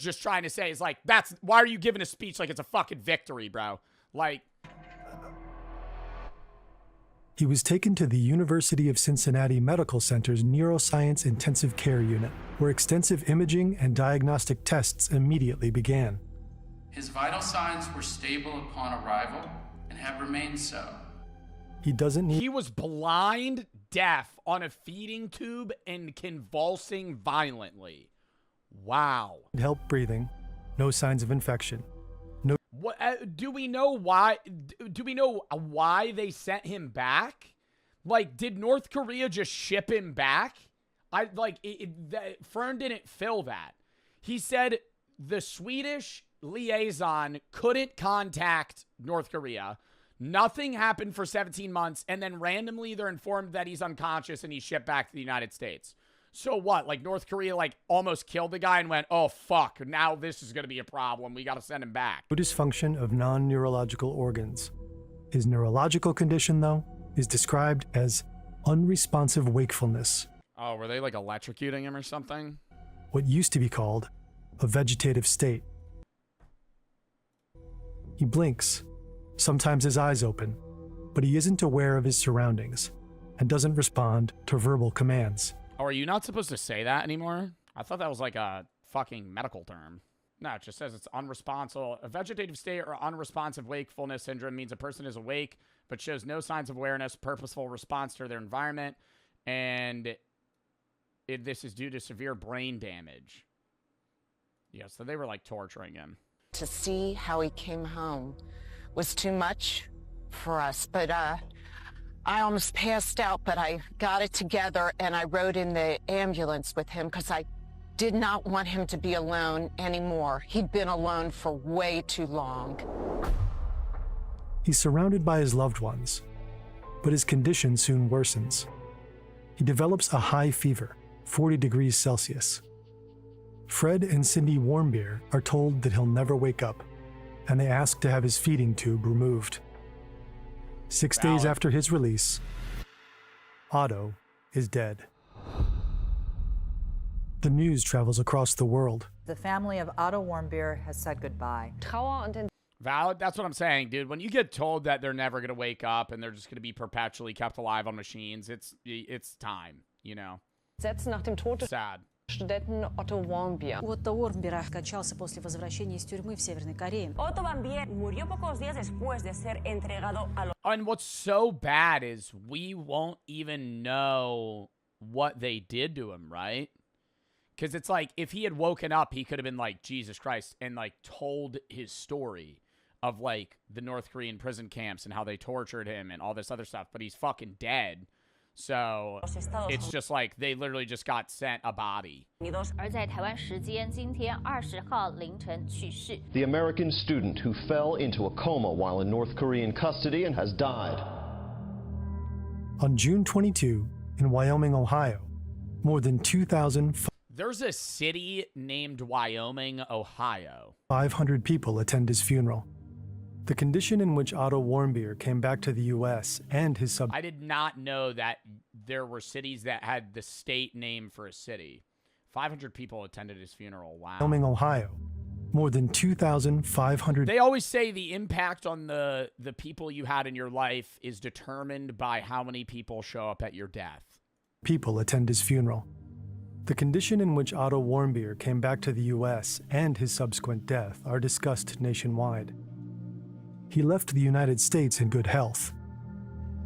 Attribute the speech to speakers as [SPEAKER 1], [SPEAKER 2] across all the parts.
[SPEAKER 1] just trying to say is like, that's why are you giving a speech like it's a fucking victory, bro? Like,
[SPEAKER 2] he was taken to the University of Cincinnati Medical Center's Neuroscience Intensive Care Unit, where extensive imaging and diagnostic tests immediately began.
[SPEAKER 3] His vital signs were stable upon arrival and have remained so.
[SPEAKER 2] He doesn't need...
[SPEAKER 1] He was blind, deaf, on a feeding tube, and convulsing violently. Wow.
[SPEAKER 2] help breathing, no signs of infection. No.
[SPEAKER 1] What do we know why? Do we know why they sent him back? Like, did North Korea just ship him back? Fern didn't fill that. He said the Swedish liaison couldn't contact North Korea. Nothing happened for 17 months, and then randomly they're informed that he's unconscious and he's shipped back to the United States. So what? Like, North Korea, like, almost killed the guy and went, oh, fuck, now this is going to be a problem. We got to send him back.
[SPEAKER 2] Dysfunction of non-neurological organs. His neurological condition, though, is described as unresponsive wakefulness.
[SPEAKER 1] Oh, were they, like, electrocuting him or something?
[SPEAKER 2] What used to be called a vegetative state. He blinks. Sometimes his eyes open, but he isn't aware of his surroundings and doesn't respond to verbal commands.
[SPEAKER 1] Oh, are you not supposed to say that anymore? I thought that was like a fucking medical term. No, it just says it's unresponsive. A vegetative state or unresponsive wakefulness syndrome means a person is awake but shows no signs of awareness, purposeful response to their environment, and this is due to severe brain damage. Yeah, so they were like torturing him.
[SPEAKER 4] To see how he came home was too much for us, but I almost passed out, but I got it together and I rode in the ambulance with him because I did not want him to be alone anymore. He'd been alone for way too long.
[SPEAKER 2] He's surrounded by his loved ones, but his condition soon worsens. He develops a high fever, 40 degrees Celsius. Fred and Cindy Warmbier are told that he'll never wake up, and they ask to have his feeding tube removed. 6 days after his release, Otto is dead. The news travels across the world.
[SPEAKER 5] The family of Otto Warmbier has said goodbye.
[SPEAKER 1] Valid. That's what I'm saying, dude. When you get told that they're never going to wake up and they're just going to be perpetually kept alive on machines, it's time, you know? Sad.
[SPEAKER 6] Studenten Otto Warmbier.
[SPEAKER 7] Otto Warmbier скончался после возвращения из тюрьмы в Северной Корее.
[SPEAKER 6] Otto Warmbier murió pocos días después de ser entregado a los...
[SPEAKER 1] And what's so bad is we won't even know what they did to him, right? Because it's like, if he had woken up, he could have been like, Jesus Christ, and like told his story of like the North Korean prison camps and how they tortured him and all this other stuff, but he's fucking dead. So it's just like they literally just got sent a body.
[SPEAKER 8] The
[SPEAKER 9] American student who fell into a coma while in North Korean custody and has died.
[SPEAKER 2] On June 22, in Wyoming, Ohio, more than 2,000...
[SPEAKER 1] There's a city named Wyoming, Ohio.
[SPEAKER 2] 500 people attend his funeral. The condition in which Otto Warmbier came back to the U.S. and his
[SPEAKER 1] I did not know that there were cities that had the state name for a city. 500 people attended his funeral. Wow.
[SPEAKER 2] Wyoming, Ohio. More than 2,500...
[SPEAKER 1] They always say the impact on the people you had in your life is determined by how many people show up at your death.
[SPEAKER 2] People attend his funeral. The condition in which Otto Warmbier came back to the U.S. and his subsequent death are discussed nationwide. He left the United States in good health.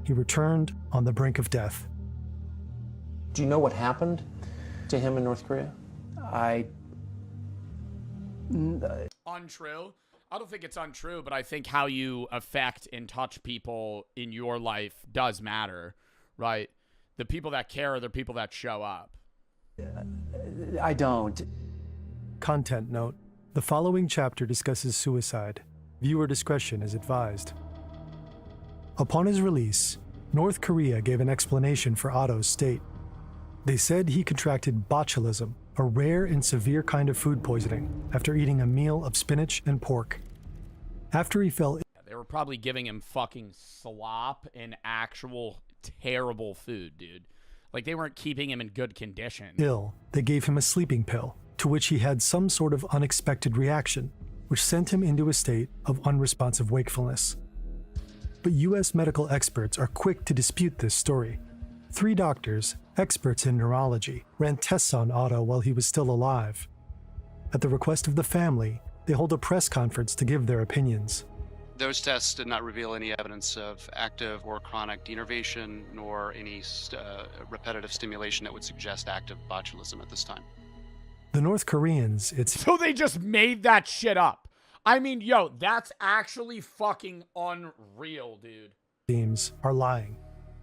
[SPEAKER 2] He returned on the brink of death.
[SPEAKER 10] Do you know what happened to him in North Korea?
[SPEAKER 1] Untrue. I don't think it's untrue, but I think how you affect and touch people in your life does matter, right? The people that care are the people that show up.
[SPEAKER 10] I don't.
[SPEAKER 2] Content note: the following chapter discusses suicide. Viewer discretion is advised. Upon his release, North Korea gave an explanation for Otto's state. They said he contracted botulism, a rare and severe kind of food poisoning, after eating a meal of spinach and pork. After he fell ill,
[SPEAKER 1] they were probably giving him fucking slop and actual terrible food, dude. Like, they weren't keeping him in good condition.
[SPEAKER 2] They gave him a sleeping pill to which he had some sort of unexpected reaction, which sent him into a state of unresponsive wakefulness. But U.S. medical experts are quick to dispute this story. 3 doctors, experts in neurology, ran tests on Otto while he was still alive. At the request of the family, they hold a press conference to give their opinions.
[SPEAKER 8] Those tests did not reveal any evidence of active or chronic denervation, nor any repetitive stimulation that would suggest active botulism at this time.
[SPEAKER 2] The North Koreans,
[SPEAKER 1] So they just made that shit up. I mean, yo, that's actually fucking unreal, dude.
[SPEAKER 2] Teams are lying,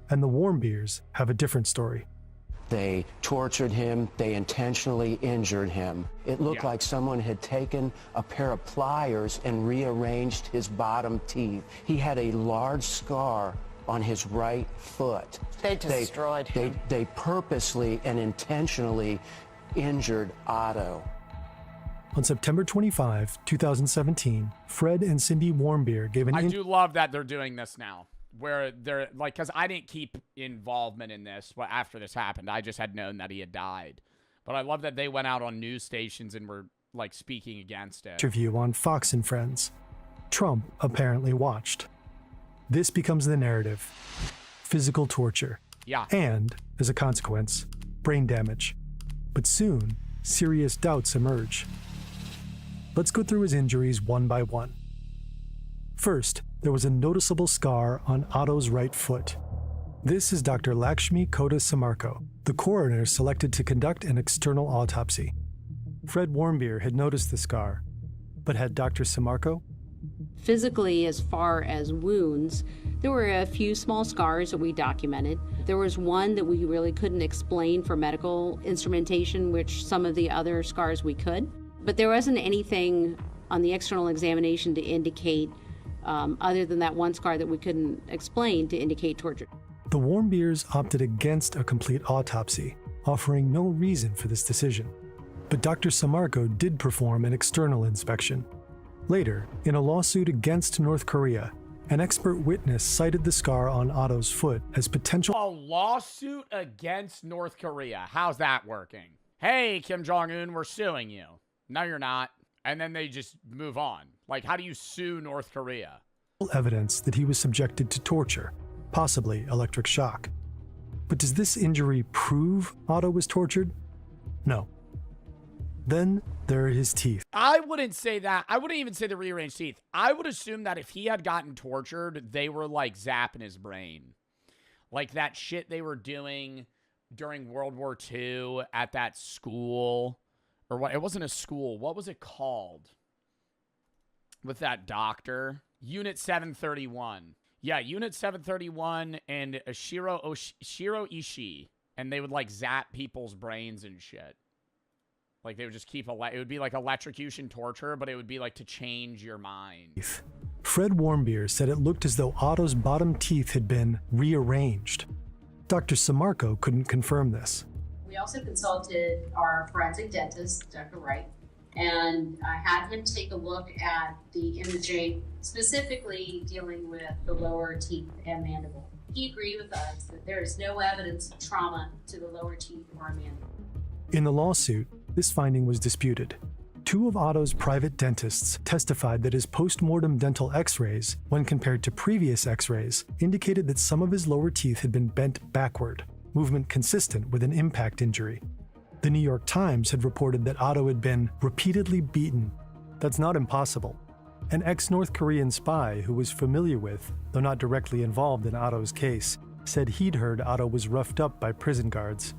[SPEAKER 2] and the Warmbiers have a different story.
[SPEAKER 10] They tortured him. They intentionally injured him. It looked like someone had taken a pair of pliers and rearranged his bottom teeth. He had a large scar on his right foot.
[SPEAKER 4] They destroyed him.
[SPEAKER 10] They purposely and intentionally injured Otto.
[SPEAKER 2] On September 25, 2017, Fred and Cindy Warmbier gave an
[SPEAKER 1] I do love that they're doing this now, where they're like, because I didn't keep involvement in this after this happened. I just had known that he had died. But I love that they went out on news stations and were like speaking against it.
[SPEAKER 2] Interview on Fox and Friends. Trump apparently watched. This becomes the narrative. Physical torture.
[SPEAKER 1] Yeah.
[SPEAKER 2] And, as a consequence, brain damage. But soon, serious doubts emerge. Let's go through his injuries one by one. First, there was a noticeable scar on Otto's right foot. This is Dr. Lakshmi Kota Samarko, the coroner selected to conduct an external autopsy. Fred Warmbier had noticed the scar, but had Dr. Samarko?
[SPEAKER 11] Physically, as far as wounds, there were a few small scars that we documented. There was one that we really couldn't explain for medical instrumentation, which some of the other scars we could. But there wasn't anything on the external examination to indicate, other than that one scar that we couldn't explain, to indicate torture.
[SPEAKER 2] The Warmbiers opted against a complete autopsy, offering no reason for this decision. But Dr. Samarko did perform an external inspection. Later, in a lawsuit against North Korea, an expert witness cited the scar on Otto's foot as potential.
[SPEAKER 1] A lawsuit against North Korea. How's that working? Hey, Kim Jong-un, we're suing you. No, you're not. And then they just move on. Like, how do you sue North Korea?
[SPEAKER 2] Evidence that he was subjected to torture, possibly electric shock. But does this injury prove Otto was tortured? No. Then there are his teeth.
[SPEAKER 1] I wouldn't say that. I wouldn't even say the rearranged teeth. I would assume that if he had gotten tortured, they were like zapping his brain. Like that shit they were doing during World War II at that school. Or what? It wasn't a school. What was it called? With that doctor? Unit 731. Yeah, Unit 731 and Shiro Ishii. And they would like zap people's brains and shit. Like they would just keep, it would be like electrocution torture, but it would be like to change your mind.
[SPEAKER 2] Fred Warmbier said it looked as though Otto's bottom teeth had been rearranged. Dr. Samarko couldn't confirm this.
[SPEAKER 12] We also consulted our forensic dentist, Dr. Wright, and had him take a look at the imaging, specifically dealing with the lower teeth and mandible. He agreed with us that there is no evidence of trauma to the lower teeth or mandible.
[SPEAKER 2] In the lawsuit, this finding was disputed. 2 of Otto's private dentists testified that his post-mortem dental x-rays, when compared to previous x-rays, indicated that some of his lower teeth had been bent backward, movement consistent with an impact injury. The New York Times had reported that Otto had been repeatedly beaten. That's not impossible. An ex-North Korean spy who was familiar with, though not directly involved in Otto's case, said he'd heard Otto was roughed up by prison guards.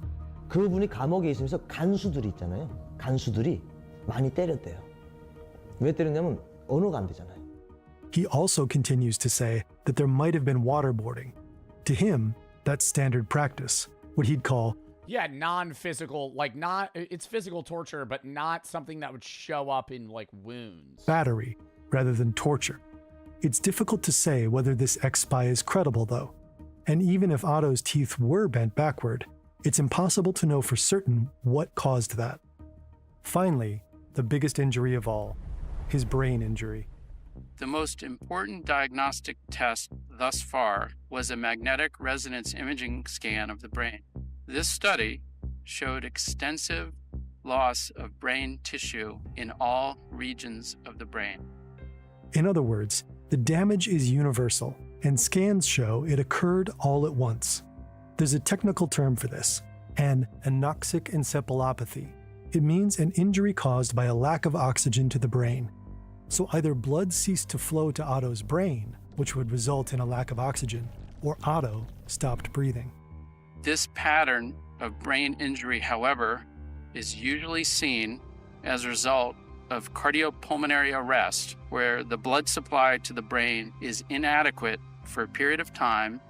[SPEAKER 13] 그분이 감옥에 있으면서 간수들이 있잖아요. 간수들이 많이 때렸대요. 왜 때렸냐면 언어가 안 되잖아요.
[SPEAKER 2] He also continues to say that there might have been waterboarding. To him, that's standard practice, what he'd call
[SPEAKER 1] non-physical, like it's physical torture, but not something that would show up in like wounds.
[SPEAKER 2] Battery, rather than torture. It's difficult to say whether this ex-spy is credible, though. And even if Otto's teeth were bent backward, it's impossible to know for certain what caused that. Finally, the biggest injury of all, his brain injury.
[SPEAKER 3] The most important diagnostic test thus far was a magnetic resonance imaging scan of the brain. This study showed extensive loss of brain tissue in all regions of the brain.
[SPEAKER 2] In other words, the damage is universal, and scans show it occurred all at once. There's a technical term for this, an anoxic encephalopathy. It means an injury caused by a lack of oxygen to the brain. So either blood ceased to flow to Otto's brain, which would result in a lack of oxygen, or Otto stopped breathing.
[SPEAKER 3] This pattern of brain injury, however, is usually seen as a result of cardiopulmonary arrest, where the blood supply to the brain is inadequate for a period of time,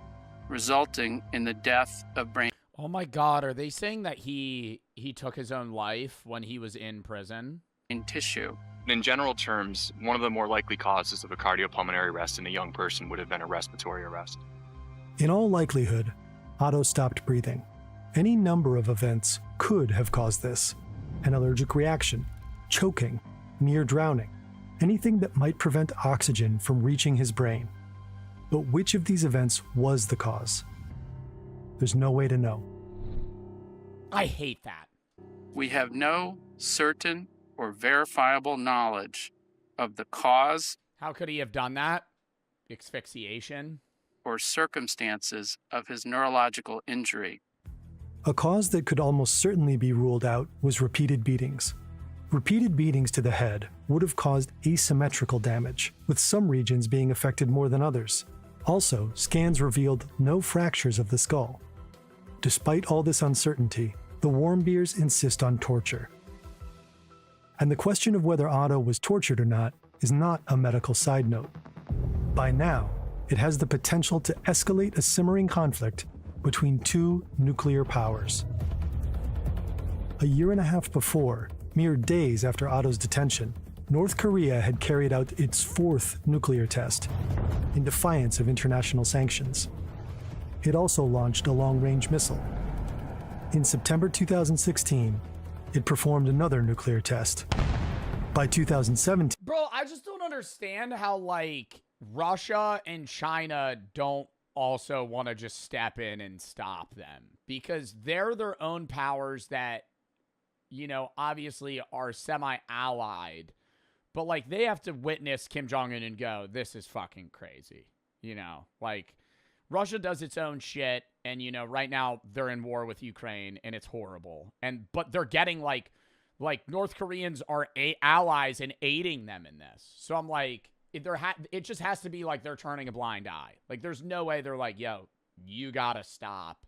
[SPEAKER 3] resulting in the death of brain.
[SPEAKER 1] Oh my God, are they saying that he took his own life when he was in prison?
[SPEAKER 3] Tissue.
[SPEAKER 14] In general terms, one of the more likely causes of a cardiopulmonary arrest in a young person would have been a respiratory arrest.
[SPEAKER 2] In all likelihood, Otto stopped breathing. Any number of events could have caused this: an allergic reaction, choking, near drowning, anything that might prevent oxygen from reaching his brain. But which of these events was the cause? There's no way to know.
[SPEAKER 1] I hate that.
[SPEAKER 3] We have no certain or verifiable knowledge of the cause.
[SPEAKER 1] How could he have done that? Asphyxiation?
[SPEAKER 3] Or circumstances of his neurological injury.
[SPEAKER 2] A cause that could almost certainly be ruled out was repeated beatings. Repeated beatings to the head would have caused asymmetrical damage, with some regions being affected more than others. Also, scans revealed no fractures of the skull. Despite all this uncertainty, the Warmbiers insist on torture. And the question of whether Otto was tortured or not is not a medical side note. By now, it has the potential to escalate a simmering conflict between two nuclear powers. A year and a half before, mere days after Otto's detention, North Korea had carried out its fourth nuclear test in defiance of international sanctions. It also launched a long-range missile. In September 2016, it performed another nuclear test. By 2017...
[SPEAKER 1] Bro, I just don't understand how, like, Russia and China don't also want to just step in and stop them, because they're their own powers that, you know, obviously are semi-allied, but like they have to witness Kim Jong-un and go, this is fucking crazy. You know, like Russia does its own shit, and you know, right now they're in war with Ukraine and it's horrible. But they're getting like North Koreans are allies and aiding them in this. So I'm like, it just has to be like they're turning a blind eye. Like there's no way they're like, yo, you gotta stop.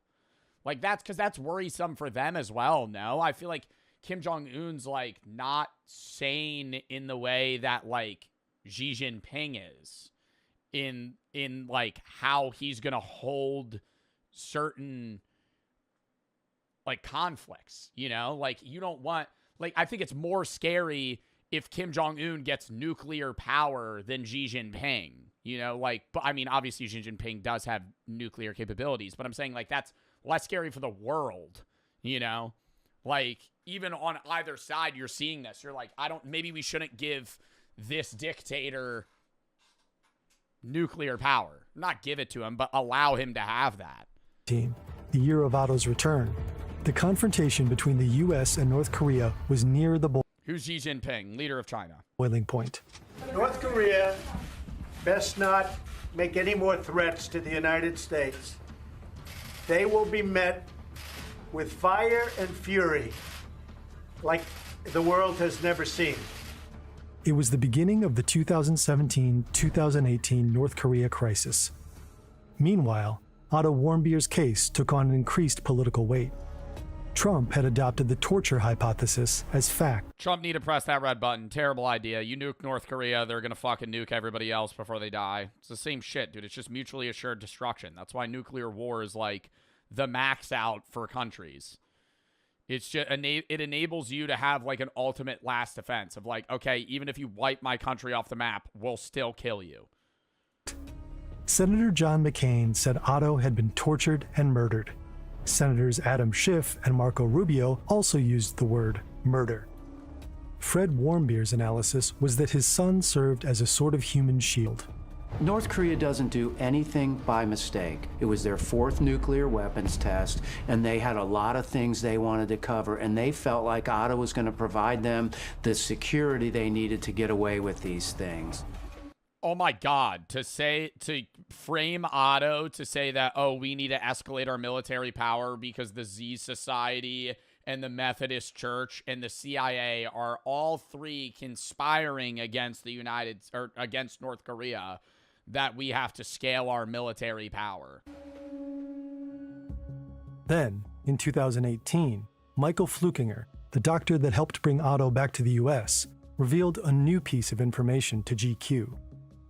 [SPEAKER 1] Like that's worrisome for them as well. No, I feel like Kim Jong-un's like not sane in the way that like Xi Jinping is in like how he's gonna hold certain like conflicts, you know? Like you don't want, like I think it's more scary if Kim Jong-un gets nuclear power than Xi Jinping, you know, like, but I mean, obviously Xi Jinping does have nuclear capabilities, but I'm saying like that's less scary for the world, you know, like even on either side, you're seeing this. You're like, maybe we shouldn't give this dictator nuclear power, not give it to him, but allow him to have that.
[SPEAKER 2] The year of Otto's return, the confrontation between the U.S. and North Korea was near the
[SPEAKER 1] Who's Xi Jinping, leader of China?
[SPEAKER 2] Boiling point.
[SPEAKER 15] North Korea best not make any more threats to the United States. They will be met with fire and fury like the world has never seen.
[SPEAKER 2] It was the beginning of the 2017-2018 North Korea crisis. Meanwhile, Otto Warmbier's case took on an increased political weight. Trump had adopted the torture hypothesis as fact.
[SPEAKER 1] Trump need to press that red button. Terrible idea. You nuke North Korea, they're going to fucking nuke everybody else before they die. It's the same shit, dude. It's just mutually assured destruction. That's why nuclear war is like the max out for countries. It's just, it enables you to have like an ultimate last defense of like, okay, even if you wipe my country off the map, we'll still kill you.
[SPEAKER 2] Senator John McCain said Otto had been tortured and murdered. Senators Adam Schiff and Marco Rubio also used the word murder. Fred Warmbier's analysis was that his son served as a sort of human shield.
[SPEAKER 3] North Korea doesn't do anything by mistake. It was their fourth nuclear weapons test, and they had a lot of things they wanted to cover, and they felt like Otto was going to provide them the security they needed to get away with these things.
[SPEAKER 1] Oh my God, to frame Otto to say that, oh, we need to escalate our military power because the Z Society and the Methodist Church and the CIA are all three conspiring against against North Korea, that we have to scale our military power.
[SPEAKER 2] Then, in 2018, Michael Flukinger, the doctor that helped bring Otto back to the US, revealed a new piece of information to GQ.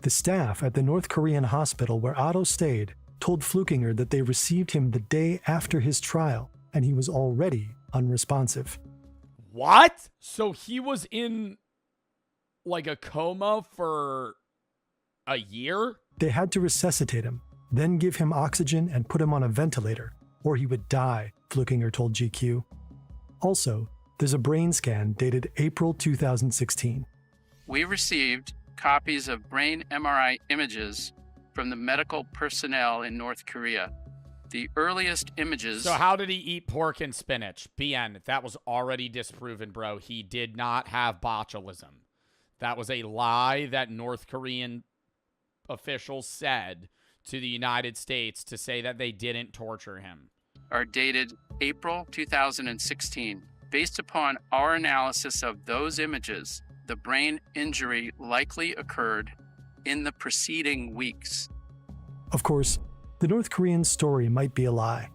[SPEAKER 2] The staff at the North Korean hospital where Otto stayed told Flukinger that they received him the day after his trial, and he was already unresponsive.
[SPEAKER 1] What? So he was in like a coma for a year?
[SPEAKER 2] They had to resuscitate him, then give him oxygen and put him on a ventilator, or he would die, Flukinger told GQ. Also, there's a brain scan dated April 2016.
[SPEAKER 3] We received copies of brain MRI images from the medical personnel in North Korea. The earliest images...
[SPEAKER 1] So how did he eat pork and spinach? BN, that was already disproven, bro. He did not have botulism. That was a lie that North Korean officials said to the United States to say that they didn't torture him.
[SPEAKER 3] Are dated April 2016. Based upon our analysis of those images, the brain injury likely occurred in the preceding weeks.
[SPEAKER 2] Of course, the North Korean story might be a lie.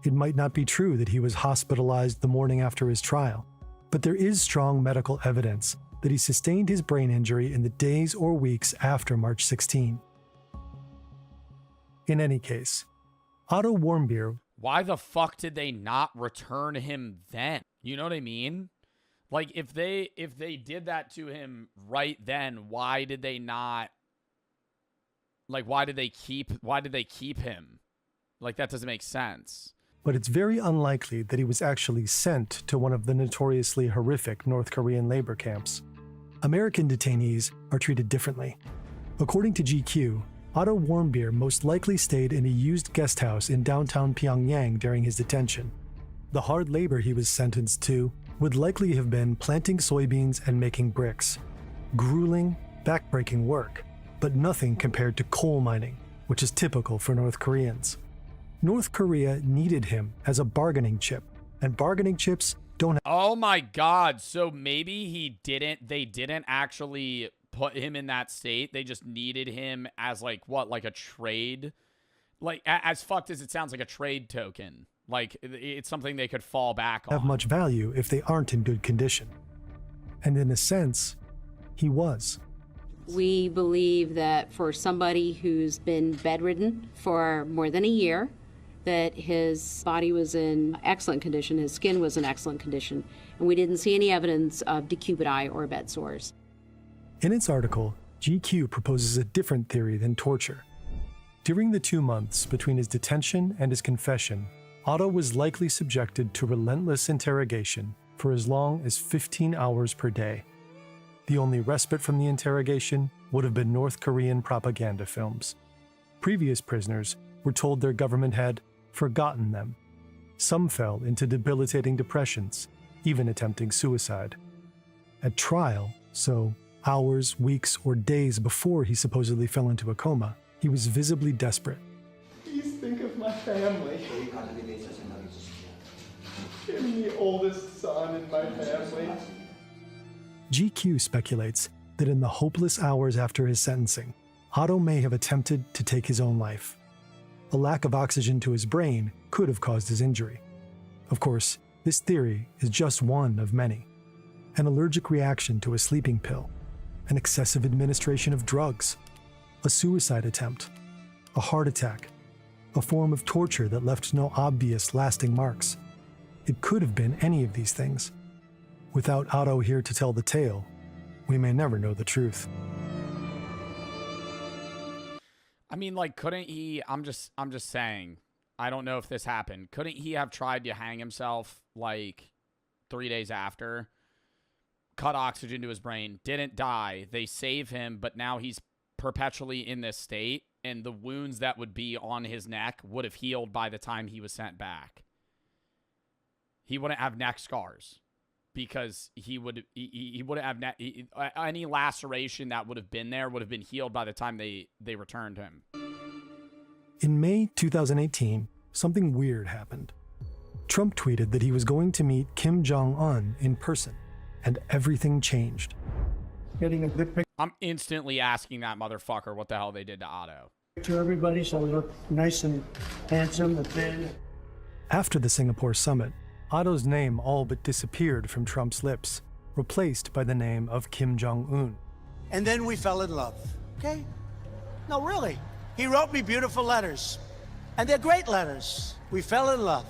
[SPEAKER 2] It might not be true that he was hospitalized the morning after his trial, but there is strong medical evidence that he sustained his brain injury in the days or weeks after March 16. In any case, Otto Warmbier...
[SPEAKER 1] Why the fuck did they not return him then? You know what I mean? Like, if they did that to him right then, why did they not... Like, why did they keep him? Like, that doesn't make sense.
[SPEAKER 2] But it's very unlikely that he was actually sent to one of the notoriously horrific North Korean labor camps. American detainees are treated differently. According to GQ, Otto Warmbier most likely stayed in a used guest house in downtown Pyongyang during his detention. The hard labor he was sentenced to would likely have been planting soybeans and making bricks. Grueling, backbreaking work, but nothing compared to coal mining, which is typical for North Koreans. North Korea needed him as a bargaining chip, and bargaining chips don't...
[SPEAKER 1] Oh my God, so maybe they didn't actually put him in that state. They just needed him as like a trade? Like, as fucked as it sounds, like a trade token. Like, it's something they could fall back on.
[SPEAKER 2] Have much value if they aren't in good condition. And in a sense, he was.
[SPEAKER 11] We believe that for somebody who's been bedridden for more than a year, that his body was in excellent condition, his skin was in excellent condition, and we didn't see any evidence of decupid eye or bed sores.
[SPEAKER 2] In its article, GQ proposes a different theory than torture. During the 2 months between his detention and his confession, Otto was likely subjected to relentless interrogation for as long as 15 hours per day. The only respite from the interrogation would have been North Korean propaganda films. Previous prisoners were told their government had forgotten them. Some fell into debilitating depressions, even attempting suicide. At trial, so hours, weeks, or days before he supposedly fell into a coma, he was visibly desperate.
[SPEAKER 16] Please think of my family. Give me the oldest son in my family.
[SPEAKER 2] GQ speculates that in the hopeless hours after his sentencing, Otto may have attempted to take his own life. A lack of oxygen to his brain could have caused his injury. Of course, this theory is just one of many. An allergic reaction to a sleeping pill, an excessive administration of drugs, a suicide attempt, a heart attack, a form of torture that left no obvious lasting marks. It could have been any of these things. Without Otto here to tell the tale, we may never know the truth.
[SPEAKER 1] I mean, like, couldn't he... I'm just saying. I don't know if this happened. Couldn't he have tried to hang himself, like, 3 days after? Cut oxygen to his brain. Didn't die. They save him, but now he's perpetually in this state, and the wounds that would be on his neck would have healed by the time he was sent back. He wouldn't have neck scars because he wouldn't have any laceration that would have been there would have been healed by the time they returned him.
[SPEAKER 2] In May 2018, something weird happened. Trump tweeted that he was going to meet Kim Jong-un in person, and everything changed.
[SPEAKER 15] Getting a good
[SPEAKER 1] I'm instantly asking that motherfucker what the hell they did to Otto.
[SPEAKER 15] picture, everybody, so we look nice and handsome and thin.
[SPEAKER 2] After the Singapore summit, Otto's name all but disappeared from Trump's lips, replaced by the name of Kim Jong-un.
[SPEAKER 15] And then we fell in love, okay? No, really. He wrote me beautiful letters, and they're great letters. We fell in love.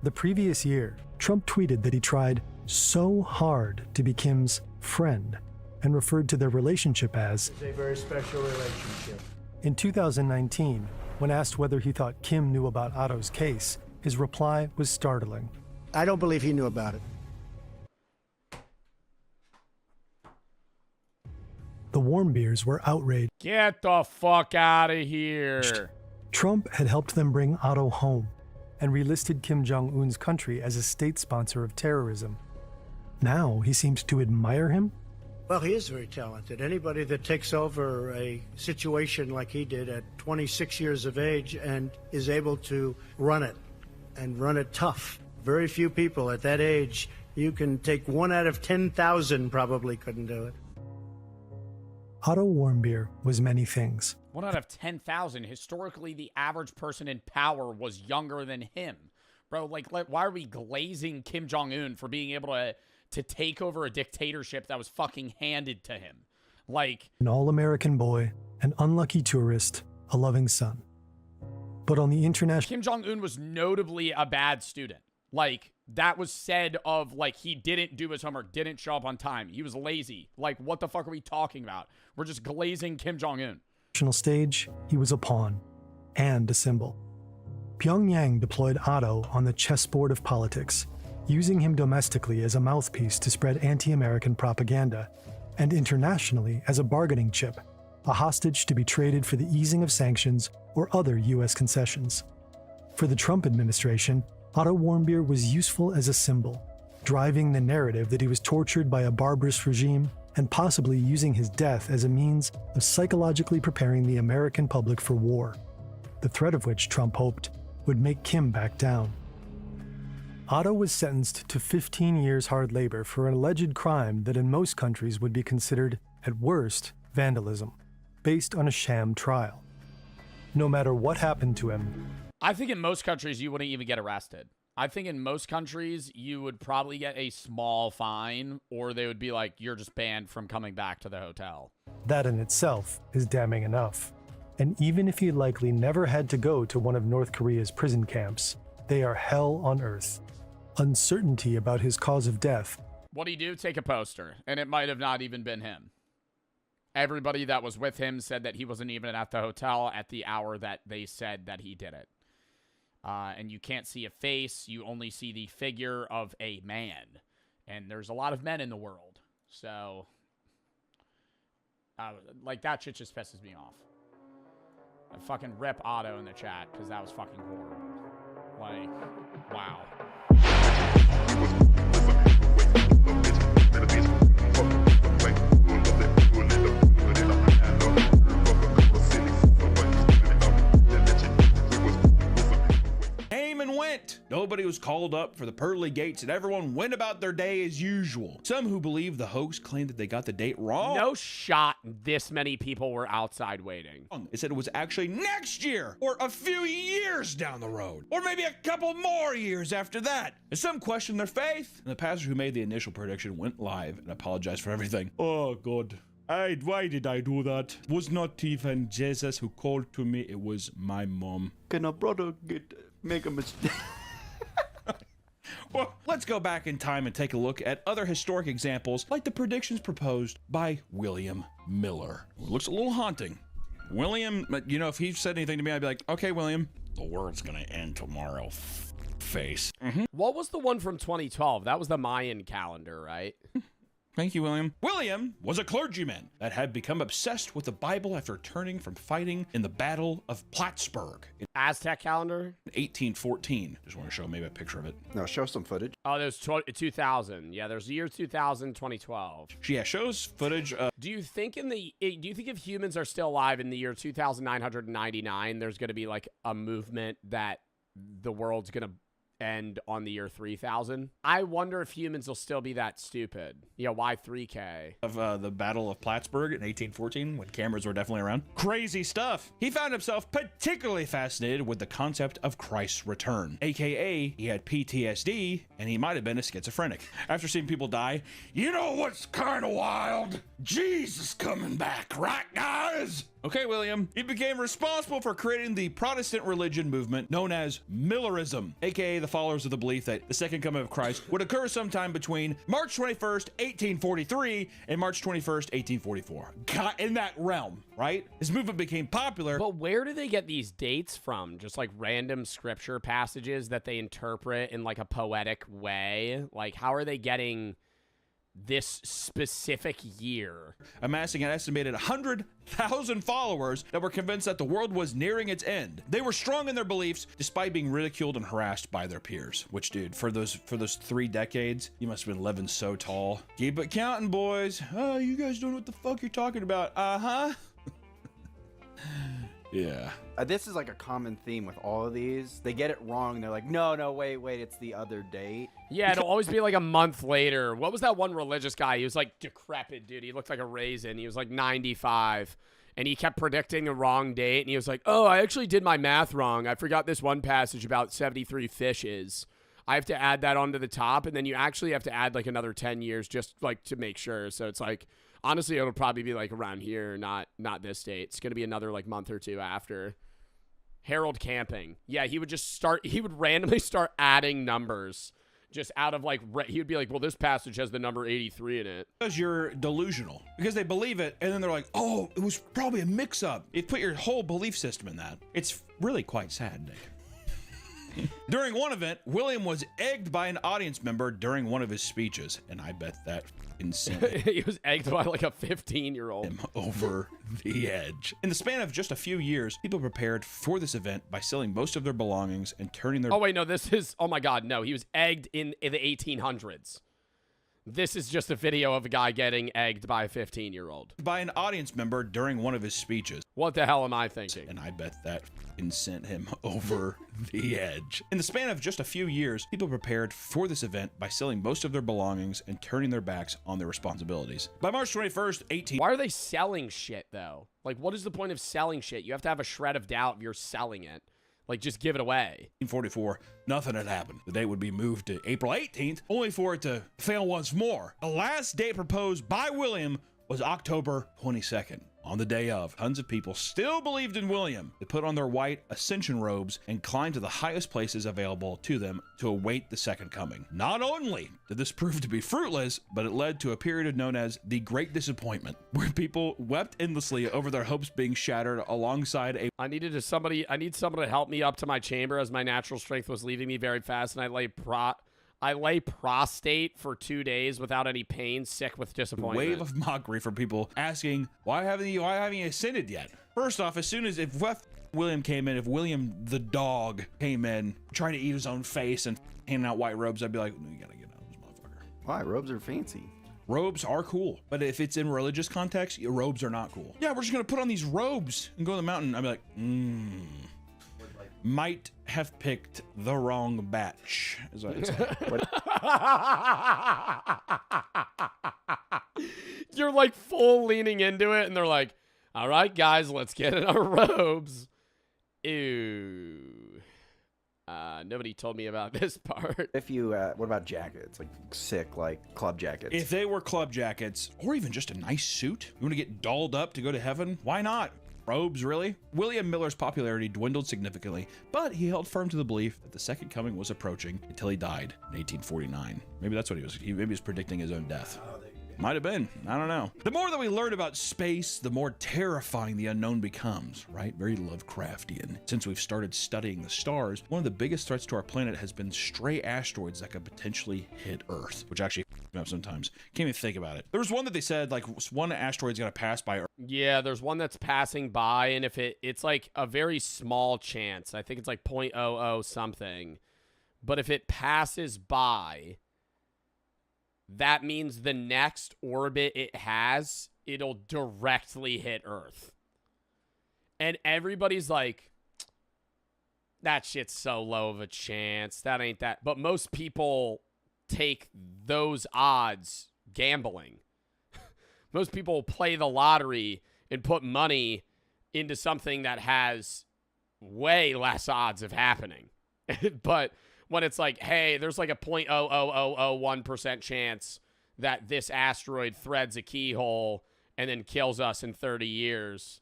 [SPEAKER 2] The previous year, Trump tweeted that he tried so hard to be Kim's friend and referred to their relationship as
[SPEAKER 15] It's a very special relationship.
[SPEAKER 2] In 2019, when asked whether he thought Kim knew about Otto's case, his reply was startling.
[SPEAKER 15] I don't believe he knew about it.
[SPEAKER 2] The Warmbiers were outraged.
[SPEAKER 1] Get the fuck out of here.
[SPEAKER 2] Trump had helped them bring Otto home and relisted Kim Jong-un's country as a state sponsor of terrorism. Now he seems to admire him?
[SPEAKER 15] Well, he is very talented. Anybody that takes over a situation like he did at 26 years of age and is able to run it and run it tough. Very few people at that age, you can take 1 out of 10,000 probably couldn't do it.
[SPEAKER 2] Otto Warmbier was many things.
[SPEAKER 1] 1 out of 10,000. Historically, the average person in power was younger than him. Bro, like, why are we glazing Kim Jong-un for being able to take over a dictatorship that was fucking handed to him? Like,
[SPEAKER 2] An all-American boy, an unlucky tourist, a loving son. But on the international...
[SPEAKER 1] Kim Jong-un was notably a bad student. Like, that was said of, like, he didn't do his homework, didn't show up on time. He was lazy. Like, what the fuck are we talking about? We're just glazing Kim Jong-un.
[SPEAKER 2] Stage, he was a pawn and a symbol. Pyongyang deployed Otto on the chessboard of politics, using him domestically as a mouthpiece to spread anti-American propaganda, and internationally as a bargaining chip, a hostage to be traded for the easing of sanctions or other U.S. concessions. For the Trump administration, Otto Warmbier was useful as a symbol, driving the narrative that he was tortured by a barbarous regime and possibly using his death as a means of psychologically preparing the American public for war, the threat of which Trump hoped would make Kim back down. Otto was sentenced to 15 years hard labor for an alleged crime that in most countries would be considered, at worst, vandalism, based on a sham trial. No matter what happened to him,
[SPEAKER 1] I think in most countries you wouldn't even get arrested. I think in most countries you would probably get a small fine, or they would be like, you're just banned from coming back to the hotel.
[SPEAKER 2] that in itself is damning enough. And even if he likely never had to go to one of North Korea's prison camps, they are hell on earth. Uncertainty about his cause of death.
[SPEAKER 1] What'd he do? Take a poster. And it might have not even been him. Everybody that was with him said that he wasn't even at the hotel at the hour that they said that he did it. And you can't see a face. You only see the figure of a man. And there's a lot of men in the world. So, like, that shit just pisses me off. I fucking rip Otto in the chat because that was fucking horrible. Like, wow.
[SPEAKER 17] Came and went. Nobody was called up for the pearly gates, and everyone went about their day as usual. Some who believe the hoax claimed that they got the date wrong.
[SPEAKER 1] No shot this many people were outside waiting.
[SPEAKER 17] It said it was actually next year, or a few years down the road, or maybe a couple more years after that. And some questioned their faith, and the pastor who made the initial prediction went live and apologized for everything. Oh, God. Why did I do that? It was not even Jesus who called to me, it was my mom.
[SPEAKER 16] Can a brother make a mistake?
[SPEAKER 17] Well, let's go back in time and take a look at other historic examples like the predictions proposed by William Miller. It looks a little haunting. William, you know, if he said anything to me, I'd be like, okay, William, the world's gonna end tomorrow, face.
[SPEAKER 1] What was the one from 2012? That was the Mayan calendar, right?
[SPEAKER 17] Thank you, William. William was a clergyman that had become obsessed with the Bible after returning from fighting in the Battle of Plattsburgh in
[SPEAKER 1] Aztec calendar?
[SPEAKER 17] 1814. Just want to show maybe a picture of it.
[SPEAKER 18] No, show some footage.
[SPEAKER 1] Oh, there's 2000. Yeah, there's the year 2000, 2012.
[SPEAKER 17] Yeah, shows footage of...
[SPEAKER 1] Do you think if humans are still alive in the year 2999, there's going to be like a movement that the world's going to end on the year 3000? I wonder if humans will still be that stupid. Yeah, why 3K?
[SPEAKER 17] Of the Battle of Plattsburgh in 1814, when cameras were definitely around. Crazy stuff. He found himself particularly fascinated with the concept of Christ's return, aka he had PTSD and he might have been a schizophrenic. After seeing people die, you know what's kind of wild? Jesus coming back, right guys? Okay, William. He became responsible for creating the Protestant religion movement known as Millerism, aka the followers of the belief that the second coming of Christ would occur sometime between March 21st, 1843 and March 21st, 1844. God, in that realm, right? His movement became popular.
[SPEAKER 1] But where do they get these dates from? Just like random scripture passages that they interpret in like a poetic way? Like, how are they getting this specific year?
[SPEAKER 17] Amassing an estimated 100,000 followers that were convinced that the world was nearing its end. They were strong in their beliefs despite being ridiculed and harassed by their peers. Which, dude, for those 3 decades, you must have been living so tall. Keep it counting, boys. Oh, you guys don't know what the fuck you're talking about. Uh-huh. Yeah.
[SPEAKER 18] This is like a common theme with all of these. They get it wrong. They're like, no, wait, it's the other date.
[SPEAKER 1] Yeah, it'll always be like a month later. What was that one religious guy? He was like decrepit, dude. He looked like a raisin. He was like 95. And he kept predicting a wrong date. And he was like, oh, I actually did my math wrong. I forgot this one passage about 73 fishes. I have to add that onto the top. And then you actually have to add like another 10 years just like to make sure. So it's like, honestly, it'll probably be like around here, not this date. It's going to be another like month or two after. Harold Camping. Yeah, he would randomly start adding numbers just out of like, he would be like, well, this passage has the number 83 in it.
[SPEAKER 17] Because you're delusional. Because they believe it, and then they're like, oh, it was probably a mix-up. You put your whole belief system in that. It's really quite sad, Nick. During one event, William was egged by an audience member during one of his speeches, and I bet that insane.
[SPEAKER 1] He was egged by like a 15-year-old.
[SPEAKER 17] Him over the edge. In the span of just a few years, people prepared for this event by selling most of their belongings and turning their...
[SPEAKER 1] Oh, wait, no, this is... Oh, my God, no. He was egged in the 1800s. This is just a video of a guy getting egged by a 15-year-old.
[SPEAKER 17] By an audience member during one of his speeches.
[SPEAKER 1] What the hell am I thinking?
[SPEAKER 17] And I bet that sent him over the edge. In the span of just a few years, people prepared for this event by selling most of their belongings and turning their backs on their responsibilities. By March 21st,
[SPEAKER 1] Why are they selling shit, though? Like, what is the point of selling shit? You have to have a shred of doubt if you're selling it. Like, just give it away.
[SPEAKER 17] 1844, nothing had happened. The date would be moved to April 18th, only for it to fail once more. The last date proposed by William was October 22nd. On the day of, tons of people still believed in William. They put on their white ascension robes and climbed to the highest places available to them to await the second coming. Not only did this prove to be fruitless, but it led to a period known as the Great Disappointment, where people wept endlessly over their hopes being shattered alongside a...
[SPEAKER 1] I need somebody to help me up to my chamber as my natural strength was leaving me very fast, and I lay prostrate for 2 days without any pain, sick with disappointment.
[SPEAKER 17] Wave of mockery from people asking, why haven't you ascended yet? First off, as soon as if William came in, if William the dog came in trying to eat his own face and handing out white robes, I'd be like, you gotta get out of this motherfucker.
[SPEAKER 18] Why? Robes are fancy.
[SPEAKER 17] Robes are cool, but if it's in religious context, robes are not cool. Yeah, we're just gonna put on these robes and go to the mountain. I'd be like, might have picked the wrong batch, as I'd say.
[SPEAKER 1] You're like full leaning into it, and they're like, all right, guys, let's get in our robes. Ew. Nobody told me about this part.
[SPEAKER 18] If you, what about jackets? Like sick, like club jackets.
[SPEAKER 17] If they were club jackets, or even just a nice suit, you want to get dolled up to go to heaven? Why not? Robes, really? William Miller's popularity dwindled significantly, but he held firm to the belief that the second coming was approaching until he died in 1849. Maybe that's what he was predicting his own death. Might have been. I don't know. The more that we learn about space, the more terrifying the unknown becomes, right? Very Lovecraftian. Since we've started studying the stars, one of the biggest threats to our planet has been stray asteroids that could potentially hit Earth, which actually me up sometimes. Can't even think about it. There was one that they said, like, one asteroid's gonna pass by Earth.
[SPEAKER 1] Yeah, there's one that's passing by, and if it's like a very small chance. I think it's like 0.00 something. But if it passes by, that means the next orbit it has, it'll directly hit Earth. And everybody's like, that shit's so low of a chance. That ain't that. But most people take those odds gambling. Most people play the lottery and put money into something that has way less odds of happening. But when it's like, hey, there's like a 0.00001% chance that this asteroid threads a keyhole and then kills us in 30 years,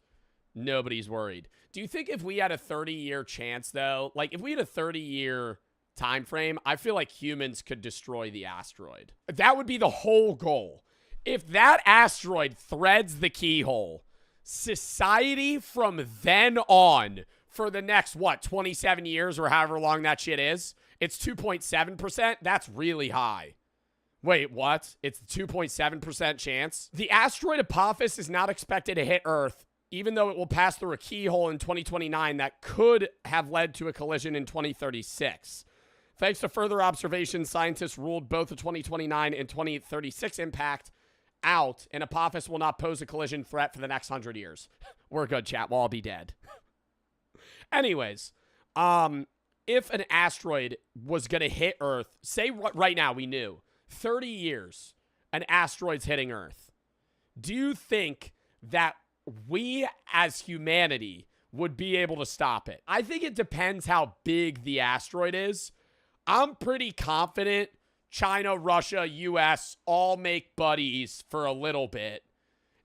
[SPEAKER 1] nobody's worried. Do you think if we had a 30-year chance, though, like if we had a 30-year time frame, I feel like humans could destroy the asteroid? That would be the whole goal. If that asteroid threads the keyhole, society from then on for the next, 27 years or however long that shit is, it's 2.7%. That's really high. Wait, what? It's 2.7% chance? The asteroid Apophis is not expected to hit Earth, even though it will pass through a keyhole in 2029 that could have led to a collision in 2036. Thanks to further observations, scientists ruled both the 2029 and 2036 impact out, and Apophis will not pose a collision threat for the next 100 years. We're good, chat. We'll all be dead. Anyways, if an asteroid was going to hit Earth, say right now we knew, 30 years, an asteroid's hitting Earth. Do you think that we as humanity would be able to stop it? I think it depends how big the asteroid is. I'm pretty confident China, Russia, US all make buddies for a little bit,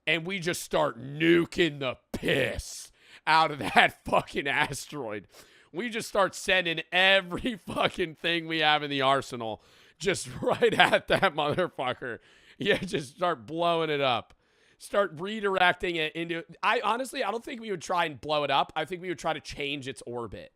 [SPEAKER 1] and we just start nuking the piss out of that fucking asteroid. We just start sending every fucking thing we have in the arsenal just right at that motherfucker. Yeah, just start blowing it up. Start redirecting it into... I don't think we would try and blow it up. I think we would try to change its orbit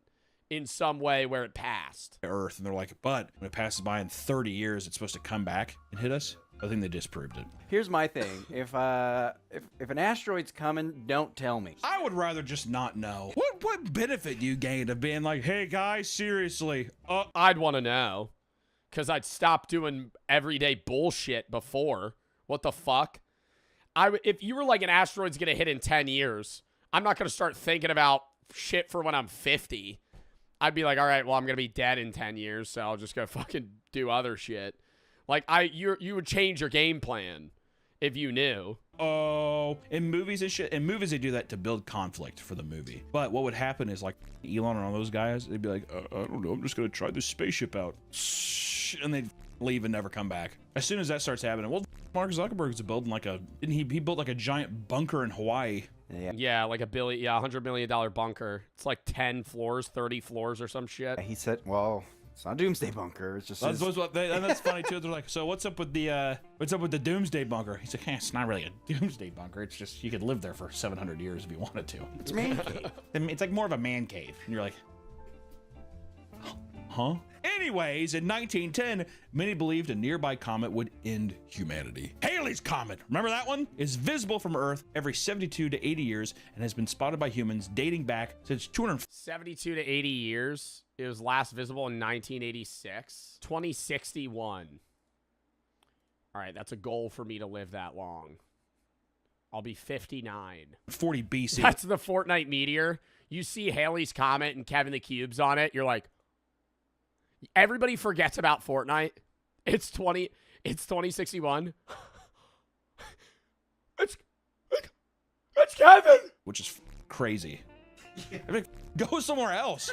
[SPEAKER 1] in some way where it passed.
[SPEAKER 17] Earth, and they're like, but when it passes by in 30 years, it's supposed to come back and hit us? I think they disproved it.
[SPEAKER 18] Here's my thing. If an asteroid's coming, don't tell me.
[SPEAKER 17] I would rather just not know. What benefit do you gain of being like, hey guys, seriously?
[SPEAKER 1] I'd want to know. Because I'd stop doing everyday bullshit before. What the fuck? If you were like, an asteroid's going to hit in 10 years, I'm not going to start thinking about shit for when I'm 50. I'd be like, all right, well, I'm going to be dead in 10 years, so I'll just go fucking do other shit. Like, you would change your game plan if you knew.
[SPEAKER 17] Oh, in movies and shit. In movies, they do that to build conflict for the movie. But what would happen is, like, Elon and all those guys, they'd be like, I don't know, I'm just going to try this spaceship out. And they'd leave and never come back. As soon as that starts happening, well, Mark Zuckerberg's building like he built like a giant bunker in Hawaii.
[SPEAKER 1] Yeah, like $100 million bunker. It's like 10 floors, 30 floors or some shit.
[SPEAKER 18] He said, well, it's not a doomsday bunker. It's just
[SPEAKER 17] and that's funny too. They're like, so what's up with the doomsday bunker? He's like, it's not really a doomsday bunker. It's just you could live there for 700 years if you wanted to.
[SPEAKER 18] It's a man cave.
[SPEAKER 17] It's like more of a man cave. And you're like, huh? Anyways, in 1910, many believed a nearby comet would end humanity. Halley's Comet, remember that one? Is visible from Earth every 72 to 80 years and has been spotted by humans dating back since
[SPEAKER 1] 72 to 80 years. It was last visible in 1986. 2061. All right, that's a goal for me to live that long. I'll be 59.
[SPEAKER 17] 40 BC.
[SPEAKER 1] That's the Fortnite meteor. You see Halley's Comet and Kevin the Cube's on it, you're like, everybody forgets about Fortnite. It's 2061. It's Kevin.
[SPEAKER 17] Which is crazy. I mean, go somewhere else.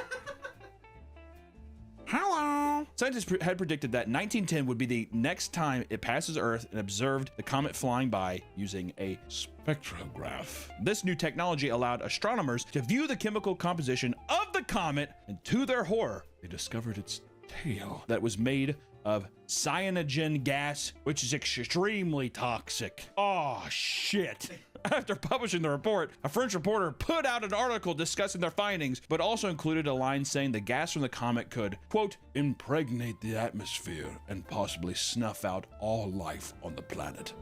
[SPEAKER 17] Hello. Scientists had predicted that 1910 would be the next time it passes Earth and observed the comet flying by using a spectrograph. This new technology allowed astronomers to view the chemical composition of the comet, and to their horror, they discovered its tail that was made of cyanogen gas, which is extremely toxic. Oh, shit. After publishing the report, a French reporter put out an article discussing their findings, but also included a line saying the gas from the comet could, quote, impregnate the atmosphere and possibly snuff out all life on the planet.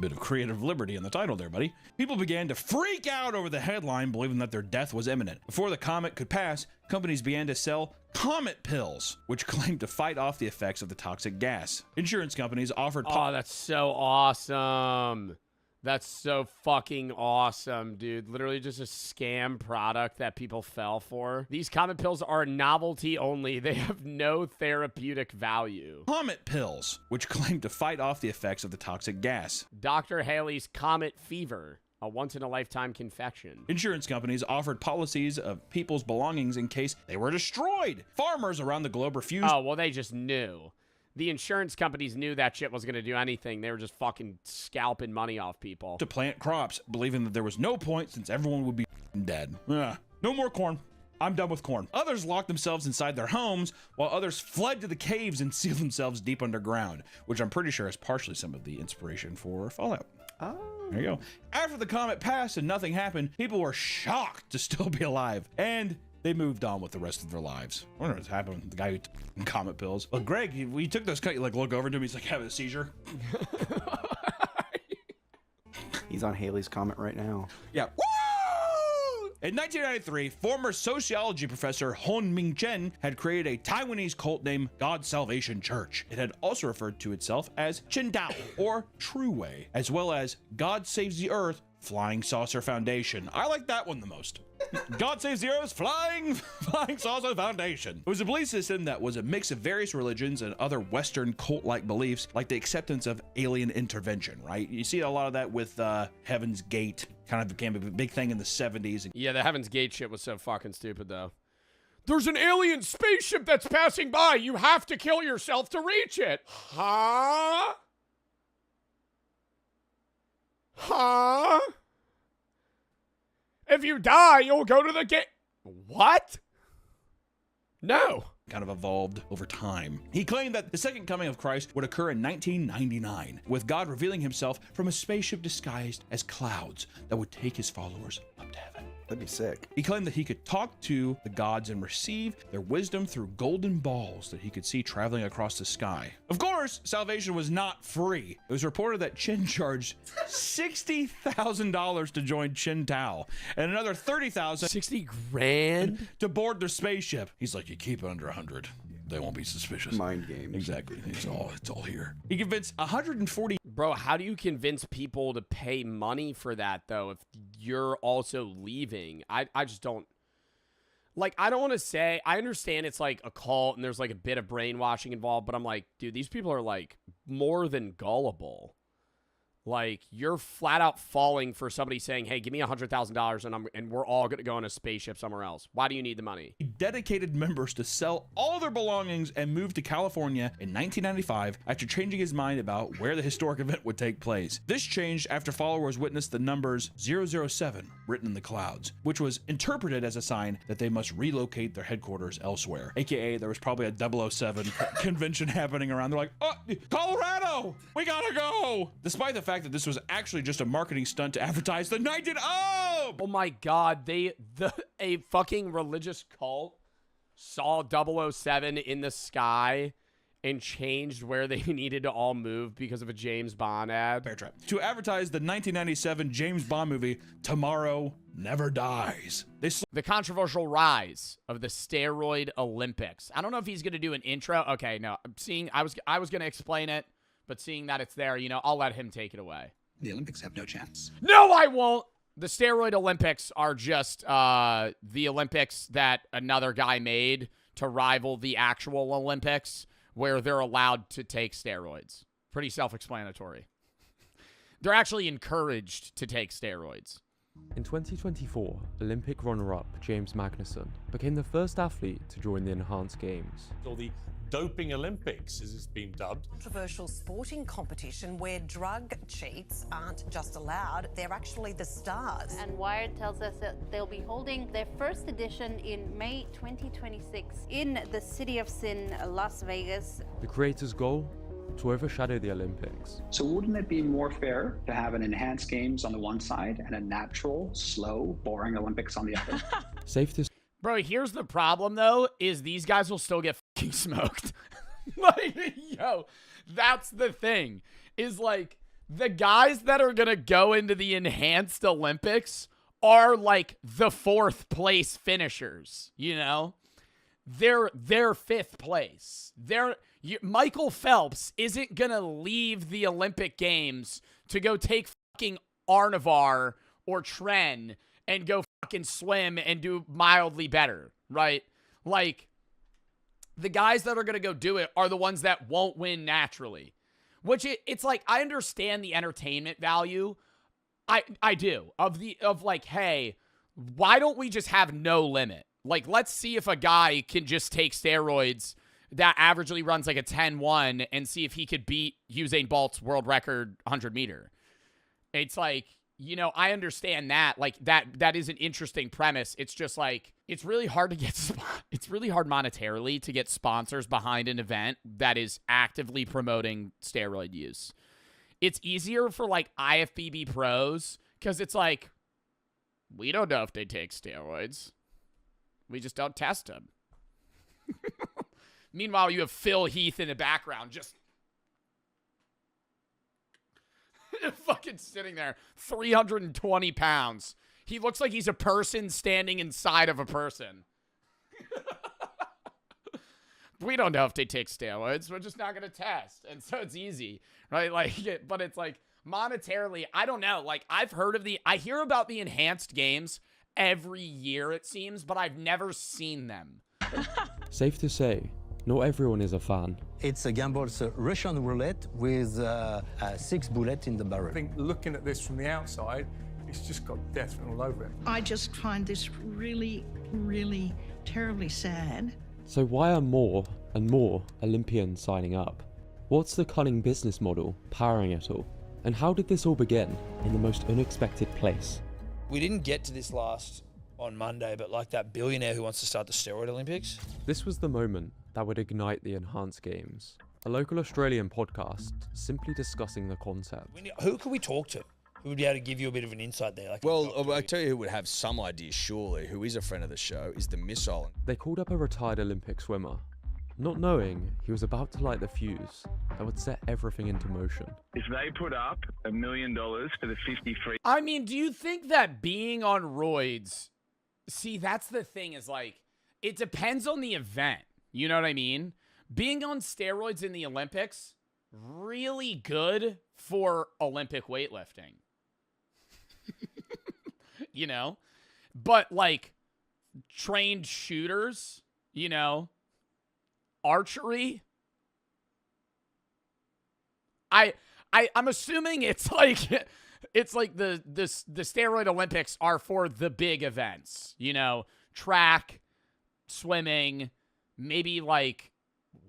[SPEAKER 17] Bit of creative liberty in the title there, buddy. People began to freak out over the headline, believing that their death was imminent. Before the comet could pass, companies began to sell comet pills, which claimed to fight off the effects of the toxic gas. Insurance companies offered...
[SPEAKER 1] Oh, that's so awesome. That's so fucking awesome, dude. Literally just a scam product that people fell for. These comet pills are novelty only. They have no therapeutic value.
[SPEAKER 17] Comet pills, which claim to fight off the effects of the toxic gas.
[SPEAKER 1] Dr. Haley's Comet Fever, a once-in-a-lifetime confection.
[SPEAKER 17] Insurance companies offered policies of people's belongings in case they were destroyed. Farmers around the globe refused...
[SPEAKER 1] Oh, well, they just knew. The insurance companies knew that shit wasn't going to do anything. They were just fucking scalping money off people.
[SPEAKER 17] ...to plant crops, believing that there was no point since everyone would be dead. No more corn. I'm done with corn. Others locked themselves inside their homes, while others fled to the caves and sealed themselves deep underground, which I'm pretty sure is partially some of the inspiration for Fallout.
[SPEAKER 18] Oh.
[SPEAKER 17] There you go. After the comet passed and nothing happened, people were shocked to still be alive, and they moved on with the rest of their lives. I wonder what's happened with the guy who took comet pills. Well, Greg, he took those, you like look over to him, he's like having a seizure.
[SPEAKER 18] He's on Haley's Comet right now.
[SPEAKER 17] Yeah. Woo! In 1993, former sociology professor Hon Ming Chen had created a Taiwanese cult named God Salvation Church. It had also referred to itself as Chen Dao, or True Way, as well as God Saves the Earth Flying Saucer Foundation. I like that one the most. God Saves the Earth Flying Saucer Foundation. It was a belief system that was a mix of various religions and other Western cult-like beliefs, like the acceptance of alien intervention, right? You see a lot of that with Heaven's Gate. Kind of became a big thing in the 70s.
[SPEAKER 1] Yeah, the Heaven's Gate shit was so fucking stupid, though. There's an alien spaceship that's passing by. You have to kill yourself to reach it. Huh? Huh? If you die, you'll go to the gate. What? No.
[SPEAKER 17] Kind of evolved over time. He claimed that the second coming of Christ would occur in 1999, with God revealing himself from a spaceship disguised as clouds that would take his followers up to heaven.
[SPEAKER 18] That'd be sick.
[SPEAKER 17] He claimed that he could talk to the gods and receive their wisdom through golden balls that he could see traveling across the sky. Of course, salvation was not free. It was reported that Chen charged $60,000 to join Chen Tao and another $30,000
[SPEAKER 1] $60 grand
[SPEAKER 17] to board their spaceship. He's like, you keep it under 100. They won't be suspicious.
[SPEAKER 18] Mind games.
[SPEAKER 17] Exactly. It's all here. He convinced 140.
[SPEAKER 1] Bro, how do you convince people to pay money for that, though, if you're also leaving? I just don't... Like, I don't want to say... I understand it's like a cult and there's like a bit of brainwashing involved, but I'm like, dude, these people are like more than gullible. Like, you're flat out falling for somebody saying, hey, give me $100,000 and we're all going to go on a spaceship somewhere else. Why do you need the money?
[SPEAKER 17] Dedicated members to sell all their belongings and move to California in 1995 after changing his mind about where the historic event would take place. This changed after followers witnessed the numbers 007 written in the clouds, which was interpreted as a sign that they must relocate their headquarters elsewhere. AKA, there was probably a 007 convention happening around. They're like, oh, Colorado, we gotta go. Despite the fact that this was actually just a marketing stunt to advertise the 19...
[SPEAKER 1] Oh my god, a fucking religious cult saw 007 in the sky and changed where they needed to all move because of a James Bond ad.
[SPEAKER 17] Bear trap. To advertise the 1997 James Bond movie Tomorrow Never Dies.
[SPEAKER 1] The controversial rise of the steroid Olympics. I don't know if he's going to do an intro. Okay, no. I was going to explain it. But seeing that it's there, I'll let him take it away.
[SPEAKER 19] The Olympics have no chance.
[SPEAKER 1] No, I won't. The steroid Olympics are just the Olympics that another guy made to rival the actual Olympics where they're allowed to take steroids. Pretty self-explanatory. They're actually encouraged to take steroids.
[SPEAKER 20] In 2024, Olympic runner-up James Magnussen became the first athlete to join the Enhanced Games.
[SPEAKER 21] Or the
[SPEAKER 19] doping Olympics, as it's been dubbed.
[SPEAKER 21] Controversial sporting competition where drug cheats aren't just allowed, they're actually the stars.
[SPEAKER 22] And Wired tells us that they'll be holding their first edition in May 2026 in the City of Sin, Las Vegas.
[SPEAKER 20] The creators' goal? To overshadow the Olympics.
[SPEAKER 23] So wouldn't it be more fair to have an enhanced games on the one side and a natural, slow, boring Olympics on the other?
[SPEAKER 20] Safe to
[SPEAKER 1] Bro, here's the problem, though, is these guys will still get fucking smoked. Like, yo, that's the thing. Is, like, the guys that are going to go into the enhanced Olympics are, like, the 4th place finishers, you know? They're 5th place. Michael Phelps isn't going to leave the Olympic Games to go take fucking Arnavar or Tren and go fucking swim and do mildly better, right? Like, the guys that are going to go do it are the ones that won't win naturally. Which it's like, I understand the entertainment value. I do. Of like, hey, why don't we just have no limit? Like, let's see if a guy can just take steroids that averagely runs like a 10-1 and see if he could beat Usain Bolt's world record 100-meter. It's like, you know, I understand that. Like, that is an interesting premise. It's just like, it's really hard to get, it's really hard monetarily to get sponsors behind an event that is actively promoting steroid use. It's easier for like IFBB pros because it's like, we don't know if they take steroids. We just don't test them. Meanwhile, you have Phil Heath in the background just fucking sitting there, 320 pounds. He looks like he's a person standing inside of a person. We don't know if they take steroids. We're just not going to test. And so it's easy, right? Like, but it's like monetarily, I don't know. Like, I hear about the enhanced games every year, it seems, but I've never seen them.
[SPEAKER 20] Safe to say, not everyone is a fan.
[SPEAKER 24] It's a gamble, it's a Russian roulette with 6 bullets in the barrel.
[SPEAKER 25] I think looking at this from the outside, it's just got death written all over it.
[SPEAKER 26] I just find this really, really terribly sad.
[SPEAKER 20] So why are more and more Olympians signing up? What's the cunning business model powering it all? And how did this all begin in the most unexpected place?
[SPEAKER 27] We didn't get to this last on Monday, but like that billionaire who wants to start the steroid Olympics.
[SPEAKER 20] This was the moment that would ignite the Enhanced Games. A local Australian podcast simply discussing the concept.
[SPEAKER 27] Who could we talk to? Who would be able to give you a bit of an insight there? Like,
[SPEAKER 28] well, I tell you who would have some idea, surely, who is a friend of the show, is the Missile.
[SPEAKER 20] They called up a retired Olympic swimmer, not knowing he was about to light the fuse that would set everything into motion.
[SPEAKER 29] If they put up $1 million for the 53...
[SPEAKER 1] I mean, do you think that being on roids... See, that's the thing is like, it depends on the event. You know what I mean? Being on steroids in the Olympics, really good for Olympic weightlifting. You know? But like, trained shooters, you know, archery. I'm assuming it's like the steroid Olympics are for the big events, you know, track, swimming, maybe like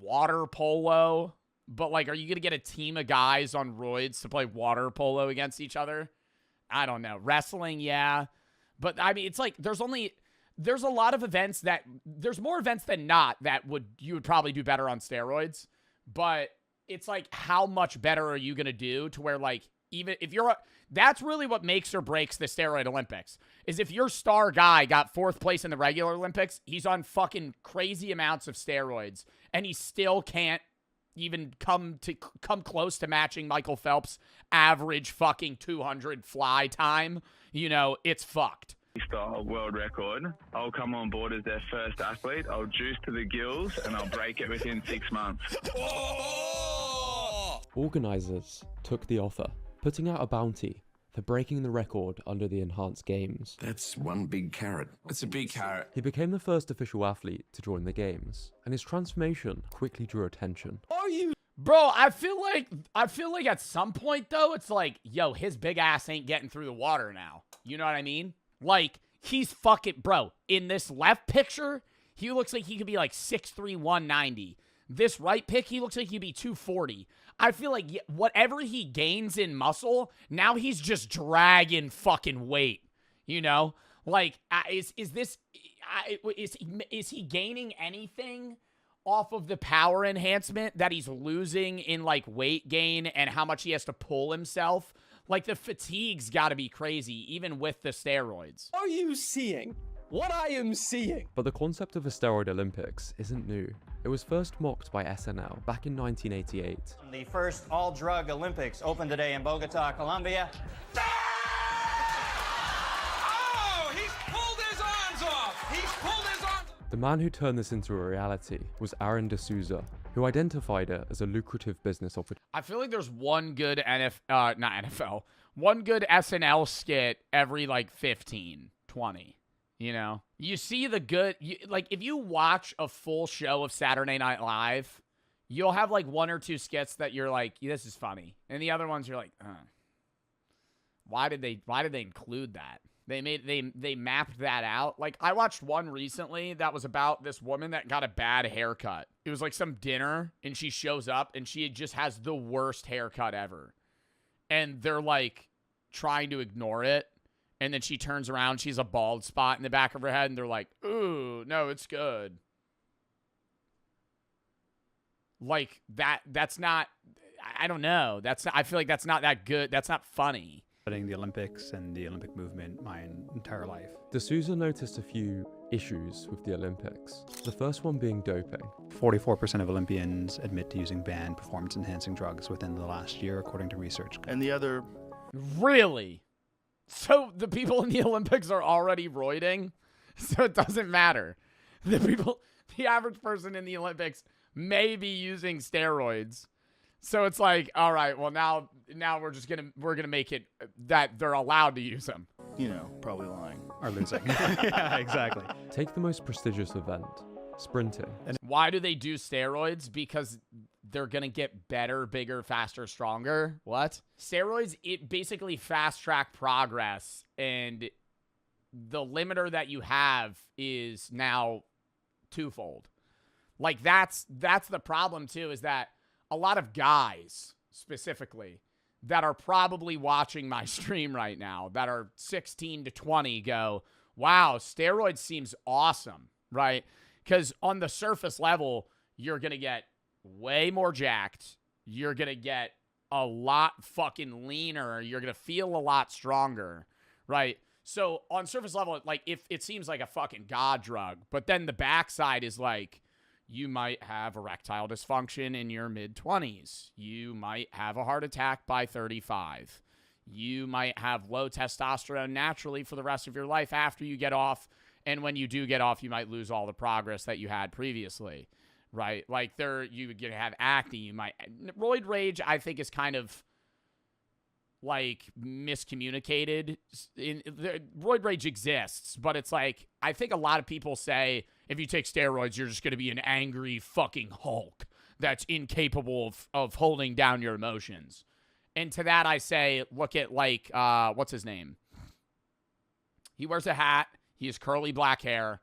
[SPEAKER 1] water polo. But like, are you going to get a team of guys on roids to play water polo against each other? I don't know. Wrestling, yeah. But I mean, it's like there's a lot of events there's more events than not that you would probably do better on steroids. But it's like, how much better are you going to do to where like, even if that's really what makes or breaks the steroid Olympics, is if your star guy got 4th place in the regular Olympics, he's on fucking crazy amounts of steroids and he still can't even come close to matching Michael Phelps' average fucking 200 fly time. You know, it's fucked.
[SPEAKER 29] Style world record. I'll come on board as their first athlete. I'll juice to the gills and I'll break it within 6 months.
[SPEAKER 20] Organisers took the offer, putting out a bounty for breaking the record under the Enhanced Games.
[SPEAKER 30] That's one big carrot. It's a big carrot.
[SPEAKER 20] He became the first official athlete to join the games, and his transformation quickly drew attention.
[SPEAKER 1] Are you? Bro, I feel like at some point though, it's like, yo, his big ass ain't getting through the water now. You know what I mean? Like, he's fucking, bro, in this left picture, he looks like he could be like 6'3", 190. This right pick, he looks like he'd be 240. I feel like whatever he gains in muscle, now he's just dragging fucking weight. You know, like is he gaining anything off of the power enhancement that he's losing in like weight gain and how much he has to pull himself? Like the fatigue's got to be crazy, even with the steroids.
[SPEAKER 4] Are you seeing what I am seeing?
[SPEAKER 20] But the concept of a steroid Olympics isn't new. It was first mocked by SNL back in 1988.
[SPEAKER 5] The first all-drug Olympics opened today in Bogota, Colombia.
[SPEAKER 17] Oh, he's pulled his arms off! He's pulled his arms.
[SPEAKER 20] The man who turned this into a reality was Aaron D'Souza, who identified it as a lucrative business opportunity.
[SPEAKER 1] I feel like there's one good one good SNL skit every like 15, 20. You know, you see the good, like if you watch a full show of Saturday Night Live, you'll have like one or two skits that you're like, this is funny. And the other ones you're like, why did they include that? They mapped that out. Like I watched one recently that was about this woman that got a bad haircut. It was like some dinner and she shows up and she just has the worst haircut ever. And they're like trying to ignore it. And then she turns around, she's a bald spot in the back of her head, and they're like, ooh, no, it's good. Like, that's not, I don't know. I feel like that's not that good. That's not funny.
[SPEAKER 6] Studying the Olympics and the Olympic movement my entire life.
[SPEAKER 20] D'Souza noticed a few issues with the Olympics. The first one being doping.
[SPEAKER 6] 44% of Olympians admit to using banned performance-enhancing drugs within the last year, according to research.
[SPEAKER 7] And the other...
[SPEAKER 1] Really? So the people in the Olympics are already roiding, so it doesn't matter. The average person in the Olympics may be using steroids. So it's like, all right, well now we're gonna make it that they're allowed to use them.
[SPEAKER 7] You know, probably lying.
[SPEAKER 6] Or losing. Yeah, exactly.
[SPEAKER 20] Take the most prestigious event, sprinting.
[SPEAKER 1] Why do they do steroids? Because they're going to get better, bigger, faster, stronger. What? Steroids, it basically fast-track progress, and the limiter that you have is now twofold. Like, that's the problem, too, is that a lot of guys, specifically, that are probably watching my stream right now, that are 16 to 20, go, wow, steroids seems awesome, right? Because on the surface level, you're going to get way more jacked. You're going to get a lot fucking leaner. You're going to feel a lot stronger, right? So on surface level, like if it seems like a fucking god drug, but then the backside is like, you might have erectile dysfunction in your mid-20s. You might have a heart attack by 35. You might have low testosterone naturally for the rest of your life after you get off. And when you do get off, you might lose all the progress that you had previously. Right? Like you're going to have acne. You might, roid rage, I think, is kind of like miscommunicated. Roid rage exists, but it's like, I think a lot of people say if you take steroids, you're just going to be an angry fucking Hulk that's incapable of holding down your emotions. And to that, I say, look at like, what's his name? He wears a hat. He has curly black hair.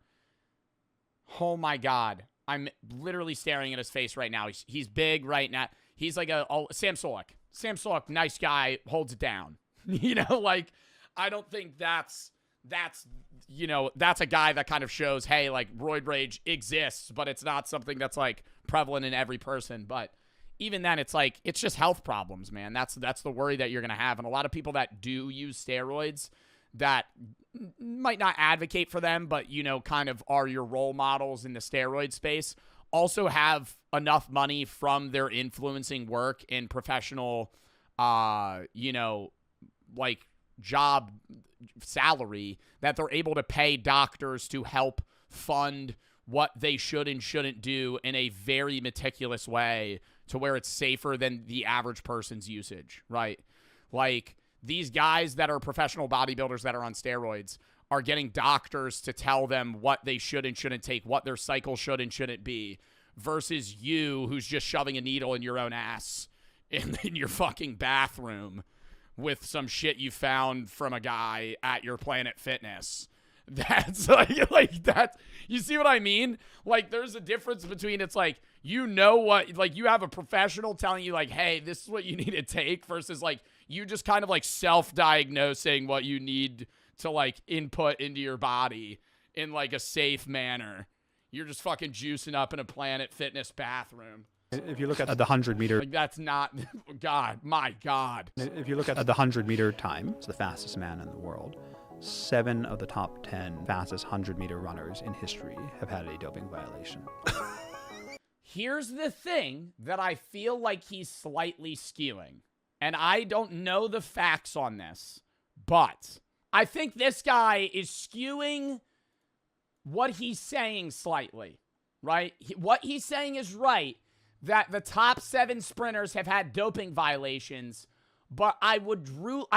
[SPEAKER 1] Oh my God. I'm literally staring at his face right now. He's big right now. He's like Sam Sulek. Sam Sulek, nice guy, holds it down. You know, like, I don't think that's a guy that kind of shows, hey, like, roid rage exists, but it's not something that's, like, prevalent in every person. But even then, it's like, it's just health problems, man. That's the worry that you're going to have. And a lot of people that do use steroids that might not advocate for them, but, you know, kind of are your role models in the steroid space, also have enough money from their influencing work in professional, you know, like job salary that they're able to pay doctors to help fund what they should and shouldn't do in a very meticulous way to where it's safer than the average person's usage, right? Like, these guys that are professional bodybuilders that are on steroids are getting doctors to tell them what they should and shouldn't take, what their cycle should and shouldn't be, versus you who's just shoving a needle in your own ass in your fucking bathroom with some shit you found from a guy at your Planet Fitness. That's like that. You see what I mean? Like, there's a difference between, it's like You know what, like, you have a professional telling you, like, hey, this is what you need to take, versus, like, you just kind of, like, self-diagnosing what you need to, like, input into your body in, like, a safe manner. You're just fucking juicing up in a Planet Fitness bathroom.
[SPEAKER 6] If you look at the 100-meter...
[SPEAKER 1] Like, that's not... God, my God.
[SPEAKER 6] If you look at the 100-meter time, it's the fastest man in the world. 7 of the top 10 fastest 100-meter runners in history have had a doping violation.
[SPEAKER 1] Here's the thing that I feel like he's slightly skewing. And I don't know the facts on this, but I think this guy is skewing what he's saying slightly, right? What he's saying is right, that the top 7 sprinters have had doping violations, but I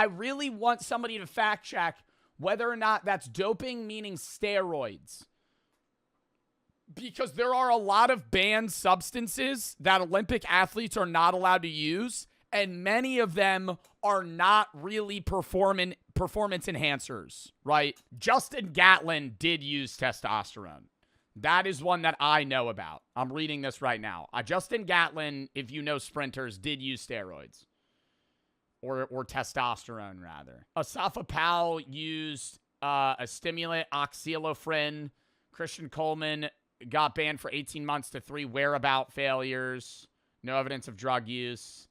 [SPEAKER 1] really want somebody to fact check whether or not that's doping, meaning steroids. Because there are a lot of banned substances that Olympic athletes are not allowed to use, and many of them are not really performance enhancers, right? Justin Gatlin did use testosterone. That is one that I know about. I'm reading this right now. Justin Gatlin, if you know sprinters, did use steroids. Or testosterone, rather. Asafa Powell used a stimulant, oxylofrin. Christian Coleman got banned for 18 months to 3 whereabout failures. No evidence of drug use.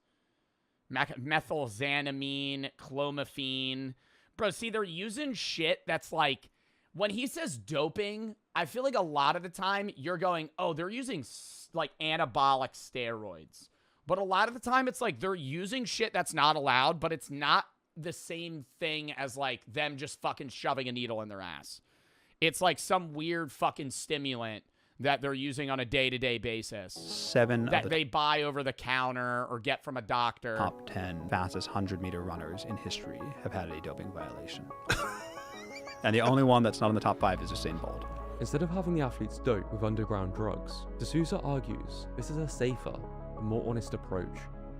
[SPEAKER 1] Methylxanamine, clomiphene. Bro, see, they're using shit that's like, when he says doping, I feel like a lot of the time you're going, oh, they're using like anabolic steroids. But a lot of the time it's like they're using shit that's not allowed, but it's not the same thing as like them just fucking shoving a needle in their ass. It's like some weird fucking stimulant that they're using on a day-to-day basis.
[SPEAKER 6] 7
[SPEAKER 1] that
[SPEAKER 6] of
[SPEAKER 1] they buy over the counter or get from a doctor.
[SPEAKER 6] Top 10 fastest 100-meter runners in history have had a doping violation. And the only one that's not in the top 5 is Usain Bolt.
[SPEAKER 20] Instead of having the athletes dope with underground drugs, D'Souza argues this is a safer and more honest approach.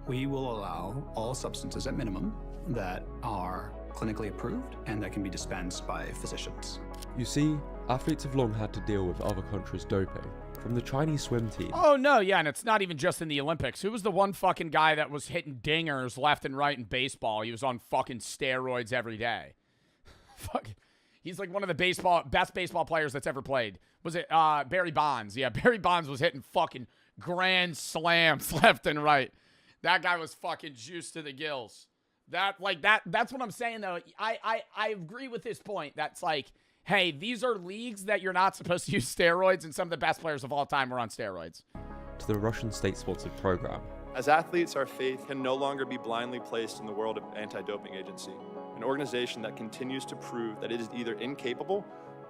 [SPEAKER 30] We will allow all substances at minimum that are clinically approved and that can be dispensed by physicians.
[SPEAKER 20] You see, athletes have long had to deal with other countries' doping. From the Chinese swim team.
[SPEAKER 1] Oh, no, yeah, and it's not even just in the Olympics. Who was the one fucking guy that was hitting dingers left and right in baseball? He was on fucking steroids every day. Fuck. He's like one of the best baseball players that's ever played. Was it Barry Bonds? Yeah, Barry Bonds was hitting fucking grand slams left and right. That guy was fucking juiced to the gills. That's what I'm saying, though. I agree with this point. That's like, hey, these are leagues that you're not supposed to use steroids, and some of the best players of all time were on steroids.
[SPEAKER 20] To the Russian state-sponsored program.
[SPEAKER 16] As athletes, our faith can no longer be blindly placed in the world of anti-doping agency, an organization that continues to prove that it is either incapable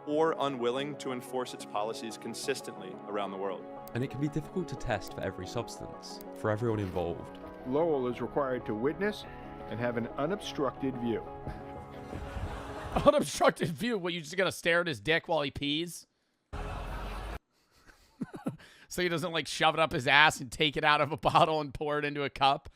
[SPEAKER 16] or unwilling to enforce its policies consistently around the world.
[SPEAKER 20] And it can be difficult to test for every substance, for everyone involved.
[SPEAKER 3] Lowell is required to witness and have an unobstructed view.
[SPEAKER 1] Unobstructed view? What, you just gonna stare at his dick while he pees? So he doesn't like shove it up his ass and take it out of a bottle and pour it into a cup?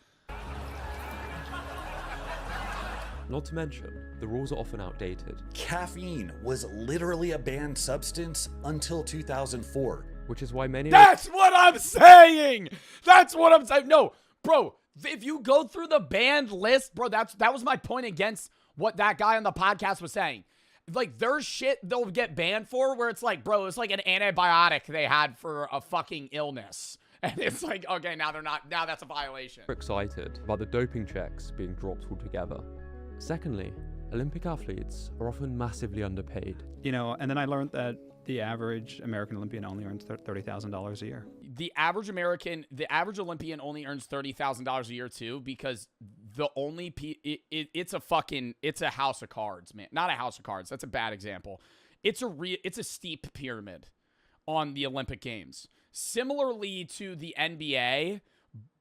[SPEAKER 20] Not to mention, the rules are often outdated.
[SPEAKER 7] Caffeine was literally a banned substance until 2004.
[SPEAKER 20] Which is why many...
[SPEAKER 1] That's what I'm saying! That's what I'm saying! No, bro, if you go through the banned list, bro, that was my point against what that guy on the podcast was saying. Like, there's shit they'll get banned for where it's like, bro, it's like an antibiotic they had for a fucking illness. And it's like, okay, now that's a violation.
[SPEAKER 20] We're excited about the doping checks being dropped altogether. Secondly, Olympic athletes are often massively underpaid.
[SPEAKER 6] You know, and then I learned that the average American Olympian only earns $30,000 a year.
[SPEAKER 1] The average Olympian only earns $30,000 a year too, because it's a house of cards, man. Not a house of cards. That's a bad example. It's a steep pyramid on the Olympic Games. Similarly to the NBA,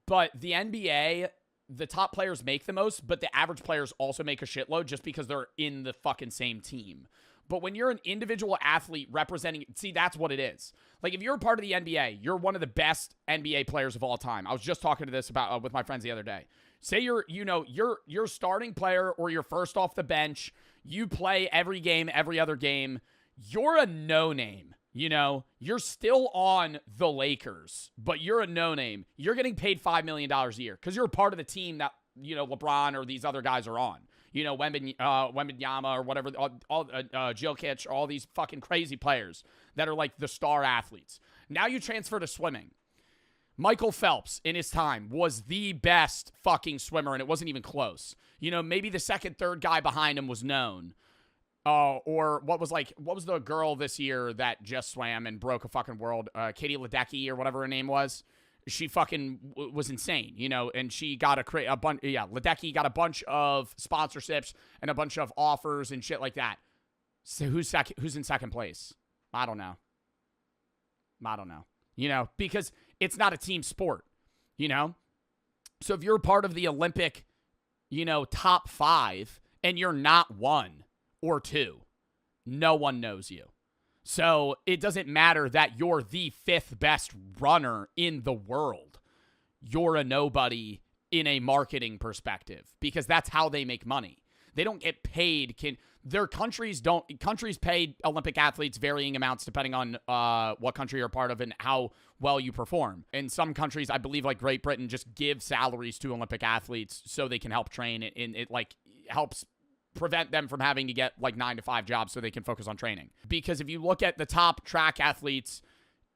[SPEAKER 1] but the NBA, the top players make the most, but the average players also make a shitload just because they're in the fucking same team. But when you're an individual athlete representing, see, that's what it is. Like, if you're a part of the NBA, you're one of the best NBA players of all time. I was just talking to this about with my friends the other day. Say you're starting player or you're first off the bench. You play every game, every other game. You're a no-name. You know, you're still on the Lakers, but you're a no-name. You're getting paid $5 million a year because you're a part of the team that, you know, LeBron or these other guys are on. You know, Wembanyama or whatever, Jokic, all these fucking crazy players that are like the star athletes. Now you transfer to swimming. Michael Phelps, in his time, was the best fucking swimmer, and it wasn't even close. You know, maybe the second, third guy behind him was known. Or what was the girl this year that just swam and broke a fucking world? Katie Ledecky or whatever her name was. She fucking was insane, you know, and she got a bunch. Yeah, Ledecky got a bunch of sponsorships and a bunch of offers and shit like that. So who's in second place? I don't know. You know, because it's not a team sport, you know. So if you're part of the Olympic, you know, top 5 and you're not 1 or 2, no one knows you. So it doesn't matter that you're the 5th best runner in the world. You're a nobody in a marketing perspective because that's how they make money. They don't get paid. Countries pay Olympic athletes varying amounts depending on what country you're part of and how well you perform. In some countries, I believe like Great Britain, just give salaries to Olympic athletes so they can help train, and it like helps prevent them from having to get like 9-to-5 jobs so they can focus on training. Because if you look at the top track athletes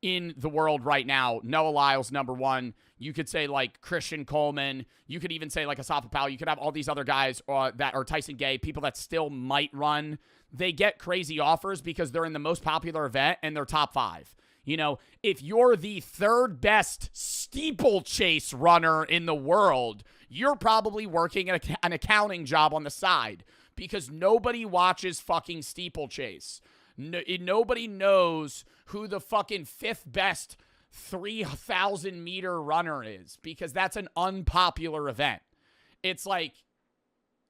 [SPEAKER 1] in the world right now, Noah Lyles, number 1. You could say like Christian Coleman. You could even say like Asaf Powell. You could have all these other guys that are Tyson Gay, people that still might run. They get crazy offers because they're in the most popular event and they're top 5. You know, if you're the 3rd best steeplechase runner in the world, you're probably working an accounting job on the side because nobody watches fucking steeplechase. Nobody knows who the fucking 5th best 3,000 meter runner is because that's an unpopular event. It's like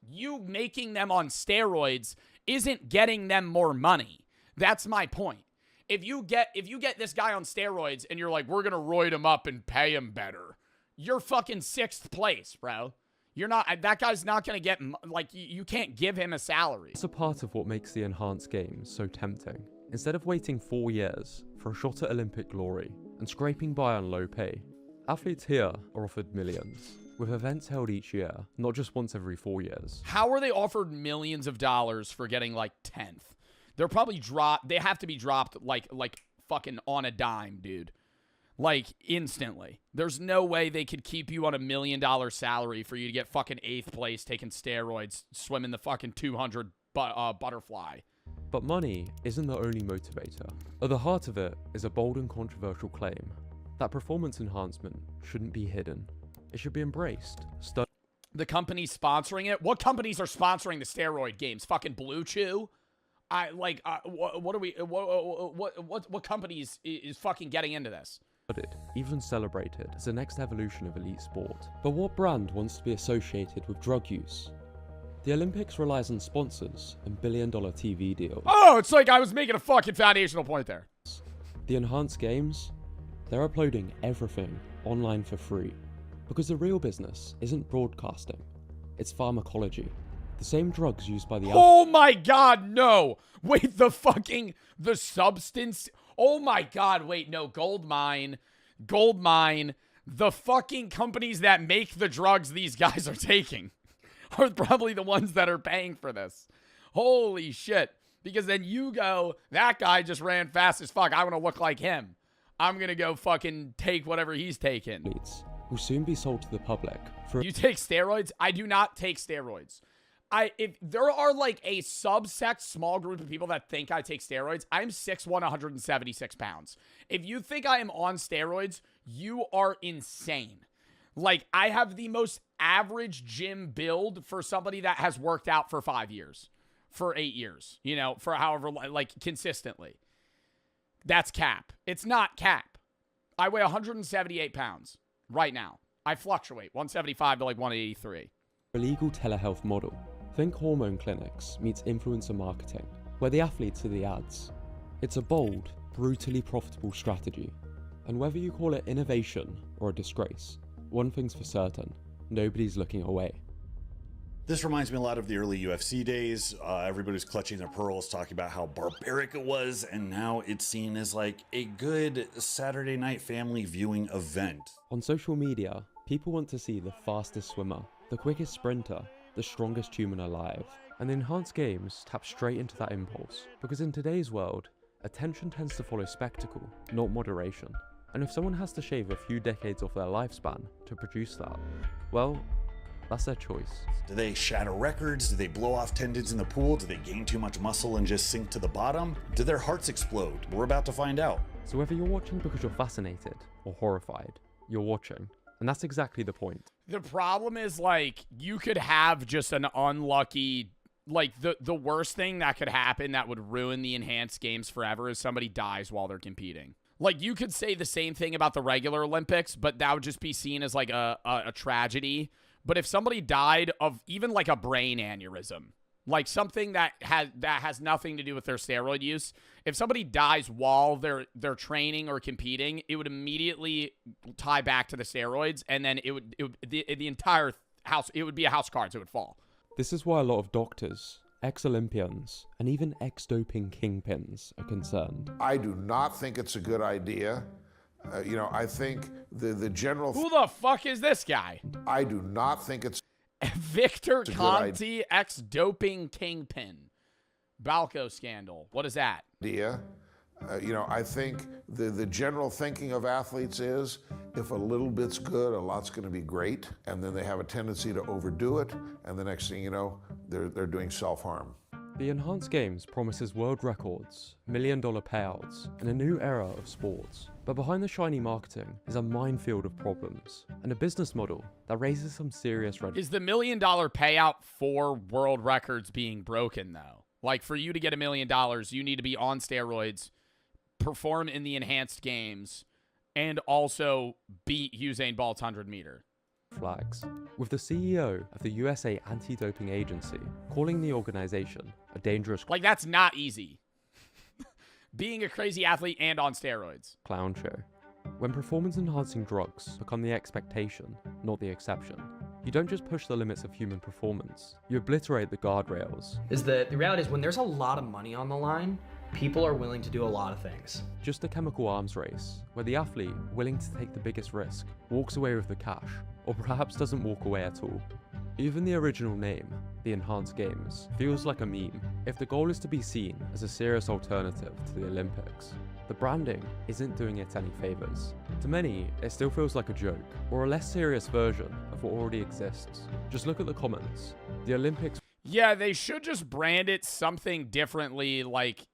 [SPEAKER 1] you making them on steroids isn't getting them more money. That's my point. If you get this guy on steroids and you're like, we're going to roid him up and pay him better, you're fucking 6th place, bro. You're not, that guy's not going to get, like, you can't give him a salary.
[SPEAKER 20] It's a part of what makes the enhanced games so tempting. Instead of waiting 4 years for a shot at Olympic glory and scraping by on low pay, athletes here are offered millions, with events held each year, not just once every 4 years.
[SPEAKER 1] How are they offered millions of dollars for getting like 10th? They're probably they have to be dropped like fucking on a dime, dude. Like instantly. There's no way they could keep you on $1 million salary for you to get fucking 8th place taking steroids, swimming the fucking 200 butterfly.
[SPEAKER 20] But money isn't the only motivator. At the heart of it is a bold and controversial claim that performance enhancement shouldn't be hidden. It should be embraced.
[SPEAKER 1] The companies sponsoring it? What companies are sponsoring the steroid games? Fucking Blue Chew? What companies is fucking getting into this?
[SPEAKER 20] Even celebrated as the next evolution of elite sport. But what brand wants to be associated with drug use? The Olympics relies on sponsors and billion-dollar TV deals.
[SPEAKER 1] Oh, it's like I was making a fucking foundational point there.
[SPEAKER 20] The enhanced games, they're uploading everything online for free. Because the real business isn't broadcasting, it's pharmacology. The same drugs used by the...
[SPEAKER 1] Oh my god, no! Wait, the substance... Oh my god, wait, no, Goldmine, the fucking companies that make the drugs these guys are taking are probably the ones that are paying for this. Holy shit. Because then you go, that guy just ran fast as fuck, I want to look like him. I'm gonna go fucking take whatever he's taking.
[SPEAKER 20] Will soon be sold to the public.
[SPEAKER 1] You take steroids? I do not take steroids. If there are like a subsect small group of people that think I take steroids, I'm 6'1", 176 pounds. If you think I am on steroids, you are insane. Like, I have the most average gym build for somebody that has worked out for 5 years, for 8 years, you know, for however, like, consistently. That's cap. It's not cap. I weigh 178 pounds right now. I fluctuate 175 to like 183.
[SPEAKER 20] Illegal telehealth model. Think hormone clinics meets influencer marketing, where the athletes are the ads. It's a bold, brutally profitable strategy. And whether you call it innovation or a disgrace, one thing's for certain, nobody's looking away.
[SPEAKER 7] This reminds me a lot of the early UFC days. Everybody's clutching their pearls, talking about how barbaric it was, and now it's seen as like a good Saturday night family viewing event.
[SPEAKER 20] On social media, people want to see the fastest swimmer, the quickest sprinter, the strongest human alive. And the enhanced games tap straight into that impulse, because in today's world, attention tends to follow spectacle, not moderation. And if someone has to shave a few decades off their lifespan to produce that, well, that's their choice.
[SPEAKER 7] Do they shatter records? Do they blow off tendons in the pool? Do they gain too much muscle and just sink to the bottom? Do their hearts explode? We're about to find out.
[SPEAKER 20] So whether you're watching because you're fascinated or horrified, you're watching. And that's exactly the point.
[SPEAKER 1] The problem is, like, you could have just an unlucky, like, the worst thing that could happen that would ruin the enhanced games forever is somebody dies while they're competing. Like, you could say the same thing about the regular Olympics, but that would just be seen as, like, a tragedy. But if somebody died of even, like, a brain aneurysm, like something that has nothing to do with their steroid use, if somebody dies while they're training or competing, it would immediately tie back to the steroids, and then the entire house, it would be a house of cards, it would fall.
[SPEAKER 20] This is why a lot of doctors, ex-Olympians, and even ex-doping kingpins are concerned.
[SPEAKER 2] I do not think it's a good idea. I think the general...
[SPEAKER 1] Who the fuck is this guy?
[SPEAKER 2] I do not think it's...
[SPEAKER 1] Victor Conti, ex-doping kingpin. Balco scandal. What is that?
[SPEAKER 2] Idea. I think the general thinking of athletes is if a little bit's good, a lot's going to be great, and then they have a tendency to overdo it, and the next thing you know, they're doing self-harm.
[SPEAKER 20] The enhanced games promises world records, million-dollar payouts, and a new era of sports. But behind the shiny marketing is a minefield of problems, and a business model that raises some serious red flags.
[SPEAKER 1] Is the $1 million payout for world records being broken, though? Like, for you to get $1 million, you need to be on steroids, perform in the enhanced games, and also beat Usain Bolt's 100-meter.
[SPEAKER 20] Flags, with the CEO of the USA Anti-Doping Agency calling the organization a dangerous...
[SPEAKER 1] Like, that's not easy. Being a crazy athlete and on steroids.
[SPEAKER 20] Clown show. When performance-enhancing drugs become the expectation, not the exception, you don't just push the limits of human performance, you obliterate the guardrails.
[SPEAKER 8] The reality is when there's a lot of money on the line, people are willing to do a lot of things.
[SPEAKER 20] Just a chemical arms race, where the athlete, willing to take the biggest risk, walks away with the cash, or perhaps doesn't walk away at all. Even the original name, the Enhanced Games, feels like a meme. If the goal is to be seen as a serious alternative to the Olympics, the branding isn't doing it any favors. To many, it still feels like a joke, or a less serious version of what already exists. Just look at the comments. The Olympics...
[SPEAKER 1] Yeah, they should just brand it something differently, like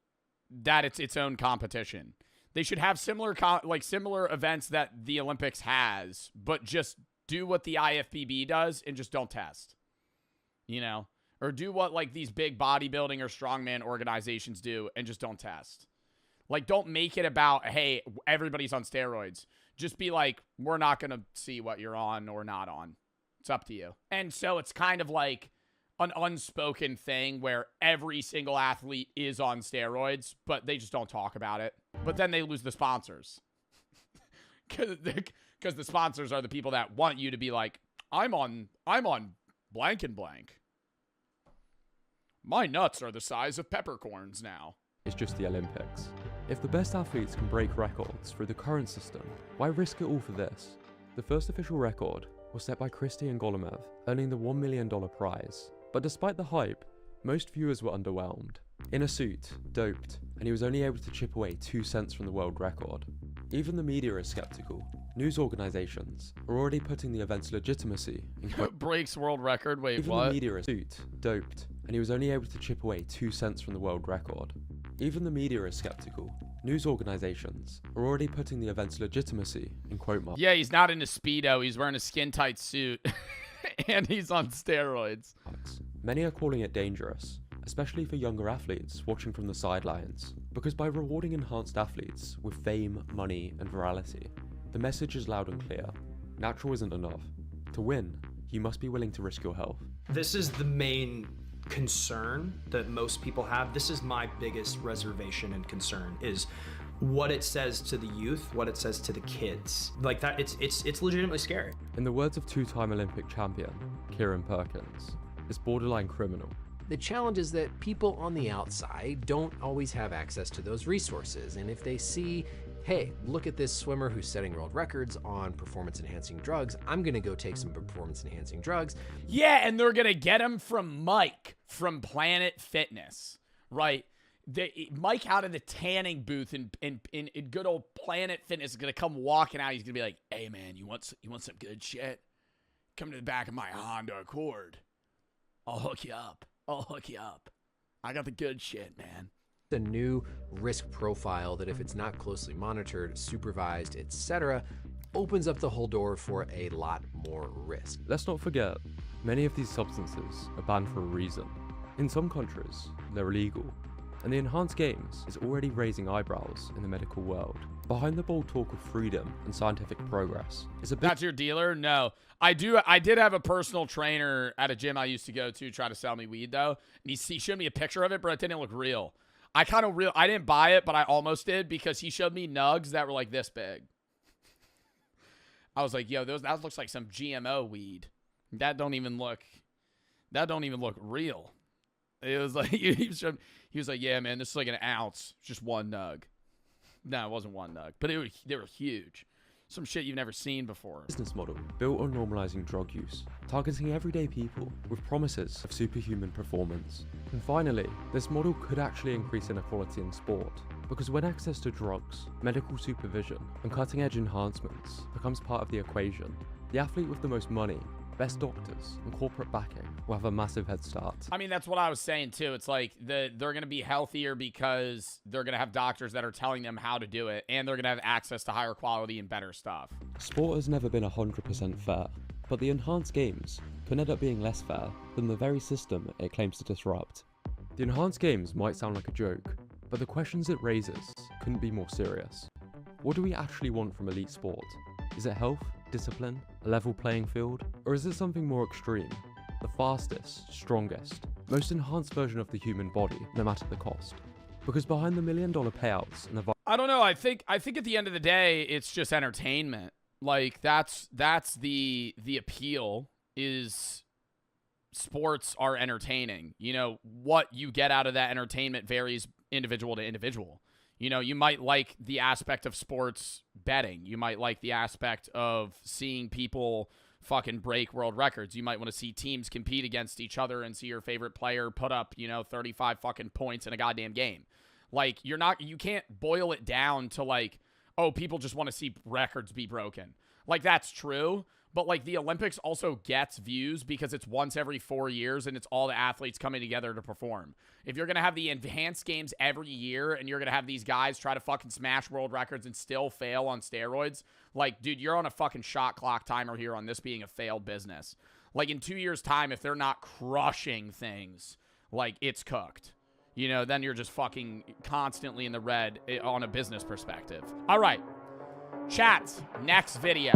[SPEAKER 1] that it's its own competition. They should have similar events that the Olympics has, but just do what the IFBB does and just don't test. Or do what like these big bodybuilding or strongman organizations do and just don't test. Like, don't make it about, hey, everybody's on steroids. Just be like, we're not going to see what you're on or not on. It's up to you. And so it's kind of like an unspoken thing where every single athlete is on steroids, but they just don't talk about it. But then they lose the sponsors. Because the sponsors are the people that want you to be like, I'm on blank and blank. My nuts are the size of peppercorns now.
[SPEAKER 20] It's just the Olympics. If the best athletes can break records through the current system, why risk it all for this? The first official record was set by Christian Golomev, earning the $1 million prize. But despite the hype, most viewers were underwhelmed. In a suit, doped, and he was only able to chip away 2 cents from the world record. Even the media is skeptical. News organizations are already putting the event's legitimacy in
[SPEAKER 1] breaks world record. Wait,
[SPEAKER 20] Even
[SPEAKER 1] what?
[SPEAKER 20] The media is suit, doped, and he was only able to chip away 2 cents from the world record. Even the media is skeptical. News organizations are already putting the event's legitimacy in quote marks.
[SPEAKER 1] Yeah, he's not in a Speedo. He's wearing a skin-tight suit. And he's on steroids.
[SPEAKER 20] Many are calling it dangerous, especially for younger athletes watching from the sidelines. Because by rewarding enhanced athletes with fame, money, and virality, the message is loud and clear. Natural isn't enough. To win, you must be willing to risk your health.
[SPEAKER 8] This is the main concern that most people have. This is my biggest reservation and concern, is what it says to the youth, what it says to the kids. Like that, it's legitimately scary.
[SPEAKER 20] In the words of two-time Olympic champion Kieran Perkins, is borderline criminal.
[SPEAKER 9] The challenge is that people on the outside don't always have access to those resources, and if they see, hey, look at this swimmer who's setting world records on performance-enhancing drugs, I'm gonna go take some performance-enhancing drugs.
[SPEAKER 1] Yeah, and they're gonna get him from Mike from Planet Fitness, right? Mike out of the tanning booth in good old Planet Fitness is gonna come walking out. He's gonna be like, "Hey man, you want some good shit? Come to the back of my Honda Accord. I'll hook you up. I got the good shit, man."
[SPEAKER 9] A new risk profile that, if it's not closely monitored, supervised, etc., opens up the whole door for a lot more risk.
[SPEAKER 20] Let's not forget, many of these substances are banned for a reason. In some countries, they're illegal. And the Enhanced Games is already raising eyebrows in the medical world. Behind the bold talk of freedom and scientific progress is a bit—
[SPEAKER 1] That's your dealer? No. I did have a personal trainer at a gym I used to go to try to sell me weed, though. And he showed me a picture of it, but it didn't look real. I didn't buy it, but I almost did, because he showed me nugs that were like this big. I was like, yo, that looks like some GMO weed. That don't even look real. It was like, he was like, yeah, man, this is like an ounce. Just one nug. No, it wasn't one nug, but they were huge. Some shit you've never seen before.
[SPEAKER 20] Business model built on normalizing drug use, targeting everyday people with promises of superhuman performance. And finally, this model could actually increase inequality in sport, because when access to drugs, medical supervision, and cutting-edge enhancements becomes part of the equation, the athlete with the most money, best doctors, and corporate backing will have a massive head start.
[SPEAKER 1] I mean, that's what I was saying, too. It's like they're going to be healthier because they're going to have doctors that are telling them how to do it, and they're going to have access to higher quality and better stuff.
[SPEAKER 20] Sport has never been 100% fair, but the Enhanced Games could end up being less fair than the very system it claims to disrupt. The Enhanced Games might sound like a joke, but the questions it raises couldn't be more serious. What do we actually want from elite sport? Is it health, discipline, a level playing field, or is it something more extreme? The fastest, strongest, most enhanced version of the human body, no matter the cost. Because behind the $1 million payouts and the—
[SPEAKER 1] I don't know. I think at the end of the day, it's just entertainment. Like that's the appeal, is sports are entertaining. You know, what you get out of that entertainment varies individual to individual. You know, you might like the aspect of sports betting. You might like the aspect of seeing people fucking break world records. You might want to see teams compete against each other and see your favorite player put up, 35 fucking points in a goddamn game. Like, you can't boil it down to like, oh, people just want to see records be broken. Like, that's true. But like, the Olympics also gets views because it's once every 4 years and it's all the athletes coming together to perform. If you're going to have the Enhanced Games every year and you're going to have these guys try to fucking smash world records and still fail on steroids, like, dude, you're on a fucking shot clock timer here on this being a failed business. Like, in 2 years' time, if they're not crushing things, like, it's cooked. Then you're just fucking constantly in the red on a business perspective. All right. Chat, next video.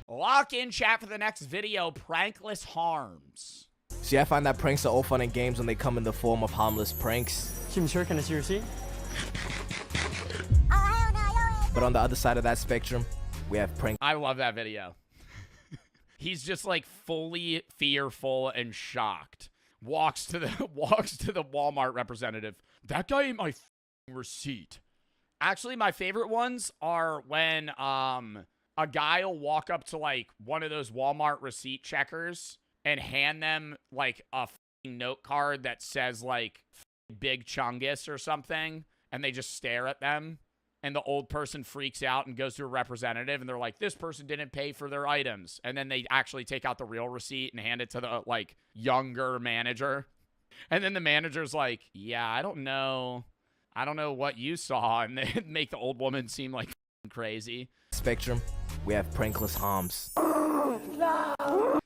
[SPEAKER 1] Lock in, chat, for the next video, Prankless Harms.
[SPEAKER 10] See, I find that pranks are all fun and games when they come in the form of harmless pranks.
[SPEAKER 4] Sure, can I see your receipt?
[SPEAKER 10] But on the other side of that spectrum, we have prank.
[SPEAKER 1] I love that video. He's just like fully fearful and shocked. Walks to the Walmart representative. That guy ate my receipt. Actually, my favorite ones are when a guy will walk up to like one of those Walmart receipt checkers and hand them like a note card that says like Big Chungus or something, and they just stare at them. And the old person freaks out and goes to a representative, and they're like, this person didn't pay for their items. And then they actually take out the real receipt and hand it to the, like, younger manager. And then the manager's like, yeah, I don't know what you saw. And they make the old woman seem like crazy.
[SPEAKER 10] Spectrum, we have prankless harms.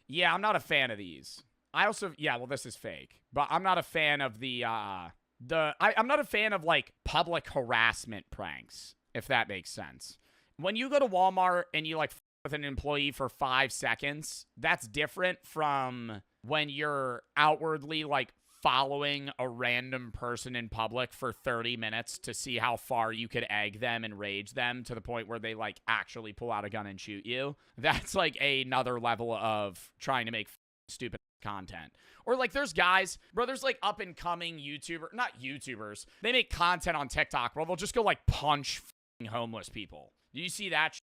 [SPEAKER 1] Yeah, I'm not a fan of these. This is fake. But I'm not a fan of I'm not a fan of, like, public harassment pranks, if that makes sense. When you go to Walmart and you, like, with an employee for 5 seconds, that's different from when you're outwardly, like, following a random person in public for 30 minutes to see how far you could egg them and rage them to the point where they like actually pull out a gun and shoot you. That's like another level of trying to make stupid content. Or like there's guys, bro, there's like up and coming not YouTubers. They make content on TikTok where they'll just go like punch homeless people. Do you see that?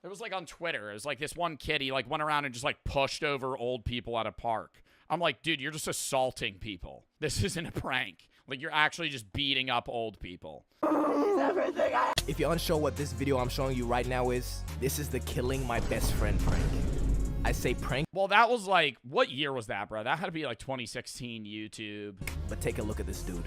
[SPEAKER 1] It was like on Twitter. It was like this one kid, he like went around and just like pushed over old people at a park. I'm like, dude, you're just assaulting people. This isn't a prank. Like, you're actually just beating up old people.
[SPEAKER 10] If you're unsure what this video I'm showing you right now is, this is the killing my best friend prank. I say prank.
[SPEAKER 1] Well, that was like, what year was that, bro? That had to be like 2016 YouTube.
[SPEAKER 10] But take a look at this dude.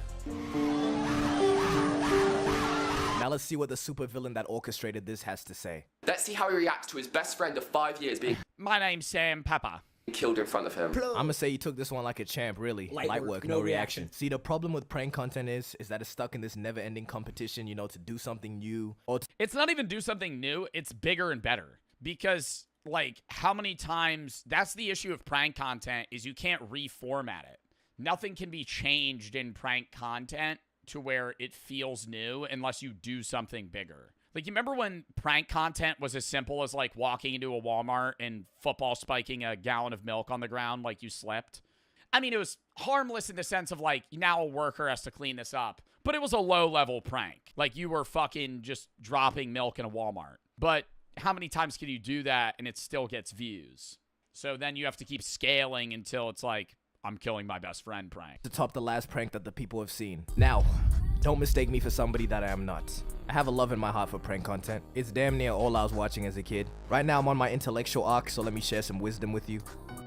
[SPEAKER 10] Now let's see what the supervillain that orchestrated this has to say.
[SPEAKER 11] Let's see how he reacts to his best friend of 5 years being
[SPEAKER 1] My name's Sam Pepper.
[SPEAKER 11] Killed in front of him.
[SPEAKER 10] I'ma say he took this one like a champ, really. Light work, no reaction. See, the problem with prank content is that it's stuck in this never-ending competition, you know, to do something new. Or
[SPEAKER 1] it's not even do something new. It's bigger and better. Because, like, how many times... That's the issue of prank content, is you can't reformat it. Nothing can be changed in prank content to where it feels new unless you do something bigger. Like, you remember when prank content was as simple as, like, walking into a Walmart and football spiking a gallon of milk on the ground like you slipped? I mean, it was harmless in the sense of, like, now a worker has to clean this up. But it was a low-level prank. Like, you were fucking just dropping milk in a Walmart. But how many times can you do that and it still gets views? So then you have to keep scaling until it's like, I'm killing my best friend prank.
[SPEAKER 10] To top the last prank that the people have seen. Now, don't mistake me for somebody that I am not. I have a love in my heart for prank content. It's damn near all I was watching as a kid. Right now I'm on my intellectual arc, so let me share some wisdom with you.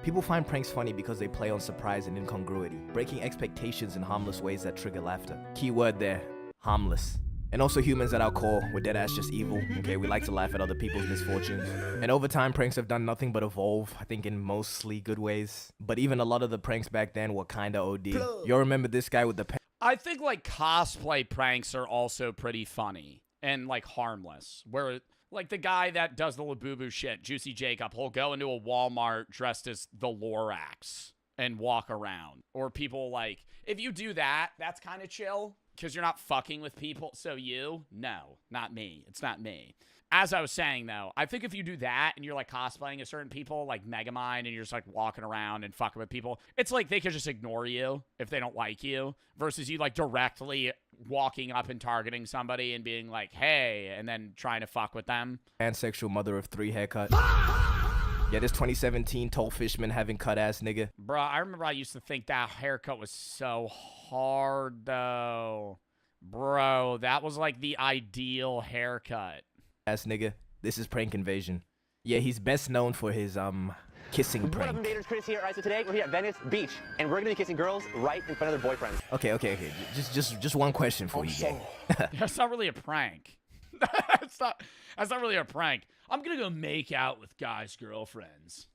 [SPEAKER 10] People find pranks funny because they play on surprise and incongruity, breaking expectations in harmless ways that trigger laughter. Key word there, harmless. And also humans at our core, we're deadass just evil, okay? We like to laugh at other people's misfortunes. And over time, pranks have done nothing but evolve, I think in mostly good ways. But even a lot of the pranks back then were kinda OD. You'll remember this guy with the
[SPEAKER 1] I think, like, cosplay pranks are also pretty funny and, like, harmless. Where, like, the guy that does the Labubu shit, Juicy Jacob, he'll go into a Walmart dressed as the Lorax and walk around. Or people, like, if you do that, that's kind of chill. Because you're not fucking with people. So you? No, not me. It's not me. As I was saying, though, I think if you do that and you're, like, cosplaying as certain people, like Megamind, and you're just, like, walking around and fucking with people, it's like they could just ignore you if they don't like you, versus you, like, directly walking up and targeting somebody and being like, hey, and then trying to fuck with them.
[SPEAKER 10] Pansexual mother of 3 haircut. Yeah, this 2017 tall fishman having cut-ass nigga.
[SPEAKER 1] Bruh, I remember I used to think that haircut was so hard, though. Bro, that was, like, the ideal haircut.
[SPEAKER 10] Ass nigga, this is Prank Invasion. Yeah, he's best known for his, kissing prank.
[SPEAKER 12] What up, invaders? Chris here. All right, so today we're here at Venice Beach, and we're gonna be kissing girls right in front of their boyfriends.
[SPEAKER 10] Okay. Just one question for you, gang.
[SPEAKER 1] That's not really a prank. That's not really a prank. I'm gonna go make out with guys' girlfriends.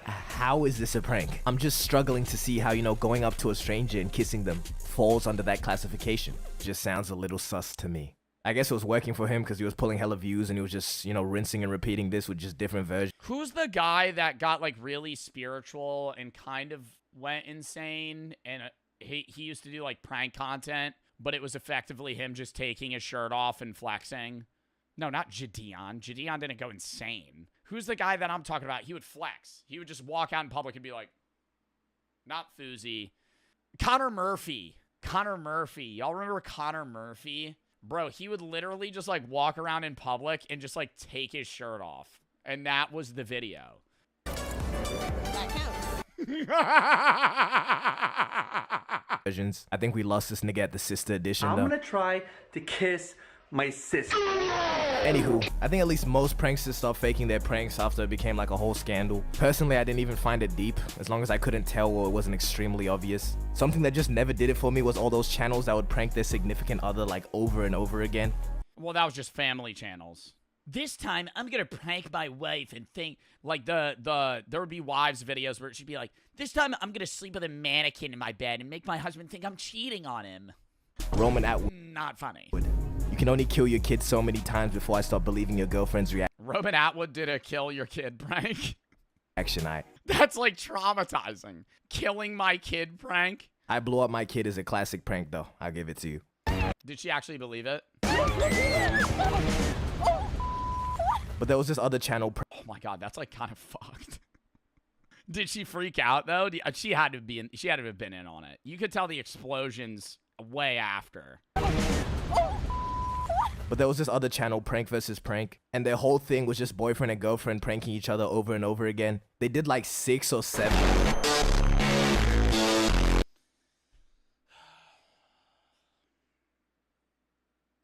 [SPEAKER 10] How is this a prank? I'm just struggling to see how, you know, going up to a stranger and kissing them falls under that classification. Just sounds a little sus to me. I guess it was working for him because he was pulling hella views and he was just, you know, rinsing and repeating this with just different versions.
[SPEAKER 1] Who's the guy that got, like, really spiritual and kind of went insane? And he used to do, like, prank content, but it was effectively him just taking his shirt off and flexing. No, not Gideon. Gideon didn't go insane. Who's the guy that I'm talking about? He would flex. He would just walk out in public and be like, not Fousey. Connor Murphy. Y'all remember Connor Murphy? Bro, he would literally just, like, walk around in public and just, like, take his shirt off. And that was the video.
[SPEAKER 12] That
[SPEAKER 10] counts. I think we lost this nigga at the sister edition, though.
[SPEAKER 12] I'm gonna try to kiss my sister.
[SPEAKER 10] Anywho, I think at least most pranksters stopped faking their pranks after it became like a whole scandal. Personally, I didn't even find it deep, as long as I couldn't tell or it wasn't extremely obvious. Something that just never did it for me was all those channels that would prank their significant other like over and over again.
[SPEAKER 1] Well, that was just family channels. This time, I'm gonna prank my wife and think, like, there would be wives videos where she'd be like, this time I'm gonna sleep with a mannequin in my bed and make my husband think I'm cheating on him.
[SPEAKER 10] Roman Atwood.
[SPEAKER 1] Not funny.
[SPEAKER 10] You can only kill your kid so many times before I start believing your girlfriend's
[SPEAKER 1] Roman Atwood did a kill your kid prank.
[SPEAKER 10] reaction.
[SPEAKER 1] That's, like, traumatizing. Killing my kid prank.
[SPEAKER 10] I blew up my kid is a classic prank, though. I'll give it to you.
[SPEAKER 1] Did she actually believe it?
[SPEAKER 10] But there was this other channel.
[SPEAKER 1] Oh my god, that's like kind of fucked. Did she freak out though? She had to be in. She had to have been in on it. You could tell the explosions way after.
[SPEAKER 10] But there was this other channel, Prank versus Prank, and their whole thing was just boyfriend and girlfriend pranking each other over and over again. They did like 6 or 7.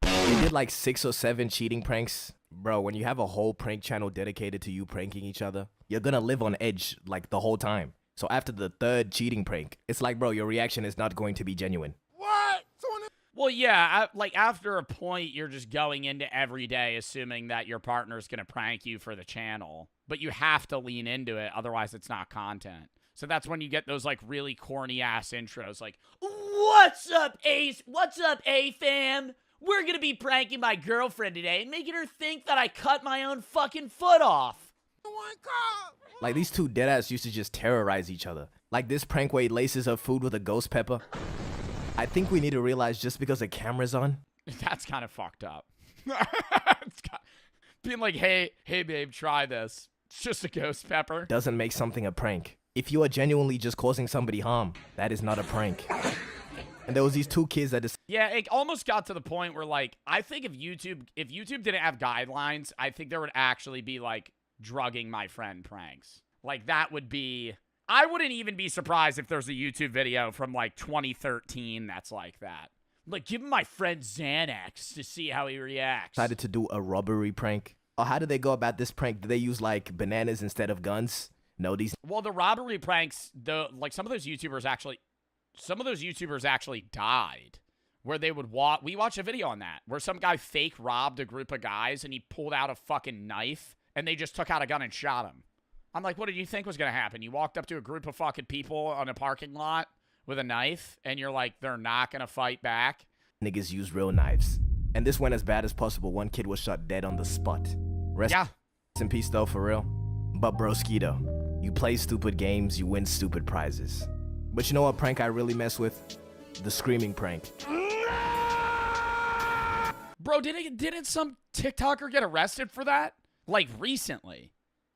[SPEAKER 10] They did like 6 or 7 cheating pranks. Bro, when you have a whole prank channel dedicated to you pranking each other, you're gonna live on edge like the whole time. So after the 3rd cheating prank, it's like, bro, your reaction is not going to be genuine.
[SPEAKER 1] Well, yeah, like after a point, you're just going into every day assuming that your partner's going to prank you for the channel. But you have to lean into it, otherwise it's not content. So that's when you get those like really corny ass intros like, "What's up, Ace? What's up, A-fam? We're going to be pranking my girlfriend today and making her think that I cut my own fucking foot off."
[SPEAKER 10] Like these two deadass used to just terrorize each other. Like this prank where he laces up food with a ghost pepper. I think we need to realize just because the camera's on.
[SPEAKER 1] That's kind of fucked up. Being like, hey babe, try this. It's just a ghost pepper.
[SPEAKER 10] Doesn't make something a prank. If you are genuinely just causing somebody harm, that is not a prank. And there was these 2 kids that just...
[SPEAKER 1] Yeah, it almost got to the point where like, I think if YouTube didn't have guidelines, I think there would actually be like drugging my friend pranks. Like that would be... I wouldn't even be surprised if there's a YouTube video from like 2013 that's like that. Like, give my friend Xanax to see how he reacts.
[SPEAKER 10] Decided to do a robbery prank. Or how did they go about this prank? Did they use like bananas instead of guns? No, these...
[SPEAKER 1] Well, the robbery pranks, some of those YouTubers actually died. Where they would we watched a video on that, where some guy fake robbed a group of guys and he pulled out a fucking knife and they just took out a gun and shot him. I'm like, what did you think was going to happen? You walked up to a group of fucking people on a parking lot with a knife, and you're like, they're not going to fight back?
[SPEAKER 10] Niggas use real knives. And this went as bad as possible. One kid was shot dead on the spot. Rest in peace, though, for real. But broskito, you play stupid games, you win stupid prizes. But you know what prank I really mess with? The screaming prank.
[SPEAKER 1] Bro, didn't some TikToker get arrested for that? Like, recently.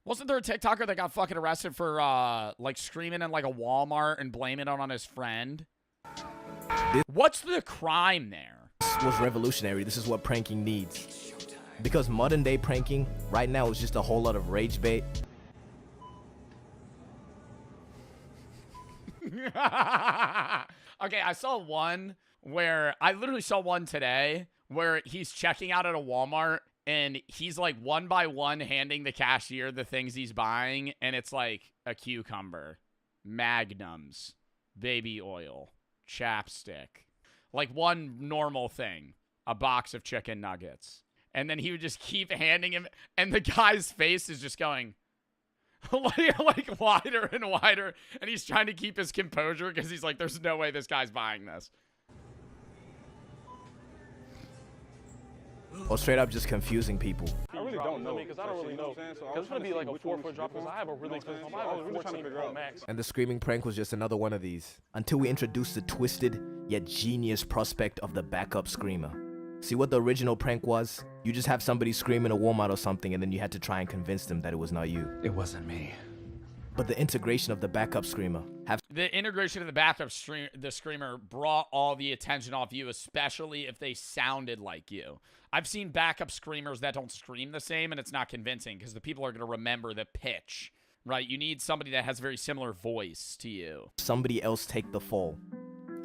[SPEAKER 1] Wasn't there a TikToker that got fucking arrested for, like, screaming in, like, a Walmart and blaming it on his friend? What's the crime there?
[SPEAKER 10] This was revolutionary. This is what pranking needs. Because modern-day pranking, right now, is just a whole lot of rage bait.
[SPEAKER 1] Okay, I saw one today where he's checking out at a Walmart, and he's like one by one handing the cashier the things he's buying, and it's like a cucumber, magnums, baby oil, chapstick, like one normal thing, a box of chicken nuggets. And then he would just keep handing him, and the guy's face is just going like wider and wider, and he's trying to keep his composure because he's like, there's no way this guy's buying this.
[SPEAKER 10] Or straight up just confusing people.
[SPEAKER 13] I really don't know. Because I don't really know. Because it's going to be like a 4-foot drop because I have a really expensive phone. I have a 14 Pro Max.
[SPEAKER 10] And the screaming prank was just another one of these. Until we introduced the twisted yet genius prospect of the backup screamer. See what the original prank was? You just have somebody scream in a Walmart or something, and then you had to try and convince them that it was not you.
[SPEAKER 13] It wasn't me.
[SPEAKER 10] But the integration of the backup screamer.
[SPEAKER 1] The integration of the backup screamer brought all the attention off you, especially if they sounded like you. I've seen backup screamers that don't scream the same, and it's not convincing because the people are going to remember the pitch, right? You need somebody that has a very similar voice to you.
[SPEAKER 10] Somebody else take the fall.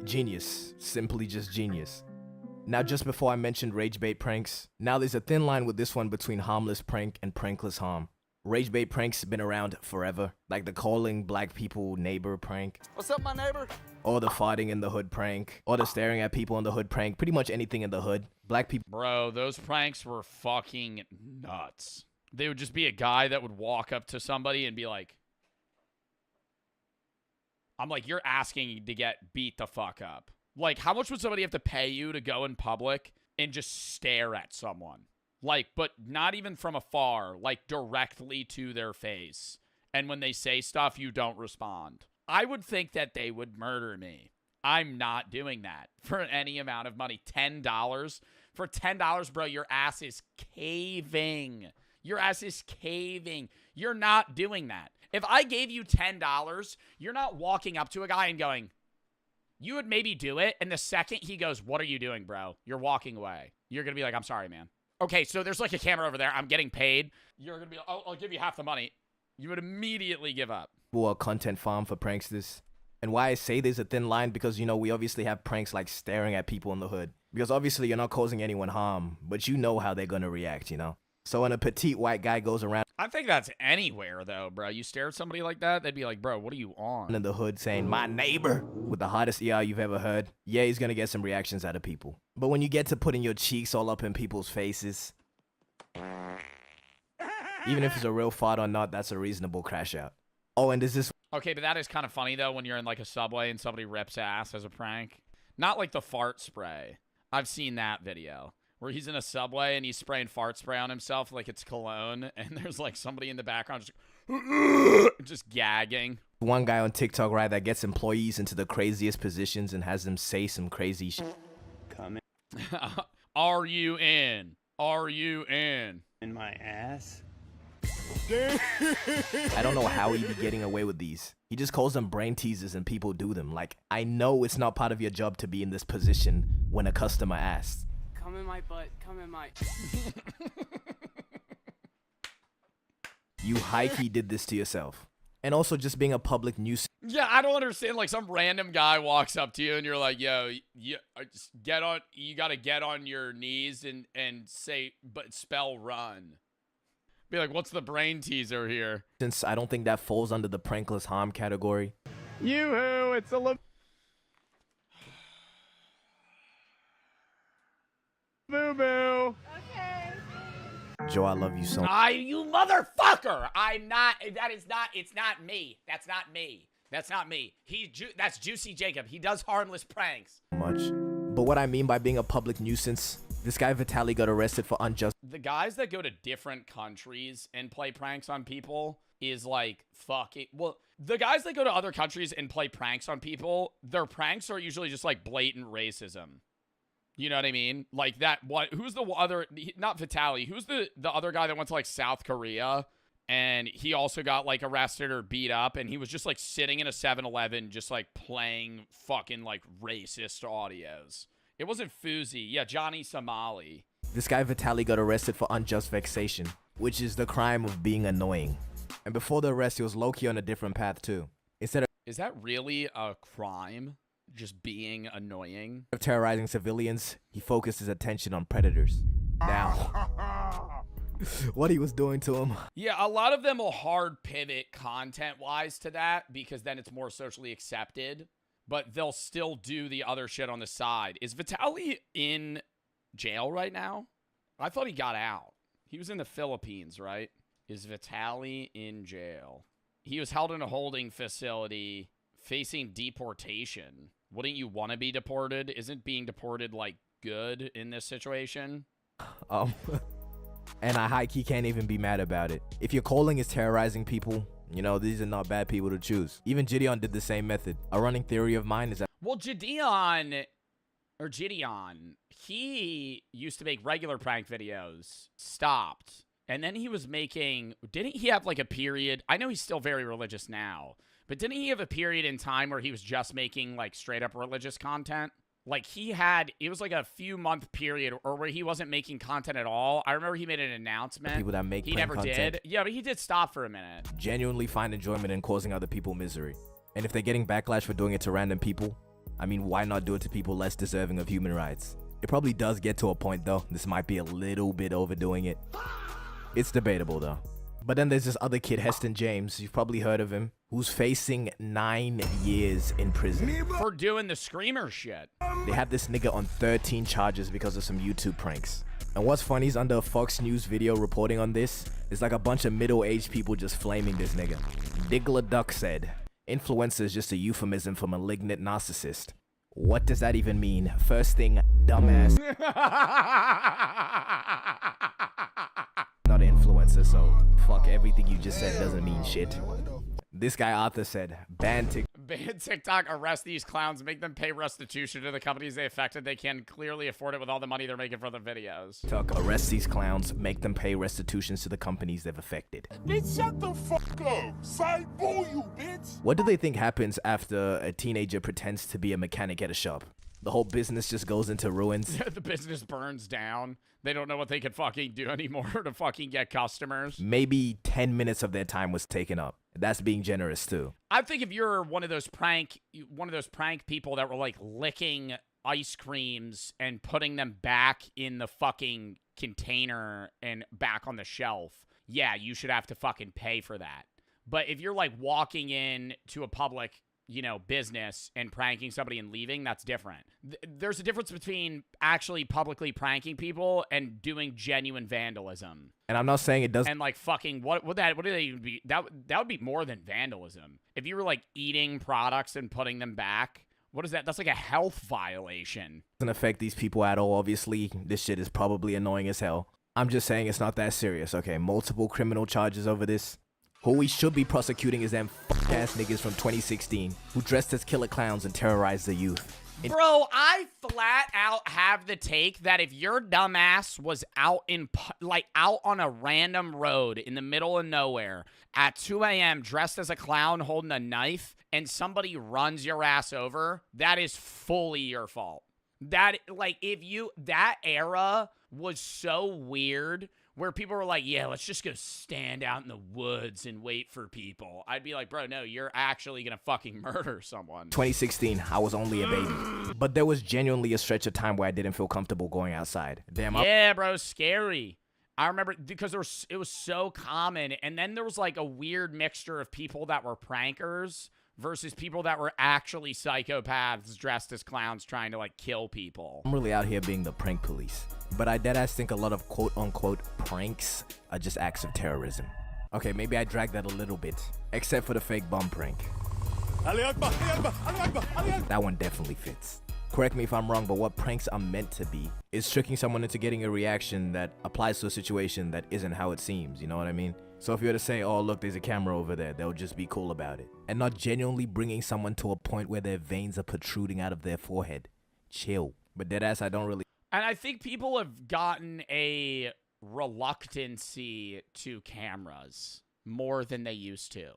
[SPEAKER 10] Genius. Simply just genius. Now, just before I mentioned rage bait pranks, now there's a thin line with this one between harmless prank and prankless harm. Rage bait pranks been around forever, like the calling black people neighbor prank.
[SPEAKER 14] What's up, my neighbor?
[SPEAKER 10] Or the farting in the hood prank. Or the staring at people in the hood prank. Pretty much anything in the hood. Black people.
[SPEAKER 1] Bro, those pranks were fucking nuts. They would just be a guy that would walk up to somebody and be like, I'm like, you're asking to get beat the fuck up. Like, how much would somebody have to pay you to go in public and just stare at someone? Like, but not even from afar, like directly to their face. And when they say stuff, you don't respond. I would think that they would murder me I'm not doing that for any amount of money. $10? For $10, bro, your ass is caving. Your ass is caving. You're not doing that. If I gave you $10, you're not walking up to a guy and going, you would maybe do it, and the second he goes, what are you doing, bro? You're walking away. You're going to be like, I'm sorry, man. Okay, so there's like a camera over there. I'm getting paid. You're going to be like, I'll give you half the money. You would immediately give up.
[SPEAKER 10] A content farm for pranksters. And why I say there's a thin line, because, you know, we obviously have pranks like staring at people in the hood. Because obviously you're not causing anyone harm, but you know how they're going to react, you know? So when a petite white guy goes around
[SPEAKER 1] I think that's anywhere, though, bro. You stare at somebody like that, they'd be like, bro, what are you on?
[SPEAKER 10] in the hood saying, my neighbor, with the hottest ER you've ever heard, yeah, he's going to get some reactions out of people. But when you get to putting your cheeks all up in people's faces, even if it's a real fart or not, that's a reasonable crash out. Oh, and there's this...
[SPEAKER 1] Okay, but that is kind of funny, though, when you're in, like, a subway and somebody rips ass as a prank. Not like the fart spray. I've seen that video. Where he's in a subway and he's spraying fart spray on himself like it's cologne, and there's like somebody in the background just gagging.
[SPEAKER 10] One guy on TikTok, right, that gets employees into the craziest positions and has them say some crazy shit.
[SPEAKER 14] Come in.
[SPEAKER 1] Are you in? Are you in?
[SPEAKER 14] In my ass?
[SPEAKER 10] I don't know how he'd be getting away with these. He just calls them brain teasers and people do them. Like, I know it's not part of your job to be in this position when a customer asks.
[SPEAKER 15] Come in my butt. Come in my...
[SPEAKER 10] You high-key did this to yourself. And also just being a public nuisance.
[SPEAKER 1] Yeah, I don't understand. Like, some random guy walks up to you and you're like, yo, you gotta get on your knees and say, but spell run. Be like, what's the brain teaser here?
[SPEAKER 10] Since I don't think that falls under the prankless harm category.
[SPEAKER 3] Yoo-hoo, it's a Boo-boo.
[SPEAKER 15] Okay.
[SPEAKER 10] Joe, I love you so much.
[SPEAKER 1] You motherfucker! I'm not, it's not me. That's not me. That's not me. That's Juicy Jacob. He does harmless pranks.
[SPEAKER 10] But what I mean by being a public nuisance, this guy Vitaly got arrested for unjust.
[SPEAKER 1] The guys that go to different countries and play pranks on people is like, fuck it. Well, the guys that go to other countries and play pranks on people, their pranks are usually just like blatant racism. You know what I mean? Like that, who's the other, not Vitaly, who's the other guy that went to like South Korea and he also got like arrested or beat up and he was just like sitting in a 7-Eleven just like playing fucking like racist audios. It wasn't Fuzi. Yeah, Johnny Somali.
[SPEAKER 10] This guy Vitaly got arrested for unjust vexation, which is the crime of being annoying. And before the arrest, he was low-key on a different path too. Instead of...
[SPEAKER 1] Is that really a crime? Just being annoying?
[SPEAKER 10] Of terrorizing civilians, he focused his attention on predators. Now, what he was doing to him.
[SPEAKER 1] Yeah, a lot of them will hard pivot content-wise to that because then it's more socially accepted, but they'll still do the other shit on the side. Is Vitaly in jail right now? I thought he got out. He was in the Philippines, right? Is Vitaly in jail? He was held in a holding facility facing deportation. Wouldn't you want to be deported? Isn't being deported, like, good in this situation?
[SPEAKER 10] And I high-key can't even be mad about it. If your calling is terrorizing people, you know, these are not bad people to choose. Even Gideon did the same method. A running theory of mine is that...
[SPEAKER 1] Well, Gideon, he used to make regular prank videos. Stopped. And then he was making... Didn't he have, like, a period? I know he's still very religious now. But didn't he have a period in time where he was just making, like, straight-up religious content? Like, he had... It was, like, a few-month period or where he wasn't making content at all. I remember he made an announcement.
[SPEAKER 10] People that make
[SPEAKER 1] he
[SPEAKER 10] prank
[SPEAKER 1] never
[SPEAKER 10] content
[SPEAKER 1] did. Yeah, but he did stop for a minute.
[SPEAKER 10] Genuinely find enjoyment in causing other people misery. And if they're getting backlash for doing it to random people, I mean, why not do it to people less deserving of human rights? It probably does get to a point, though. This might be a little bit overdoing it. It's debatable, though. But then there's this other kid, Heston James, you've probably heard of him, who's facing 9 years in prison.
[SPEAKER 1] For doing the screamer shit.
[SPEAKER 10] They have this nigga on 13 charges because of some YouTube pranks. And what's funny is under a Fox News video reporting on this, it's like a bunch of middle-aged people just flaming this nigga. Diggler Duck said, influencer is just a euphemism for malignant narcissist. What does that even mean? First thing, dumbass. Not an influencer, so fuck everything you just said doesn't mean shit. This guy Arthur said, ban TikTok.
[SPEAKER 1] TikTok, arrest these clowns, make them pay restitution to the companies they affected. They can clearly afford it with all the money they're making for the videos.
[SPEAKER 10] TikTok, arrest these clowns, make them pay restitutions to the companies they've affected.
[SPEAKER 18] Bitch, shut the fuck up. Side boo you, bitch.
[SPEAKER 10] What do they think happens after a teenager pretends to be a mechanic at a shop? The whole business just goes into ruins.
[SPEAKER 1] The business burns down. They don't know what they can fucking do anymore to fucking get customers.
[SPEAKER 10] Maybe 10 minutes of their time was taken up. That's being generous too.
[SPEAKER 1] I think if you're one of those prank people that were like licking ice creams and putting them back in the fucking container and back on the shelf, yeah, you should have to fucking pay for that. But if you're like walking in to a public, business and pranking somebody and leaving, that's different. There's a difference between actually publicly pranking people and doing genuine vandalism.
[SPEAKER 10] And I'm not saying it doesn't.
[SPEAKER 1] And like fucking what would they even be? That would be more than vandalism. If you were like eating products and putting them back, what is that? That's like a health violation.
[SPEAKER 10] Doesn't affect these people at all. Obviously, this shit is probably annoying as hell. I'm just saying it's not that serious. Okay, multiple criminal charges over this. Who we should be prosecuting is them ass niggas from 2016 who dressed as killer clowns and terrorized the youth.
[SPEAKER 1] Bro, I flat out have the take that if your dumbass was out on a random road in the middle of nowhere at 2 a.m. dressed as a clown holding a knife and somebody runs your ass over, that is fully your fault. That era was so weird where people were like, yeah, let's just go stand out in the woods and wait for people. I'd be like, bro, no, you're actually going to fucking murder someone.
[SPEAKER 10] 2016, I was only a baby. But there was genuinely a stretch of time where I didn't feel comfortable going outside. Damn.
[SPEAKER 1] Yeah, bro, scary. I remember because it was so common. And then there was like a weird mixture of people that were prankers versus people that were actually psychopaths dressed as clowns trying to like kill people.
[SPEAKER 10] I'm really out here being the prank police. But I deadass think a lot of quote-unquote pranks are just acts of terrorism. Okay, maybe I dragged that a little bit. Except for the fake bum prank. That one definitely fits. Correct me if I'm wrong, but what pranks are meant to be is tricking someone into getting a reaction that applies to a situation that isn't how it seems, you know what I mean? So if you were to say, oh look, there's a camera over there, they'll just be cool about it. And not genuinely bringing someone to a point where their veins are protruding out of their forehead. Chill. But deadass, I don't really...
[SPEAKER 1] And I think people have gotten a reluctancy to cameras more than they used to.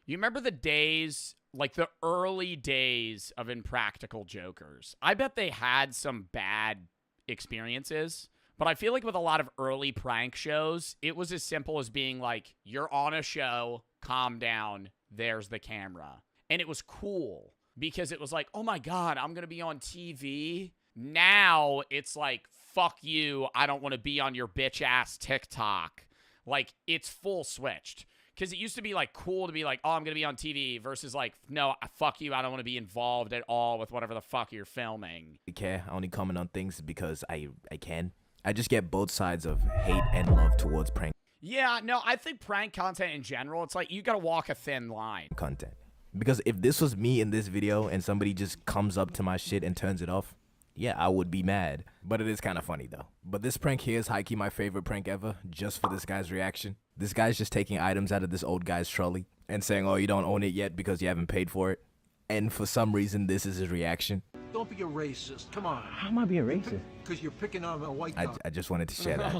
[SPEAKER 1] You remember the days, like the early days of Impractical Jokers? I bet they had some bad experiences, but I feel like with a lot of early prank shows, it was as simple as being like, you're on a show, calm down, there's the camera. And it was cool because it was like, oh my God, I'm going to be on TV. Now it's like, fuck you, I don't want to be on your bitch ass TikTok. Like, it's full switched. Because it used to be like cool to be like, oh, I'm going to be on TV versus like, no, fuck you, I don't want to be involved at all with whatever the fuck you're filming.
[SPEAKER 10] I care. I only comment on things because I can. I just get both sides of hate and love towards prank.
[SPEAKER 1] Yeah, no, I think prank content in general, it's like you got to walk a thin line.
[SPEAKER 10] Content. Because if this was me in this video and somebody just comes up to my shit and turns it off, yeah, I would be mad. But it is kind of funny, though. But this prank here is high-key my favorite prank ever, just for this guy's reaction. This guy's just taking items out of this old guy's trolley and saying, oh, you don't own it yet because you haven't paid for it. And for some reason, this is his reaction.
[SPEAKER 19] Don't be a racist. Come on.
[SPEAKER 10] How am I being racist?
[SPEAKER 19] Because you're picking on a white guy.
[SPEAKER 10] I just wanted to share that.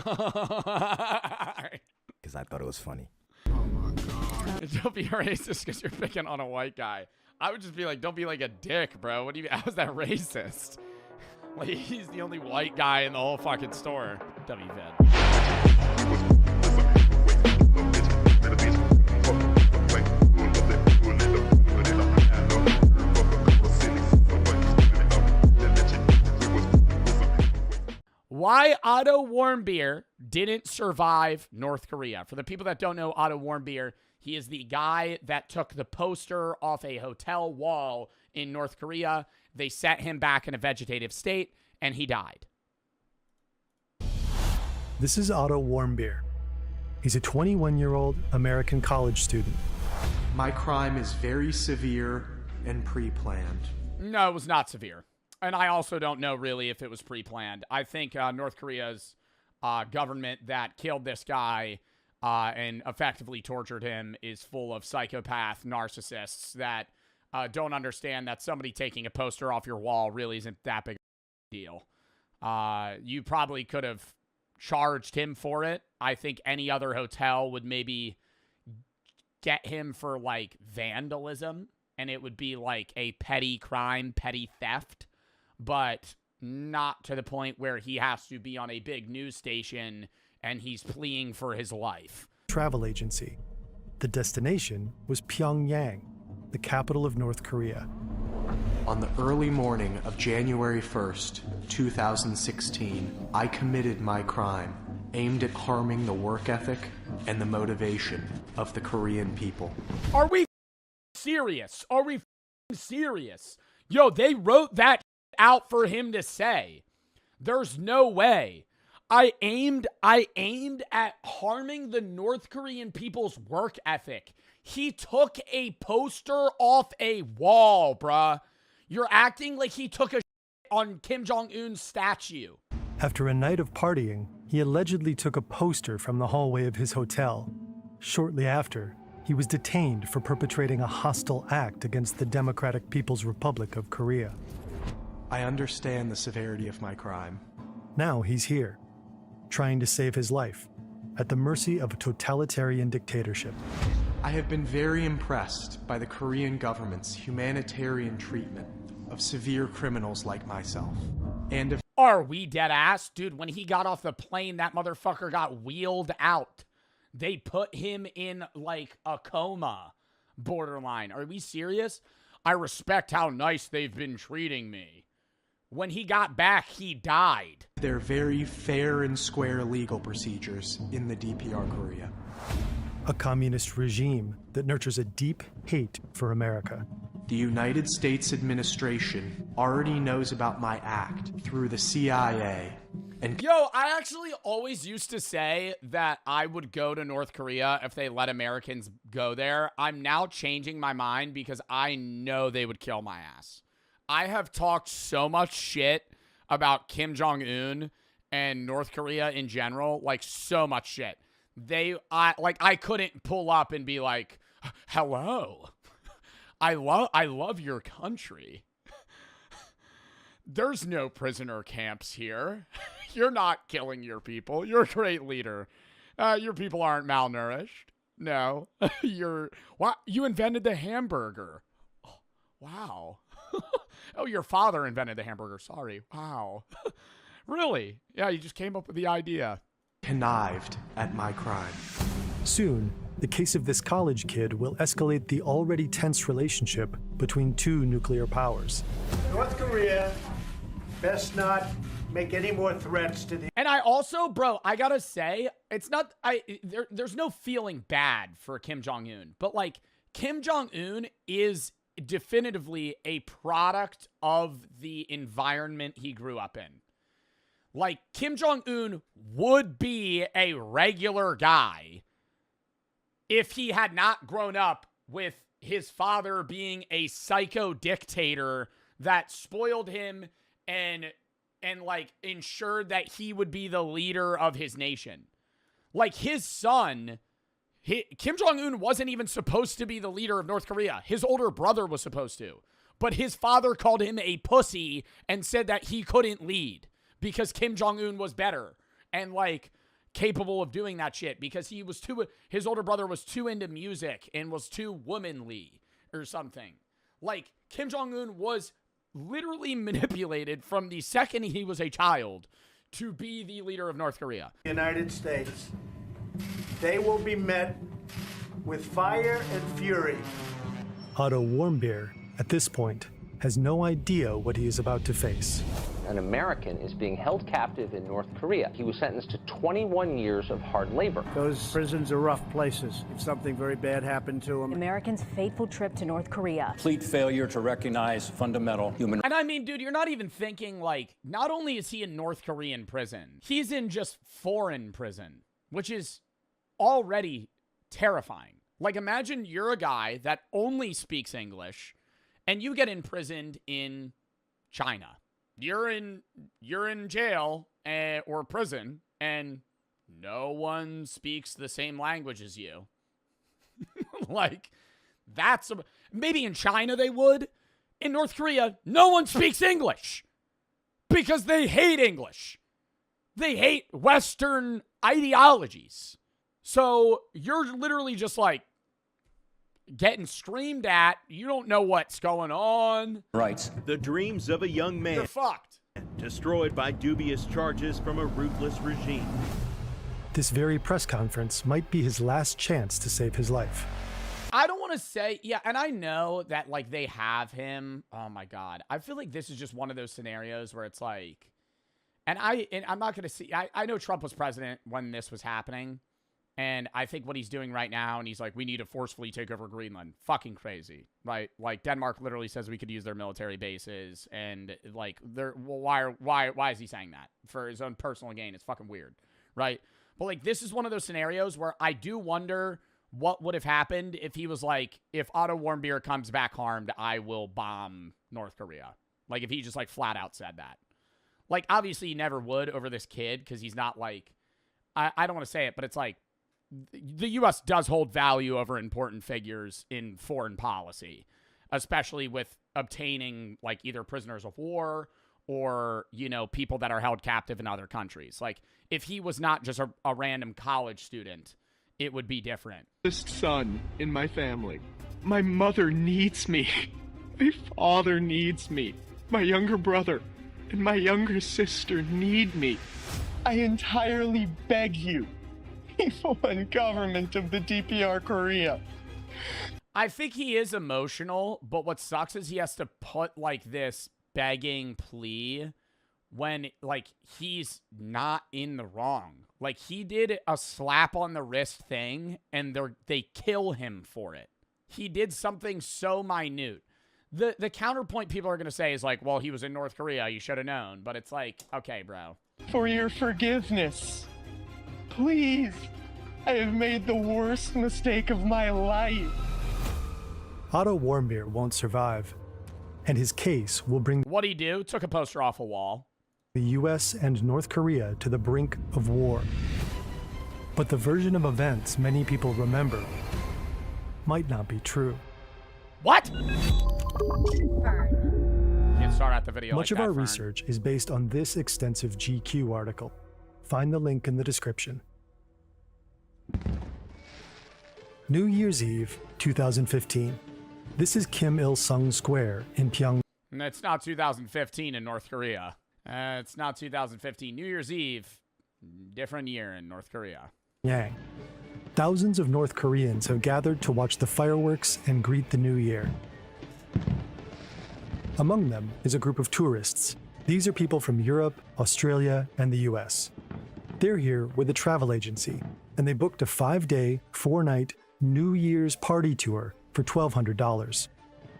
[SPEAKER 10] Because I thought it was funny.
[SPEAKER 19] Oh, my God.
[SPEAKER 1] Don't be a racist because you're picking on a white guy. I would just be like, don't be like a dick, bro. What do you? How is that racist? Like, he's the only white guy in the whole fucking store. WVED. Why Otto Warmbier didn't survive North Korea. For the people that don't know Otto Warmbier, he is the guy that took the poster off a hotel wall in North Korea. They set him back in a vegetative state, and he died.
[SPEAKER 21] This is Otto Warmbier. He's a 21-year-old American college student.
[SPEAKER 22] My crime is very severe and pre-planned.
[SPEAKER 1] No, it was not severe. And I also don't know really if it was pre-planned. I think North Korea's government that killed this guy and effectively tortured him is full of psychopath narcissists that don't understand that somebody taking a poster off your wall really isn't that big a deal. You probably could have charged him for it. I think any other hotel would maybe get him for like vandalism, and it would be like a petty crime, petty theft, but not to the point where he has to be on a big news station and he's pleading for his life.
[SPEAKER 21] Travel agency. The destination was Pyongyang, the capital of North Korea.
[SPEAKER 22] On the early morning of January 1st, 2016, I committed my crime aimed at harming the work ethic and the motivation of the Korean people.
[SPEAKER 1] Are we serious? Are we serious? Yo, they wrote that out for him to say. There's no way. I aimed at harming the North Korean people's work ethic. He took a poster off a wall, bruh. You're acting like he took a on Kim Jong-un's statue.
[SPEAKER 21] After a night of partying, he allegedly took a poster from the hallway of his hotel. Shortly after, he was detained for perpetrating a hostile act against the Democratic People's Republic of Korea.
[SPEAKER 22] I understand the severity of my crime.
[SPEAKER 21] Now he's here, trying to save his life, at the mercy of a totalitarian dictatorship.
[SPEAKER 22] I have been very impressed by the Korean government's humanitarian treatment of severe criminals like myself. And
[SPEAKER 1] are we dead ass? Dude, when he got off the plane, that motherfucker got wheeled out. They put him in like a coma borderline. Are we serious? I respect how nice they've been treating me. When he got back, he died.
[SPEAKER 22] They're very fair and square legal procedures in the DPR Korea.
[SPEAKER 21] A communist regime that nurtures a deep hate for America.
[SPEAKER 22] The United States administration already knows about my act through the CIA. And
[SPEAKER 1] yo, I actually always used to say that I would go to North Korea if they let Americans go there. I'm now changing my mind because I know they would kill my ass. I have talked so much shit about Kim Jong-un and North Korea in general, like so much shit. I couldn't pull up and be like, hello, I love your country. There's no prisoner camps here. You're not killing your people. You're a great leader. Your people aren't malnourished. No, you invented the hamburger. Oh, wow. Oh, your father invented the hamburger. Sorry. Wow. Really? Yeah, you just came up with the idea.
[SPEAKER 22] Connived at my crime.
[SPEAKER 21] Soon, the case of this college kid will escalate the already tense relationship between two nuclear powers.
[SPEAKER 19] North Korea best not make any more threats to the...
[SPEAKER 1] And I also, bro, I gotta say, it's not, there's no feeling bad for Kim Jong-un, but like, Kim Jong-un is definitively a product of the environment he grew up in. Like, Kim Jong-un would be a regular guy if he had not grown up with his father being a psycho dictator that spoiled him and like ensured that he would be the leader of his nation. Like, his son, Kim Jong-un wasn't even supposed to be the leader of North Korea. His older brother was supposed to. But his father called him a pussy and said that he couldn't lead because Kim Jong-un was better and like capable of doing that shit because his older brother was too into music and was too womanly or something. Like, Kim Jong-un was literally manipulated from the second he was a child to be the leader of North Korea.
[SPEAKER 19] United States, they will be met with fire and fury.
[SPEAKER 21] Otto Warmbier, at this point, has no idea what he is about to face.
[SPEAKER 12] An American is being held captive in North Korea. He was sentenced to 21 years of hard labor.
[SPEAKER 19] Those prisons are rough places. If something very bad happened to him.
[SPEAKER 5] Americans' fateful trip to North Korea.
[SPEAKER 17] Complete failure to recognize fundamental human rights.
[SPEAKER 1] And I mean, dude, you're not even thinking like, not only is he in North Korean prison, he's in just foreign prison, which is already terrifying. Like, imagine you're a guy that only speaks English and you get imprisoned in China. You're in jail or prison, and no one speaks the same language as you. Like, Maybe in China they would. In North Korea, no one speaks English because they hate English. They hate Western ideologies. So you're literally just like getting screamed at. You don't know what's going on.
[SPEAKER 6] Right. The dreams of a young man.
[SPEAKER 1] You're fucked.
[SPEAKER 6] Destroyed by dubious charges from a ruthless regime.
[SPEAKER 21] This very press conference might be his last chance to save his life.
[SPEAKER 1] I don't want to say, yeah, and I know that, like, they have him. Oh, my God. I feel like this is just one of those scenarios where it's like, and I'm not going to see, I know Trump was president when this was happening, and I think what he's doing right now, and he's like, we need to forcefully take over Greenland. Fucking crazy, right? Like, Denmark literally says we could use their military bases, and, like, why is he saying that? For his own personal gain. It's fucking weird, right? But, like, this is one of those scenarios where I do wonder what would have happened if he was like, if Otto Warmbier comes back harmed, I will bomb North Korea. Like, if he just, like, flat out said that. Like, obviously he never would over this kid because he's not, like, I don't want to say it, but it's like, the U.S. does hold value over important figures in foreign policy, especially with obtaining, like, either prisoners of war or, you know, people that are held captive in other countries. Like, if he was not just a random college student, it would be different.
[SPEAKER 16] Son in my family. My mother needs me. My father needs me. My younger brother and my younger sister need me. I entirely beg you, people and government of the DPR Korea.
[SPEAKER 1] I think he is emotional, but what sucks is he has to put, like, this begging plea when, like, he's not in the wrong. Like, he did a slap on the wrist thing, and they kill him for it. He did something so minute. The counterpoint people are going to say is like, well, he was in North Korea. You should have known. But it's like, okay, bro.
[SPEAKER 16] For your forgiveness. Please. I have made the worst mistake of my life.
[SPEAKER 21] Otto Warmbier won't survive, and his case will bring
[SPEAKER 1] What'd he do? Took a poster off a wall.
[SPEAKER 21] The US and North Korea to the brink of war. But the version of events many people remember might not be true.
[SPEAKER 1] What? Can't start out the video.
[SPEAKER 21] Much
[SPEAKER 1] like
[SPEAKER 21] of
[SPEAKER 1] that,
[SPEAKER 21] our
[SPEAKER 1] Fern.
[SPEAKER 21] research is based on this extensive GQ article. Find the link in the description. New Year's Eve, 2015. This is Kim Il-sung Square in Pyongyang.
[SPEAKER 1] It's not 2015 in North Korea. It's not 2015. New Year's Eve, different year in North Korea.
[SPEAKER 21] Thousands of North Koreans have gathered to watch the fireworks and greet the new year. Among them is a group of tourists. These are people from Europe, Australia, and the US. They're here with a travel agency, and they booked a 5-day, 4-night New Year's party tour for $1,200.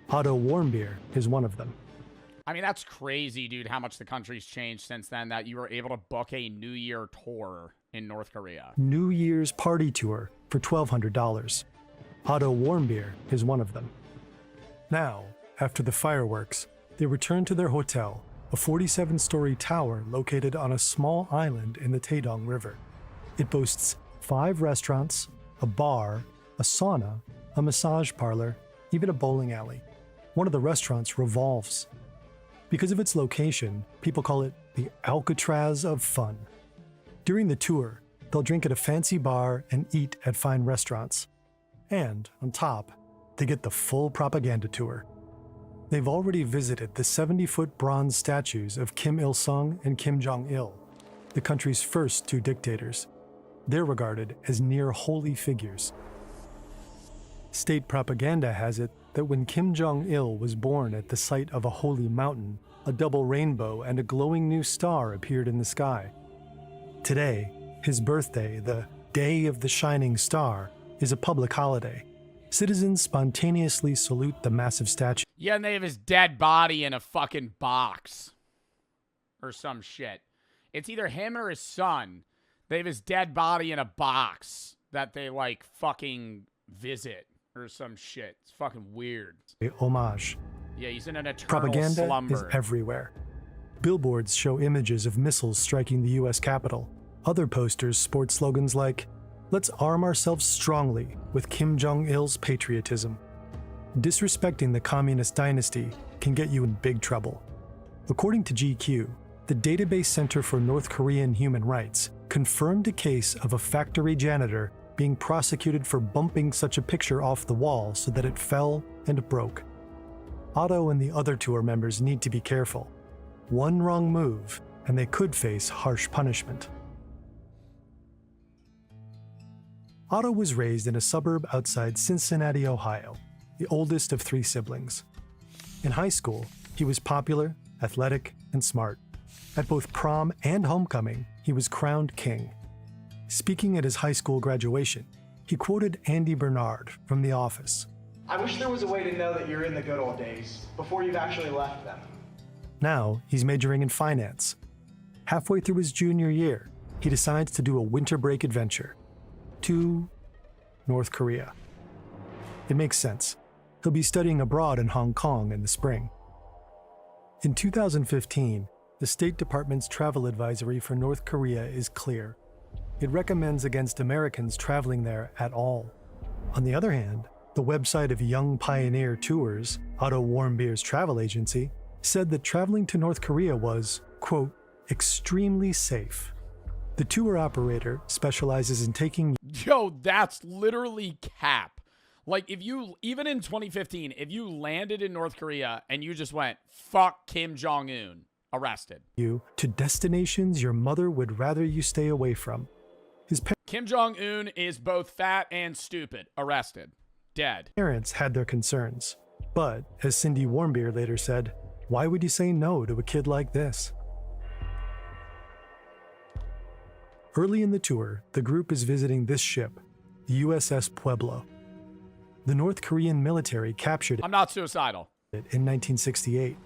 [SPEAKER 21] Otto Warmbier is one of them.
[SPEAKER 1] I mean, that's crazy, dude, how much the country's changed since then that you were able to book a New Year tour in North Korea.
[SPEAKER 21] New Year's party tour for $1,200. Otto Warmbier is one of them. Now, after the fireworks, they return to their hotel, a 47-story tower located on a small island in the Taedong River. It boasts 5 restaurants, a bar, a sauna, a massage parlor, even a bowling alley. One of the restaurants revolves. Because of its location, people call it the Alcatraz of fun. During the tour, they'll drink at a fancy bar and eat at fine restaurants. And, on top, they get the full propaganda tour. They've already visited the 70-foot bronze statues of Kim Il-sung and Kim Jong-il, the country's first 2 dictators. They're regarded as near holy figures. State propaganda has it that when Kim Jong-il was born at the site of a holy mountain, a double rainbow and a glowing new star appeared in the sky. Today, his birthday, the Day of the Shining Star, is a public holiday. Citizens spontaneously salute the massive statue.
[SPEAKER 1] Yeah, and they have his dead body in a fucking box. Or some shit. It's either him or his son. They have his dead body in a box that they, like, fucking visit. Or some shit. It's fucking weird.
[SPEAKER 21] Homage.
[SPEAKER 1] Yeah, he's in an eternal
[SPEAKER 21] Propaganda
[SPEAKER 1] slumber.
[SPEAKER 21] is everywhere. Billboards show images of missiles striking the US Capitol. Other posters sport slogans like, "Let's arm ourselves strongly with Kim Jong-il's patriotism." disrespecting the communist dynasty can get you in big trouble. According to GQ, the Database Center for North Korean Human Rights confirmed a case of a factory janitor being prosecuted for bumping such a picture off the wall so that it fell and broke. Otto and the other tour members need to be careful. One wrong move, and they could face harsh punishment. Otto was raised in a suburb outside Cincinnati, Ohio, the oldest of 3 siblings. In high school, he was popular, athletic, and smart. At both prom and homecoming, he was crowned king. Speaking at his high school graduation, he quoted Andy Bernard from The Office.
[SPEAKER 19] I wish there was a way to know that you're in the good old days before you've actually left them.
[SPEAKER 21] Now, he's majoring in finance. Halfway through his junior year, he decides to do a winter break adventure to North Korea. It makes sense. He'll be studying abroad in Hong Kong in the spring. In 2015, the State Department's travel advisory for North Korea is clear. It recommends against Americans traveling there at all. On the other hand, the website of Young Pioneer Tours, Otto Warmbier's travel agency, said that traveling to North Korea was, quote, extremely safe. The tour operator specializes in taking...
[SPEAKER 1] Yo, that's literally cap. Like, if you, even in 2015, if you landed in North Korea and you just went, fuck Kim Jong-un, arrested.
[SPEAKER 21] You to destinations your mother would rather you stay away from.
[SPEAKER 1] Kim Jong-un is both fat and stupid, arrested, dead.
[SPEAKER 21] Parents had their concerns. But, as Cindy Warmbier later said, why would you say no to a kid like this? Early in the tour, the group is visiting this ship, the USS Pueblo. The North Korean military captured it.
[SPEAKER 1] I'm not suicidal.
[SPEAKER 21] In 1968.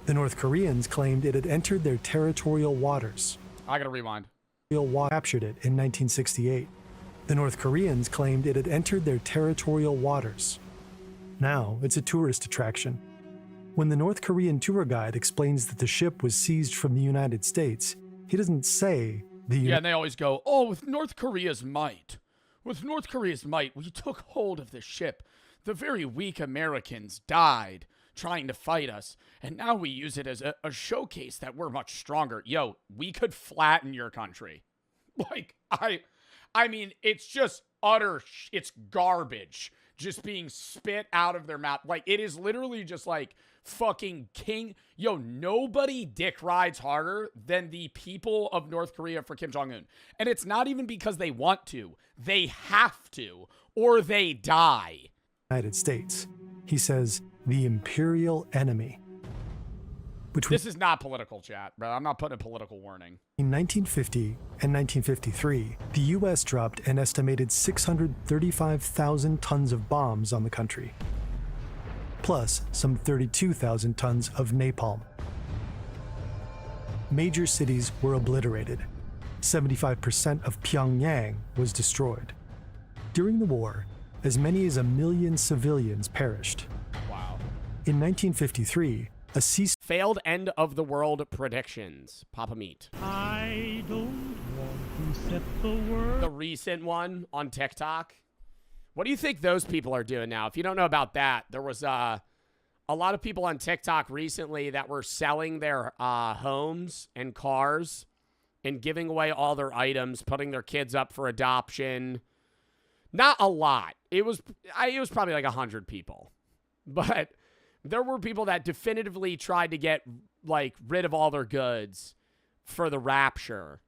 [SPEAKER 21] The North Koreans claimed it had entered their territorial waters.
[SPEAKER 1] I gotta rewind.
[SPEAKER 21] Captured it in 1968. The North Koreans claimed it had entered their territorial waters. Now it's a tourist attraction. When the North Korean tour guide explains that the ship was seized from the United States, he doesn't say the...
[SPEAKER 1] Yeah, and they always go, oh, with North Korea's might. With North Korea's might, we took hold of the ship. The very weak Americans died trying to fight us, and now we use it as a showcase that we're much stronger. Yo, we could flatten your country. Like, I mean, it's just it's garbage just being spit out of their mouth. Like, it is literally just like fucking king. Yo, nobody dick rides harder than the people of North Korea for Kim Jong-un. And it's not even because they want to. They have to, or they die.
[SPEAKER 21] United States. He says, the imperial enemy.
[SPEAKER 1] This is not political, chat, bro. I'm not putting a political warning.
[SPEAKER 21] In 1950 and 1953, the U.S. dropped an estimated 635,000 tons of bombs on the country, plus some 32,000 tons of napalm. Major cities were obliterated. 75% of Pyongyang was destroyed. During the war, as many as 1 million civilians perished.
[SPEAKER 1] Wow.
[SPEAKER 21] In 1953, a
[SPEAKER 2] failed end of the world predictions. Papa Meat.
[SPEAKER 7] I don't want to set the world.
[SPEAKER 2] The recent one on TikTok. What do you think those people are doing now? If you don't know about that, there was a lot of people on TikTok recently that were selling their homes and cars and giving away all their items, putting their kids up for adoption. Not a lot. It was probably like 100 people. But there were people that definitively tried to get like rid of all their goods for the rapture,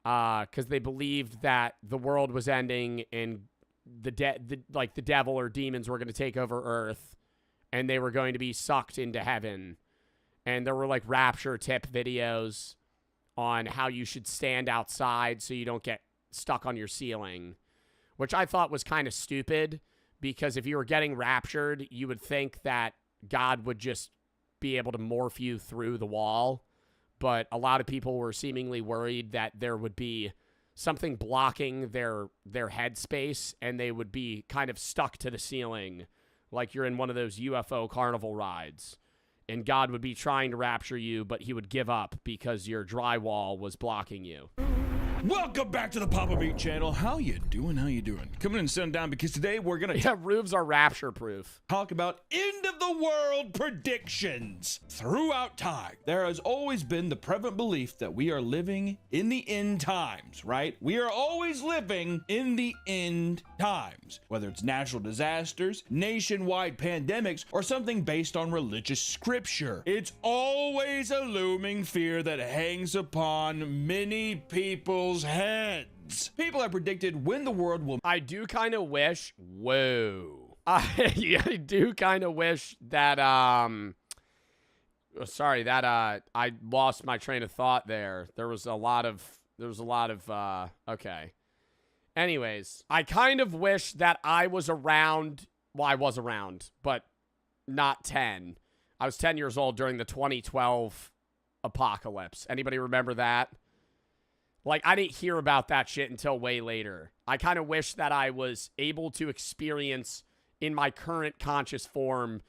[SPEAKER 2] because they believed that the world was ending and the devil or demons were going to take over Earth, and they were going to be sucked into heaven. And there were like rapture tip videos on how you should stand outside so you don't get stuck on your ceiling, which I thought was kind of stupid, because if you were getting raptured, you would think that God would just be able to morph you through the wall. But a lot of people were seemingly worried that there would be something blocking their headspace, and they would be kind of stuck to the ceiling like you're in one of those UFO carnival rides. And God would be trying to rapture you, but he would give up because your drywall was blocking you.
[SPEAKER 8] Welcome back to the Papa Beat channel. How you doing? How you doing? Coming and sitting down because today we're gonna
[SPEAKER 2] roofs are rapture proof.
[SPEAKER 8] Talk about end of the world predictions. Throughout time, there has always been the prevalent belief that we are living in the end times, right? We are always living in the end times, whether it's natural disasters, nationwide pandemics, or something based on religious scripture. It's always a looming fear that hangs upon many people's heads. People have predicted when the world will.
[SPEAKER 2] I do kind of wish. Whoa. I do kind of wish that. Sorry, that I lost my train of thought there. There was a lot of. Okay. Anyways, I kind of wish that I was around. Well, I was around, but not 10. I was 10 years old during the 2012 apocalypse. Anybody remember that? Like, I didn't hear about that shit until way later. I kind of wish that I was able to experience in my current conscious form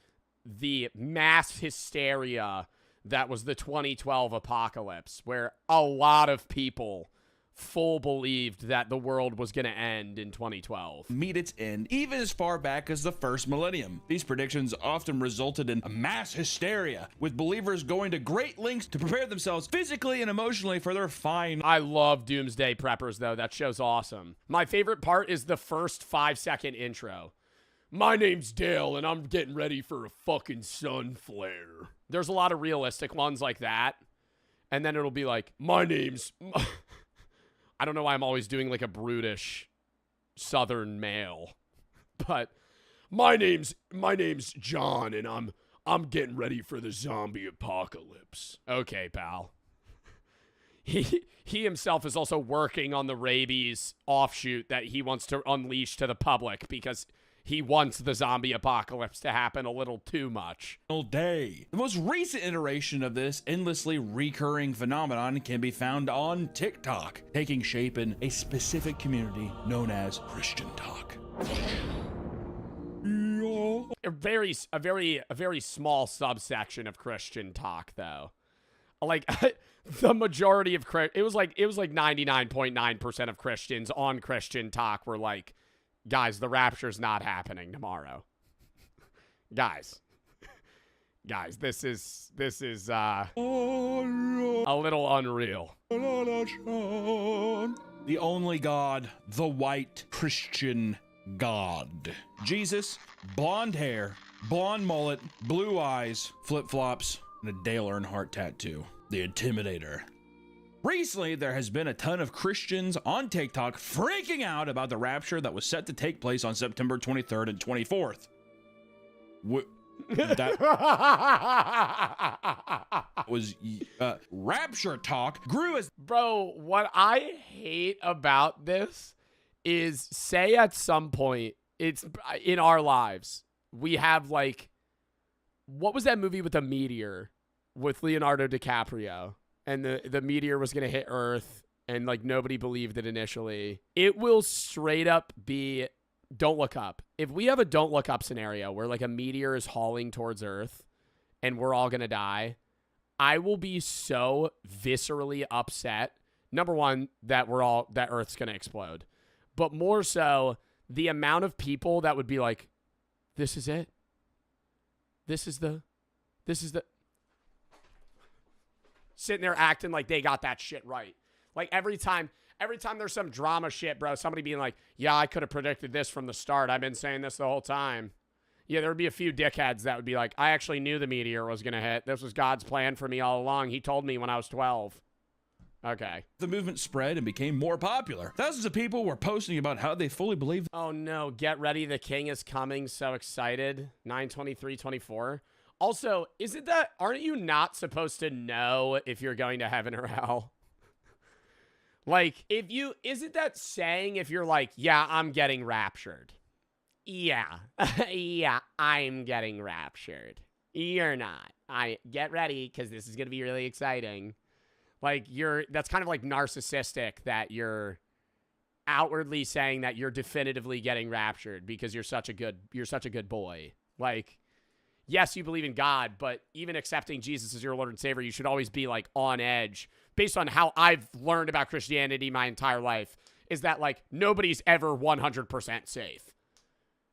[SPEAKER 2] the mass hysteria that was the 2012 apocalypse, where a lot of people full believed that the world was going to end in 2012.
[SPEAKER 8] Meet its end even as far back as the first millennium. These predictions often resulted in a mass hysteria, with believers going to great lengths to prepare themselves physically and emotionally for their fine.
[SPEAKER 2] I love Doomsday Preppers, though. That show's awesome. My favorite part is the first 5-second intro. My name's Dale, and I'm getting ready for a fucking sun flare. There's a lot of realistic ones like that. And then it'll be like, my name's... I don't know why I'm always doing like a brutish Southern male, but my name's John, and I'm getting ready for the zombie apocalypse. Okay, pal. He himself is also working on the rabies offshoot that he wants to unleash to the public because he wants the zombie apocalypse to happen a little too much.
[SPEAKER 8] Day. The most recent iteration of this endlessly recurring phenomenon can be found on TikTok, taking shape in a specific community known as Christian talk.
[SPEAKER 2] A very small subsection of Christian talk, though. Like the majority of it was like 99.9% of Christians on Christian talk were like, guys, the rapture's not happening tomorrow. Guys, this is a little unreal.
[SPEAKER 8] The only God, the white Christian God. Jesus, blonde hair, blonde mullet, blue eyes, flip-flops, and a Dale Earnhardt tattoo. The Intimidator. Recently, there has been a ton of Christians on TikTok freaking out about the rapture that was set to take place on September 23rd and 24th. That was rapture talk grew as...
[SPEAKER 2] Bro, what I hate about this is, say at some point, it's in our lives, we have like... What was that movie with the meteor with Leonardo DiCaprio? And the meteor was going to hit Earth, and, like, nobody believed it initially. It will straight up be Don't Look Up. If we have a Don't Look Up scenario where, like, a meteor is hauling towards Earth and we're all going to die, I will be so viscerally upset. Number one, that Earth's going to explode. But more so, the amount of people that would be like, this is it. This is the... Sitting there acting like they got that shit right. Like every time there's some drama shit, bro, somebody being like, yeah, I could have predicted this from the start. I've been saying this the whole time. Yeah, there would be a few dickheads that would be like, I actually knew the meteor was going to hit. This was God's plan for me all along. He told me when I was 12. Okay.
[SPEAKER 8] The movement spread and became more popular. Thousands of people were posting about how they fully believed.
[SPEAKER 2] Oh no, get ready, the king is coming. So excited. 9/23/24. Also, aren't you not supposed to know if you're going to heaven or hell? Like, isn't that saying if you're like, yeah, I'm getting raptured? Yeah. Yeah, I'm getting raptured. You're not. Get ready, because this is going to be really exciting. Like, that's kind of like narcissistic that you're outwardly saying that you're definitively getting raptured because you're such a good boy. Like, yes, you believe in God, but even accepting Jesus as your Lord and Savior, you should always be like on edge based on how I've learned about Christianity my entire life, is that like nobody's ever 100% safe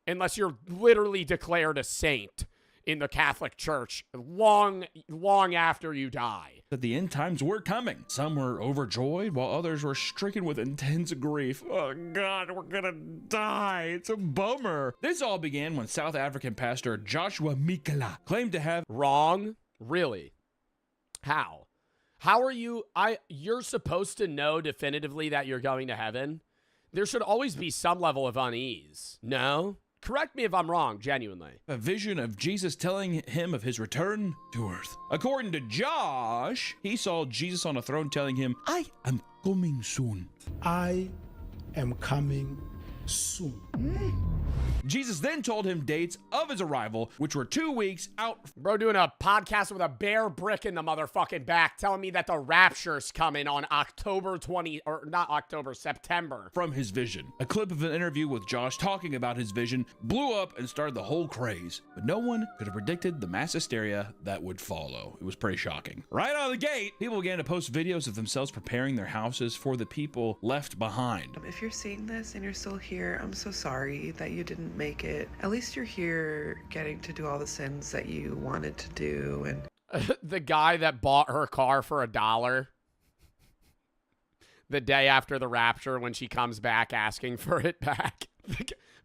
[SPEAKER 2] unless you're literally declared a saint in the Catholic Church long after you die.
[SPEAKER 8] That the end times were coming. Some were overjoyed, while others were stricken with intense grief. Oh God, we're gonna die. It's a bummer. This all began when South African pastor Joshua Mikela claimed to have...
[SPEAKER 2] Wrong? Really? How? How are you... You're supposed to know definitively that you're going to heaven? There should always be some level of unease. No? Correct me if I'm wrong, genuinely.
[SPEAKER 8] A vision of Jesus telling him of his return to earth. According to Josh, he saw Jesus on a throne telling him, I am coming soon.
[SPEAKER 18] I am coming soon.
[SPEAKER 8] Jesus then told him dates of his arrival, which were 2 weeks out.
[SPEAKER 2] Bro doing a podcast with a bare brick in the motherfucking back, telling me that the rapture's coming on October 20, or not October, September.
[SPEAKER 8] From his vision. A clip of an interview with Josh talking about his vision blew up and started the whole craze. But no one could have predicted the mass hysteria that would follow. It was pretty shocking. Right out of the gate, people began to post videos of themselves preparing their houses for the people left behind.
[SPEAKER 9] If you're seeing this and you're still here, I'm so sorry that you didn't make it. At least you're here getting to do all the sins that you wanted to do. And
[SPEAKER 2] the guy that bought her car for $1 the day after the rapture when she comes back asking for it back.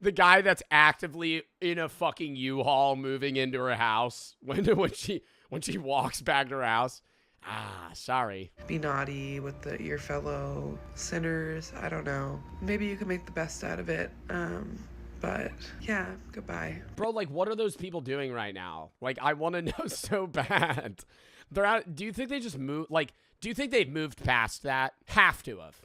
[SPEAKER 2] The guy that's actively in a fucking U-Haul moving into her house when she walks back to her house. Ah, sorry.
[SPEAKER 9] Be naughty with your fellow sinners. I don't know. Maybe you can make the best out of it. But yeah, goodbye.
[SPEAKER 2] Bro, like, what are those people doing right now? Like, I want to know so bad. They're out. Do you think they just moved? Like, do you think they've moved past that? Have to have.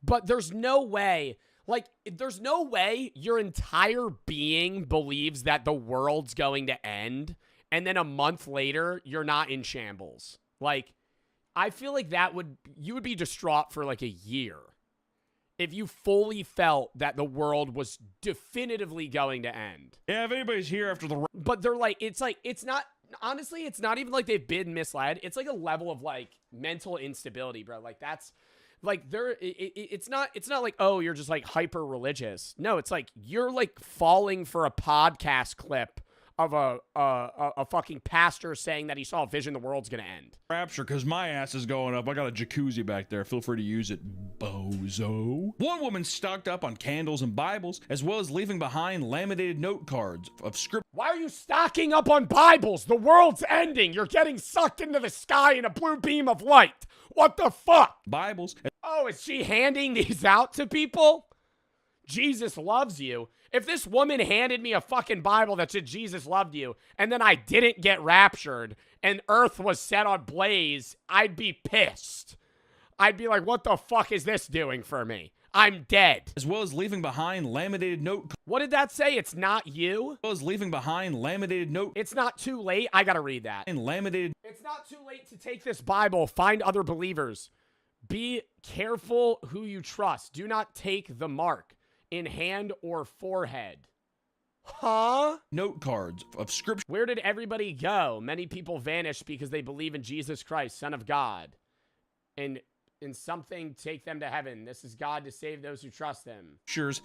[SPEAKER 2] But there's no way. Like, there's no way your entire being believes that the world's going to end, and then a month later, you're not in shambles. Like, I feel like you would be distraught for like a year if you fully felt that the world was definitively going to end.
[SPEAKER 8] Yeah, if anybody's here after the...
[SPEAKER 2] But they're like, it's not, honestly, it's not even like they've been misled. It's like a level of like mental instability, bro. Like that's, like it's not like, oh, you're just like hyper religious. No, it's like you're like falling for a podcast clip of a fucking pastor saying that he saw a vision the world's gonna end.
[SPEAKER 8] Rapture, because my ass is going up. I got a jacuzzi back there. Feel free to use it, bozo. One woman stocked up on candles and Bibles, as well as leaving behind laminated note cards of script.
[SPEAKER 2] Why are you stocking up on Bibles? The world's ending. You're getting sucked into the sky in a blue beam of light. What the fuck?
[SPEAKER 8] Bibles.
[SPEAKER 2] Oh, is she handing these out to people? Jesus loves you. If this woman handed me a fucking Bible that said Jesus loved you, and then I didn't get raptured, and earth was set on blaze, I'd be pissed. I'd be like, what the fuck is this doing for me? I'm dead.
[SPEAKER 8] As well as leaving behind laminated note.
[SPEAKER 2] What did that say? It's not you?
[SPEAKER 8] As well as leaving behind laminated note.
[SPEAKER 2] It's not too late. I gotta read that.
[SPEAKER 8] And laminated.
[SPEAKER 2] It's not too late to take this Bible. Find other believers. Be careful who you trust. Do not take the mark in hand or forehead. Huh?
[SPEAKER 8] Note cards of scripture.
[SPEAKER 2] Where did everybody go? Many people vanished because they believe in Jesus Christ, Son of God. And in something, take them to heaven. This is God to save those who trust him.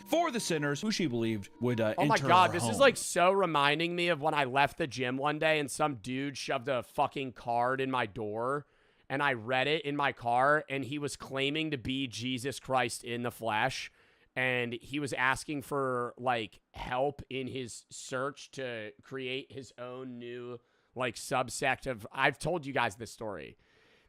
[SPEAKER 8] For the sinners who she believed would
[SPEAKER 2] oh my God, this is like so reminding me of when I left the gym one day and some dude shoved a fucking card in my door and I read it in my car and he was claiming to be Jesus Christ in the flesh. And he was asking for, like, help in his search to create his own new, like, subsect of... I've told you guys this story.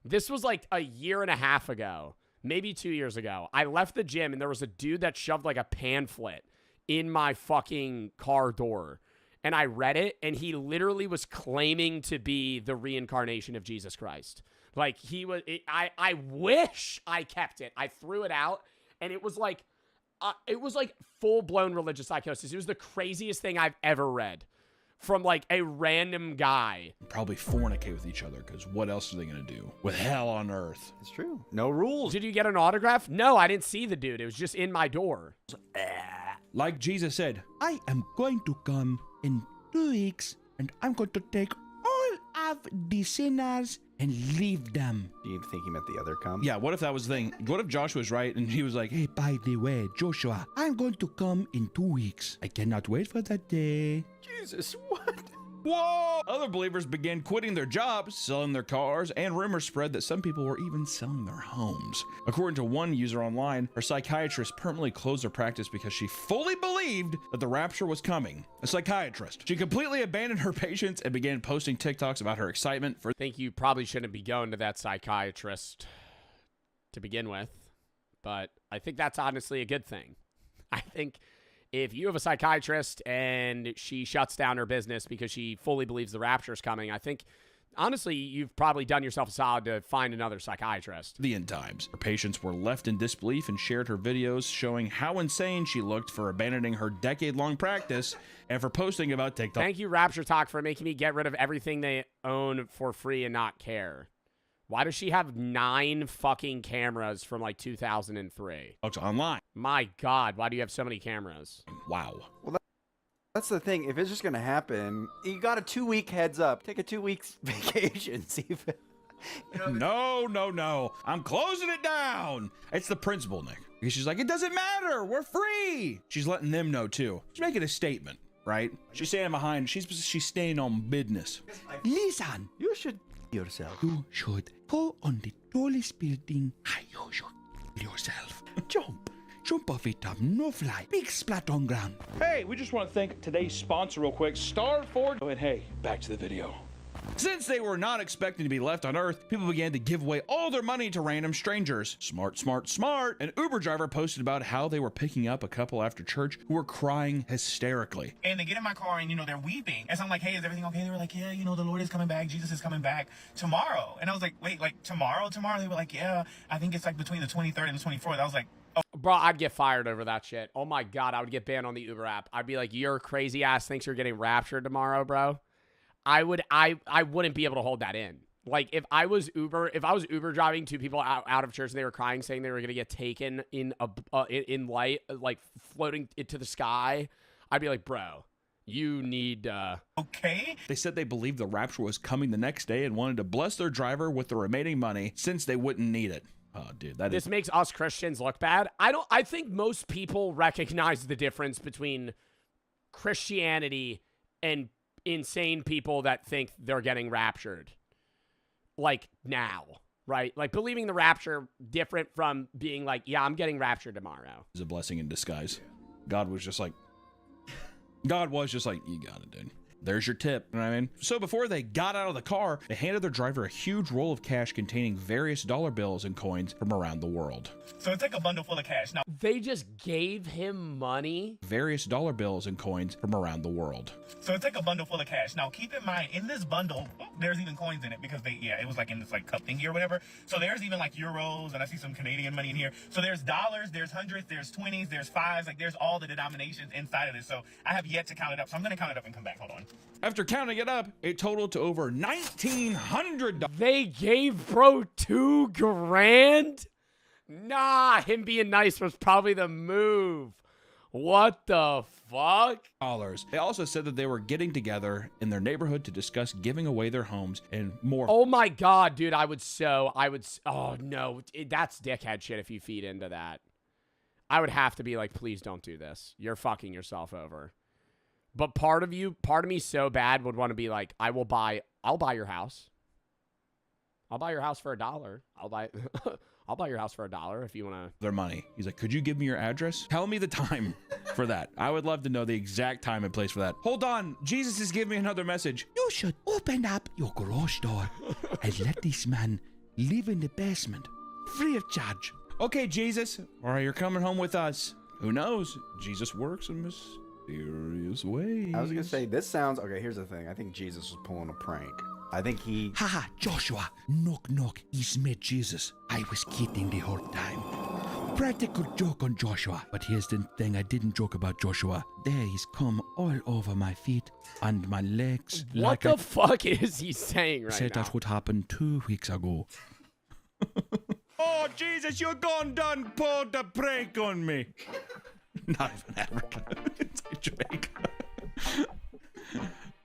[SPEAKER 2] This was, like, a year and a half ago. Maybe 2 years ago. I left the gym, and there was a dude that shoved, like, a pamphlet in my fucking car door. And I read it, and he literally was claiming to be the reincarnation of Jesus Christ. Like, he was... I wish I kept it. I threw it out, and it was, like... it was like full-blown religious psychosis. It was the craziest thing I've ever read from like a random guy.
[SPEAKER 8] Probably fornicate with each other because what else are they going to do with hell on earth?
[SPEAKER 20] It's true. No rules.
[SPEAKER 2] Did you get an autograph? No, I didn't see the dude. It was just in my door.
[SPEAKER 8] Like Jesus said, I am going to come in 2 weeks and I'm going to take all of the sinners and leave them.
[SPEAKER 4] Do you think he meant the other come?
[SPEAKER 8] Yeah, what if that was the thing? What if Joshua's right and he was like, hey, by the way, Joshua, I'm going to come in 2 weeks. I cannot wait for that day.
[SPEAKER 4] Jesus, what?
[SPEAKER 8] Whoa! Other believers began quitting their jobs, selling their cars, and rumors spread that some people were even selling their homes. According to one user online, her psychiatrist permanently closed her practice because she fully believed that the rapture was coming. A psychiatrist. She completely abandoned her patients and began posting TikToks about her excitement for.
[SPEAKER 2] I think you probably shouldn't be going to that psychiatrist to begin with, but I think that's honestly a good thing. I think if you have a psychiatrist and she shuts down her business because she fully believes the rapture is coming, I think, honestly, you've probably done yourself a solid to find another psychiatrist.
[SPEAKER 8] The end times. Her patients were left in disbelief and shared her videos showing how insane she looked for abandoning her decade-long practice and for posting about TikTok.
[SPEAKER 2] Thank you, Rapture Talk, for making me get rid of everything they own for free and not care. Why does she have 9 fucking cameras from like 2003?
[SPEAKER 8] It's online.
[SPEAKER 2] My God, why do you have so many cameras?
[SPEAKER 8] Wow.
[SPEAKER 4] Well, that's the thing. If it's just going to happen, you got a 2-week heads up. Take a 2 weeks vacation. See if it,
[SPEAKER 8] No. I'm closing it down. It's the principal, Nick. Because she's like, it doesn't matter. We're free. She's letting them know, too. She's making a statement, right? She's standing behind. She's staying on business. Listen.
[SPEAKER 4] You should yourself.
[SPEAKER 8] You should go on the tallest building. You should yourself. Jump off it, no fly. Big splat on ground. Hey, we just want to thank today's sponsor real quick, Star Ford. And hey, back to the video. Since they were not expecting to be left on Earth, people began to give away all their money to random strangers. Smart. An Uber driver posted about how they were picking up a couple after church who were crying hysterically.
[SPEAKER 20] And they get in my car and, they're weeping. And so I'm like, hey, is everything okay? They were like, yeah, the Lord is coming back. Jesus is coming back tomorrow. And I was like, wait, like tomorrow? They were like, yeah, I think it's like between the 23rd and the 24th. I was like, oh.
[SPEAKER 2] Bro, I'd get fired over that shit. Oh my God, I would get banned on the Uber app. I'd be like, you're crazy ass thinks you're getting raptured tomorrow, bro. I wouldn't be able to hold that in. Like if I was Uber driving 2 people out of church and they were crying saying they were going to get taken in light, like floating into the sky, I'd be like, bro, you need
[SPEAKER 20] okay.
[SPEAKER 8] They said they believed the rapture was coming the next day and wanted to bless their driver with the remaining money since they wouldn't need it. Oh, dude, this
[SPEAKER 2] makes us Christians look bad. I think most people recognize the difference between Christianity and insane people that think they're getting raptured. Like now, right? Like believing the rapture different from being like, yeah, I'm getting raptured tomorrow.
[SPEAKER 8] It's a blessing in disguise. God was just like, you got it, dude. There's your tip. You know what I mean? So before they got out of the car, they handed their driver a huge roll of cash containing various dollar bills and coins from around the world.
[SPEAKER 20] So it's like a bundle full of cash. Now,
[SPEAKER 2] they just gave him money?
[SPEAKER 8] Various dollar bills and coins from around the world.
[SPEAKER 20] So it's like a bundle full of cash. Now, keep in mind, in this bundle, there's even coins in it because it was like in this like cup thingy or whatever. So there's even like euros, and I see some Canadian money in here. So there's dollars, there's hundreds, there's 20s, there's 5s. Like there's all the denominations inside of this. So I have yet to count it up. So I'm going to count it up and come back. Hold on.
[SPEAKER 8] After counting it up, it totaled to over $1,900.
[SPEAKER 2] They gave bro $2,000? Nah, him being nice was probably the move. What the fuck?
[SPEAKER 8] They also said that they were getting together in their neighborhood to discuss giving away their homes and more.
[SPEAKER 2] Oh my God, dude, oh no, that's dickhead shit if you feed into that. I would have to be like, please don't do this. You're fucking yourself over. But part of me so bad would want to be like, I'll buy your house. I'll buy your house for $1. I'll buy your house for $1 if you want to.
[SPEAKER 8] Their money. He's like, could you give me your address? Tell me the time for that. I would love to know the exact time and place for that. Hold on. Jesus is giving me another message. You should open up your garage door and let this man live in the basement free of charge. Okay, Jesus. All right, you're coming home with us. Who knows? Jesus works in mysterious ways.
[SPEAKER 4] I was going to say, this sounds... Okay, here's the thing. I think Jesus was pulling a prank. I think he...
[SPEAKER 8] Haha, Joshua. Knock, knock. It's me, Jesus. I was kidding the whole time. Practical joke on Joshua. But here's the thing. I didn't joke about Joshua. There he's come all over my feet and my legs.
[SPEAKER 2] What the fuck is he saying right now?
[SPEAKER 8] Said that would happen 2 weeks ago. Oh, Jesus, you're gone done pulled the prank on me. Not even Africa. It's like Jamaica.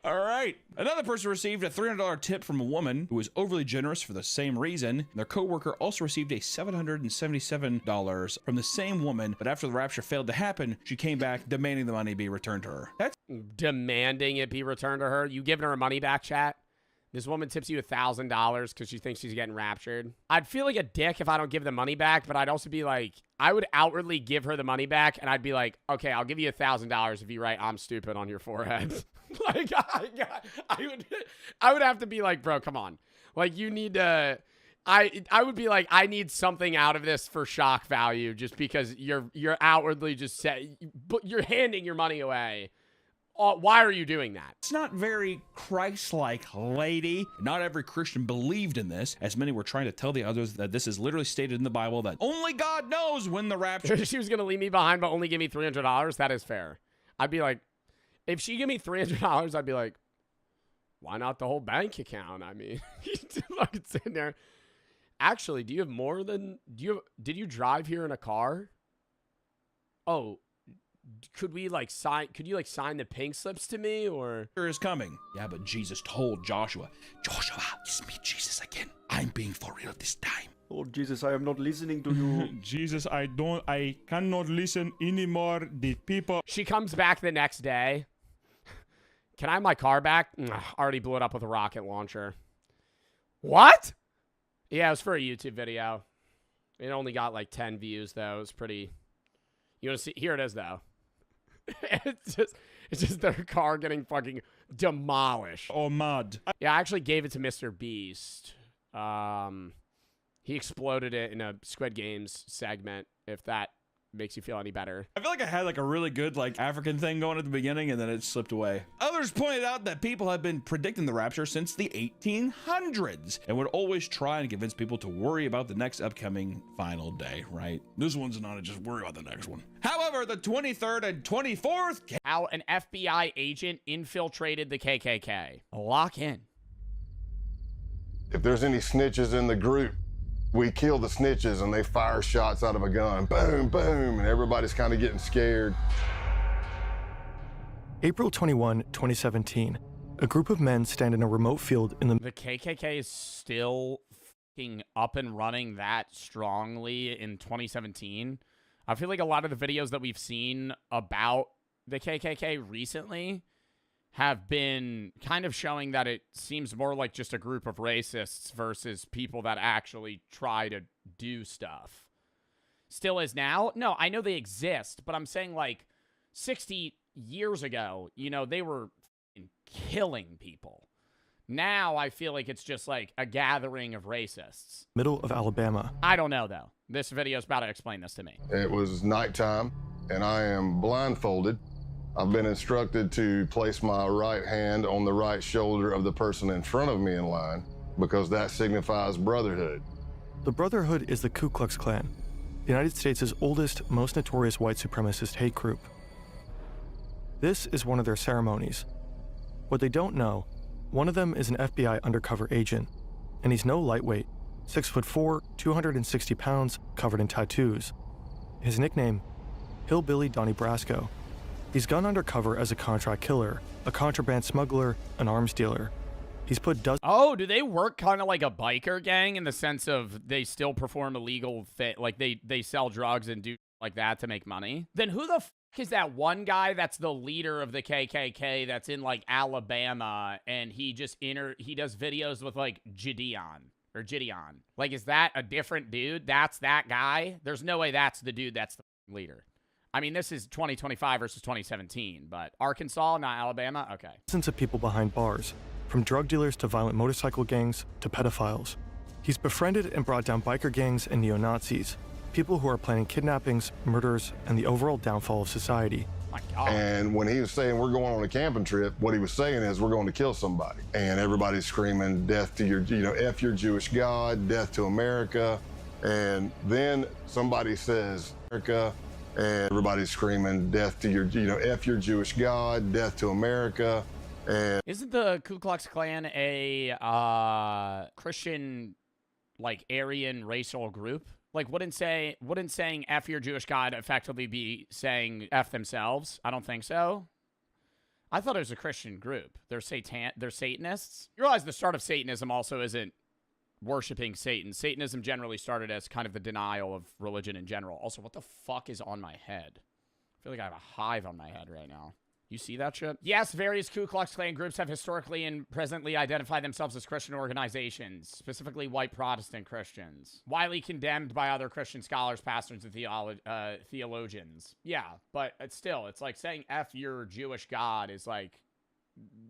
[SPEAKER 8] All right. Another person received a $300 tip from a woman who was overly generous for the same reason. Their coworker also received a $777 from the same woman, but after the rapture failed to happen, she came back demanding the money be returned to her. That's
[SPEAKER 2] Demanding it be returned to her? You giving her money back, chat? This woman tips you $1,000 because she thinks she's getting raptured. I'd feel like a dick if I don't give the money back, but I'd also be like, I would outwardly give her the money back, and I'd be like, okay, I'll give you $1,000 if you write "I'm stupid" on your forehead. Like, I would have to be like, bro, come on. Like, you need to. I would be like, I need something out of this for shock value, just because you're outwardly just but you're handing your money away. Why are you doing that?
[SPEAKER 8] It's not very Christ-like, lady. Not every Christian believed in this, as many were trying to tell the others that this is literally stated in the Bible that only God knows when the rapture.
[SPEAKER 2] She was going to leave me behind, but only give me $300. That is fair. I'd be like, if she give me $300, I'd be like, why not the whole bank account? I mean, fucking sitting there. Actually, do you have more than, did you drive here in a car? Oh, could you sign the pink slips to me, or?
[SPEAKER 8] Is coming. Yeah, but Jesus told Joshua, it's me, Jesus, again. I'm being for real this time.
[SPEAKER 4] Lord Jesus, I am not listening to you.
[SPEAKER 7] Jesus, I cannot listen anymore. The people.
[SPEAKER 2] She comes back the next day. Can I have my car back? Already blew it up with a rocket launcher. What? Yeah, it was for a YouTube video. It only got like 10 views, though. It was pretty. You want to see? Here it is, though. It's just their car getting fucking demolished.
[SPEAKER 8] Oh, mud.
[SPEAKER 2] Yeah, I actually gave it to Mr. Beast. He exploded it in a Squid Games segment, if that makes you feel any better.
[SPEAKER 8] I feel like I had like a really good like African thing going at the beginning, and then it slipped away. Others pointed out that people have been predicting the rapture since the 1800s and would always try and convince people to worry about the next upcoming final day, right? This one's not, just worry about the next one. However, the 23rd and 24th...
[SPEAKER 2] How an FBI agent infiltrated the KKK. Lock in.
[SPEAKER 11] If there's any snitches in the group, we kill the snitches and they fire shots out of a gun. Boom, boom, and everybody's kind of getting scared.
[SPEAKER 21] April 21, 2017. A group of men stand in a remote field in the...
[SPEAKER 2] The KKK is still fucking up and running that strongly in 2017. I feel like a lot of the videos that we've seen about the KKK recently have been kind of showing that it seems more like just a group of racists versus people that actually try to do stuff. Still is now? No, I know they exist, but I'm saying like 60 years ago, you know, they were killing people. Now I feel like it's just like a gathering of racists.
[SPEAKER 21] Middle of Alabama.
[SPEAKER 2] I don't know, though. This video is about to explain this to me.
[SPEAKER 11] It was nighttime, and I am blindfolded. I've been instructed to place my right hand on the right shoulder of the person in front of me in line because that signifies brotherhood.
[SPEAKER 21] The Brotherhood is the Ku Klux Klan, the United States' oldest, most notorious white supremacist hate group. This is one of their ceremonies. What they don't know, one of them is an FBI undercover agent, and he's no lightweight, 6'4", 260 pounds, covered in tattoos. His nickname, Hillbilly Donnie Brasco. He's gone undercover as a contract killer, a contraband smuggler, an arms dealer. He's put dozens...
[SPEAKER 2] Oh, do they work kind of like a biker gang in the sense of they still perform illegal like they sell drugs and do like that to make money? Then who the f is that one guy that's the leader of the KKK that's in like Alabama and he just he does videos with like Gideon? Like, is that a different dude? That's that guy? There's no way that's the dude that's the leader. I mean, this is 2025 versus 2017, but Arkansas, not Alabama? Okay.
[SPEAKER 21] Dozens of people behind bars, from drug dealers to violent motorcycle gangs to pedophiles. He's befriended and brought down biker gangs and neo-Nazis, people who are planning kidnappings, murders, and the overall downfall of society.
[SPEAKER 2] My God.
[SPEAKER 11] And when he was saying we're going on a camping trip, what he was saying is we're going to kill somebody. And everybody's screaming, death to your, F your Jewish God, death to America. And then somebody says, America. And everybody's screaming, death to your, F your Jewish God, death to America. And
[SPEAKER 2] isn't the Ku Klux Klan a Christian, like, Aryan racial group? Like, wouldn't saying F your Jewish God effectively be saying F themselves? I don't think so.
[SPEAKER 1] I thought it was a Christian group. They're Satanists. You realize the start of Satanism also isn't worshiping Satan. Satanism generally started as kind of the denial of religion in general. Also, what the fuck is on my head? I feel like I have a hive on my head right now. You see that shit? Yes, various Ku Klux Klan groups have historically and presently identified themselves as Christian organizations, specifically white Protestant Christians. Widely condemned by other Christian scholars, pastors, and theologians. Yeah, but it's like saying F your Jewish God is like,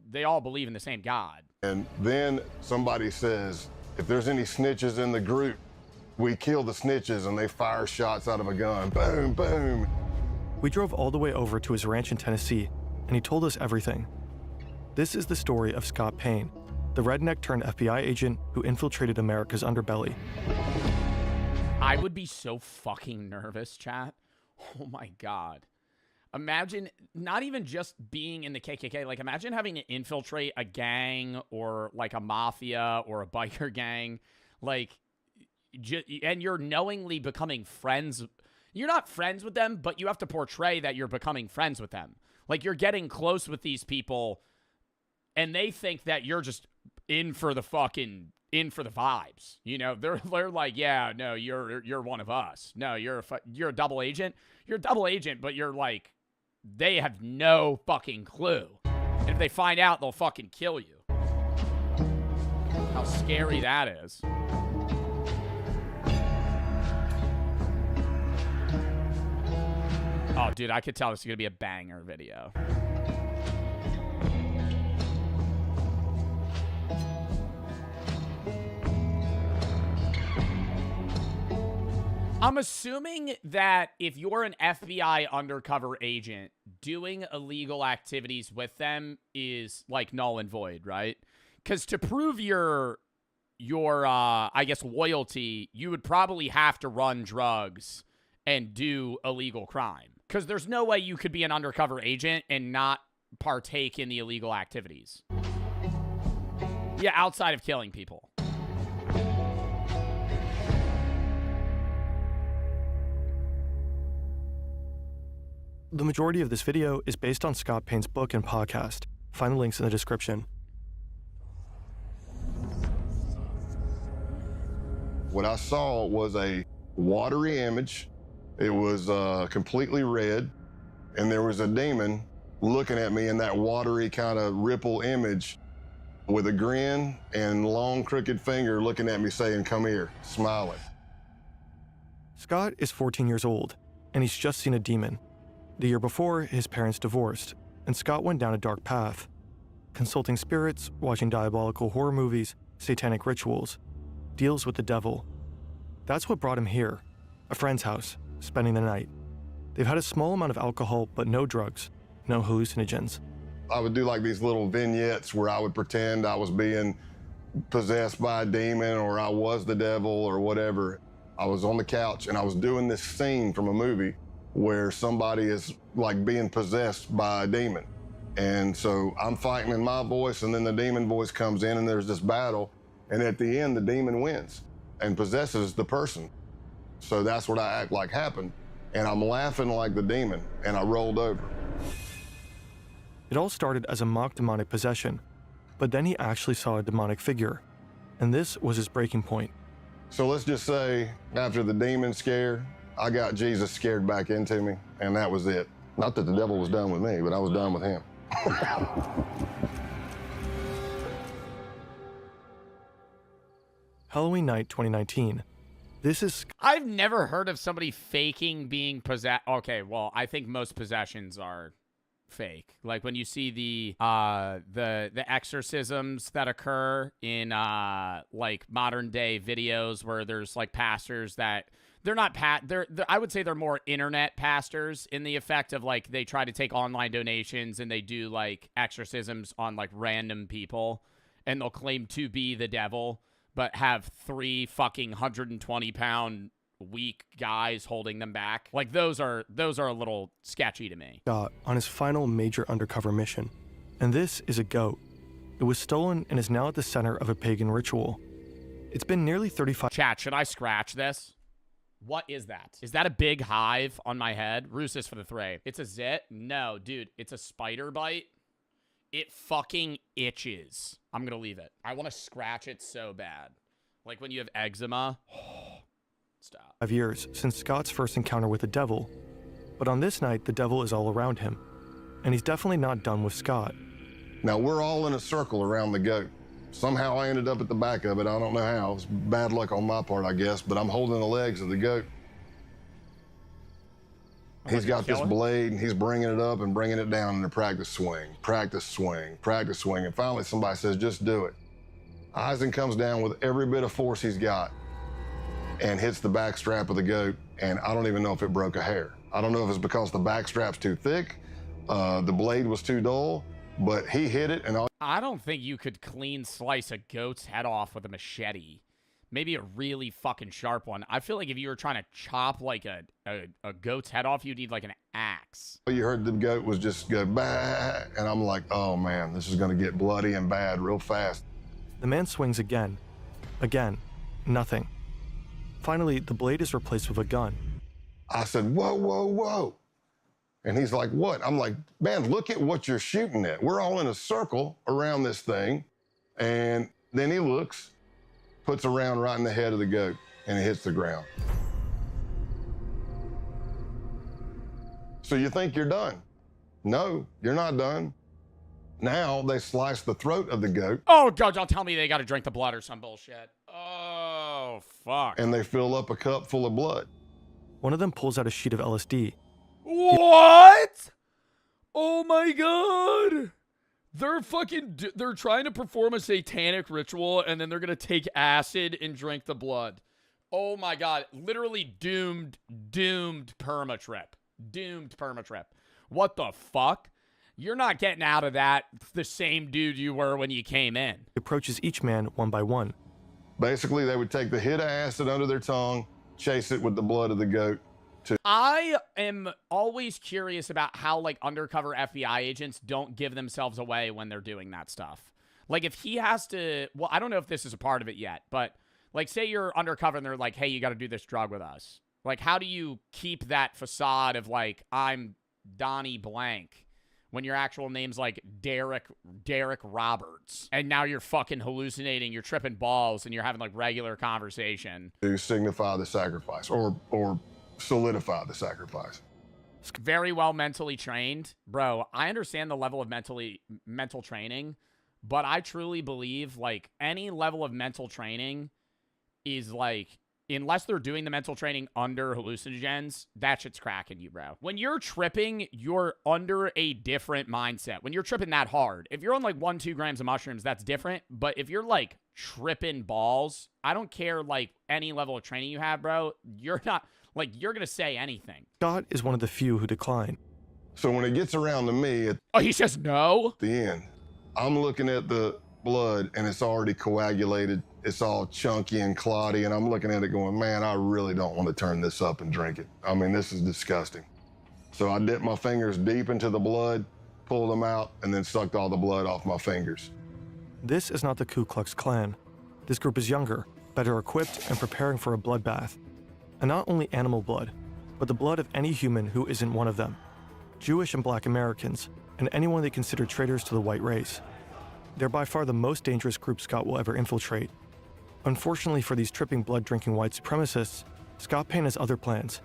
[SPEAKER 1] they all believe in the same God.
[SPEAKER 11] And then somebody says, if there's any snitches in the group, we kill the snitches, and they fire shots out of a gun. Boom, boom.
[SPEAKER 21] We drove all the way over to his ranch in Tennessee, and he told us everything. This is the story of Scott Payne, the redneck turned FBI agent who infiltrated America's underbelly.
[SPEAKER 1] I would be so fucking nervous, chat. Oh my God. Imagine not even just being in the KKK. Like, imagine having to infiltrate a gang or like a mafia or a biker gang. Like, and you're knowingly becoming friends. You're not friends with them, but you have to portray that you're becoming friends with them. Like, you're getting close with these people, and they think that you're just in for the vibes. You know, they're like, yeah, no, you're one of us. No, you're a double agent. You're a double agent, but you're like, they have no fucking clue. And if they find out, they'll fucking kill you. How scary that is. Oh, dude, I could tell this is going to be a banger video. I'm assuming that if you're an FBI undercover agent, doing illegal activities with them is like null and void, right? Because to prove your I guess, loyalty, you would probably have to run drugs and do illegal crime. Because there's no way you could be an undercover agent and not partake in the illegal activities. Yeah, outside of killing people.
[SPEAKER 21] The majority of this video is based on Scott Payne's book and podcast. Find the links in the description.
[SPEAKER 11] What I saw was a watery image. It was completely red, and there was a demon looking at me in that watery kind of ripple image with a grin and long crooked finger looking at me saying, "Come here," smiling.
[SPEAKER 21] Scott is 14 years old, and he's just seen a demon. The year before, his parents divorced, and Scott went down a dark path, consulting spirits, watching diabolical horror movies, satanic rituals, deals with the devil. That's what brought him here, a friend's house, spending the night. They've had a small amount of alcohol, but no drugs, no hallucinogens.
[SPEAKER 11] I would do like these little vignettes where I would pretend I was being possessed by a demon or I was the devil or whatever. I was on the couch and I was doing this scene from a movie where somebody is like being possessed by a demon. And so I'm fighting in my voice, and then the demon voice comes in and there's this battle. And at the end, the demon wins and possesses the person. So that's what I act like happened. And I'm laughing like the demon, and I rolled over.
[SPEAKER 21] It all started as a mock demonic possession, but then he actually saw a demonic figure, and this was his breaking point.
[SPEAKER 11] So let's just say after the demon scare, I got Jesus scared back into me, and that was it. Not that the devil was done with me, but I was done with him.
[SPEAKER 21] Halloween night 2019. This is...
[SPEAKER 1] I've never heard of somebody faking being possessed. Okay, well, I think most possessions are fake. Like when you see the exorcisms that occur in like modern day videos where there's like pastors that they're not they're I would say they're more internet pastors in the effect of like they try to take online donations and they do like exorcisms on like random people and they'll claim to be the devil but have 3 fucking 120-pound weak guys holding them back. Like those are a little sketchy to me.
[SPEAKER 21] Scott on his final major undercover mission. And this is a goat. It was stolen and is now at the center of a pagan ritual. It's been nearly 35...
[SPEAKER 1] Chat, should I scratch this? What is that? Is that a big hive on my head? Roos's for the 3. It's a zit? No, dude, it's a spider bite. It fucking itches. I'm gonna leave it. I want to scratch it so bad. Like when you have eczema. Stop.
[SPEAKER 21] 5 years since Scott's first encounter with the devil, but on this night, the devil is all around him, and he's definitely not done with Scott.
[SPEAKER 11] Now, we're all in a circle around the goat. Somehow I ended up at the back of it. I don't know how. It's bad luck on my part, I guess, but I'm holding the legs of the goat. He's got this blade, and he's bringing it up and bringing it down in a practice swing, practice swing, practice swing. And finally, somebody says, just do it. Eisen comes down with every bit of force he's got and hits the back strap of the goat, and I don't even know if it broke a hair. I don't know if it's because the back strap's too thick, the blade was too dull, but he hit it, and
[SPEAKER 1] I don't think you could clean slice a goat's head off with a machete. Maybe a really fucking sharp one. I feel like if you were trying to chop like a goat's head off, you'd need like an axe.
[SPEAKER 11] you heard the goat was just go bah, and I'm like, oh man, this is gonna get bloody and bad real fast.
[SPEAKER 21] The man swings again. Again. Nothing. Finally, the blade is replaced with a gun.
[SPEAKER 11] I said, whoa, whoa, whoa. And he's like, what? I'm like, man, look at what you're shooting at. We're all in a circle around this thing. And then he looks, puts a round right in the head of the goat, and it hits the ground. So you think you're done? No, you're not done. Now they slice the throat of the goat.
[SPEAKER 1] Oh, God, don't tell me they got to drink the blood or some bullshit. Oh, fuck.
[SPEAKER 11] And they fill up a cup full of blood.
[SPEAKER 21] One of them pulls out a sheet of LSD.
[SPEAKER 1] What? Oh, my God. They're trying to perform a satanic ritual, and then they're going to take acid and drink the blood. Oh, my God. Literally doomed permatrip. Doomed permatrip. What the fuck? You're not getting out of that the same dude you were when you came in.
[SPEAKER 21] He approaches each man one by one.
[SPEAKER 11] Basically, they would take the hit of acid under their tongue, chase it with the blood of the goat.
[SPEAKER 1] I am always curious about how, like, undercover FBI agents don't give themselves away when they're doing that stuff. Like, if he has to... Well, I don't know if this is a part of it yet, but, like, say you're undercover and they're like, hey, you got to do this drug with us. Like, how do you keep that facade of, like, I'm Donnie Blank when your actual name's, like, Derek Roberts? And now you're fucking hallucinating, you're tripping balls, and you're having, like, regular conversation.
[SPEAKER 11] To signify the sacrifice, or solidify the sacrifice.
[SPEAKER 1] Very well mentally trained. Bro, I understand the level of mental training, but I truly believe, like, any level of mental training is, like, unless they're doing the mental training under hallucinogens, that shit's cracking you, bro. When you're tripping, you're under a different mindset. When you're tripping that hard, if you're on, like, 1-2 grams of mushrooms, that's different. But if you're, like, tripping balls, I don't care, like, any level of training you have, bro. You're not... Like, you're going to say anything.
[SPEAKER 21] Scott is one of the few who decline.
[SPEAKER 11] So when it gets around to me...
[SPEAKER 1] Oh, he says no?
[SPEAKER 11] At the end, I'm looking at the blood, and it's already coagulated. It's all chunky and clotty, and I'm looking at it going, man, I really don't want to turn this up and drink it. I mean, this is disgusting. So I dipped my fingers deep into the blood, pulled them out, and then sucked all the blood off my fingers.
[SPEAKER 21] This is not the Ku Klux Klan. This group is younger, better equipped, and preparing for a bloodbath. And not only animal blood, but the blood of any human who isn't one of them. Jewish and Black Americans, and anyone they consider traitors to the white race. They're by far the most dangerous group Scott will ever infiltrate. Unfortunately for these tripping blood-drinking white supremacists, Scott Payne has other plans.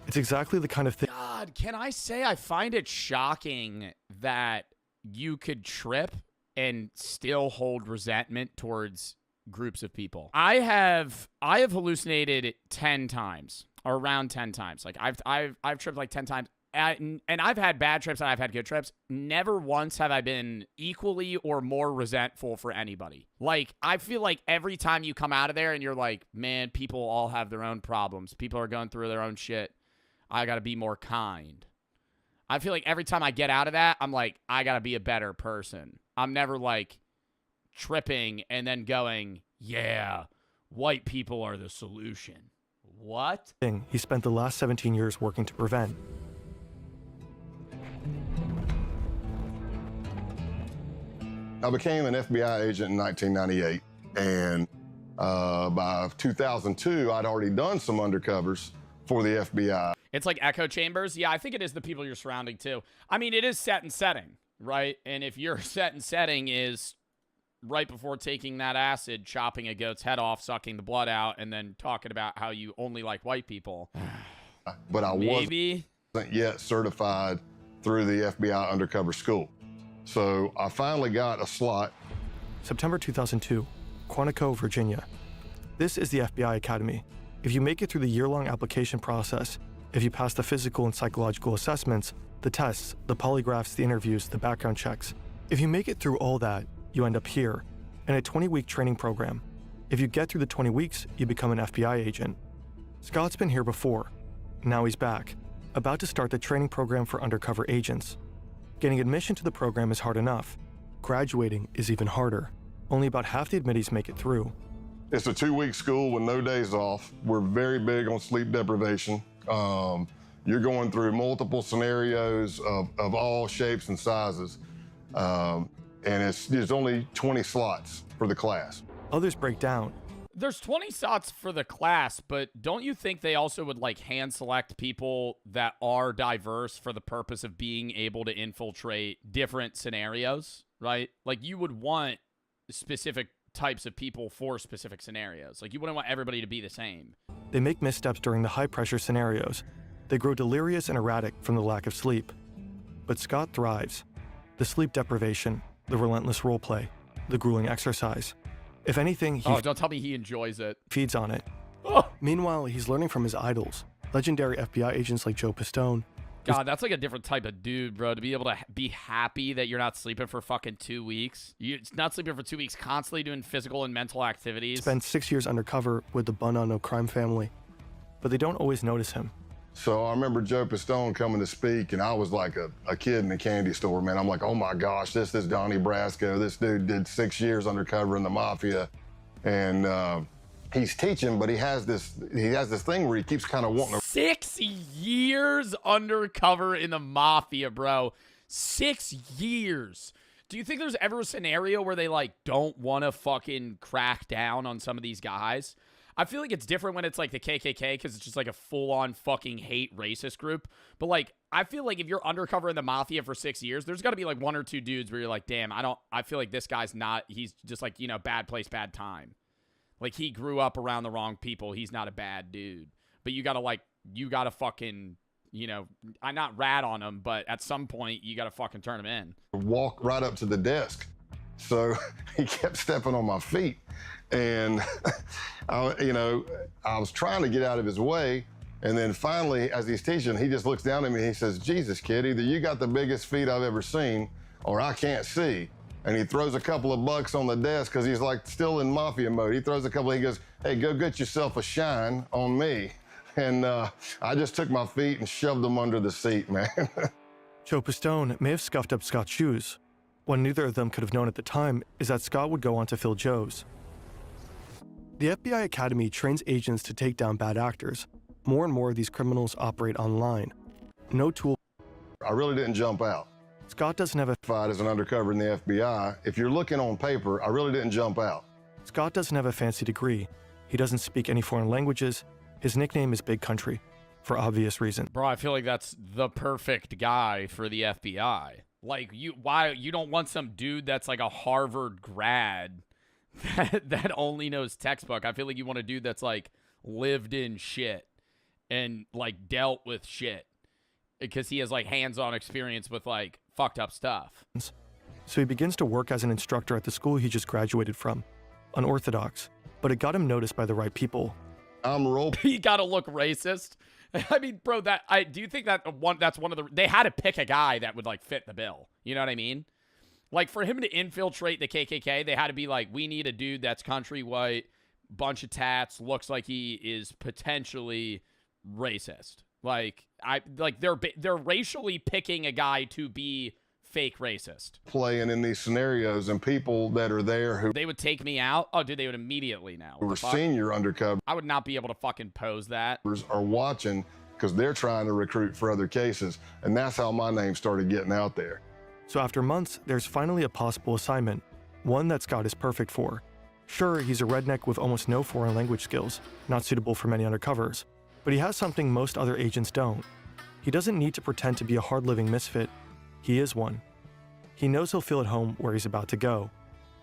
[SPEAKER 21] It's exactly the kind of thing...
[SPEAKER 1] God, can I say I find it shocking that you could trip and still hold resentment towards groups of people. I have hallucinated 10 times, or around 10 times. Like I've tripped like 10 times, and I've had bad trips and I've had good trips. Never once have I been equally or more resentful for anybody. Like, I feel like every time you come out of there and you're like, man, people all have their own problems. People are going through their own shit. I got to be more kind. I feel like every time I get out of that, I'm like, I got to be a better person. I'm never like tripping and then going, yeah, white people are the solution. What?
[SPEAKER 21] He spent the last 17 years working to prevent.
[SPEAKER 11] I became an FBI agent in 1998, and by 2002, I'd already done some undercovers for the FBI.
[SPEAKER 1] It's like echo chambers. Yeah, I think it is the people you're surrounding too. I mean, it is set and setting, right? And if your set and setting is right before taking that acid, chopping a goat's head off, sucking the blood out, and then talking about how you only like white people.
[SPEAKER 11] But I wasn't yet certified through the FBI undercover school. So I finally got a slot.
[SPEAKER 21] September 2002, Quantico, Virginia. This is the FBI Academy. If you make it through the year-long application process, if you pass the physical and psychological assessments, the tests, the polygraphs, the interviews, the background checks, if you make it through all that, you end up here, in a 20-week training program. If you get through the 20 weeks, you become an FBI agent. Scott's been here before. Now he's back, about to start the training program for undercover agents. Getting admission to the program is hard enough. Graduating is even harder. Only about half the admittees make it through.
[SPEAKER 11] It's a 2-week school with no days off. We're very big on sleep deprivation. You're going through multiple scenarios of all shapes and sizes. And there's only 20 slots for the class.
[SPEAKER 21] Others break down.
[SPEAKER 1] There's 20 slots for the class, but don't you think they also would like hand select people that are diverse for the purpose of being able to infiltrate different scenarios, right? Like you would want specific types of people for specific scenarios. Like you wouldn't want everybody to be the same.
[SPEAKER 21] They make missteps during the high-pressure scenarios. They grow delirious and erratic from the lack of sleep. But Scott thrives. The sleep deprivation, the relentless roleplay, the grueling exercise. If anything, he
[SPEAKER 1] don't tell me he enjoys it.
[SPEAKER 21] Feeds on it.
[SPEAKER 1] Oh.
[SPEAKER 21] Meanwhile, he's learning from his idols, legendary FBI agents like Joe Pistone.
[SPEAKER 1] God, that's like a different type of dude, bro. To be able to be happy that you're not sleeping for fucking 2 weeks. You're not sleeping for 2 weeks, constantly doing physical and mental activities.
[SPEAKER 21] Spent 6 years undercover with the Bun on No Crime family. But they don't always notice him.
[SPEAKER 11] So I remember Joe Pistone coming to speak, and I was like a kid in a candy store, man. I'm like, oh my gosh, this is Donnie Brasco. This dude did 6 years undercover in the mafia. And he's teaching, but he has this thing where he keeps kind of wanting to...
[SPEAKER 1] 6 years undercover in the mafia, bro. 6 years. Do you think there's ever a scenario where they like don't want to fucking crack down on some of these guys? I feel like it's different when it's like the KKK because it's just like a full-on fucking hate racist group. But like, I feel like if you're undercover in the mafia for 6 years, there's got to be like 1 or 2 dudes where you're like, damn, I feel like this guy's not, he's just like, you know, bad place, bad time. Like he grew up around the wrong people. He's not a bad dude. But you got to fucking, you know, I not rat on him, but at some point you got to fucking turn him in.
[SPEAKER 11] Walk right up to the desk. So he kept stepping on my feet. And, I was trying to get out of his way. And then finally, as he's teaching, he just looks down at me and he says, Jesus, kid, either you got the biggest feet I've ever seen or I can't see. And he throws a couple of bucks on the desk because he's like still in mafia mode. He throws a couple, he goes, hey, go get yourself a shine on me. And I just took my feet and shoved them under the seat, man.
[SPEAKER 21] Joe Pistone may have scuffed up Scott's shoes. What neither of them could have known at the time is that Scott would go on to fill Joe's. The FBI Academy trains agents to take down bad actors. More and more of these criminals operate online. No tool.
[SPEAKER 11] I really didn't jump out.
[SPEAKER 21] Scott doesn't have a
[SPEAKER 11] fight as an undercover in the FBI. If you're looking on paper, I really didn't jump out.
[SPEAKER 21] Scott doesn't have a fancy degree. He doesn't speak any foreign languages. His nickname is Big Country, for obvious reasons.
[SPEAKER 1] Bro, I feel like that's the perfect guy for the FBI. Like, why you don't want some dude that's like a Harvard grad that only knows textbook. I feel like you want a dude that's like lived in shit and like dealt with shit because he has like hands-on experience with like fucked up stuff.
[SPEAKER 21] So he begins to work as an instructor at the school he just graduated from. Unorthodox, but it got him noticed by the right people.
[SPEAKER 1] He gotta look racist. I mean, bro, do you think that's one of the, they had to pick a guy that would like fit the bill. You know what I mean? Like for him to infiltrate the KKK, they had to be like, we need a dude that's country white, bunch of tats, looks like he is potentially racist. Like they're racially picking a guy to be fake racist.
[SPEAKER 11] Playing in these scenarios and people that are there who...
[SPEAKER 1] They would take me out? Oh, dude, they would immediately now.
[SPEAKER 11] Who were senior undercover.
[SPEAKER 1] I would not be able to fucking pose that.
[SPEAKER 11] ...are watching because they're trying to recruit for other cases. And that's how my name started getting out there.
[SPEAKER 21] So after months, there's finally a possible assignment. One that Scott is perfect for. Sure, he's a redneck with almost no foreign language skills, not suitable for many undercovers. But he has something most other agents don't. He doesn't need to pretend to be a hard-living misfit. He is one. He knows he'll feel at home where he's about to go,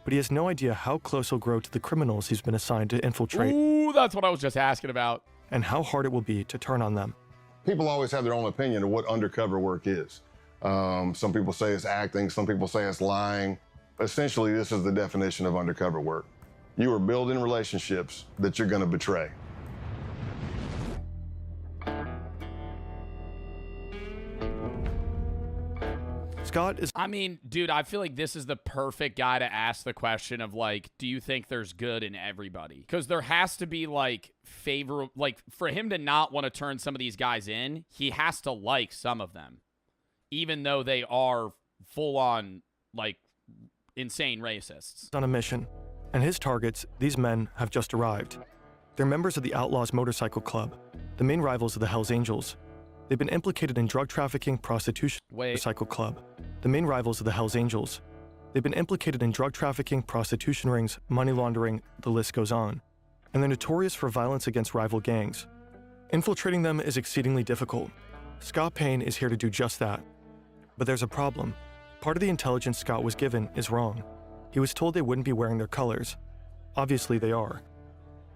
[SPEAKER 21] but he has no idea how close he'll grow to the criminals he's been assigned to infiltrate.
[SPEAKER 1] Ooh, that's what I was just asking about.
[SPEAKER 21] And how hard it will be to turn on them.
[SPEAKER 11] People always have their own opinion of what undercover work is. Some people say it's acting, some people say it's lying. Essentially, this is the definition of undercover work. You are building relationships that you're going to betray.
[SPEAKER 21] Scott is...
[SPEAKER 1] I mean, dude, I feel like this is the perfect guy to ask the question of, like, do you think there's good in everybody? Because there has to be, like, like, for him to not want to turn some of these guys in, he has to like some of them. Even though they are full-on, like, insane racists.
[SPEAKER 21] On a mission, and his targets, these men, have just arrived. They're members of the Outlaws Motorcycle Club, the main rivals of the Hells Angels. They've been implicated in drug trafficking, prostitution, Motorcycle Club, the main rivals of the Hells Angels. They've been implicated in drug trafficking, prostitution rings, money laundering, the list goes on. And they're notorious for violence against rival gangs. Infiltrating them is exceedingly difficult. Scott Payne is here to do just that. But there's a problem. Part of the intelligence Scott was given is wrong. He was told they wouldn't be wearing their colors. Obviously they are.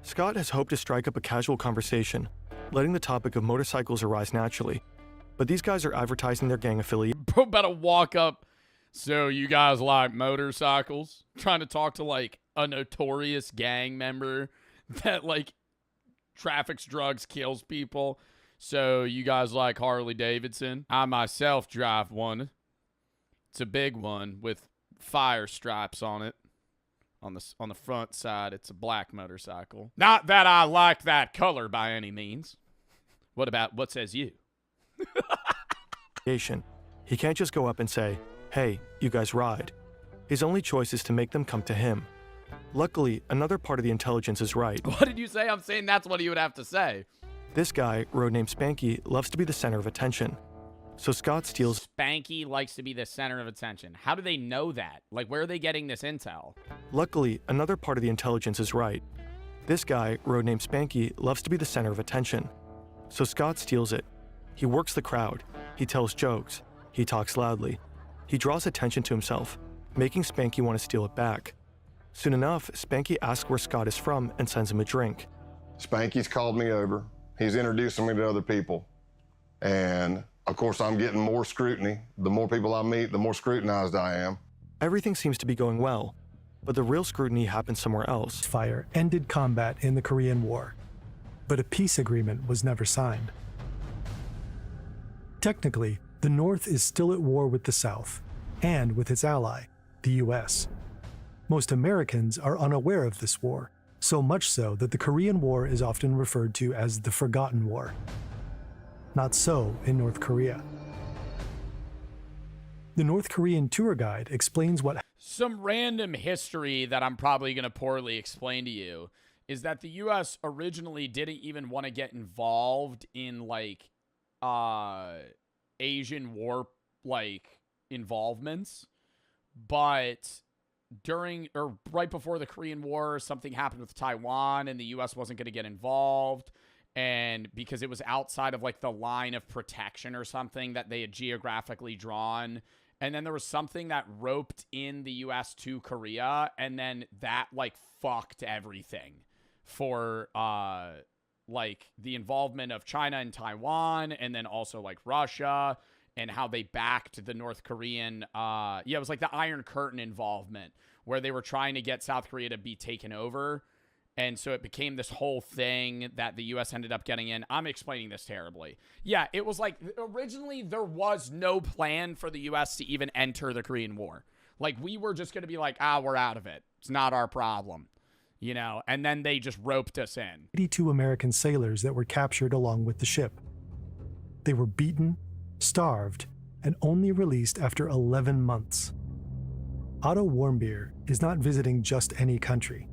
[SPEAKER 21] Scott has hoped to strike up a casual conversation, letting the topic of motorcycles arise naturally. But these guys are advertising their gang affiliate.
[SPEAKER 1] Bro, about to walk up. So you guys like motorcycles? Trying to talk to, like, a notorious gang member that, like, traffics drugs, kills people. So you guys like Harley Davidson? I myself drive one. It's a big one with fire stripes on it. On the front side, it's a black motorcycle. Not that I like that color by any means. What says you?
[SPEAKER 21] He can't just go up and say, hey, you guys ride. His only choice is to make them come to him. Luckily, another part of the intelligence is right.
[SPEAKER 1] What did you say? I'm saying that's what he would have to say.
[SPEAKER 21] This guy, road named Spanky, loves to be the center of attention. So Scott steals...
[SPEAKER 1] Spanky likes to be the center of attention. How do they know that? Like, where are they getting this intel?
[SPEAKER 21] Luckily, another part of the intelligence is right. This guy, road named Spanky, loves to be the center of attention. So Scott steals it. He works the crowd. He tells jokes. He talks loudly. He draws attention to himself, making Spanky want to steal it back. Soon enough, Spanky asks where Scott is from and sends him a drink.
[SPEAKER 11] Spanky's called me over. He's introducing me to other people. And, of course, I'm getting more scrutiny. The more people I meet, the more scrutinized I am.
[SPEAKER 21] Everything seems to be going well, but the real scrutiny happens somewhere else. Fire ended combat in the Korean War, but a peace agreement was never signed. Technically, the North is still at war with the South, and with its ally, the US. Most Americans are unaware of this war, so much so that the Korean War is often referred to as the Forgotten War. Not so in North Korea. The North Korean tour guide explains what...
[SPEAKER 1] Some random history that I'm probably going to poorly explain to you is that the U.S. originally didn't even want to get involved in, like, Asian war, like, involvements. But during, or right before the Korean War, something happened with Taiwan, and the U.S. wasn't going to get involved. And because it was outside of, like, the line of protection or something that they had geographically drawn. And then there was something that roped in the U.S. to Korea, and then that, like, fucked everything for, like, the involvement of China and Taiwan, and then also, like, Russia, and how they backed the North Korean, it was like the Iron Curtain involvement, where they were trying to get South Korea to be taken over. And so it became this whole thing that the U.S. ended up getting in. I'm explaining this terribly. Yeah, it was like, originally there was no plan for the U.S. to even enter the Korean War. Like, we were just going to be like, we're out of it. It's not our problem. You know, and then they just roped us in.
[SPEAKER 21] 82 American sailors that were captured along with the ship. They were beaten, starved, and only released after 11 months. Otto Warmbier is not visiting just any country.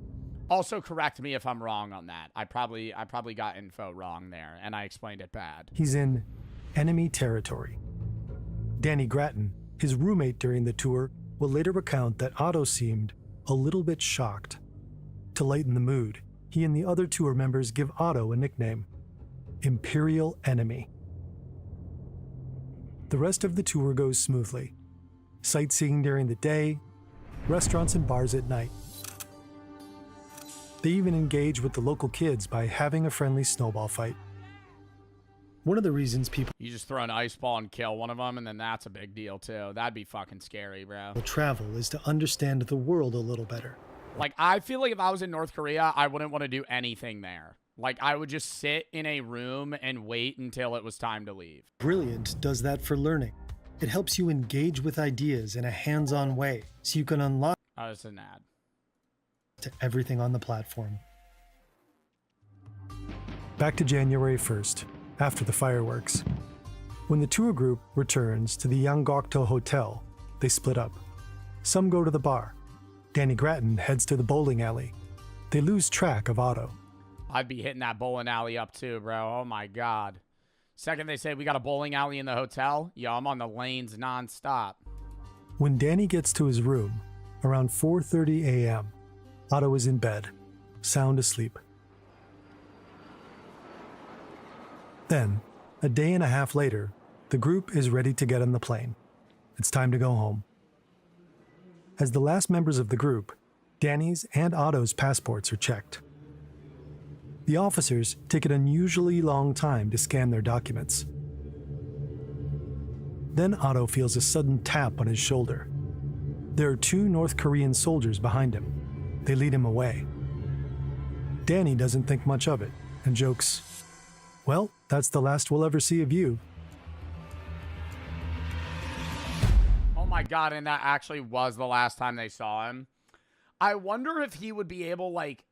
[SPEAKER 1] Also, correct me if I'm wrong on that. I probably got info wrong there, and I explained it bad.
[SPEAKER 21] He's in enemy territory. Danny Grattan, his roommate during the tour, will later recount that Otto seemed a little bit shocked. To lighten the mood, he and the other tour members give Otto a nickname, Imperial Enemy. The rest of the tour goes smoothly. sightseeing during the day, restaurants and bars at night. They even engage with the local kids by having a friendly snowball fight. One of the reasons people
[SPEAKER 1] You just throw an ice ball and kill one of them, and then that's a big deal, too. That'd be fucking scary, bro.
[SPEAKER 21] travel is to understand the world a little better.
[SPEAKER 1] Like, I feel like if I was in North Korea, I wouldn't want to do anything there. Like, I would just sit in a room and wait until it was time to leave.
[SPEAKER 21] Brilliant does that for learning. It helps you engage with ideas in a hands-on way, so you can unlock
[SPEAKER 1] It's an ad.
[SPEAKER 21] to everything on the platform. Back to January 1st, after the fireworks. When the tour group returns to the Yanggokdo Hotel, they split up. Some go to the bar. Danny Grattan heads to the bowling alley. They lose track of Otto.
[SPEAKER 1] I'd be hitting that bowling alley up too, bro. Oh my God. Second they say we got a bowling alley in the hotel, yo, I'm on the lanes nonstop.
[SPEAKER 21] When Danny gets to his room, around 4:30 a.m., Otto is in bed, sound asleep. Then, a day and a half later, the group is ready to get on the plane. It's time to go home. As the last members of the group, Danny's and Otto's passports are checked. The officers take an unusually long time to scan their documents. Then Otto feels a sudden tap on his shoulder. There are 2 North Korean soldiers behind him. They lead him away. Danny doesn't think much of it and jokes, "Well, that's the last we'll ever see of you."
[SPEAKER 1] Oh my God, and that actually was the last time they saw him. I wonder if he would be able, like,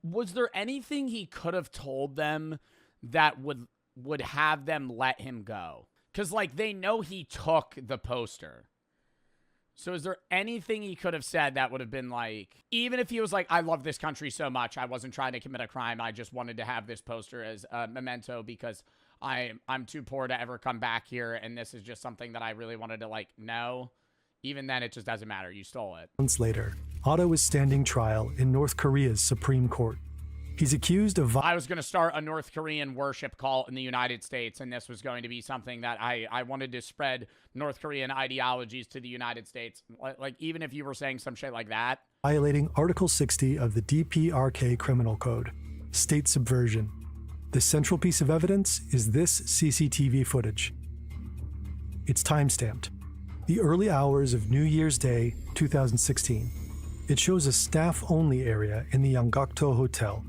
[SPEAKER 1] was there anything he could have told them that would have them let him go? Because, like, they know he took the poster. So is there anything he could have said that would have been like, even if he was like, I love this country so much, I wasn't trying to commit a crime, I just wanted to have this poster as a memento because I'm too poor to ever come back here, and this is just something that I really wanted to, like, know. Even then, it just doesn't matter. You stole it.
[SPEAKER 21] Months later, Otto is standing trial in North Korea's Supreme Court. He's accused of
[SPEAKER 1] I was going to start a North Korean worship cult in the United States, and this was going to be something that I wanted to spread North Korean ideologies to the United States. Like, even if you were saying some shit like that.
[SPEAKER 21] violating Article 60 of the DPRK Criminal Code, state subversion. The central piece of evidence is this CCTV footage. It's time-stamped. The early hours of New Year's Day, 2016. It shows a staff-only area in the Yanggokdo Hotel.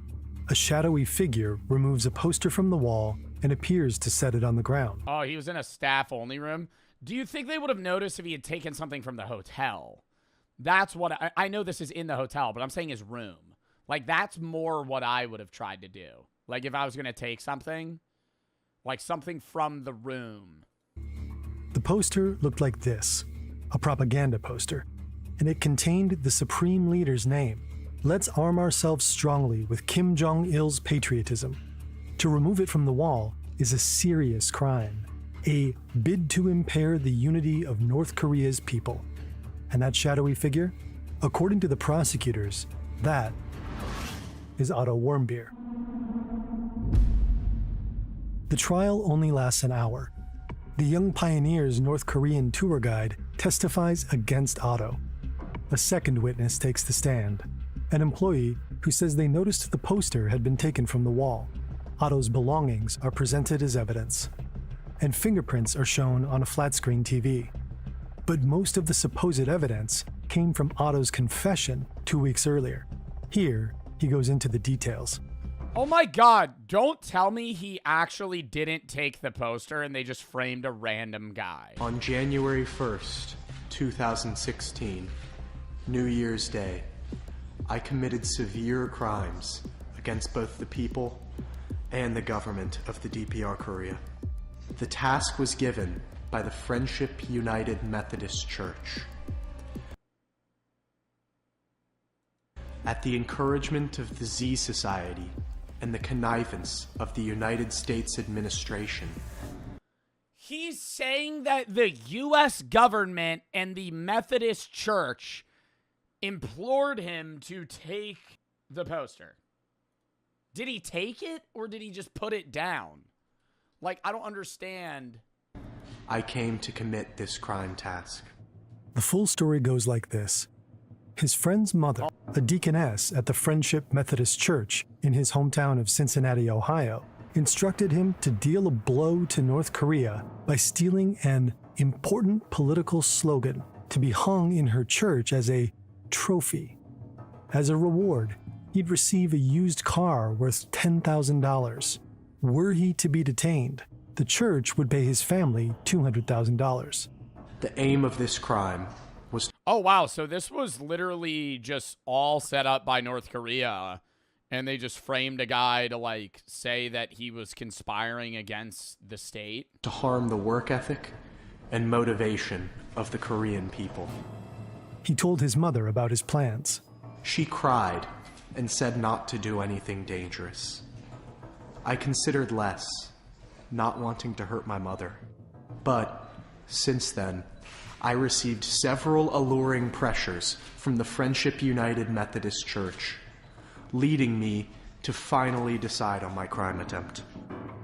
[SPEAKER 21] A shadowy figure removes a poster from the wall and appears to set it on the ground.
[SPEAKER 1] Oh, he was in a staff-only room? Do you think they would have noticed if he had taken something from the hotel? That's what I know this is in the hotel, but I'm saying his room. Like, that's more what I would have tried to do. Like, if I was going to take something, like something from the room.
[SPEAKER 21] The poster looked like this, a propaganda poster, and it contained the Supreme Leader's name. Let's arm ourselves strongly with Kim Jong-il's patriotism. To remove it from the wall is a serious crime, a bid to impair the unity of North Korea's people. And that shadowy figure? According to the prosecutors, that is Otto Warmbier. The trial only lasts an hour. The Young Pioneers' North Korean tour guide testifies against Otto. A second witness takes the stand, an employee who says they noticed the poster had been taken from the wall. Otto's belongings are presented as evidence, and fingerprints are shown on a flat-screen TV. But most of the supposed evidence came from Otto's confession 2 weeks earlier. Here, he goes into the details.
[SPEAKER 1] Oh my God, don't tell me he actually didn't take the poster and they just framed a random guy.
[SPEAKER 22] On January 1st, 2016, New Year's Day, I committed severe crimes against both the people and the government of the DPR Korea. The task was given by the Friendship United Methodist Church. At the encouragement of the Z Society and the connivance of the United States administration.
[SPEAKER 1] He's saying that the U.S. government and the Methodist Church implored him to take the poster. Did he take it or did he just put it down? Like, I don't understand.
[SPEAKER 22] I came to commit this crime task.
[SPEAKER 21] The full story goes like this. His friend's mother, a deaconess at the Friendship Methodist Church in his hometown of Cincinnati, Ohio, instructed him to deal a blow to North Korea by stealing an important political slogan to be hung in her church as a trophy. As a reward, he'd receive a used car worth $10,000. Were he to be detained, the church would pay his family $200,000.
[SPEAKER 22] The aim of this crime was...
[SPEAKER 1] Oh, wow. So this was literally just all set up by North Korea, and they just framed a guy to, like, say that he was conspiring against the state?
[SPEAKER 22] To harm the work ethic and motivation of the Korean people.
[SPEAKER 21] He told his mother about his plans.
[SPEAKER 22] She cried and said not to do anything dangerous. I considered less, not wanting to hurt my mother. But since then, I received several alluring pressures from the Friendship United Methodist Church, leading me to finally decide on my crime attempt.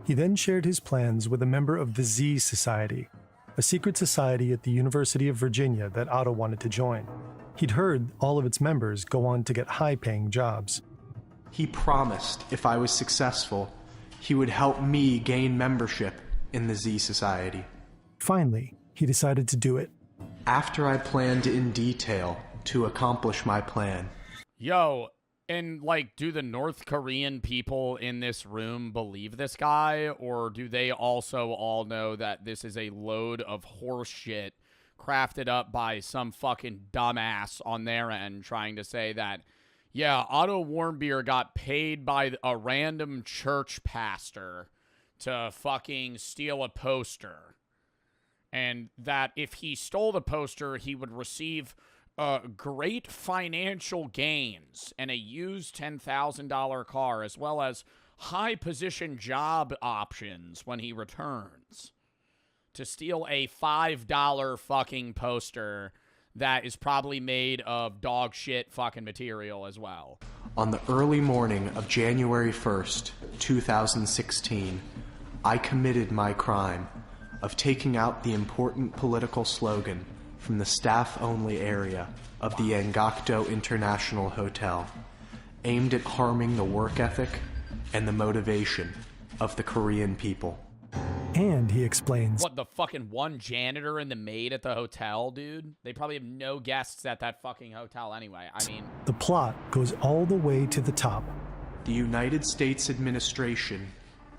[SPEAKER 21] He then shared his plans with a member of the Z Society, a secret society at the University of Virginia that Otto wanted to join. He'd heard all of its members go on to get high-paying jobs.
[SPEAKER 22] He promised if I was successful, he would help me gain membership in the Z Society.
[SPEAKER 21] Finally, he decided to do it.
[SPEAKER 22] After I planned in detail to accomplish my plan.
[SPEAKER 1] Yo, and, like, do the North Korean people in this room believe this guy? Or do they also all know that this is a load of horse shit crafted up by some fucking dumbass on their end trying to say that, yeah, Otto Warmbier got paid by a random church pastor to fucking steal a poster. And that if he stole the poster, he would receive great financial gains and a used $10,000 car, as well as high-position job options when he returns. To steal a $5 fucking poster that is probably made of dog shit fucking material as well.
[SPEAKER 22] On the early morning of January 1st, 2016, I committed my crime of taking out the important political slogan from the staff-only area of the Angakdo International Hotel, aimed at harming the work ethic and the motivation of the Korean people.
[SPEAKER 21] And he explains...
[SPEAKER 1] What, the fucking one janitor and the maid at the hotel, dude? They probably have no guests at that fucking hotel anyway. I mean...
[SPEAKER 21] The plot goes all the way to the top.
[SPEAKER 22] The United States administration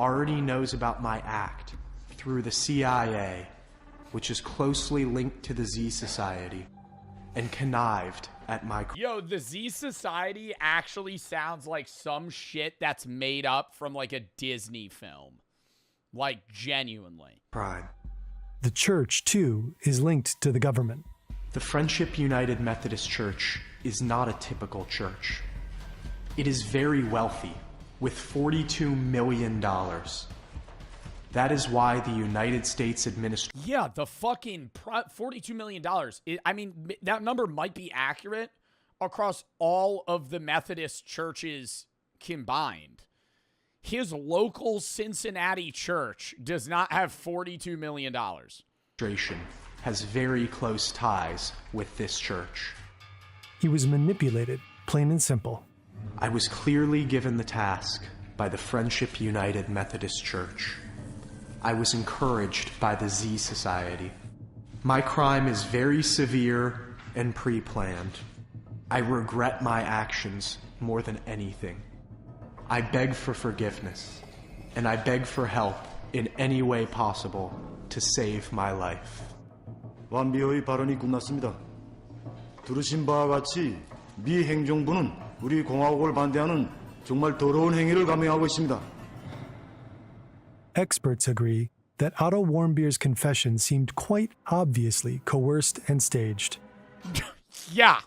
[SPEAKER 22] already knows about my act through the CIA, which is closely linked to the Z Society, and connived at my...
[SPEAKER 1] Yo, the Z Society actually sounds like some shit that's made up from, like, a Disney film. Like, genuinely.
[SPEAKER 22] Crime.
[SPEAKER 21] The church, too, is linked to the government.
[SPEAKER 22] The Friendship United Methodist Church is not a typical church. It is very wealthy, with $42 million. That is why the United States administration...
[SPEAKER 1] Yeah, the fucking $42 million. I mean, that number might be accurate across all of the Methodist churches combined. His local Cincinnati church does not have $42 million.
[SPEAKER 22] Has very close ties with this church.
[SPEAKER 21] He was manipulated, plain and simple.
[SPEAKER 22] I was clearly given the task by the Friendship United Methodist Church. I was encouraged by the Z Society. My crime is very severe and pre-planned. I regret my actions more than anything. I beg for forgiveness, and I beg for help in any way possible to save my life.
[SPEAKER 13] 완비의 발언이 끝났습니다. 들으신 바와 같이 미 행정부는 우리 공화국을 반대하는 정말 더러운 행위를 감행하고 있습니다.
[SPEAKER 21] Experts agree that Otto Warmbier's confession seemed quite obviously coerced and staged.
[SPEAKER 1] Yeah.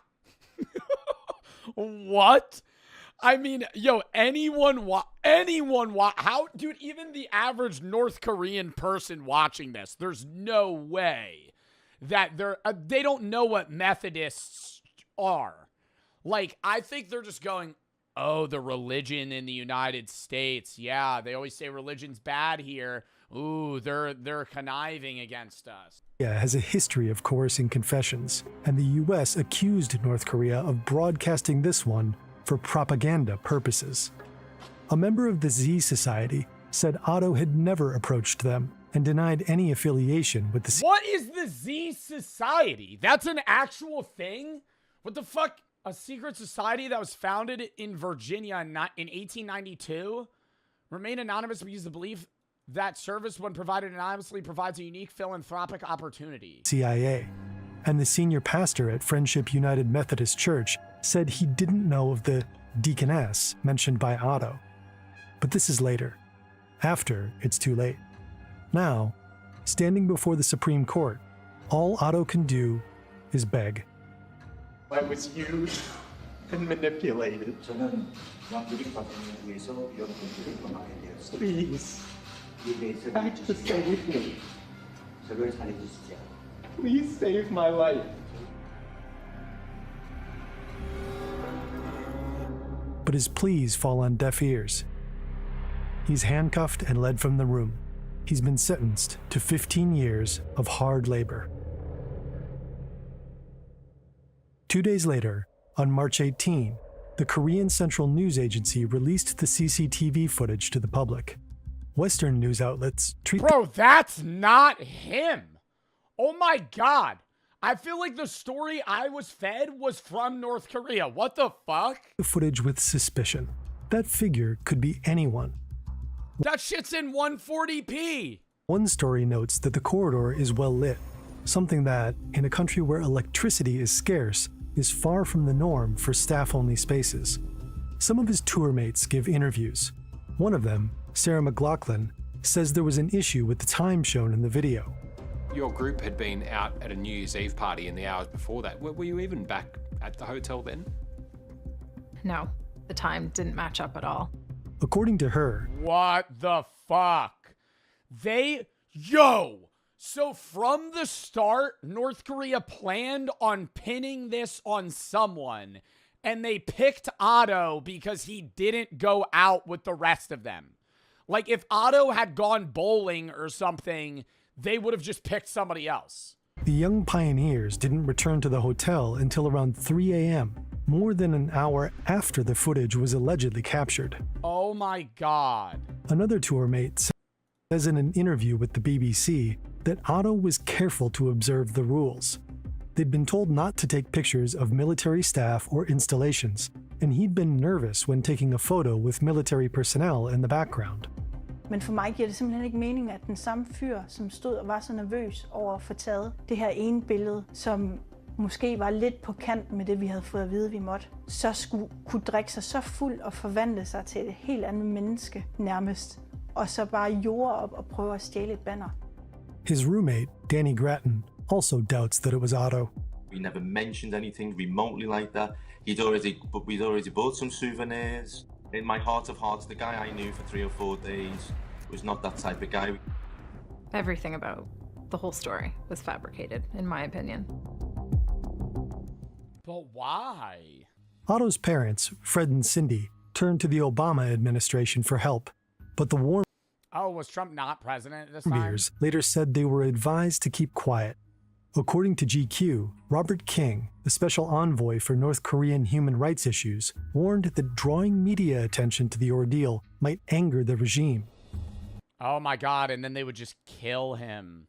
[SPEAKER 1] What? I mean, yo, how, dude, even the average North Korean person watching this, there's no way that they don't know what Methodists are. Like, I think they're just going, oh, the religion in the United States. Yeah, they always say religion's bad here. Ooh, they're conniving against us.
[SPEAKER 21] has a history of coercing confessions, and the US accused North Korea of broadcasting this one for propaganda purposes. A member of the Z Society said Otto had never approached them and denied any affiliation with the
[SPEAKER 1] What is the Z Society? That's an actual thing? What the fuck? A secret society that was founded in Virginia in 1892? Remain anonymous because the belief that service, when provided anonymously, provides a unique philanthropic opportunity.
[SPEAKER 21] CIA. And the senior pastor at Friendship United Methodist Church said he didn't know of the deaconess mentioned by Otto. But this is later, after it's too late. Now, standing before the Supreme Court, all Otto can do is beg.
[SPEAKER 16] I was used and manipulated. Please, act to save me. Please save my life.
[SPEAKER 21] But his pleas fall on deaf ears. He's handcuffed and led from the room. He's been sentenced to 15 years of hard labor. 2 days later, on March 18, the Korean Central News Agency released the CCTV footage to the public. Western news outlets treat
[SPEAKER 1] Bro, that's not him. Oh my God. I feel like the story I was fed was from North Korea. What the fuck?
[SPEAKER 21] the footage with suspicion. That figure could be anyone.
[SPEAKER 1] That shit's in 140p.
[SPEAKER 21] One story notes that the corridor is well lit, something that, in a country where electricity is scarce, is far from the norm for staff-only spaces. Some of his tour mates give interviews. One of them, Sarah McLaughlin, says there was an issue with the time shown in the video.
[SPEAKER 3] Your group had been out at a New Year's Eve party in the hours before that. Were you even back at the hotel then?
[SPEAKER 14] No, the time didn't match up at all.
[SPEAKER 21] According to her,
[SPEAKER 1] What the fuck? So from the start, North Korea planned on pinning this on someone, and they picked Otto because he didn't go out with the rest of them. Like, if Otto had gone bowling or something, they would have just picked somebody else.
[SPEAKER 21] the young pioneers didn't return to the hotel until around 3 a.m., more than an hour after the footage was allegedly captured.
[SPEAKER 1] Oh my God.
[SPEAKER 21] Another tour mate says in an interview with the BBC that Otto was careful to observe the rules. They'd been told not to take pictures of military staff or installations, and he'd been nervous when taking a photo with military personnel in the background.
[SPEAKER 23] Men for mig giver det simpelthen ikke mening, at den samme fyr, som stod og var så nervøs over at få taget det her ene billede, som måske var lidt på kant med det, vi havde fået at vide, vi måtte, så skulle kunne drikke sig så fuld og forvandle sig til et helt andet menneske nærmest, og så bare jorde op og prøve at stjæle et banner.
[SPEAKER 21] His roommate, Danny Grattan, also doubts that it was Otto.
[SPEAKER 24] We never mentioned anything remotely like that. We'd already bought some souvenirs. In my heart of hearts, the guy I knew for 3 or 4 days was not that type of guy.
[SPEAKER 14] Everything about the whole story was fabricated, in my opinion.
[SPEAKER 1] But why?
[SPEAKER 21] Otto's parents, Fred and Cindy, turned to the Obama administration for help, but the War
[SPEAKER 1] Oh, was Trump not president at this time?
[SPEAKER 21] Beers later said they were advised to keep quiet. According to GQ, Robert King, the special envoy for North Korean human rights issues, warned that drawing media attention to the ordeal might anger the regime.
[SPEAKER 1] Oh my God, and then they would just kill him.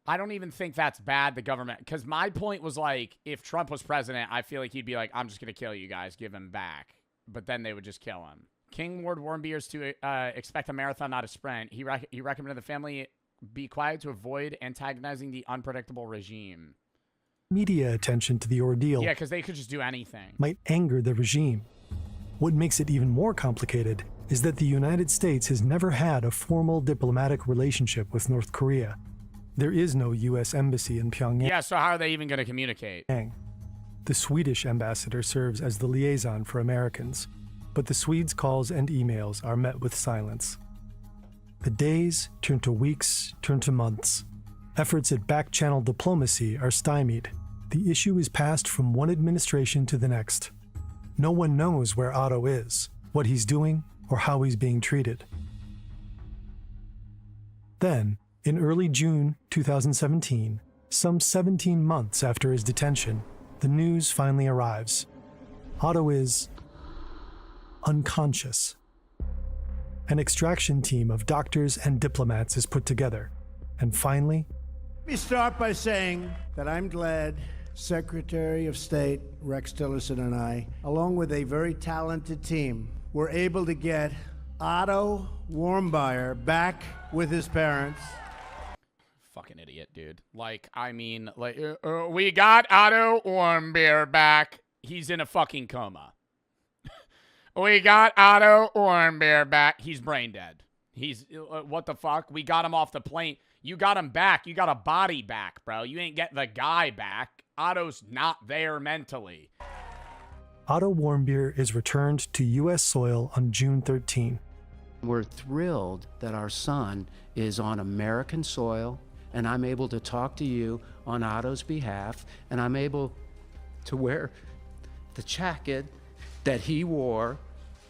[SPEAKER 1] I don't even think that's bad, the government, because my point was like, if Trump was president, I feel like he'd be like, I'm just going to kill you guys, give him back. But then they would just kill him. King warned Warren Beers to expect a marathon, not a sprint. He recommended the family be quiet to avoid antagonizing the unpredictable regime.
[SPEAKER 21] Media attention to the ordeal
[SPEAKER 1] Yeah, because they could just do anything.
[SPEAKER 21] might anger the regime. What makes it even more complicated is that the United States has never had a formal diplomatic relationship with North Korea. There is no U.S. embassy in Pyongyang.
[SPEAKER 1] Yeah, so how are they even going to communicate?
[SPEAKER 21] The Swedish ambassador serves as the liaison for Americans, but the Swedes' calls and emails are met with silence. The days turn to weeks, turn to months. Efforts at back-channel diplomacy are stymied. The issue is passed from one administration to the next. No one knows where Otto is, what he's doing, or how he's being treated. Then, In early June 2017, some 17 months after his detention, the news finally arrives. Otto is unconscious. An extraction team of doctors and diplomats is put together, and finally,
[SPEAKER 19] Let me start by saying that I'm glad Secretary of State Rex Tillerson and I, along with a very talented team, were able to get Otto Warmbier back with his parents.
[SPEAKER 1] Fucking idiot, dude. Like, I mean, like, we got Otto Warmbier back. He's in a fucking coma. We got Otto Warmbier back. He's brain dead. He's, what the fuck? We got him off the plane. You got him back. You got a body back, bro. You ain't get the guy back. Otto's not there mentally.
[SPEAKER 21] Otto Warmbier is returned to U.S. soil on June 13.
[SPEAKER 5] We're thrilled that our son is on American soil, and I'm able to talk to you on Otto's behalf, and I'm able to wear the jacket that he wore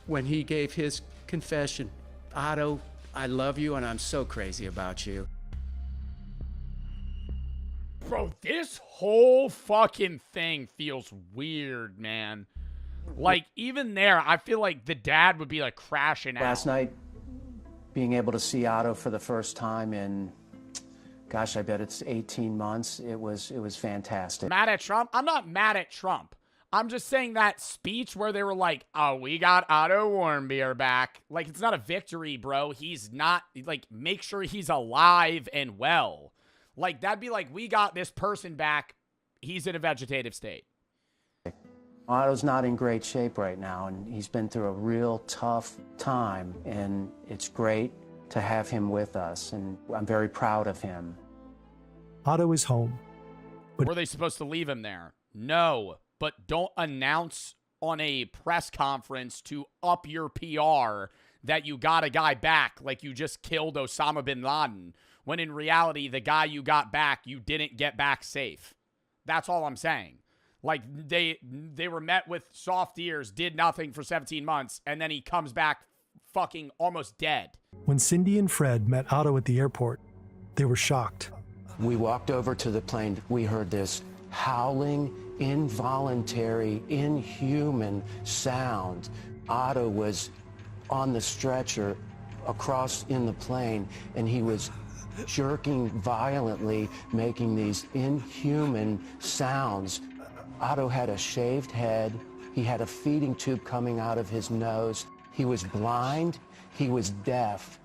[SPEAKER 5] when he gave his confession. Otto, I love you, and I'm so crazy about you.
[SPEAKER 1] Bro, this whole fucking thing feels weird, man. Like, even there, I feel like the dad would be, like, crashing out.
[SPEAKER 5] Last night, being able to see Otto for the first time in, gosh, I bet it's 18 months, it was fantastic.
[SPEAKER 1] Mad at Trump? I'm not mad at Trump. I'm just saying that speech where they were like, oh, we got Otto Warmbier back. Like, it's not a victory, bro. He's not, like, make sure he's alive and well. Like, that'd be like, we got this person back. He's in a vegetative state.
[SPEAKER 5] Otto's not in great shape right now, and he's been through a real tough time, and it's great to have him with us, and I'm very proud of him.
[SPEAKER 21] Otto is home.
[SPEAKER 1] Were they supposed to leave him there? No, but don't announce on a press conference to up your PR that you got a guy back like you just killed Osama bin Laden, when in reality, the guy you got back, you didn't get back safe. That's all I'm saying. Like, they were met with soft ears, did nothing for 17 months, and then he comes back fucking almost dead.
[SPEAKER 21] When Cindy and Fred met Otto at the airport, they were shocked.
[SPEAKER 5] We walked over to the plane. We heard this howling, involuntary, inhuman sound. Otto was on the stretcher across in the plane, and he was jerking violently, making these inhuman sounds. Otto had a shaved head. He had a feeding tube coming out of his nose. He was blind. He was deaf.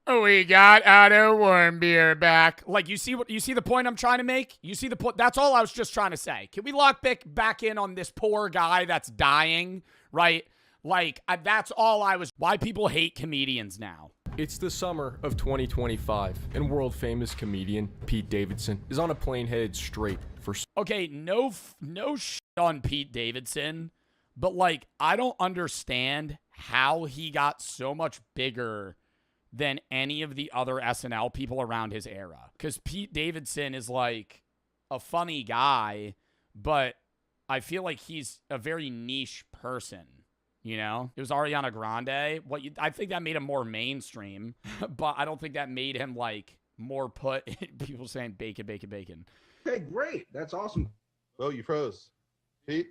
[SPEAKER 1] We got Otto Warmbier back. Like, you see the point I'm trying to make? You see the point? That's all I was just trying to say. Can we lock back in on this poor guy that's dying, right? Like, that's all I was... Why people hate comedians now.
[SPEAKER 10] It's the summer of 2025, and world-famous comedian Pete Davidson is on a plane headed straight for...
[SPEAKER 1] Okay, no shit on Pete Davidson, but, like, I don't understand how he got so much bigger than any of the other SNL people around his era. Because Pete Davidson is, like, a funny guy, but I feel like he's a very niche person. You know, it was Ariana Grande. I think that made him more mainstream, but I don't think that made him like more put. People saying bacon, bacon, bacon.
[SPEAKER 12] Hey, great. That's awesome.
[SPEAKER 11] Oh, you froze. Pete?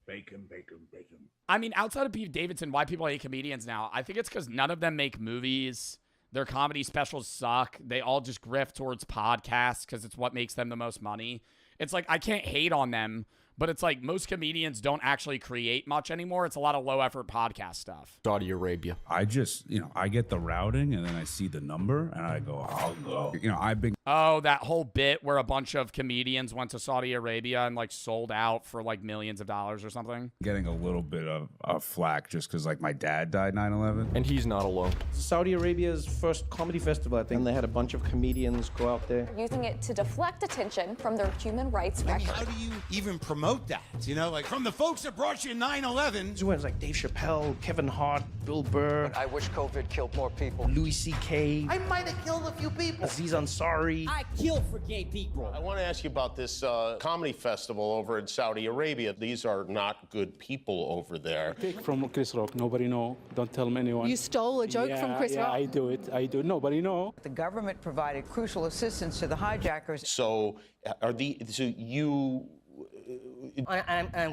[SPEAKER 12] Bacon, bacon, bacon.
[SPEAKER 1] I mean, outside of Pete Davidson, why people hate comedians now? I think it's because none of them make movies. Their comedy specials suck. They all just grift towards podcasts because it's what makes them the most money. It's like, I can't hate on them. But it's like most comedians don't actually create much anymore. It's a lot of low-effort podcast stuff.
[SPEAKER 10] Saudi Arabia.
[SPEAKER 15] I just, I get the routing, and then I see the number, and I go, I'll go. I've been...
[SPEAKER 1] Oh, that whole bit where a bunch of comedians went to Saudi Arabia and, like, sold out for, like, millions of dollars or something.
[SPEAKER 15] Getting a little bit of flack just because, like, my dad died 9/11.
[SPEAKER 10] And he's not alone.
[SPEAKER 25] Saudi Arabia's first comedy festival, I think. And they had a bunch of comedians go out there.
[SPEAKER 26] Using it to deflect attention from their human rights record.
[SPEAKER 27] How do you even promote that? Like from the folks that brought you 9/11.
[SPEAKER 25] It was like Dave Chappelle, Kevin Hart, Bill Burr.
[SPEAKER 28] I wish COVID killed more people.
[SPEAKER 25] Louis C.K.
[SPEAKER 27] I might have killed a few people.
[SPEAKER 25] Aziz Ansari.
[SPEAKER 4] free. I kill for gay people.
[SPEAKER 6] I want to ask you about this comedy festival over in Saudi Arabia. These are not good people over there.
[SPEAKER 7] Take from Chris Rock. Nobody know. Don't tell anyone.
[SPEAKER 9] You stole a joke from Chris Rock?
[SPEAKER 7] Yeah, I do it. I do. Nobody know.
[SPEAKER 17] The government provided crucial assistance to the hijackers.
[SPEAKER 6] So
[SPEAKER 4] I'm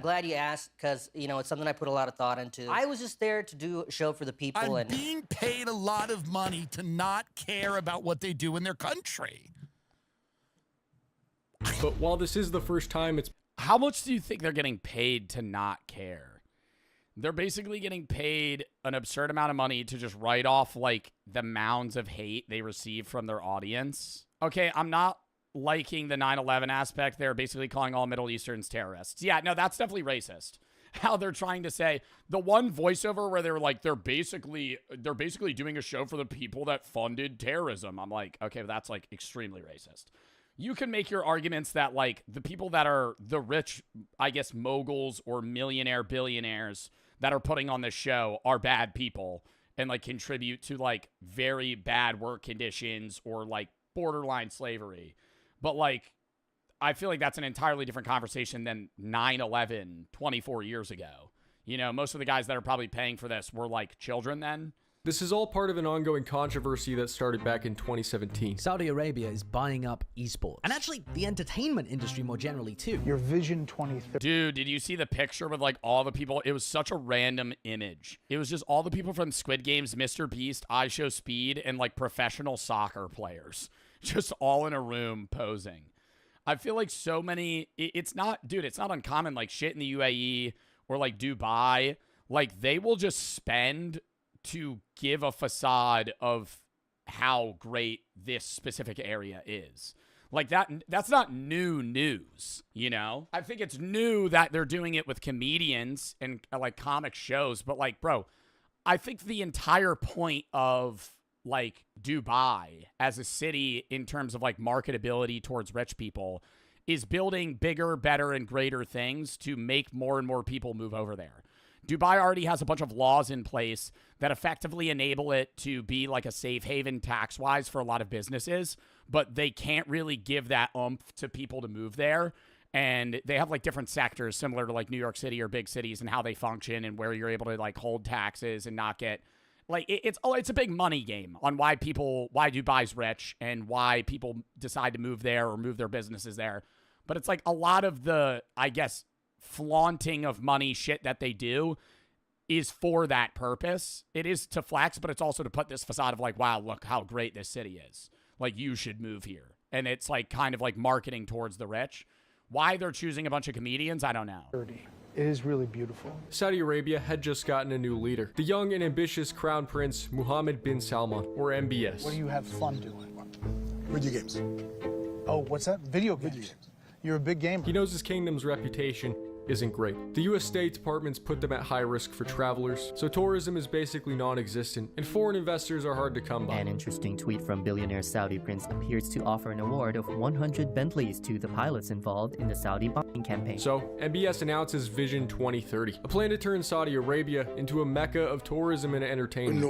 [SPEAKER 4] glad you asked, because, you know, it's something I put a lot of thought into. I was just there to do a show for the people.
[SPEAKER 18] I'm being paid a lot of money to not care about what they do in their country.
[SPEAKER 10] But while this is the first time it's...
[SPEAKER 1] How much do you think they're getting paid to not care? They're basically getting paid an absurd amount of money to just write off, like, the mounds of hate they receive from their audience. Okay, I'm not liking the 9/11 aspect. They're basically calling all Middle Easterns terrorists. Yeah, no, that's definitely racist. How they're trying to say the one voiceover where they're like, they're basically doing a show for the people that funded terrorism. I'm like, okay, that's like extremely racist. You can make your arguments that like the people that are the rich, I guess, moguls or millionaire billionaires that are putting on this show are bad people and like contribute to like very bad work conditions or like borderline slavery. But, like, I feel like that's an entirely different conversation than 9/11 24 years ago. You know, most of the guys that are probably paying for this were, like, children then.
[SPEAKER 10] This is all part of an ongoing controversy that started back in 2017.
[SPEAKER 20] Saudi Arabia is buying up esports. And actually, the entertainment industry more generally, too.
[SPEAKER 28] Your Vision 2030.
[SPEAKER 1] Dude, did you see the picture with, like, all the people? It was such a random image. It was just all the people from Squid Games, Mr. Beast, iShowSpeed, and, like, professional soccer players. Just all in a room posing. I feel like so many, it's not uncommon, like shit in the UAE or like Dubai, like they will just spend to give a facade of how great this specific area is. Like that's not new news, you know? I think it's new that they're doing it with comedians and like comic shows, but like, bro, I think the entire point of like Dubai as a city in terms of like marketability towards rich people is building bigger, better, and greater things to make more and more people move over there. Dubai already has a bunch of laws in place that effectively enable it to be like a safe haven tax-wise for a lot of businesses, but they can't really give that oomph to people to move there. And they have like different sectors similar to like New York City or big cities and how they function and where you're able to like hold taxes and not get... Like, it's a big money game on why Dubai's rich and why people decide to move there or move their businesses there. But it's like a lot of the, I guess, flaunting of money shit that they do is for that purpose. It is to flex, but it's also to put this facade of like, wow, look how great this city is. Like, you should move here. And it's like kind of like marketing towards the rich. Why they're choosing a bunch of comedians, I don't know.
[SPEAKER 28] It is really beautiful.
[SPEAKER 10] Saudi Arabia had just gotten a new leader, the young and ambitious Crown Prince Mohammed bin Salman, or MBS.
[SPEAKER 28] What do you have fun doing?
[SPEAKER 12] Video games.
[SPEAKER 28] Oh, what's that? Video games. You're a big gamer.
[SPEAKER 10] He knows his kingdom's reputation isn't great. The U.S. State Department's put them at high risk for travelers, so tourism is basically non-existent, and foreign investors are hard to come by.
[SPEAKER 29] An interesting tweet from billionaire Saudi prince appears to offer an award of 100 Bentleys to the pilots involved in the Saudi bombing campaign.
[SPEAKER 10] So, MBS announces Vision 2030, a plan to turn Saudi Arabia into a mecca of tourism and entertainment.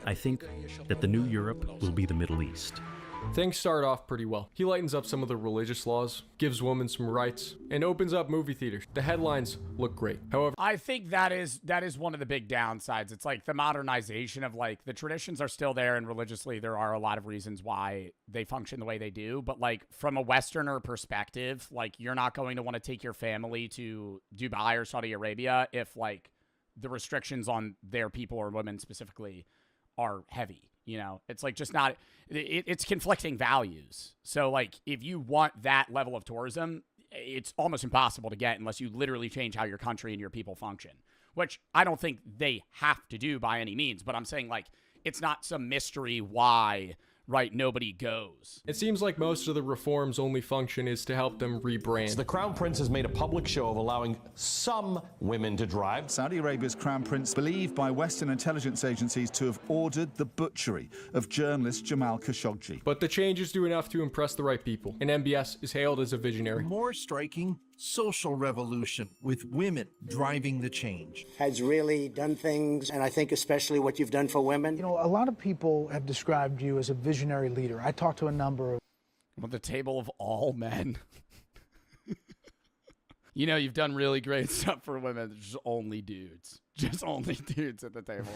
[SPEAKER 30] I think that the new Europe will be the Middle East.
[SPEAKER 10] Things start off pretty well. He lightens up some of the religious laws, gives women some rights, and opens up movie theaters. The headlines look great. However,
[SPEAKER 1] I think that is one of the big downsides. It's like the modernization of like the traditions are still there, and religiously there are a lot of reasons why they function the way they do. But like from a Westerner perspective, like you're not going to want to take your family to Dubai or Saudi Arabia if like the restrictions on their people or women specifically are heavy. You know, it's like just not, it's conflicting values. So like if you want that level of tourism, it's almost impossible to get unless you literally change how your country and your people function, which I don't think they have to do by any means. But I'm saying like, it's not some mystery why, right, nobody goes.
[SPEAKER 10] It seems like most of the reforms' only function is to help them rebrand.
[SPEAKER 6] The Crown Prince has made a public show of allowing some women to drive.
[SPEAKER 31] Saudi Arabia's Crown Prince believed by Western intelligence agencies to have ordered the butchery of journalist Jamal Khashoggi.
[SPEAKER 10] But the changes do enough to impress the right people, and MBS is hailed as a visionary.
[SPEAKER 27] More striking, social revolution with women driving the change.
[SPEAKER 19] Has really done things, and I think especially what you've done for women.
[SPEAKER 28] You know, a lot of people have described you as a visionary leader. I talked to a number of...
[SPEAKER 1] With the table of all men. You know, you've done really great stuff for women. There's just only dudes. Just only dudes at the table.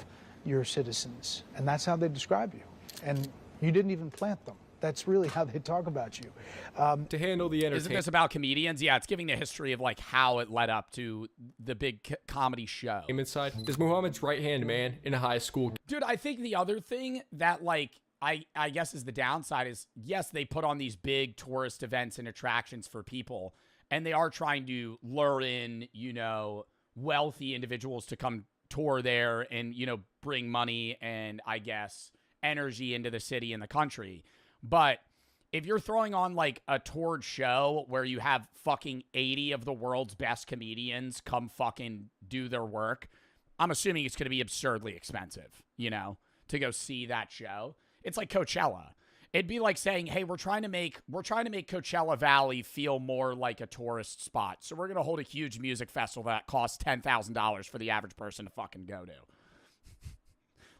[SPEAKER 28] You're citizens, and that's how they describe you. And you didn't even plant them. That's really how they talk about you.
[SPEAKER 10] To handle the entertainment.
[SPEAKER 1] Isn't this about comedians? Yeah, it's giving the history of like how it led up to the big comedy show.
[SPEAKER 10] Side is Muhammad's right-hand man in high school.
[SPEAKER 1] Dude, I think the other thing that like I guess is the downside is, yes, they put on these big tourist events and attractions for people, and they are trying to lure in, you know, wealthy individuals to come tour there and, you know, bring money and I guess energy into the city and the country. But if you're throwing on like a toured show where you have fucking 80 of the world's best comedians come fucking do their work, I'm assuming it's going to be absurdly expensive, you know, to go see that show. It's like Coachella. It'd be like saying, hey, we're trying to make Coachella Valley feel more like a tourist spot. So we're going to hold a huge music festival that costs $10,000 for the average person to fucking go to.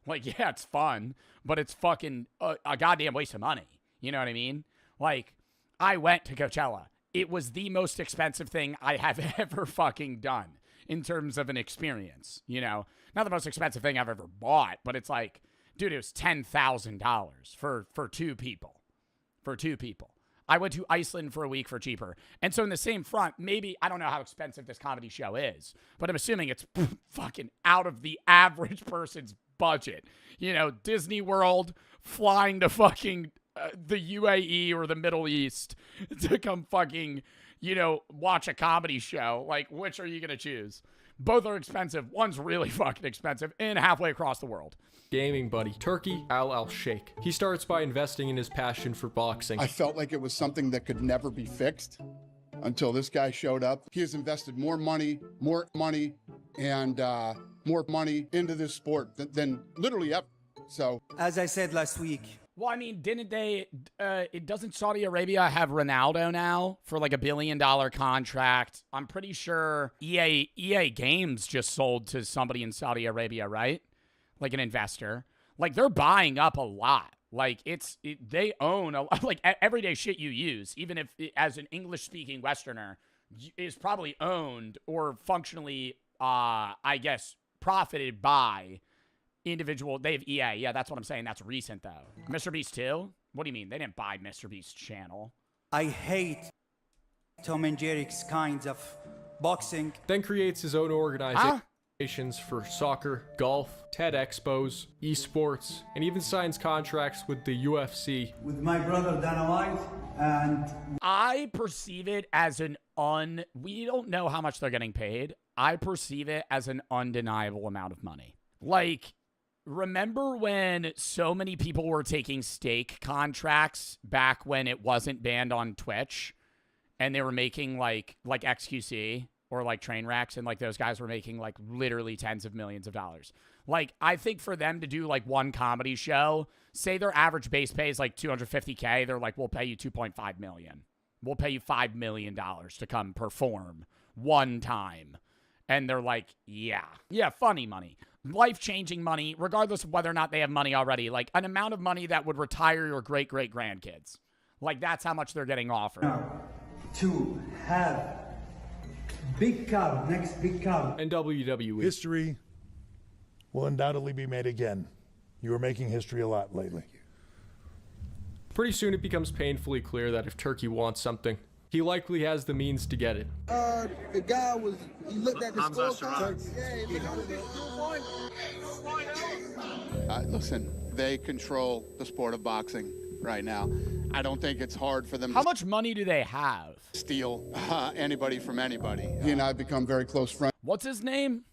[SPEAKER 1] Like, yeah, it's fun, but it's fucking a goddamn waste of money. You know what I mean? Like, I went to Coachella. It was the most expensive thing I have ever fucking done in terms of an experience. You know, not the most expensive thing I've ever bought, but it's like, dude, it was $10,000 for two people. For two people. I went to Iceland for a week for cheaper. And so in the same front, maybe, I don't know how expensive this comedy show is, but I'm assuming it's fucking out of the average person's budget. You know, Disney World flying to fucking the UAE or the Middle East to come fucking, you know, watch a comedy show. Like, which are you going to choose? Both are expensive. One's really fucking expensive and halfway across the world.
[SPEAKER 10] Gaming buddy, Turkey Al-Sheikh. He starts by investing in his passion for boxing.
[SPEAKER 2] I felt like it was something that could never be fixed until this guy showed up. He has invested more money, and more money into this sport than literally ever. So,
[SPEAKER 3] as I said last week.
[SPEAKER 1] Well, I mean, didn't they, doesn't Saudi Arabia have Ronaldo now for like $1 billion contract? I'm pretty sure EA Games just sold to somebody in Saudi Arabia, right? Like an investor. Like, they're buying up a lot. Like, they own a lot. Like, everyday shit you use, even if as an English-speaking Westerner, is probably owned or functionally, I guess, profited by individual. They have EA. Yeah, that's what I'm saying. That's recent, though. Mr. Beast 2? What do you mean? They didn't buy Mr. Beast's channel.
[SPEAKER 3] I hate Tom and Jerry's kinds of boxing.
[SPEAKER 10] Then creates his own organization. For soccer, golf, TED Expos, esports, and even signs contracts with the UFC.
[SPEAKER 3] With my brother Dana White, and
[SPEAKER 1] I perceive it as we don't know how much they're getting paid. I perceive it as an undeniable amount of money. Like, remember when so many people were taking stake contracts back when it wasn't banned on Twitch and they were making like XQC? Or like train wrecks, and like those guys were making like literally tens of millions of dollars. Like, I think for them to do like one comedy show, say their average base pay is like $250K, they're like, we'll pay you $2.5 million. We'll pay you $5 million to come perform one time. And they're like, yeah, funny money. Life-changing money, regardless of whether or not they have money already. Like an amount of money that would retire your great-great-grandkids. Like, that's how much they're getting offered.
[SPEAKER 3] To have big card, next big card.
[SPEAKER 10] And WWE.
[SPEAKER 8] History will undoubtedly be made again. You are making history a lot lately.
[SPEAKER 10] Pretty soon it becomes painfully clear that if Turkey wants something, he likely has the means to get it.
[SPEAKER 3] The guy he looked at the scorecard. Yeah, he looked at
[SPEAKER 2] listen, they control the sport of boxing right now. I don't think it's hard for them.
[SPEAKER 1] How much money do they have?
[SPEAKER 2] Steal anybody from anybody. He and I have become very close friends.
[SPEAKER 1] What's his name?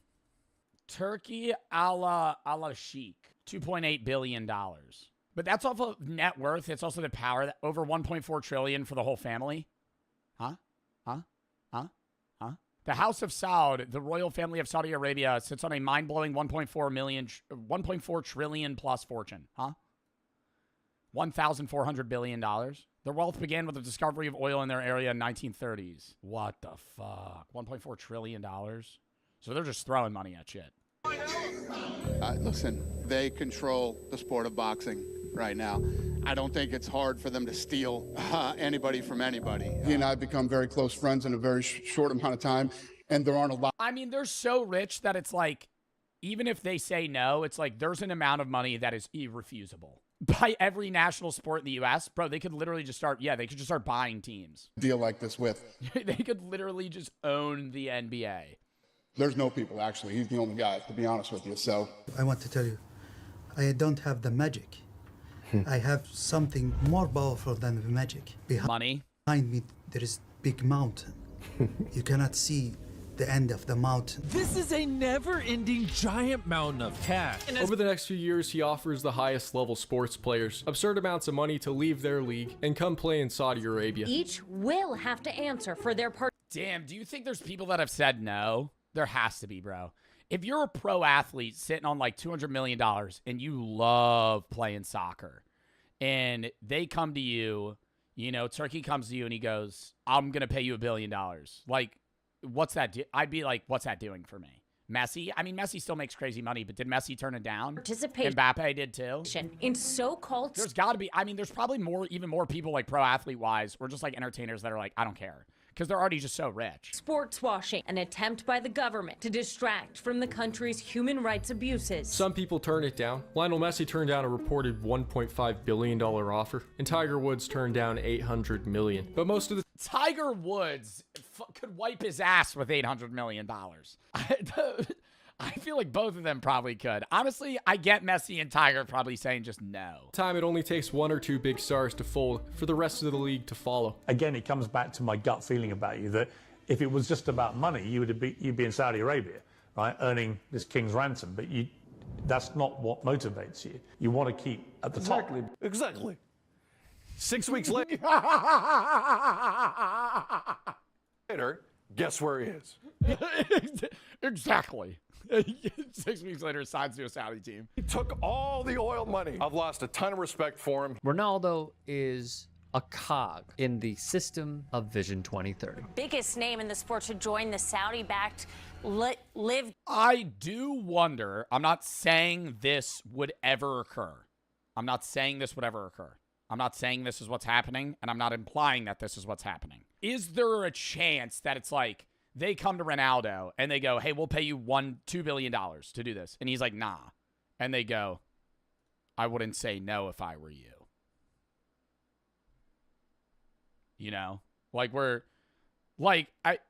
[SPEAKER 1] Turkey Al-Sheikh. $2.8 billion. But that's off of net worth. It's also the power that over $1.4 trillion for the whole family. Huh? The House of Saud, the royal family of Saudi Arabia, sits on a mind-blowing $1.4 trillion plus fortune. Huh? $1,400 billion. Their wealth began with the discovery of oil in their area in 1930s. What the fuck? $1.4 trillion? So they're just throwing money at shit.
[SPEAKER 2] Listen, they control the sport of boxing right now. I don't think it's hard for them to steal anybody from anybody. He and I have become very close friends in a very short amount of time, and there aren't a lot.
[SPEAKER 1] I mean, they're so rich that it's like, even if they say no, it's like there's an amount of money that is irrefusable. By every national sport in the U.S., bro, they could literally just start, they could just start buying teams.
[SPEAKER 2] Deal like this with.
[SPEAKER 1] They could literally just own the NBA.
[SPEAKER 2] There's no people, actually. He's the only guy, to be honest with you, so.
[SPEAKER 3] I want to tell you, I don't have the magic. I have something more powerful than the magic.
[SPEAKER 1] Money?
[SPEAKER 3] Behind me, there is big mountain. You cannot see the end of the mountain.
[SPEAKER 5] This is a never-ending giant mountain of cash.
[SPEAKER 10] Over the next few years, he offers the highest level sports players absurd amounts of money to leave their league and come play in Saudi Arabia.
[SPEAKER 9] Each will have to answer for their part.
[SPEAKER 1] Damn, do you think there's people that have said no? There has to be, bro. If you're a pro athlete sitting on like $200 million and you love playing soccer and they come to you, Turkey comes to you and he goes, I'm going to pay you $1 billion. Like, what's that? I'd be like, what's that doing for me? Messi? I mean, Messi still makes crazy money, but did Messi turn it down?
[SPEAKER 9] Participation.
[SPEAKER 1] Mbappe did too.
[SPEAKER 9] In so-called.
[SPEAKER 1] There's got to be. I mean, there's probably even more people like pro athlete wise or just like entertainers that are like, I don't care. Because they're already just so rich.
[SPEAKER 9] Sports washing, an attempt by the government to distract from the country's human rights abuses.
[SPEAKER 10] Some people turn it down. Lionel Messi turned down a reported $1.5 billion offer, and Tiger Woods turned down $800 million. But most of the
[SPEAKER 1] Tiger Woods could wipe his ass with $800 million. I feel like both of them probably could. Honestly, I get Messi and Tiger probably saying just no.
[SPEAKER 10] Time it only takes one or two big stars to fold for the rest of the league to follow.
[SPEAKER 8] Again, it comes back to my gut feeling about you that if it was just about money, you'd be in Saudi Arabia, right, earning this king's ransom. But that's not what motivates you. You want to keep at the top.
[SPEAKER 27] Exactly. 6 weeks later, guess where he is?
[SPEAKER 1] Exactly. 6 weeks later, signs to a Saudi team.
[SPEAKER 27] He took all the oil money. I've lost a ton of respect for him.
[SPEAKER 11] Ronaldo is a cog in the system of Vision 2030.
[SPEAKER 9] Biggest name in the sport to join the Saudi-backed Live.
[SPEAKER 1] I do wonder, I'm not saying this would ever occur. I'm not saying this is what's happening, and I'm not implying that this is what's happening. Is there a chance that it's like, they come to Ronaldo and they go, hey, we'll pay you $2 billion to do this. And he's like, nah. And they go, I wouldn't say no if I were you.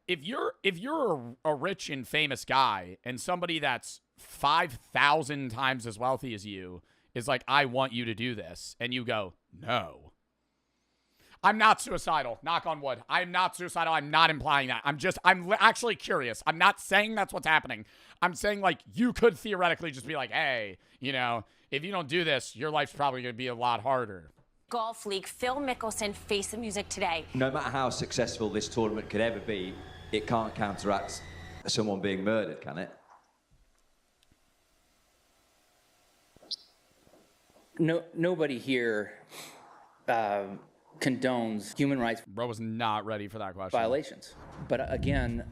[SPEAKER 1] If you're a rich and famous guy and somebody that's 5,000 times as wealthy as you is like, I want you to do this. And you go, no. I'm not suicidal. Knock on wood. I'm not suicidal. I'm not implying that. I'm actually curious. I'm not saying that's what's happening. I'm saying, like, you could theoretically just be like, hey, if you don't do this, your life's probably going to be a lot harder.
[SPEAKER 9] Golf league, Phil Mickelson faced the music today.
[SPEAKER 13] No matter how successful this tournament could ever be, it can't counteract someone being murdered, can it?
[SPEAKER 14] Nobody here condones human rights.
[SPEAKER 1] Bro was not ready for that question.
[SPEAKER 14] Violations. But again,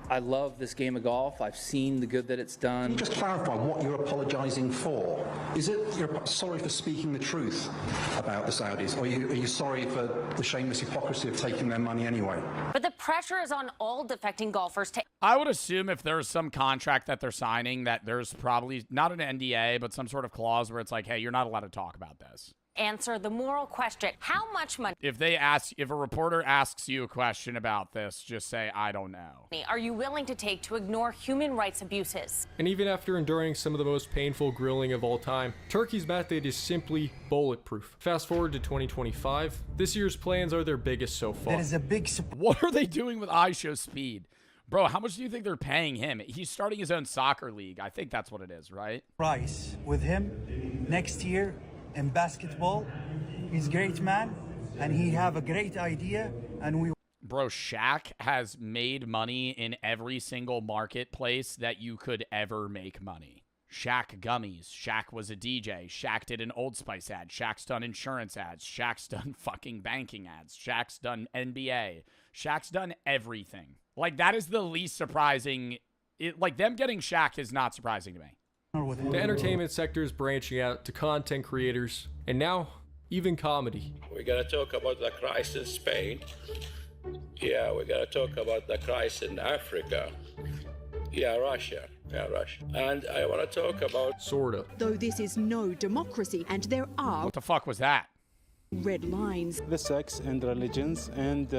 [SPEAKER 14] I love this game of golf. I've seen the good that it's done.
[SPEAKER 15] Can you just clarify what you're apologising for? Is it you're sorry for speaking the truth about the Saudis? Or are you sorry for the shameless hypocrisy of taking their money anyway?
[SPEAKER 9] But the pressure is on all defecting golfers to...
[SPEAKER 1] I would assume if there's some contract that they're signing that there's probably not an NDA, but some sort of clause where it's like, hey, you're not allowed to talk about this.
[SPEAKER 9] Answer the moral question. How much money
[SPEAKER 1] if a reporter asks you a question about this, just say, I don't know.
[SPEAKER 9] Are you willing to take to ignore human rights abuses?
[SPEAKER 10] And even after enduring some of the most painful grilling of all time, Turkey's method is simply bulletproof. Fast forward to 2025, this year's plans are their biggest so far.
[SPEAKER 3] There is a big
[SPEAKER 1] What are they doing with iShowSpeed? Bro, how much do you think they're paying him? He's starting his own soccer league. I think that's what it is, right?
[SPEAKER 3] price with him next year in basketball. He's a great man, and he have a great idea, and we...
[SPEAKER 1] Bro, Shaq has made money in every single marketplace that you could ever make money. Shaq gummies. Shaq was a DJ. Shaq did an Old Spice ad. Shaq's done insurance ads. Shaq's done fucking banking ads. Shaq's done NBA. Shaq's done everything. Like, that is the least surprising... like, them getting Shaq is not surprising to me.
[SPEAKER 10] The entertainment sector is branching out to content creators, and now even comedy.
[SPEAKER 4] We're gonna talk about the crisis in Spain. Yeah, we're gonna talk about the crisis in Africa. Yeah, Russia. And I want to talk about...
[SPEAKER 10] Sorta.
[SPEAKER 7] Though this is no democracy, and there are...
[SPEAKER 1] What the fuck was that?
[SPEAKER 7] Red lines.
[SPEAKER 16] The sex and religions and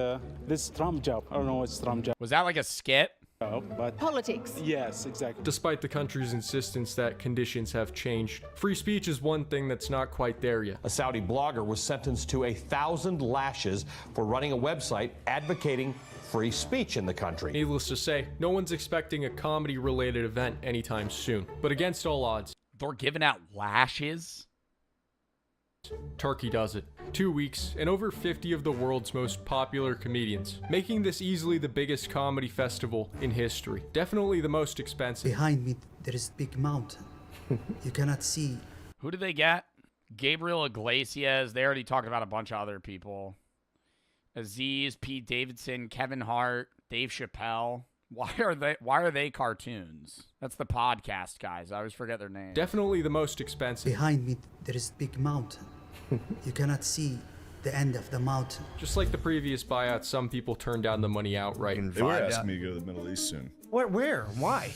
[SPEAKER 16] this Trump job. I don't know what's Trump job.
[SPEAKER 1] Was that like a skit?
[SPEAKER 16] Oh, but
[SPEAKER 7] politics.
[SPEAKER 16] Yes, exactly.
[SPEAKER 10] Despite the country's insistence that conditions have changed, free speech is one thing that's not quite there yet.
[SPEAKER 17] A Saudi blogger was sentenced to 1,000 lashes for running a website advocating free speech in the country.
[SPEAKER 10] Needless to say, no one's expecting a comedy-related event anytime soon. But against all odds,
[SPEAKER 1] they're giving out lashes?
[SPEAKER 10] Turkey does it. 2 weeks, and over 50 of the world's most popular comedians, making this easily the biggest comedy festival in history. Definitely the most expensive.
[SPEAKER 18] Behind me, there is a big mountain. You cannot see.
[SPEAKER 1] Who did they get? Gabriel Iglesias. They already talked about a bunch of other people. Aziz, Pete Davidson, Kevin Hart, Dave Chappelle. Why are they cartoons? That's the podcast guys. I always forget their names.
[SPEAKER 10] Definitely the most expensive.
[SPEAKER 18] Behind me, there is a big mountain. You cannot see the end of the mountain.
[SPEAKER 10] Just like the previous buyout, some people turned down the money outright.
[SPEAKER 21] They were asking me to go to the Middle East soon.
[SPEAKER 22] Where? Why?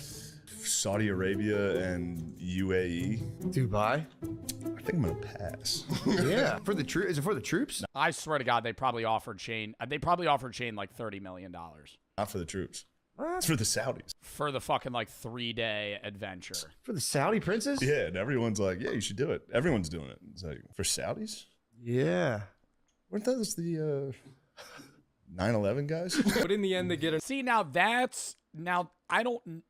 [SPEAKER 21] Saudi Arabia and UAE.
[SPEAKER 22] Dubai?
[SPEAKER 21] I think I'm gonna pass.
[SPEAKER 22] Yeah. For the troops? Is it for the troops?
[SPEAKER 1] I swear to God, they probably offered Shane. They probably offered Shane like $30 million.
[SPEAKER 21] Not for the troops. It's for the Saudis.
[SPEAKER 1] For the fucking like 3-day adventure.
[SPEAKER 22] For the Saudi princes?
[SPEAKER 21] Yeah, and everyone's like, yeah, you should do it. Everyone's doing it. It's like, for Saudis?
[SPEAKER 22] Yeah.
[SPEAKER 21] Weren't those the 9/11 guys?
[SPEAKER 10] But in the end, they get a...
[SPEAKER 1] See, now I don't...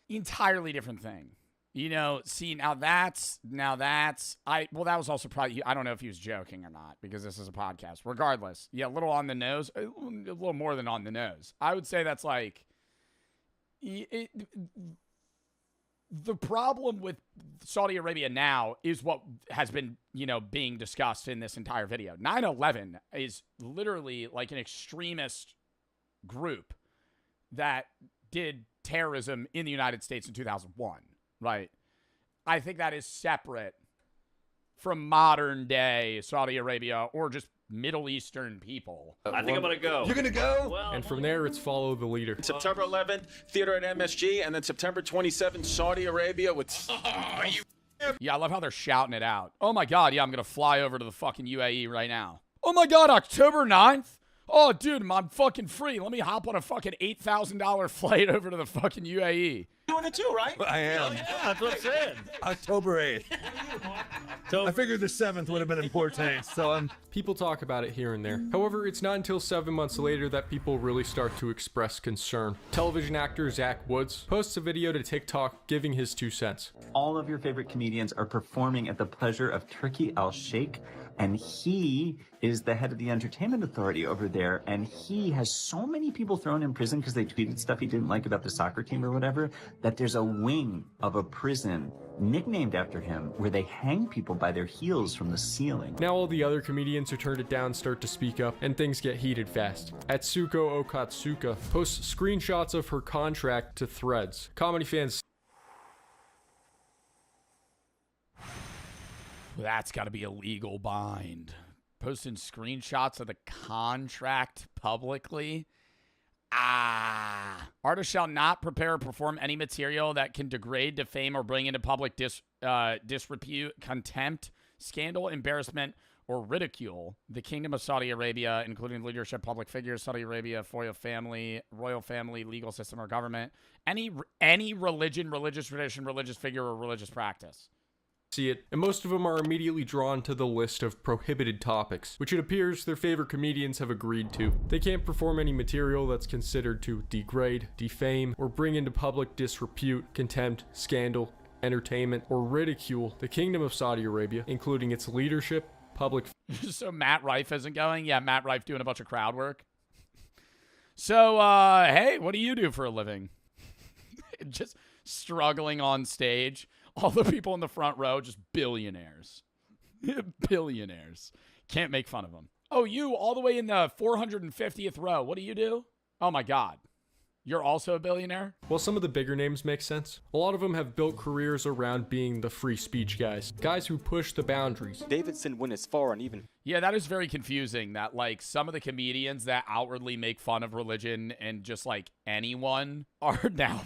[SPEAKER 1] Entirely different thing. You know, see, now that's, well, that was also probably, I don't know if he was joking or not, because this is a podcast. Regardless, yeah, a little on the nose, a little more than on the nose. I would say that's like, the problem with Saudi Arabia now is what has been, being discussed in this entire video. 9/11 is literally like an extremist group that did terrorism in the United States in 2001. Right. I think that is separate from modern day Saudi Arabia or just Middle Eastern people.
[SPEAKER 23] I think I'm going to go.
[SPEAKER 22] You're going to go?
[SPEAKER 23] Well,
[SPEAKER 10] and from there, it's follow the leader.
[SPEAKER 23] September 11th, theater at MSG, and then September 27th, Saudi Arabia with...
[SPEAKER 1] Yeah, I love how they're shouting it out. Oh my God, yeah, I'm going to fly over to the fucking UAE right now. Oh my God, October 9th? Oh, dude, I'm fucking free. Let me hop on a fucking $8,000 flight over to the fucking UAE.
[SPEAKER 23] Doing it too, right?
[SPEAKER 22] I am.
[SPEAKER 23] Yeah, that's what I'm saying.
[SPEAKER 22] October 8th. I figured the 7th would have been important, so I'm...
[SPEAKER 10] People talk about it here and there. However, it's not until 7 months later that people really start to express concern. Television actor Zach Woods posts a video to TikTok giving his 2 cents.
[SPEAKER 24] All of your favorite comedians are performing at the pleasure of Turki Al-Sheikh, and he is the head of the entertainment authority over there, and he has so many people thrown in prison because they tweeted stuff he didn't like about the soccer team or whatever, that there's a wing of a prison nicknamed after him where they hang people by their heels from the ceiling.
[SPEAKER 10] Now all the other comedians who turned it down start to speak up, and things get heated fast. Atsuko Okatsuka posts screenshots of her contract to Threads. Comedy fans...
[SPEAKER 1] That's got to be a legal bind. Posting screenshots of the contract publicly. Artists shall not prepare or perform any material that can degrade, defame, or bring into public disrepute, contempt, scandal, embarrassment, or ridicule the Kingdom of Saudi Arabia, including leadership, public figures, Saudi Arabia, royal family, legal system, or government, any religion, religious tradition, religious figure, or religious practice.
[SPEAKER 10] See it, and most of them are immediately drawn to the list of prohibited topics, which it appears their favorite comedians have agreed to. They can't perform any material that's considered to degrade, defame, or bring into public disrepute, contempt, scandal, entertainment, or ridicule the Kingdom of Saudi Arabia, including its leadership, public...
[SPEAKER 1] So Matt Rife isn't going? Yeah, Matt Rife doing a bunch of crowd work. So, hey, what do you do for a living? Just struggling on stage. All the people in the front row, just billionaires. Billionaires. Can't make fun of them. Oh, you all the way in the 450th row. What do you do? Oh, my God. You're also a billionaire?
[SPEAKER 10] While some of the bigger names make sense, a lot of them have built careers around being the free speech guys. Guys who push the boundaries.
[SPEAKER 2] Davidson went as far and even...
[SPEAKER 1] Yeah, that is very confusing that, like, some of the comedians that outwardly make fun of religion and just, like, anyone are now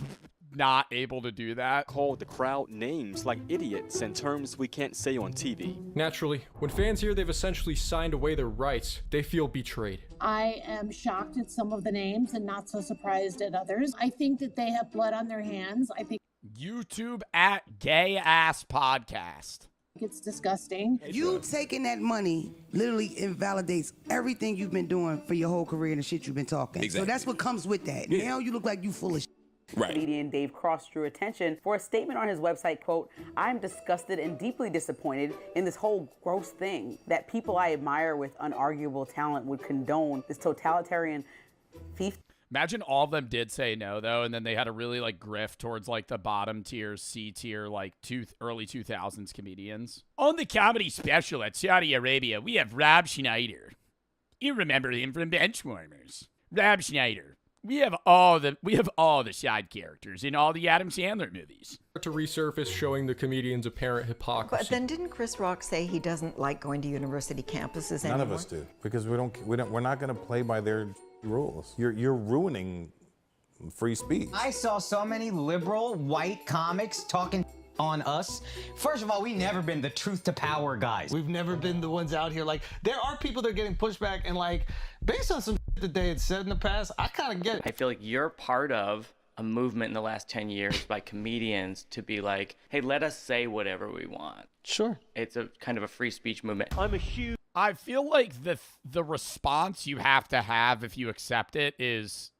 [SPEAKER 1] not able to do that.
[SPEAKER 2] Called the crowd names like idiots and terms we can't say on TV.
[SPEAKER 10] Naturally, when fans hear they've essentially signed away their rights, they feel betrayed.
[SPEAKER 6] I am shocked at some of the names and not so surprised at others. I think that they have blood on their hands. I think
[SPEAKER 1] YouTube at Gay Ass Podcast.
[SPEAKER 6] it's disgusting.
[SPEAKER 12] You taking that money literally invalidates everything you've been doing for your whole career and the shit you've been talking.
[SPEAKER 19] Exactly.
[SPEAKER 12] So that's what comes with that.
[SPEAKER 19] Yeah.
[SPEAKER 12] Now you look like you full of shit.
[SPEAKER 19] Right.
[SPEAKER 20] Comedian Dave Cross drew attention for a statement on his website, quote, "I'm disgusted and deeply disappointed in this whole gross thing that people I admire with unarguable talent would condone this totalitarian thief."
[SPEAKER 1] Imagine all of them did say no, though, and then they had a really, like, grift towards, like, the bottom tier, C tier, like, early 2000s comedians. On the comedy special at Saudi Arabia, we have Rob Schneider. You remember him from Benchwarmers. Rob Schneider. We have all the side characters in all the Adam Sandler movies.
[SPEAKER 10] To resurface, showing the comedian's apparent hypocrisy.
[SPEAKER 25] But then didn't Chris Rock say he doesn't like going to university campuses anymore?
[SPEAKER 21] None of us do, because we're not going to play by their rules. You're ruining free speech.
[SPEAKER 26] I saw so many liberal white comics talking on us. First of all, we've never been the truth to power guys.
[SPEAKER 22] We've never been the ones out here. Like, there are people that are getting pushback, and like, based on some that they had said in the past, I kind of get it.
[SPEAKER 28] I feel like you're part of a movement in the last 10 years by comedians to be like, hey, let us say whatever we want.
[SPEAKER 22] Sure.
[SPEAKER 28] It's a kind of a free speech movement.
[SPEAKER 1] I feel like the response you have to have if you accept it is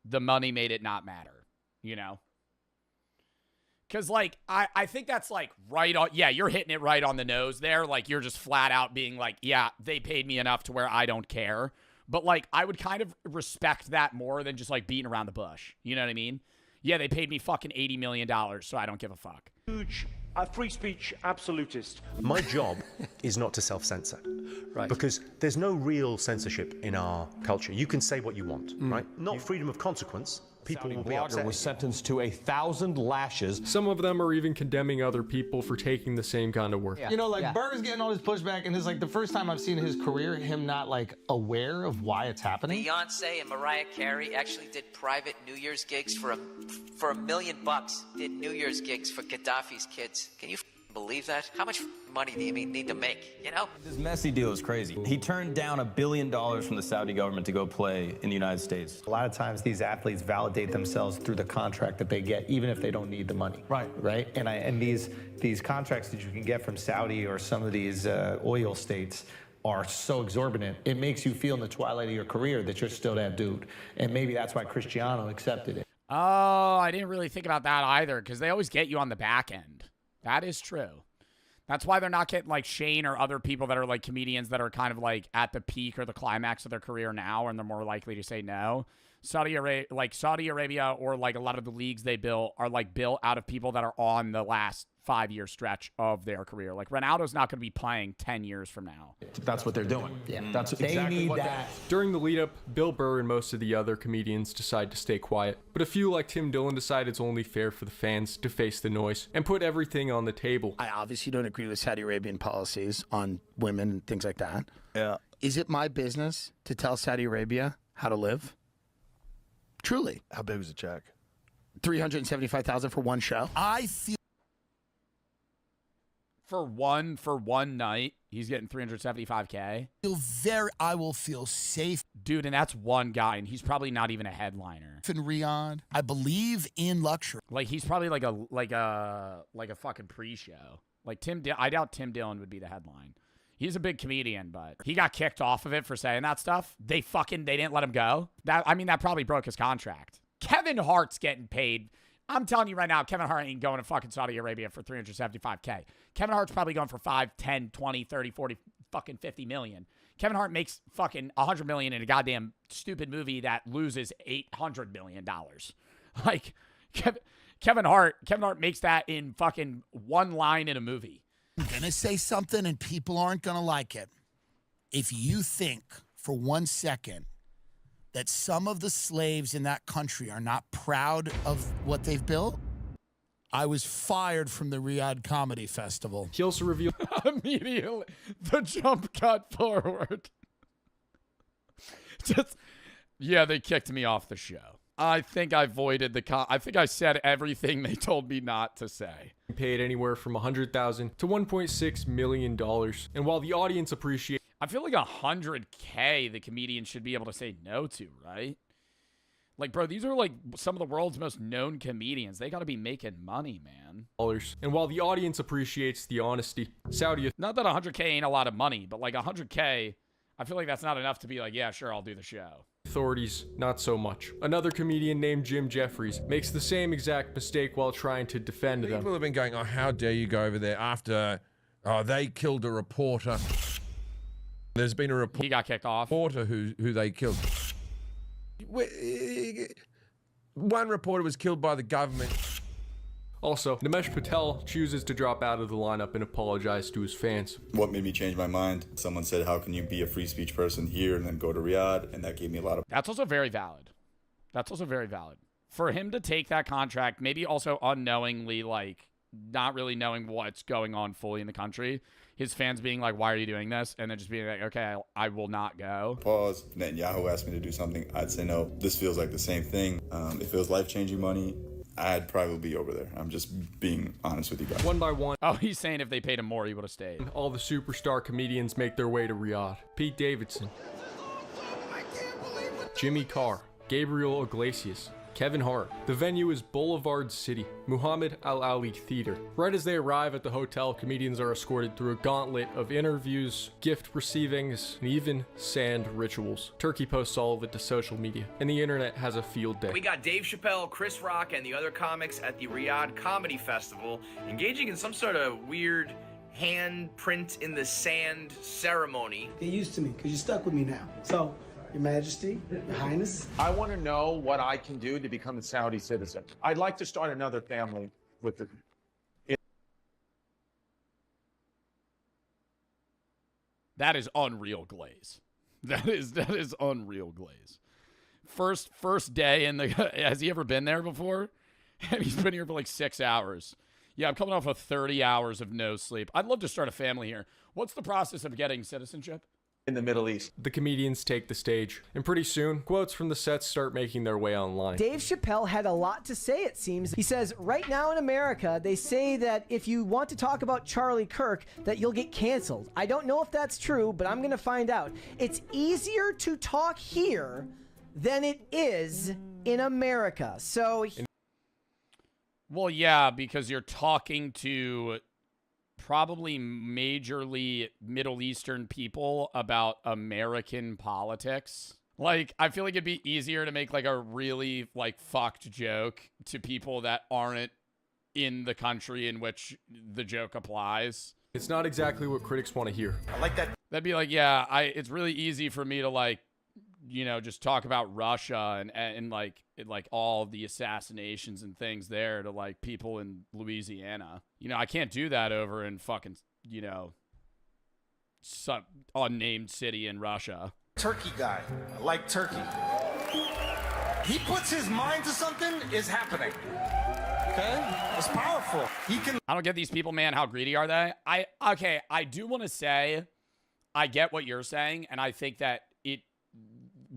[SPEAKER 1] the money made it not matter, you know? Because, like, I think that's, like, right on. Yeah, you're hitting it right on the nose there. Like, you're just flat out being like, yeah, they paid me enough to where I don't care. But, like, I would kind of respect that more than just, like, beating around the bush. You know what I mean? Yeah, they paid me fucking $80 million, so I don't give a fuck.
[SPEAKER 29] Huge free speech absolutist.
[SPEAKER 17] My job is not to self-censor, right? Because there's no real censorship in our culture. You can say what you want, right? Not freedom of consequence. People will be upset. Was sentenced to 1,000 lashes.
[SPEAKER 10] Some of them are even condemning other people for taking the same kind of work.
[SPEAKER 22] You know, like, Burr's getting all this pushback, and it's like the first time I've seen in his career him not, like, aware of why it's happening.
[SPEAKER 30] Beyonce and Mariah Carey actually did private New Year's gigs for $1 million. Did New Year's gigs for Gaddafi's kids. Can you believe that? How much money do you need to make, you know?
[SPEAKER 31] This Messi deal is crazy. He turned down $1 billion from the Saudi government to go play in the United States.
[SPEAKER 32] A lot of times these athletes validate themselves through the contract that they get, even if they don't need the money. Right? And these contracts that you can get from Saudi or some of these oil states are so exorbitant, it makes you feel in the twilight of your career that you're still that dude. And maybe that's why Cristiano accepted it.
[SPEAKER 1] Oh, I didn't really think about that either, because they always get you on the back end. That is true. That's why they're not getting, like, Shane or other people that are, like, comedians that are kind of, like, at the peak or the climax of their career now, and they're more likely to say no. Saudi Arabia or, like, a lot of the leagues they built are, like, built out of people that are on the last 5-year stretch of their career. Like, Ronaldo's not going to be playing 10 years from now.
[SPEAKER 17] That's what they're doing.
[SPEAKER 32] Yeah.
[SPEAKER 17] That's
[SPEAKER 32] They
[SPEAKER 17] exactly
[SPEAKER 32] need
[SPEAKER 17] what
[SPEAKER 32] that.
[SPEAKER 10] During the lead-up, Bill Burr and most of the other comedians decide to stay quiet. But a few, like Tim Dillon, decide it's only fair for the fans to face the noise and put everything on the table.
[SPEAKER 22] I obviously don't agree with Saudi Arabian policies on women and things like that.
[SPEAKER 21] Yeah.
[SPEAKER 22] Is it my business to tell Saudi Arabia how to live? Truly.
[SPEAKER 21] How big was the check?
[SPEAKER 22] $375,000 for one show.
[SPEAKER 27] I feel
[SPEAKER 1] For one night, he's getting $375K.
[SPEAKER 27] I will feel safe.
[SPEAKER 1] Dude, and that's one guy, and he's probably not even a headliner.
[SPEAKER 27] In Riyadh, I believe in luxury.
[SPEAKER 1] Like, he's probably like a fucking pre-show. Like, I doubt Tim Dillon would be the headline. He's a big comedian, but he got kicked off of it for saying that stuff. They didn't let him go. That probably broke his contract. Kevin Hart's getting paid. I'm telling you right now, Kevin Hart ain't going to fucking Saudi Arabia for $375K. Kevin Hart's probably going for 5, 10, 20, 30, 40, fucking 50 million. Kevin Hart makes fucking $100 million in a goddamn stupid movie that loses $800 million. Like, Kevin Hart makes that in fucking one line in a movie.
[SPEAKER 27] I'm going to say something and people aren't going to like it. If you think for 1 second
[SPEAKER 3] that some of the slaves in that country are not proud of what they've built, I was fired from the Riyadh Comedy Festival.
[SPEAKER 10] He also revealed
[SPEAKER 1] immediately the jump cut forward. Yeah, they kicked me off the show. I think I voided I think I said everything they told me not to say.
[SPEAKER 10] Paid anywhere from $100,000 to $1.6 million. And while the audience appreciates,
[SPEAKER 1] I feel like $100K the comedian should be able to say no to, right? Like, bro, these are like some of the world's most known comedians. They got to be making money, man.
[SPEAKER 10] And while the audience appreciates the honesty, Saudi...
[SPEAKER 1] Not that $100K ain't a lot of money, but like $100K, I feel like that's not enough to be like, yeah, sure, I'll do the show.
[SPEAKER 10] Authorities, not so much. Another comedian named Jim Jeffries makes the same exact mistake while trying to defend them.
[SPEAKER 4] People have been going, oh, how dare you go over there after they killed a reporter. There's been a reporter.
[SPEAKER 1] He got kicked off.
[SPEAKER 4] Reporter who they killed. One reporter was killed by the government.
[SPEAKER 10] Also, Nimesh Patel chooses to drop out of the lineup and apologize to his fans.
[SPEAKER 5] What made me change my mind? Someone said, how can you be a free speech person here and then go to Riyadh? And that gave me a lot of...
[SPEAKER 1] That's also very valid. That's also very valid. For him to take that contract, maybe also unknowingly, like, not really knowing what's going on fully in the country, his fans being like, why are you doing this? And then just being like, okay, I will not go.
[SPEAKER 5] Pause. Netanyahu asked me to do something. I'd say no. This feels like the same thing. If it was life-changing money, I'd probably be over there. I'm just being honest with you guys.
[SPEAKER 10] One by one.
[SPEAKER 1] Oh, he's saying if they paid him more, he would have stayed.
[SPEAKER 10] All the superstar comedians make their way to Riyadh. Pete Davidson, Jimmy Carr, Gabriel Iglesias, Kevin Hart. The venue is Boulevard City, Muhammad Al Ali Theater. Right as they arrive at the hotel, comedians are escorted through a gauntlet of interviews, gift receivings, and even sand rituals. Turkey posts all of it to social media, and the internet has a field day.
[SPEAKER 7] We got Dave Chappelle, Chris Rock, and the other comics at the Riyadh Comedy Festival engaging in some sort of weird handprint in the sand ceremony.
[SPEAKER 8] Get used to me, because you're stuck with me now. So, Your Majesty, Your Highness.
[SPEAKER 23] I want to know what I can do to become a Saudi citizen. I'd like to start another family with the...
[SPEAKER 1] That is unreal glaze. That is unreal glaze. First day in the... Has he ever been there before? And he's been here for like 6 hours. Yeah, I'm coming off of 30 hours of no sleep. I'd love to start a family here. What's the process of getting citizenship?
[SPEAKER 23] In the Middle East.
[SPEAKER 10] The comedians take the stage, and pretty soon, quotes from the sets start making their way online.
[SPEAKER 9] Dave Chappelle had a lot to say, it seems. He says, right now in America, they say that if you want to talk about Charlie Kirk, that you'll get canceled. I don't know if that's true, but I'm going to find out. It's easier to talk here than it is in America. So...
[SPEAKER 1] Well, yeah, because you're talking to... probably majorly Middle Eastern people about American politics. Like, I feel like it'd be easier to make like a really like fucked joke to people that aren't in the country in which the joke applies.
[SPEAKER 10] It's not exactly what critics want to hear.
[SPEAKER 23] I like that.
[SPEAKER 1] That'd be like, yeah, it's really easy for me to like, you know, just talk about Russia and like all the assassinations and things there to like people in Louisiana. You know, I can't do that over in fucking, you know, some unnamed city in Russia.
[SPEAKER 27] Turkey guy. I like turkey. He puts his mind to something, is happening. Okay? It's powerful. He can...
[SPEAKER 1] I don't get these people, man. How greedy are they? I do want to say, I get what you're saying, and I think that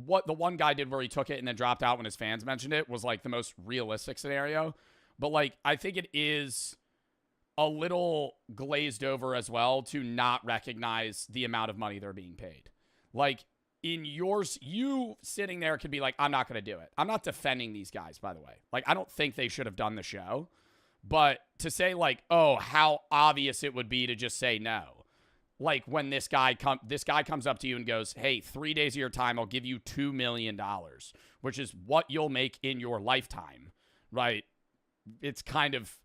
[SPEAKER 1] what the one guy did where he took it and then dropped out when his fans mentioned it was like the most realistic scenario. But like, I think it is a little glazed over as well to not recognize the amount of money they're being paid. Like in yours, you sitting there could be like, I'm not going to do it. I'm not defending these guys, by the way. Like, I don't think they should have done the show, but to say like, oh, how obvious it would be to just say no. Like when this guy comes up to you and goes, hey, 3 days of your time, I'll give you $2 million, which is what you'll make in your lifetime, right? It's kind of,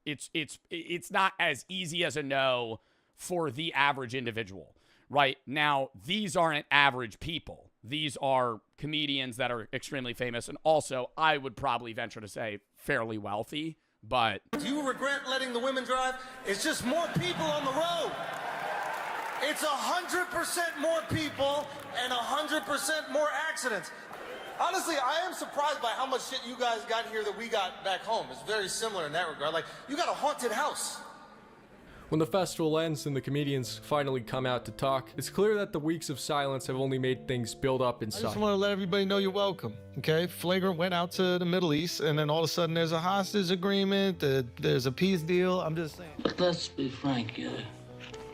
[SPEAKER 1] it's not as easy as a no for the average individual, right? Now, these aren't average people. These are comedians that are extremely famous. And also, I would probably venture to say fairly wealthy, but...
[SPEAKER 27] Do you regret letting the women drive? It's just more people on the road. It's 100% more people and 100% more accidents. Honestly, I am surprised by how much shit you guys got here that we got back home. It's very similar in that regard. Like, you got a haunted house.
[SPEAKER 10] When the festival ends and the comedians finally come out to talk, it's clear that the weeks of silence have only made things build up
[SPEAKER 22] I just
[SPEAKER 10] inside.
[SPEAKER 22] want to let everybody know you're welcome, okay? Flagrant went out to the Middle East, and then all of a sudden there's a hostage agreement, there's a peace deal. I'm just saying.
[SPEAKER 2] But let's be frank, you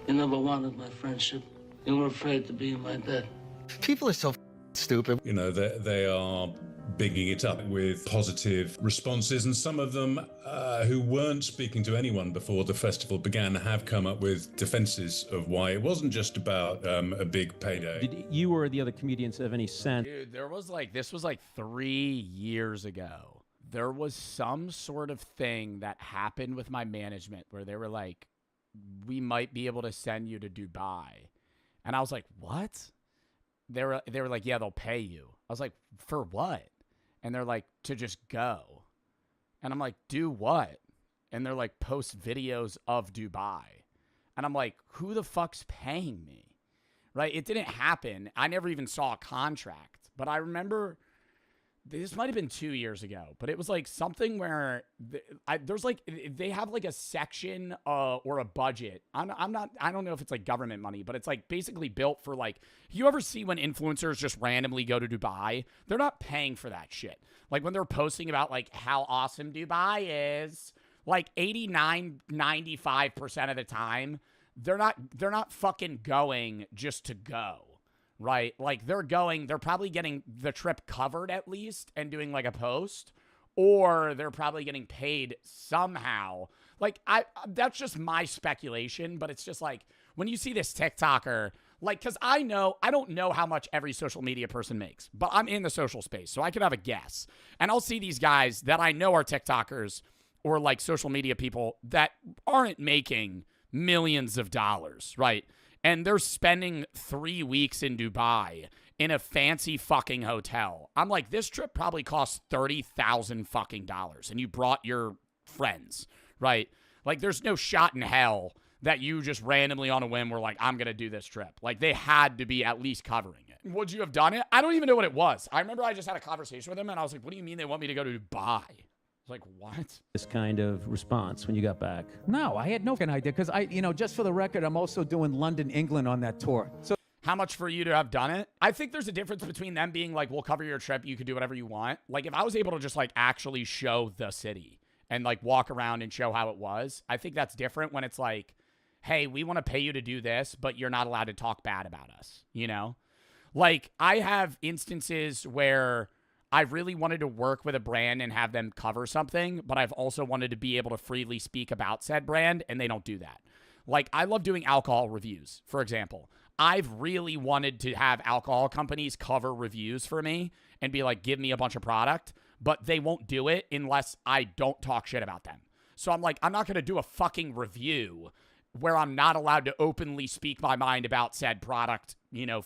[SPEAKER 2] never wanted my friendship. You were afraid to be in my debt.
[SPEAKER 22] People are so stupid.
[SPEAKER 6] You know, they are bigging it up with positive responses, and some of them who weren't speaking to anyone before the festival began have come up with defenses of why it wasn't just about a big payday.
[SPEAKER 11] Did you or the other comedians have any sense?
[SPEAKER 1] Dude, this was like 3 years ago. There was some sort of thing that happened with my management where they were like, we might be able to send you to Dubai. And I was like, what? They were like, yeah, they'll pay you. I was like, for what? And they're like, to just go. And I'm like, do what? And they're like, post videos of Dubai. And I'm like, who the fuck's paying me? Right? It didn't happen. I never even saw a contract. But I remember, this might have been 2 years ago, but it was like something where there's like, they have like a section or a budget. I don't know if it's like government money, but it's like basically built for like, you ever see when influencers just randomly go to Dubai? They're not paying for that shit. Like when they're posting about like how awesome Dubai is, like 89, 95% of the time, they're not fucking going just to go. Right? Like they're probably getting the trip covered at least and doing like a post, or they're probably getting paid somehow. Like that's just my speculation, but it's just like when you see this TikToker, like, cause I don't know how much every social media person makes, but I'm in the social space, so I could have a guess. And I'll see these guys that I know are TikTokers or like social media people that aren't making millions of dollars, right? And they're spending 3 weeks in Dubai in a fancy fucking hotel. I'm like, this trip probably costs $30,000 fucking dollars, and you brought your friends, right? Like, there's no shot in hell that you just randomly on a whim were like, I'm gonna do this trip. Like, they had to be at least covering it. Would you have done it? I don't even know what it was. I remember I just had a conversation with him, and I was like, what do you mean they want me to go to Dubai? Like, what?
[SPEAKER 11] This kind of response when you got back?
[SPEAKER 12] No, I had no fucking idea because just for the record, I'm also doing London, England on that tour. So
[SPEAKER 1] how much for you to have done it? I think there's a difference between them being like, we'll cover your trip, you can do whatever you want. Like, if I was able to just like actually show the city and like walk around and show how it was, I think that's different when it's like, hey, we want to pay you to do this, but you're not allowed to talk bad about us, you know? Like, I have instances where I really wanted to work with a brand and have them cover something, but I've also wanted to be able to freely speak about said brand, and they don't do that. Like, I love doing alcohol reviews, for example. I've really wanted to have alcohol companies cover reviews for me and be like, give me a bunch of product, but they won't do it unless I don't talk shit about them. So I'm like, I'm not going to do a fucking review where I'm not allowed to openly speak my mind about said product,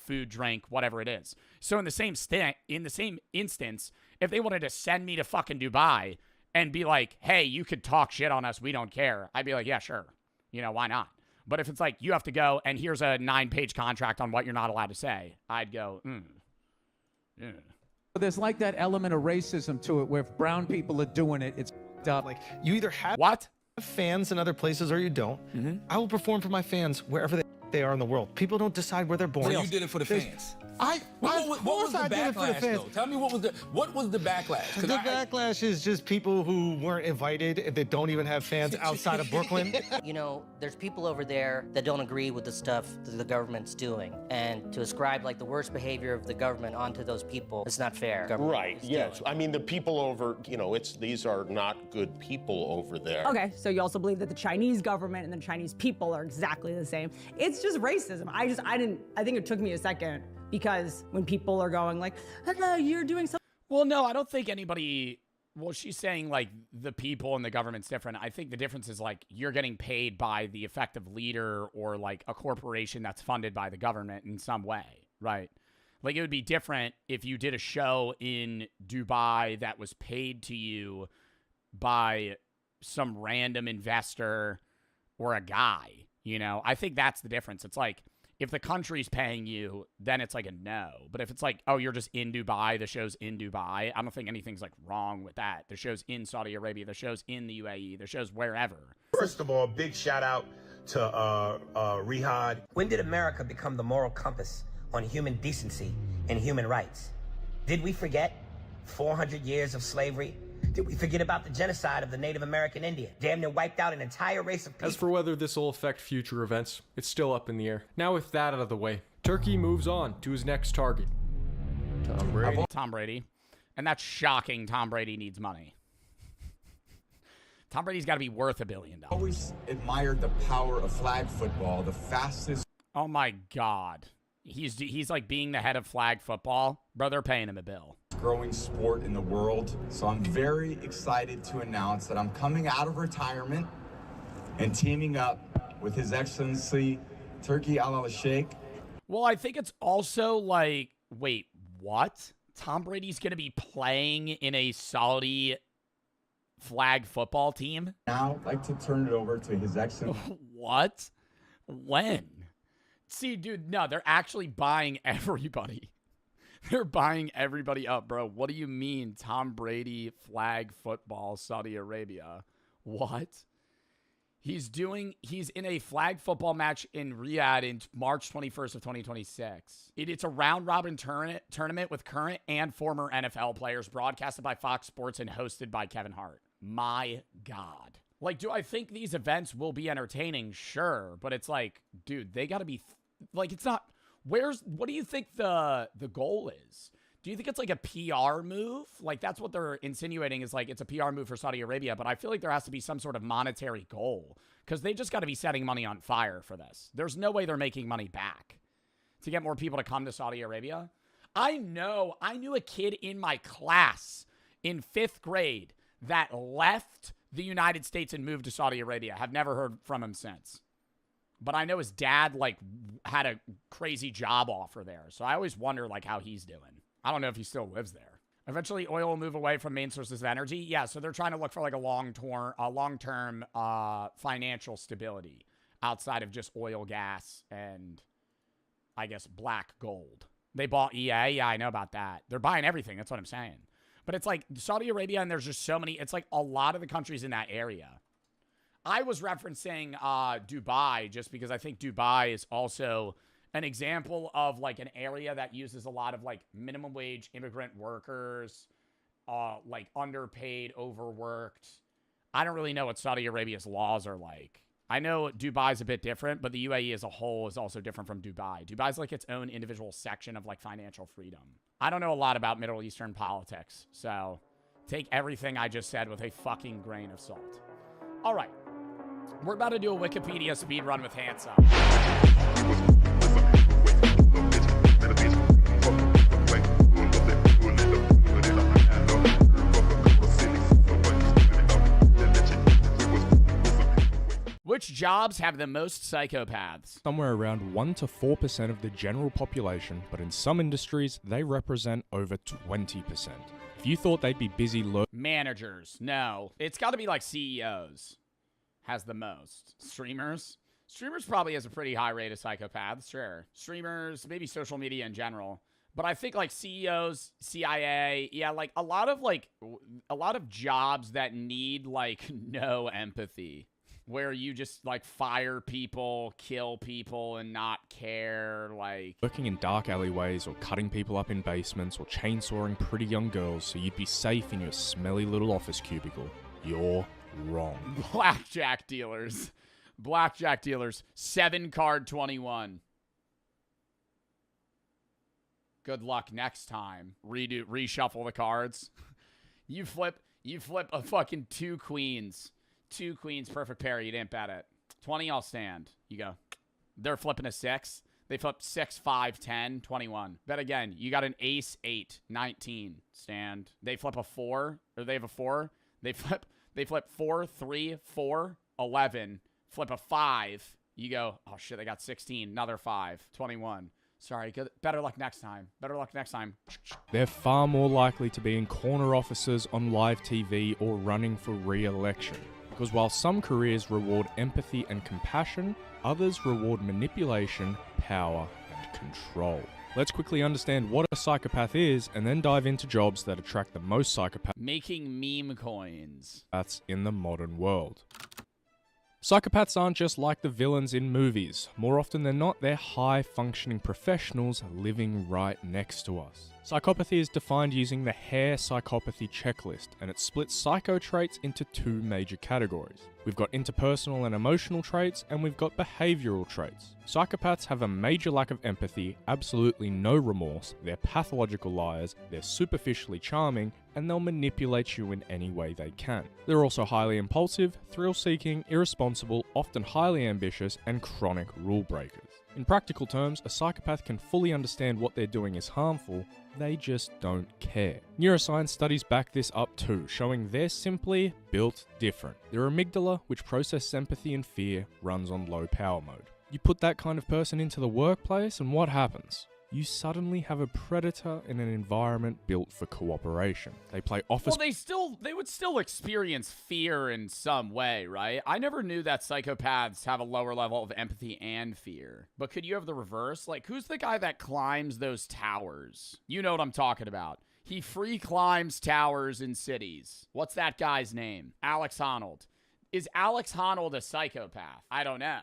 [SPEAKER 1] food, drink, whatever it is. So in the same instance, if they wanted to send me to fucking Dubai and be like, hey, you could talk shit on us, we don't care, I'd be like, yeah, sure. Why not? But if it's like, you have to go and here's a 9-page contract on what you're not allowed to say, I'd go, yeah.
[SPEAKER 12] there's like that element of racism to it where if brown people are doing it, it's up.
[SPEAKER 22] Like, you either have fans in other places or you don't. I will perform for my fans wherever they are in the world. People don't decide where they're born.
[SPEAKER 13] So you did it for the fans.
[SPEAKER 22] What
[SPEAKER 13] was the backlash, though? Tell me what was the backlash?
[SPEAKER 22] The backlash is just people who weren't invited that don't even have fans outside of Brooklyn.
[SPEAKER 14] There's people over there that don't agree with the stuff that the government's doing, and to ascribe like the worst behavior of the government onto those people, it's not fair.
[SPEAKER 15] Right. Yes. I mean, the people over, these are not good people over there.
[SPEAKER 16] Okay, so you also believe that the Chinese government and the Chinese people are exactly the same. It's just racism. I think it took me a second. Because when people are going like, hello, you're doing something.
[SPEAKER 1] Well, no, I don't think anybody, she's saying like the people and the government's different. I think the difference is like you're getting paid by the effective leader or like a corporation that's funded by the government in some way, right? Like it would be different if you did a show in Dubai that was paid to you by some random investor or a guy, I think that's the difference. It's like, If the country's paying you, then it's like a no. But if it's like, oh, you're just in Dubai, the show's in Dubai, I don't think anything's like wrong with that. The show's in Saudi Arabia, the show's in the UAE, the show's wherever.
[SPEAKER 17] First of all, big shout out to Riyadh.
[SPEAKER 18] When did America become the moral compass on human decency and human rights? Did we forget 400 years of slavery? Did we forget about the genocide of the Native American Indian? Damn near wiped out an entire race of people.
[SPEAKER 10] As for whether this will affect future events, it's still up in the air. Now with that out of the way, Turkey moves on to his next target.
[SPEAKER 1] Tom Brady. And that's shocking. Tom Brady needs money. Tom Brady's got to be worth $1 billion.
[SPEAKER 19] Always admired the power of flag football, the fastest.
[SPEAKER 1] Oh my God. He's like being the head of flag football. Bro, they're paying him a bill.
[SPEAKER 19] Growing sport in the world. So I'm very excited to announce that I'm coming out of retirement and teaming up with His Excellency Turki Al-Sheikh.
[SPEAKER 1] Well, I think it's also like, wait, what? Tom Brady's going to be playing in a Saudi flag football team?
[SPEAKER 19] Now I'd like to turn it over to His Excellency.
[SPEAKER 1] What? When? See, dude, no, they're actually buying everybody. They're buying everybody up, bro. What do you mean, Tom Brady flag football, Saudi Arabia? What? He's in a flag football match in Riyadh in March 21st of 2026. It's a round-robin tournament with current and former NFL players, broadcasted by Fox Sports and hosted by Kevin Hart. My God. Like, do I think these events will be entertaining? Sure. But it's like, dude, they got to be... like, it's not... what do you think the goal is? Do you think it's like a PR move? Like, that's what they're insinuating is like it's a PR move for Saudi Arabia, but I feel like there has to be some sort of monetary goal because they just got to be setting money on fire for this. There's no way they're making money back to get more people to come to Saudi Arabia. I knew a kid in my class in 5th grade that left the United States and moved to Saudi Arabia. Have never heard from him since. But I know his dad, like, had a crazy job offer there. So I always wonder, like, how he's doing. I don't know if he still lives there. Eventually, oil will move away from main sources of energy. Yeah, so they're trying to look for, like, a long-term financial stability outside of just oil, gas, and, I guess, black gold. They bought EA. Yeah, I know about that. They're buying everything. That's what I'm saying. But it's like Saudi Arabia, and there's just so many. It's like a lot of the countries in that area. I was referencing Dubai just because I think Dubai is also an example of like an area that uses a lot of like minimum wage immigrant workers, like underpaid, overworked. I don't really know what Saudi Arabia's laws are like. I know Dubai's a bit different, but the UAE as a whole is also different from Dubai. Dubai's like its own individual section of like financial freedom. I don't know a lot about Middle Eastern politics, so take everything I just said with a fucking grain of salt. All right. We're about to do a Wikipedia speed run with hands up. Which jobs have the most psychopaths?
[SPEAKER 20] Somewhere around 1 to 4% of the general population, but in some industries, they represent over 20%. If you thought they'd be busy
[SPEAKER 1] Managers. No. It's got to be like CEOs. Has the most. Streamers probably has a pretty high rate of psychopaths, sure. Streamers, maybe social media in general. But I think like CEOs, CIA, yeah, like a lot of jobs that need like no empathy, where you just like fire people, kill people and not care, like
[SPEAKER 20] working in dark alleyways or cutting people up in basements or chainsawing pretty young girls so you'd be safe in your smelly little office cubicle. You're wrong.
[SPEAKER 1] Blackjack dealers. 7 card 21. Good luck next time. Reshuffle the cards. You flip a fucking 2 queens. 2 queens, perfect pair. You didn't bet it. 20, I'll stand. You go. They're flipping a 6. They flip 6, 5, 10, 21. Bet again. You got an ace, 8, 19. Stand. They flip a 4, or they have a 4. They flip 4, 3, 4, 11. Flip a 5. You go, oh shit, they got 16. Another 5, 21. Sorry, good. Better luck next time.
[SPEAKER 20] They're far more likely to be in corner offices on live TV or running for re-election. Because while some careers reward empathy and compassion, others reward manipulation, power, and control. Let's quickly understand what a psychopath is and then dive into jobs that attract the most psychopaths
[SPEAKER 1] Making meme coins.
[SPEAKER 20] in the modern world. Psychopaths aren't just like the villains in movies. More often than not, they're high-functioning professionals living right next to us. Psychopathy is defined using the Hare psychopathy checklist, and it splits psycho traits into two major categories. We've got interpersonal and emotional traits, and we've got behavioral traits. Psychopaths have a major lack of empathy, absolutely no remorse, they're pathological liars, they're superficially charming, and they'll manipulate you in any way they can. They're also highly impulsive, thrill-seeking, irresponsible, often highly ambitious, and chronic rule breakers. In practical terms, a psychopath can fully understand what they're doing is harmful, they just don't care. Neuroscience studies back this up too, showing they're simply built different. Their amygdala, which processes empathy and fear, runs on low power mode. You put that kind of person into the workplace and what happens? You suddenly have a predator in an environment built for cooperation. They play office...
[SPEAKER 1] Well, they would still experience fear in some way, right? I never knew that psychopaths have a lower level of empathy and fear. But could you have the reverse? Like, who's the guy that climbs those towers? You know what I'm talking about. He free climbs towers in cities. What's that guy's name? Alex Honnold. Is Alex Honnold a psychopath? I don't know.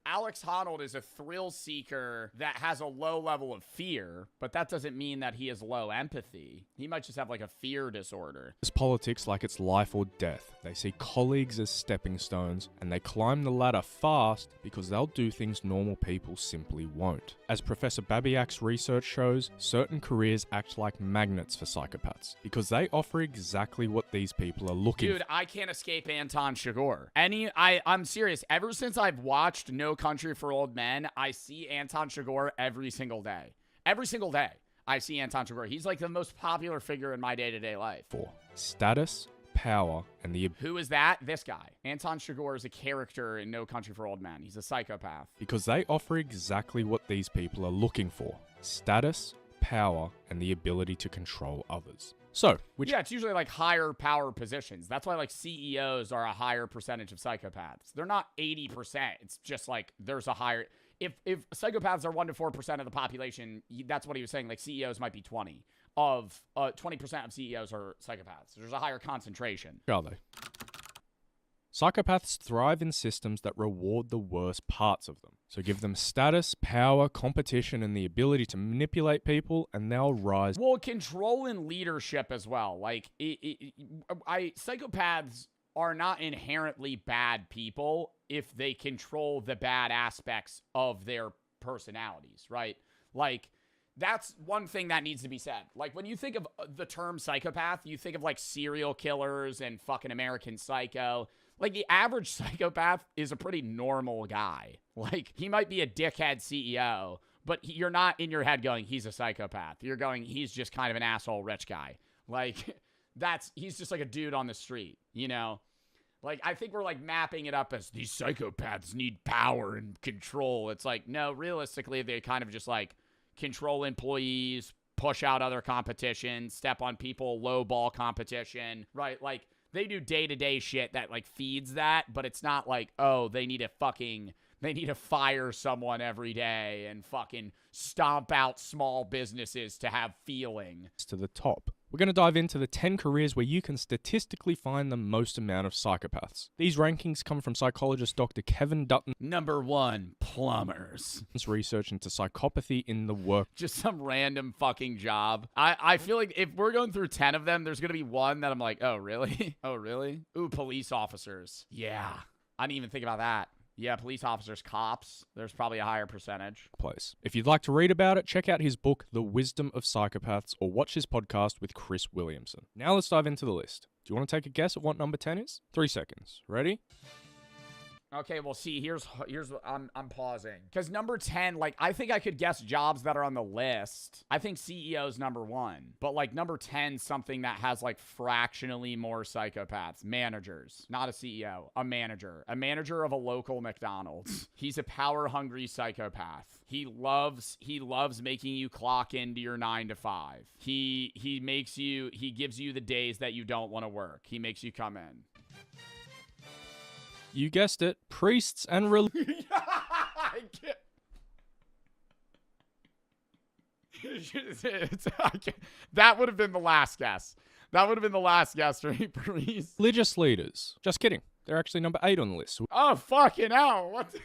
[SPEAKER 1] Alex Honnold is a thrill seeker that has a low level of fear, but that doesn't mean that he has low empathy. He might just have like a fear disorder.
[SPEAKER 20] Politics like it's life or death. They see colleagues as stepping stones, and they climb the ladder fast because they'll do things normal people simply won't. As Professor Babiak's research shows, certain careers act like magnets for psychopaths because they offer exactly what these people are looking for.
[SPEAKER 1] Dude, I can't escape Anton Chigurh. I'm serious. Ever since I've watched No Country for Old Men, I see Anton Chigurh every single day. Every single day, I see Anton Chigurh. He's like the most popular figure in my day-to-day life.
[SPEAKER 20] For status, power, and the...
[SPEAKER 1] Who is that? This guy. Anton Chigurh is a character in No Country for Old Men. He's a psychopath.
[SPEAKER 20] Because they offer exactly what these people are looking for. Status, power, and the ability to control others. So,
[SPEAKER 1] yeah, it's usually like higher power positions. That's why like CEOs are a higher percentage of psychopaths. They're not 80%. It's just like there's a higher... If psychopaths are 1 to 4% of the population, that's what he was saying. Like CEOs might be 20 of 20% of CEOs are psychopaths. There's a higher concentration.
[SPEAKER 20] Are they? Psychopaths thrive in systems that reward the worst parts of them. So give them status, power, competition, and the ability to manipulate people, and they'll rise.
[SPEAKER 1] Well, control and leadership as well. Like, psychopaths are not inherently bad people if they control the bad aspects of their personalities, right? Like, that's one thing that needs to be said. Like, when you think of the term psychopath, you think of, like, serial killers and fucking American Psycho. Like, the average psychopath is a pretty normal guy. Like, he might be a dickhead CEO, but you're not in your head going, he's a psychopath. You're going, he's just kind of an asshole rich guy. Like, he's just like a dude on the street, you know? Like, I think we're, like, mapping it up as these psychopaths need power and control. It's like, no, realistically, they kind of just, like, control employees, push out other competition, step on people, low ball competition, right? Like, they do day-to-day shit that, like, feeds that, but it's not like, oh, they need to fire someone every day and fucking stomp out small businesses to have feeling.
[SPEAKER 20] To the top. We're going to dive into the 10 careers where you can statistically find the most amount of psychopaths. These rankings come from psychologist Dr. Kevin Dutton.
[SPEAKER 1] Number 1, plumbers.
[SPEAKER 20] Research into psychopathy in the work.
[SPEAKER 1] Just some random fucking job. I feel like if we're going through 10 of them, there's going to be one that I'm like, oh, really? Oh, really? Ooh, police officers. Yeah. I didn't even think about that. Yeah, police officers, cops, there's probably a higher percentage.
[SPEAKER 20] Place. If you'd like to read about it, check out his book, The Wisdom of Psychopaths, or watch his podcast with Chris Williamson. Now let's dive into the list. Do you want to take a guess at what number 10 is? 3 seconds. Ready?
[SPEAKER 1] Okay, well, see, here's what I'm pausing. Because number 10, like, I think I could guess jobs that are on the list. I think CEO's number 1. But, like, number 10, something that has, like, fractionally more psychopaths. Managers. Not a CEO. A manager. A manager of a local McDonald's. He's a power-hungry psychopath. He loves making you clock into your 9 to 5. He gives you the days that you don't want to work. He makes you come in.
[SPEAKER 20] You guessed it, priests and
[SPEAKER 1] I can't. That would have been the last guess. That would have been the last guess, right? Priest.
[SPEAKER 20] religious leaders. Just kidding. They're actually number 8 on the list.
[SPEAKER 1] Oh, fucking hell. What the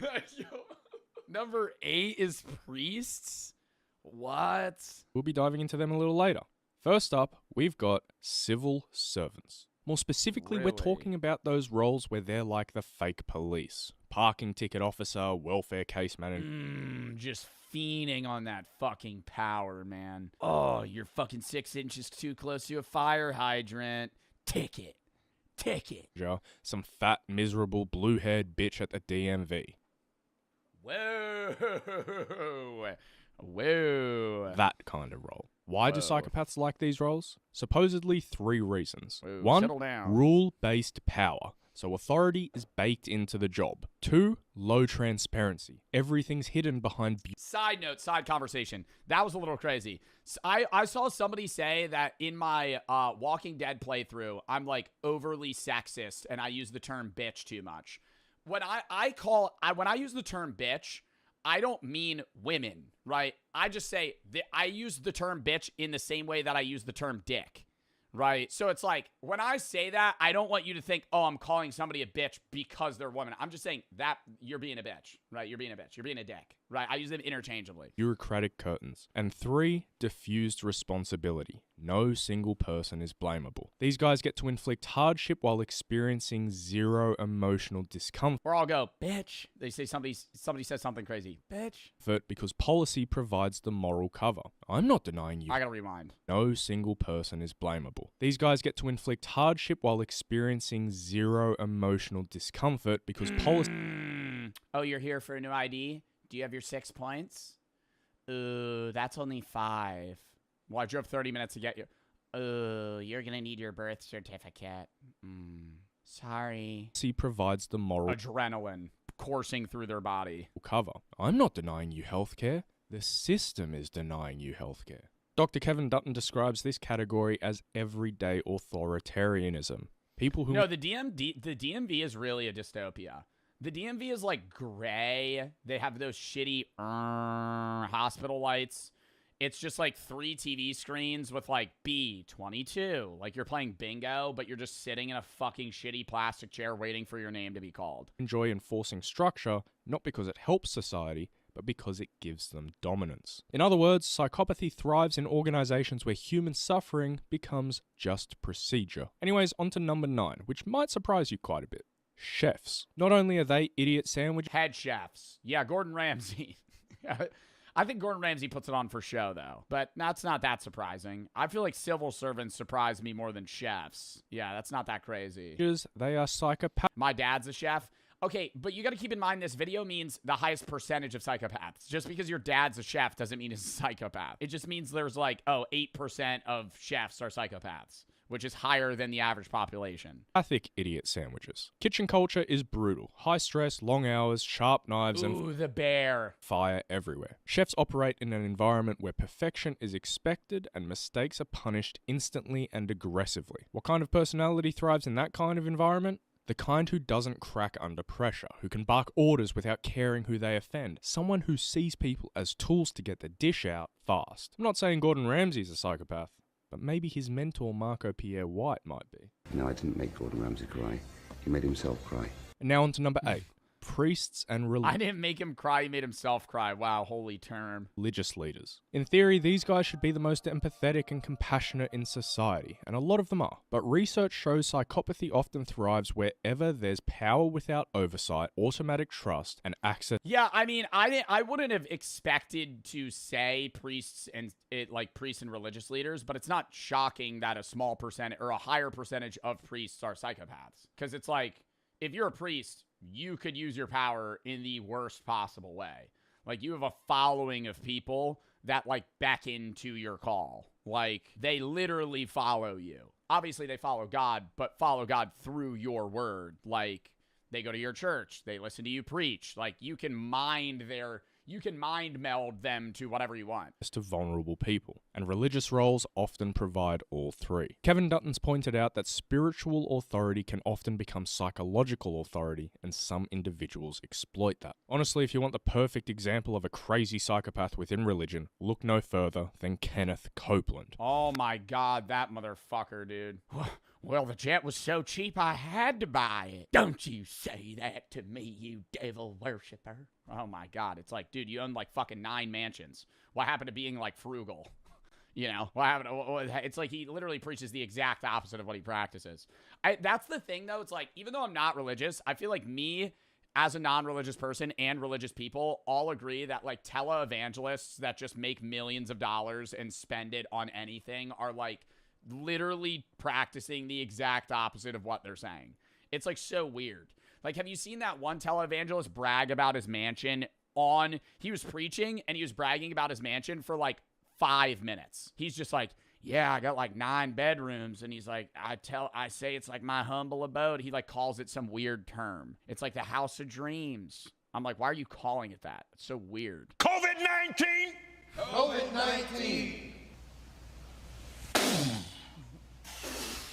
[SPEAKER 1] Number 8 is priests? What?
[SPEAKER 20] We'll be diving into them a little later. First up, we've got civil servants. More specifically, we're talking about those roles where they're like the fake police. Parking ticket officer, welfare case manager.
[SPEAKER 1] Just fiending on that fucking power, man. Oh, you're fucking 6 inches too close to a fire hydrant. Ticket.
[SPEAKER 20] Some fat, miserable, blue-haired bitch at the DMV.
[SPEAKER 1] Whoa.
[SPEAKER 20] That kind of role. Why do psychopaths like these roles? Supposedly 3 reasons.
[SPEAKER 1] Whoa,
[SPEAKER 20] 1,
[SPEAKER 1] settle down.
[SPEAKER 20] rule-based power. So authority is baked into the job. 2, low transparency. Everything's hidden behind
[SPEAKER 1] Side note, side conversation. That was a little crazy. I saw somebody say that in my Walking Dead playthrough, I'm like overly sexist and I use the term bitch too much. When when I use the term bitch, I don't mean women, right? I just say I use the term bitch in the same way that I use the term dick, right? So it's like, when I say that, I don't want you to think, oh, I'm calling somebody a bitch because they're women. I'm just saying that you're being a bitch, right? You're being a bitch. You're being a dick, right? I use them interchangeably.
[SPEAKER 20] bureaucratic curtains. And 3, diffused responsibility. No single person is blamable. These guys get to inflict hardship while experiencing 0 emotional discomfort.
[SPEAKER 1] Or I'll go, bitch. They say somebody says something crazy. Bitch.
[SPEAKER 20] Because policy provides the moral cover. I'm not denying you.
[SPEAKER 1] I gotta rewind.
[SPEAKER 20] No single person is blamable. These guys get to inflict hardship while experiencing 0 emotional discomfort because policy...
[SPEAKER 1] Oh, you're here for a new ID? Do you have your 6 points? Ooh, that's only 5. Well, I drove 30 minutes to get you. Ooh, you're gonna need your birth certificate. Sorry.
[SPEAKER 20] provides the moral
[SPEAKER 1] Adrenaline coursing through their body.
[SPEAKER 20] cover. I'm not denying you healthcare. The system is denying you healthcare. Dr. Kevin Dutton describes this category as everyday authoritarianism. People who...
[SPEAKER 1] No, the DMV is really a dystopia. The DMV is like gray. They have those shitty hospital lights. It's just like 3 TV screens with like B22. Like you're playing bingo, but you're just sitting in a fucking shitty plastic chair waiting for your name to be called.
[SPEAKER 20] enjoy enforcing structure, not because it helps society, but because it gives them dominance. In other words, psychopathy thrives in organizations where human suffering becomes just procedure. Anyways, on to number 9, which might surprise you quite a bit. Chefs. Not only are they idiot sandwich
[SPEAKER 1] Head chefs. Yeah, Gordon Ramsay. I think Gordon Ramsay puts it on for show, though. But that's not that surprising. I feel like civil servants surprise me more than chefs. Yeah, that's not that crazy.
[SPEAKER 20] They are psychopaths.
[SPEAKER 1] My dad's a chef. Okay, but you got to keep in mind this video means the highest percentage of psychopaths. Just because your dad's a chef doesn't mean he's a psychopath. It just means there's like, 8% of chefs are psychopaths, which is higher than the average population.
[SPEAKER 20] Pathic idiot sandwiches. Kitchen culture is brutal. High stress, long hours, sharp knives,
[SPEAKER 1] Ooh, the bear.
[SPEAKER 20] fire everywhere. Chefs operate in an environment where perfection is expected and mistakes are punished instantly and aggressively. What kind of personality thrives in that kind of environment? The kind who doesn't crack under pressure, who can bark orders without caring who they offend. Someone who sees people as tools to get the dish out fast. I'm not saying Gordon Ramsay's a psychopath, but maybe his mentor Marco Pierre White might be.
[SPEAKER 3] No, I didn't make Gordon Ramsay cry. He made himself cry.
[SPEAKER 20] And now on to number 8. Priests and
[SPEAKER 1] I didn't make him cry, he made himself cry. Wow, holy term.
[SPEAKER 20] religious leaders. In theory, these guys should be the most empathetic and compassionate in society, and a lot of them are. But research shows psychopathy often thrives wherever there's power without oversight, automatic trust, and access.
[SPEAKER 1] Yeah, I mean, I wouldn't have expected to say priests and religious leaders, but it's not shocking that a small percentage or a higher percentage of priests are psychopaths. Because it's like, if you're a priest, you could use your power in the worst possible way. Like, you have a following of people that, like, beckon to your call. Like, they literally follow you. Obviously, they follow God, but follow God through your word. Like, they go to your church. They listen to you preach. Like, you can mind their you can mind meld them to whatever you want.
[SPEAKER 20] To vulnerable people, and religious roles often provide all three. Kevin Dutton's pointed out that spiritual authority can often become psychological authority, and some individuals exploit that. Honestly, if you want the perfect example of a crazy psychopath within religion, look no further than Kenneth Copeland.
[SPEAKER 1] Oh my god, that motherfucker, dude. Well, the jet was so cheap I had to buy it. Don't you say that to me, you devil worshiper. Oh my god, it's like, dude, you own like fucking 9 mansions. What happened to being like frugal? You know, what happened to, it's like he literally preaches the exact opposite of what he practices. That's the thing though, it's like, even though I'm not religious, I feel like me as a non-religious person and religious people all agree that like televangelists that just make millions of dollars and spend it on anything are like literally practicing the exact opposite of what they're saying. It's like so weird. Like, have you seen that one televangelist brag about his mansion he was preaching and he was bragging about his mansion for like 5 minutes. He's just like, yeah, I got like 9 bedrooms. And he's like, I say it's like my humble abode. He like calls it some weird term. It's like the house of dreams. I'm like, why are you calling it that? It's so weird.
[SPEAKER 27] COVID-19! COVID-19!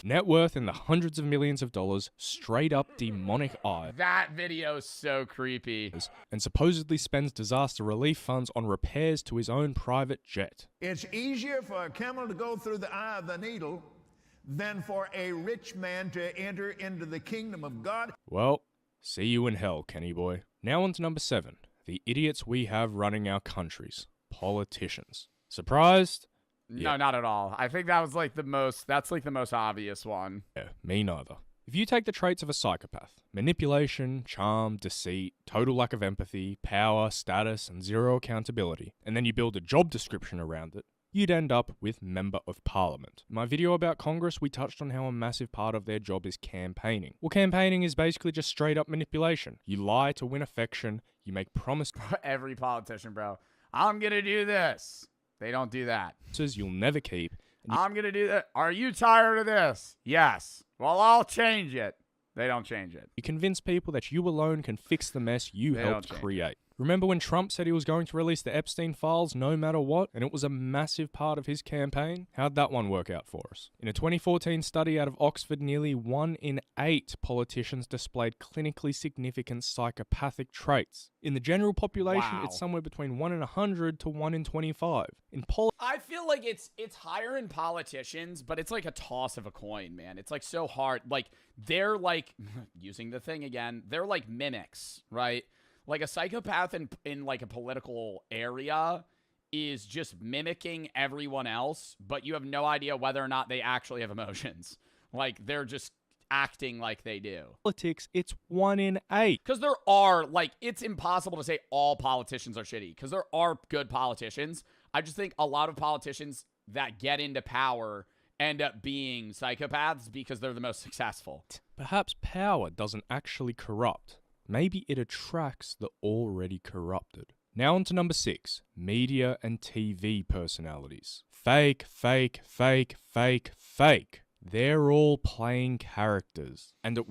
[SPEAKER 20] Net worth in the hundreds of millions of dollars, straight up demonic eyes.
[SPEAKER 1] That video is so creepy.
[SPEAKER 20] And supposedly spends disaster relief funds on repairs to his own private jet.
[SPEAKER 4] It's easier for a camel to go through the eye of the needle than for a rich man to enter into the kingdom of God.
[SPEAKER 20] Well, see you in hell, Kenny boy. Now on to number 7. The idiots we have running our countries. Politicians. Surprised?
[SPEAKER 1] No, not at all. I think that was like that's like the most obvious one.
[SPEAKER 20] Yeah, me neither. If you take the traits of a psychopath, manipulation, charm, deceit, total lack of empathy, power, status, and zero accountability, and then you build a job description around it, you'd end up with Member of Parliament. In my video about Congress, we touched on how a massive part of their job is campaigning. Well, campaigning is basically just straight up manipulation. You lie to win affection, you make promises.
[SPEAKER 1] Every politician, bro. I'm gonna do this. They don't do that.
[SPEAKER 20] You'll never keep.
[SPEAKER 1] I'm going to do that. Are you tired of this? Yes. Well, I'll change it. They don't change it.
[SPEAKER 20] You convince people that you alone can fix the mess you helped create. Remember when Trump said he was going to release the Epstein files no matter what, and it was a massive part of his campaign? How'd that one work out for us? In a 2014 study out of Oxford, nearly 1 in 8 politicians displayed clinically significant psychopathic traits. In the general population, it's somewhere between 1 in 100 to 1 in 25.
[SPEAKER 1] I feel like it's higher in politicians, but it's like a toss of a coin, man. It's like so hard. Like, they're like, using the thing again, they're like mimics, right? Like a psychopath in like a political area is just mimicking everyone else, but you have no idea whether or not they actually have emotions. Like, they're just acting like they do.
[SPEAKER 20] Politics, it's 1 in 8.
[SPEAKER 1] Because there are, like, it's impossible to say all politicians are shitty, because there are good politicians. I just think a lot of politicians that get into power end up being psychopaths because they're the most successful.
[SPEAKER 20] Perhaps power doesn't actually corrupt. Maybe it attracts the already corrupted. Now on to number 6, media and TV personalities. Fake, fake, fake, fake, fake. They're all playing characters. And it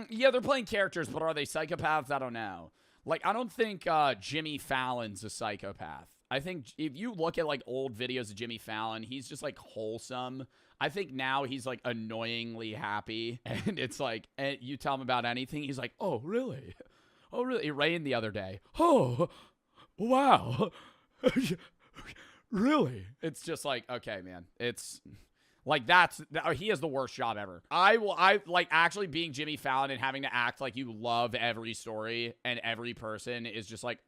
[SPEAKER 1] yeah, they're playing characters, but are they psychopaths? I don't know. Like, I don't think Jimmy Fallon's a psychopath. I think if you look at, like, old videos of Jimmy Fallon, he's just, like, wholesome. I think now he's, like, annoyingly happy. And it's like, you tell him about anything, he's like, oh, really? Oh, really? It rained the other day. Oh, wow. Really? It's just like, okay, man. It's... like, he has the worst job ever. I like, actually being Jimmy Fallon and having to act like you love every story and every person is just, like,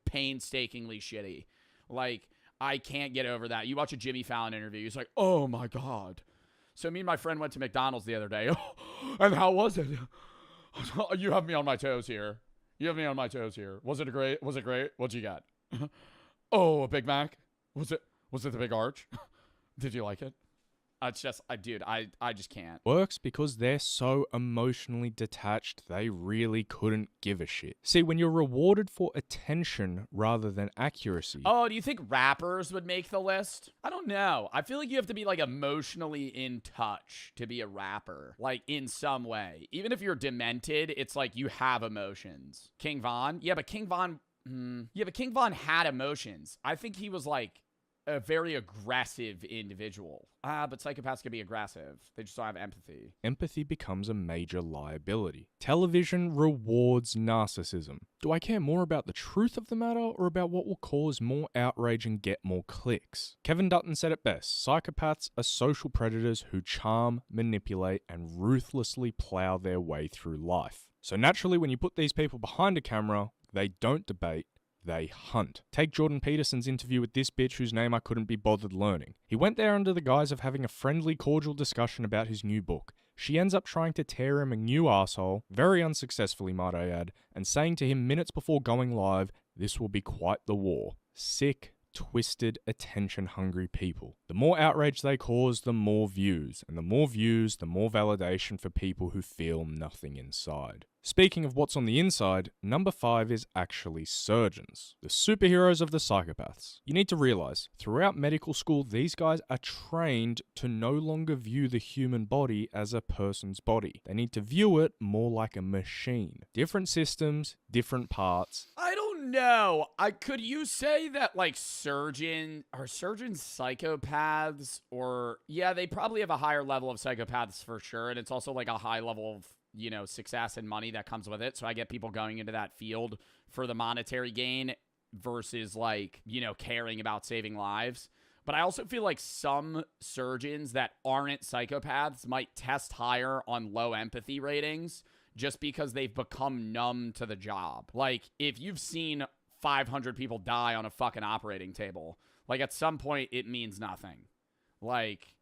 [SPEAKER 1] painstakingly shitty. Like, I can't get over that. You watch a Jimmy Fallon interview, he's like, oh my God. So me and my friend went to McDonald's the other day. And how was it? You have me on my toes here. You have me on my toes here. Was it great? What'd you got? Oh, a Big Mac? Was it the big arch? Did you like it? It's just, dude, I just can't.
[SPEAKER 20] Works because they're so emotionally detached, they really couldn't give a shit. See, when you're rewarded for attention rather than accuracy...
[SPEAKER 1] Oh, do you think rappers would make the list? I don't know. I feel like you have to be, like, emotionally in touch to be a rapper. Like, in some way. Even if you're demented, it's like you have emotions. King Von? Yeah, but King Von... Yeah, but King Von had emotions. I think he was like a very aggressive individual. But psychopaths can be aggressive. They just don't have empathy.
[SPEAKER 20] Empathy becomes a major liability. Television rewards narcissism. Do I care more about the truth of the matter or about what will cause more outrage and get more clicks? Kevin Dutton said it best. Psychopaths are social predators who charm, manipulate, and ruthlessly plow their way through life. So naturally, when you put these people behind a camera, they don't debate, they hunt. Take Jordan Peterson's interview with this bitch whose name I couldn't be bothered learning. He went there under the guise of having a friendly, cordial discussion about his new book. She ends up trying to tear him a new asshole, very unsuccessfully might I add, and saying to him minutes before going live, this will be quite the war. Sick, twisted, attention-hungry people. The more outrage they cause, the more views. And the more views, the more validation for people who feel nothing inside. Speaking of what's on the inside, number 5 is actually surgeons. The superheroes of the psychopaths. You need to realize, throughout medical school, these guys are trained to no longer view the human body as a person's body. They need to view it more like a machine. Different systems, different parts.
[SPEAKER 1] I don't know. Could you say that like surgeons psychopaths? Or yeah, they probably have a higher level of psychopaths for sure, and it's also like a high level of, you know, success and money that comes with it. So I get people going into that field for the monetary gain versus like, you know, caring about saving lives. But I also feel like some surgeons that aren't psychopaths might test higher on low empathy ratings just because they've become numb to the job. Like, if you've seen 500 people die on a fucking operating table, like at some point it means nothing. Like,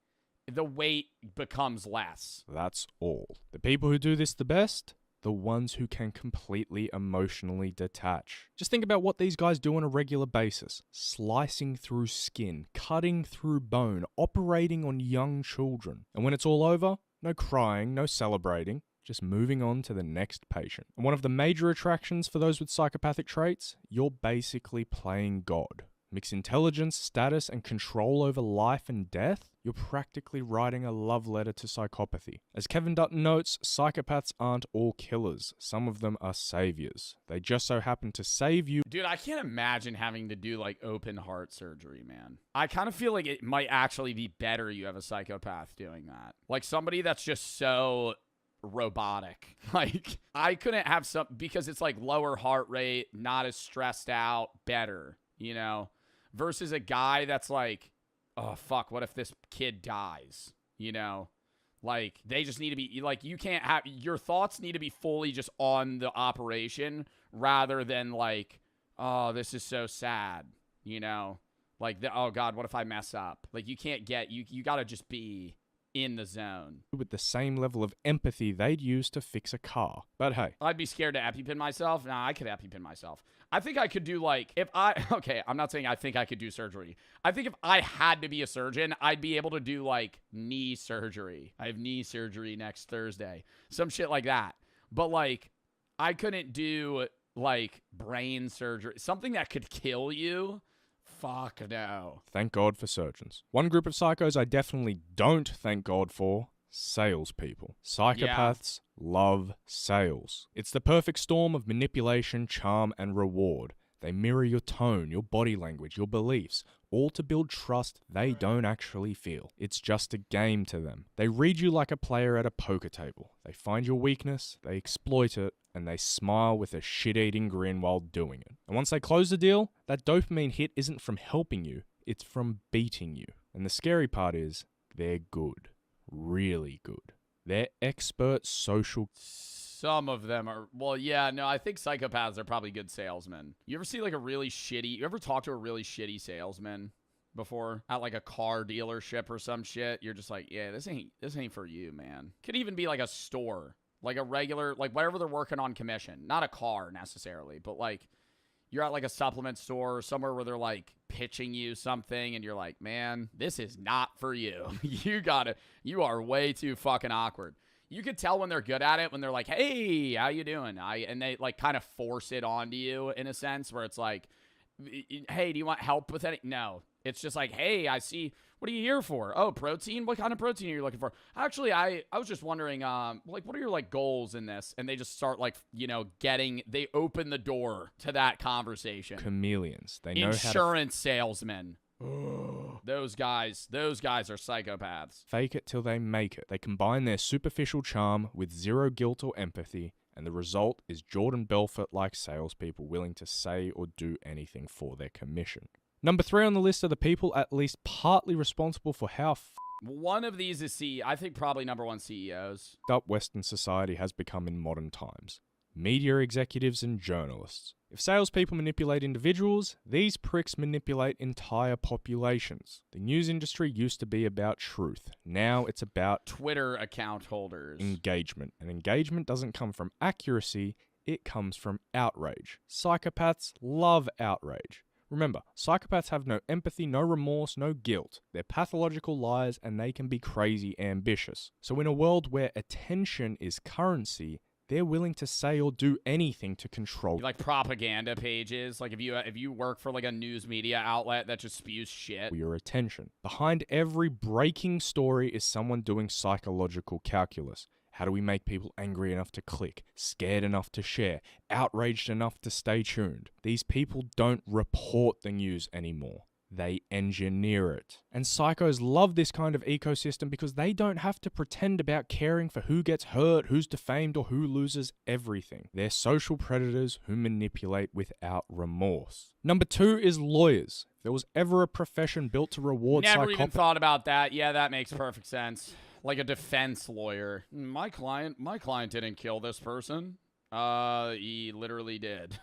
[SPEAKER 1] the weight becomes less.
[SPEAKER 20] That's all. The people who do this the best, the ones who can completely emotionally detach. Just think about what these guys do on a regular basis. Slicing through skin, cutting through bone, operating on young children. And when it's all over, no crying, no celebrating, just moving on to the next patient. And one of the major attractions for those with psychopathic traits, you're basically playing God. Mix intelligence, status, and control over life and death, you're practically writing a love letter to psychopathy. As Kevin Dutton notes, psychopaths aren't all killers. Some of them are saviors. They just so happen to save you.
[SPEAKER 1] Dude, I can't imagine having to do like open heart surgery, man. I kind of feel like it might actually be better you have a psychopath doing that. Like somebody that's just so robotic. Like, I couldn't have some, because it's like lower heart rate, not as stressed out, better, you know? Versus a guy that's like, oh, fuck, what if this kid dies? You know? Like, they just need to be, like, you can't have, your thoughts need to be fully just on the operation rather than like, oh, this is so sad, you know? Like, oh, God, what if I mess up? Like, you can't get, you got to just be in the zone.
[SPEAKER 20] With the same level of empathy they'd use to fix a car. But hey.
[SPEAKER 1] I'd be scared to EpiPen myself. Nah, I could EpiPen myself. I think I could do like, okay, I'm not saying I think I could do surgery. I think if I had to be a surgeon, I'd be able to do like knee surgery. I have knee surgery next Thursday. Some shit like that. But like, I couldn't do like brain surgery. Something that could kill you. Fuck no.
[SPEAKER 20] Thank God for surgeons. One group of psychos I definitely don't thank God for: salespeople. Psychopaths love sales. It's the perfect storm of manipulation, charm, and reward. They mirror your tone, your body language, your beliefs, all to build trust they don't actually feel. It's just a game to them. They read you like a player at a poker table. They find your weakness, they exploit it, and they smile with a shit-eating grin while doing it. And once they close the deal, that dopamine hit isn't from helping you, it's from beating you. And the scary part is, they're good. Really good. They're expert social...
[SPEAKER 1] Some of them are, well, yeah, no, I think psychopaths are probably good salesmen. You ever see like you ever talk to a really shitty salesman before at like a car dealership or some shit? You're just like, yeah, this ain't for you, man. Could even be like a store, like a regular, like wherever they're working on commission, not a car necessarily, but like you're at like a supplement store or somewhere where they're like pitching you something and you're like, man, this is not for you. You are way too fucking awkward. You could tell when they're good at it when they're like, hey, how you doing? And they like kind of force it onto you in a sense where it's like, hey, do you want help with anything? No. It's just like, hey, I see. What are you here for? Oh, protein? What kind of protein are you looking for? Actually, I was just wondering, like, what are your, like, goals in this? And they just start, like, you know, they open the door to that conversation.
[SPEAKER 20] Chameleons. They know
[SPEAKER 1] Insurance salesmen. Those guys are psychopaths.
[SPEAKER 20] Fake it till they make it. They combine their superficial charm with zero guilt or empathy, and the result is Jordan Belfort-like salespeople willing to say or do anything for their commission. Number 3 on the list are the people at least partly responsible for how
[SPEAKER 1] one of these is I think probably number 1 CEOs.
[SPEAKER 20] Up Western society has become in modern times. Media executives and journalists. If salespeople manipulate individuals, these pricks manipulate entire populations. The news industry used to be about truth. Now it's about
[SPEAKER 1] Twitter account holders.
[SPEAKER 20] Engagement. And engagement doesn't come from accuracy, it comes from outrage. Psychopaths love outrage. Remember, psychopaths have no empathy, no remorse, no guilt. They're pathological liars and they can be crazy ambitious. So in a world where attention is currency, they're willing to say or do anything to control.
[SPEAKER 1] Like propaganda pages, like if you work for like a news media outlet that just spews shit.
[SPEAKER 20] Your attention. Behind every breaking story is someone doing psychological calculus. How do we make people angry enough to click, scared enough to share, outraged enough to stay tuned? These people don't report the news anymore. They engineer it. And psychos love this kind of ecosystem because they don't have to pretend about caring for who gets hurt, who's defamed, or who loses everything. They're social predators who manipulate without remorse. Number 2 is lawyers. If there was ever a profession built to reward
[SPEAKER 1] Never even thought about that. Yeah, that makes perfect sense. Like a defense lawyer. My client didn't kill this person. He literally did.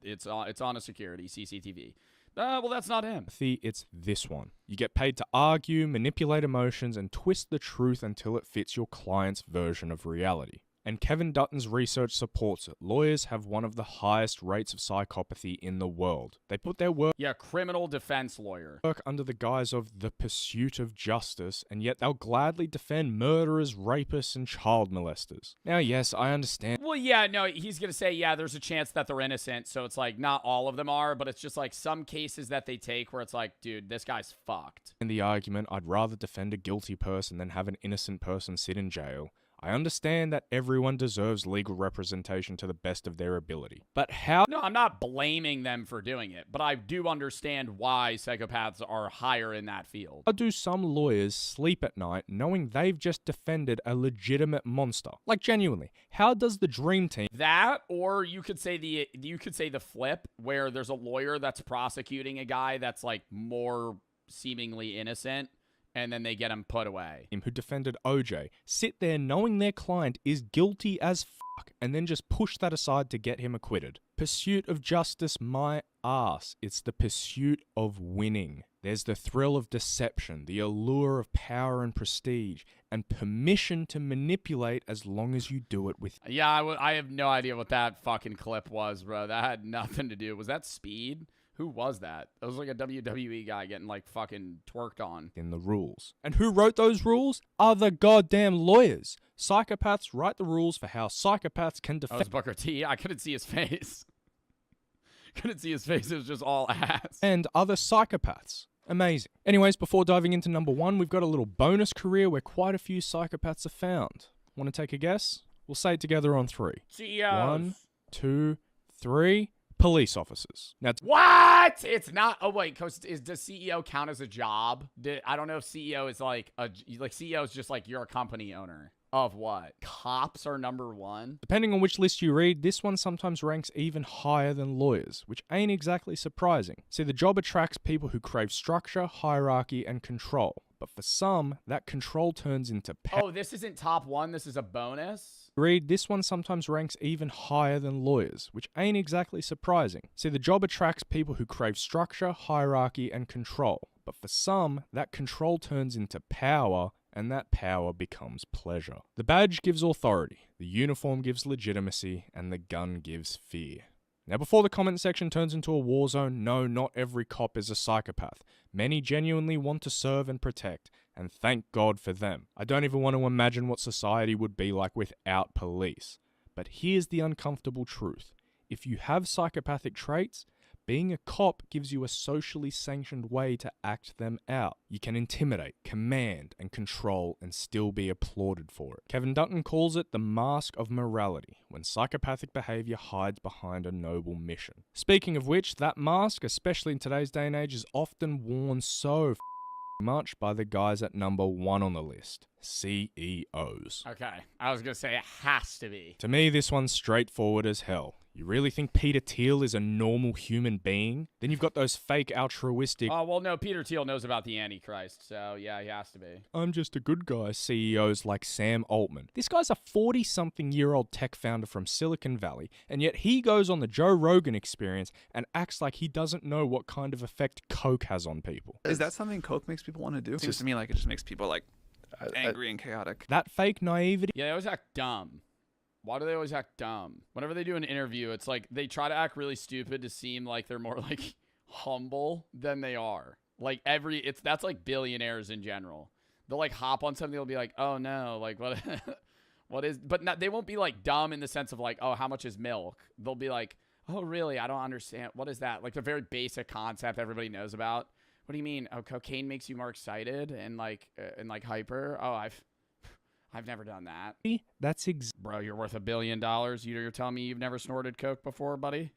[SPEAKER 1] It's on a security CCTV. Well, that's not him.
[SPEAKER 20] It's this one. You get paid to argue, manipulate emotions, and twist the truth until it fits your client's version of reality. And Kevin Dutton's research supports it. Lawyers have one of the highest rates of psychopathy in the world. They put their work
[SPEAKER 1] criminal defense lawyer.
[SPEAKER 20] Under the guise of the pursuit of justice, and yet they'll gladly defend murderers, rapists, and child molesters. Now, yes, I understand.
[SPEAKER 1] Well, yeah, no, he's going to say, yeah, there's a chance that they're innocent, so it's like not all of them are, but it's just like some cases that they take where it's like, dude, this guy's fucked.
[SPEAKER 20] In the argument, I'd rather defend a guilty person than have an innocent person sit in jail. I understand that everyone deserves legal representation to the best of their ability. But how?
[SPEAKER 1] No, I'm not blaming them for doing it, but I do understand why psychopaths are higher in that field.
[SPEAKER 20] How do some lawyers sleep at night knowing they've just defended a legitimate monster? Like, genuinely, how does the dream team...
[SPEAKER 1] That, or you could say the flip, where there's a lawyer that's prosecuting a guy that's like more seemingly innocent, and then they get him put away.
[SPEAKER 20] Who defended OJ sit there knowing their client is guilty as fuck and then just push that aside to get him acquitted. Pursuit of justice, my ass. It's the pursuit of winning. There's the thrill of deception, the allure of power and prestige, and permission to manipulate as long as you do it with...
[SPEAKER 1] Yeah, I have no idea what that fucking clip was, bro. That had nothing to do. Was that Speed? Who was that? That was like a WWE guy getting like fucking twerked on.
[SPEAKER 20] In the rules. And who wrote those rules? Other goddamn lawyers. Psychopaths write the rules for how psychopaths can defend...
[SPEAKER 1] That was Booker T. I couldn't see his face. Couldn't see his face. It was just all ass.
[SPEAKER 20] And other psychopaths. Amazing. Anyways, before diving into number 1, we've got a little bonus career where quite a few psychopaths are found. Want to take a guess? We'll say it together on 3.
[SPEAKER 1] CEOs.
[SPEAKER 20] 1, 2, 3... Police officers. Now,
[SPEAKER 1] what? It's not. Oh wait, does CEO count as a job? I don't know if CEO is like CEO is just like you're a company owner of what? Cops are number 1.
[SPEAKER 20] Depending on which list you read, this one sometimes ranks even higher than lawyers, which ain't exactly surprising. See, the job attracts people who crave structure, hierarchy, and control. But for some, that control turns into
[SPEAKER 1] power. Oh, this isn't top 1. This is a bonus.
[SPEAKER 20] Read, this one sometimes ranks even higher than lawyers, which ain't exactly surprising. See, the job attracts people who crave structure, hierarchy, and control. But for some, that control turns into power, and that power becomes pleasure. The badge gives authority, the uniform gives legitimacy, and the gun gives fear. Now, before the comment section turns into a war zone, no, not every cop is a psychopath. Many genuinely want to serve and protect, and thank God for them. I don't even want to imagine what society would be like without police. But here's the uncomfortable truth. If you have psychopathic traits, Being a cop gives you a socially sanctioned way to act them out. You can intimidate, command, and control and still be applauded for it. Kevin Dutton calls it the mask of morality, when psychopathic behavior hides behind a noble mission. Speaking of which, that mask, especially in today's day and age, is often worn so much by the guys at number 1 on the list. CEOs.
[SPEAKER 1] Okay, I was gonna say it has to be.
[SPEAKER 20] To me, this one's straightforward as hell. You really think Peter Thiel is a normal human being? Then you've got those fake altruistic...
[SPEAKER 1] Oh, well, no, Peter Thiel knows about the Antichrist, so yeah, he has to be.
[SPEAKER 20] I'm just a good guy CEOs like Sam Altman. This guy's a 40-something-year-old tech founder from Silicon Valley, and yet he goes on the Joe Rogan Experience and acts like he doesn't know what kind of effect Coke has on people.
[SPEAKER 5] Is that something Coke makes people want to do? It seems to me like it just makes people like angry and chaotic.
[SPEAKER 20] That fake naivety...
[SPEAKER 1] Yeah, they always act dumb. Why do they always act dumb? Whenever they do an interview, it's like they try to act really stupid to seem like they're more like humble than they are. Like that's like billionaires in general. They'll like hop on something. They'll be like, oh no, like what is, but not, they won't be like dumb in the sense of like, oh, how much is milk? They'll be like, oh really? I don't understand. What is that? Like the very basic concept everybody knows about. What do you mean? Oh, cocaine makes you more excited and like hyper? Oh, I've never done that.
[SPEAKER 20] That's
[SPEAKER 1] Bro, you're worth $1 billion. You're telling me you've never snorted coke before, buddy?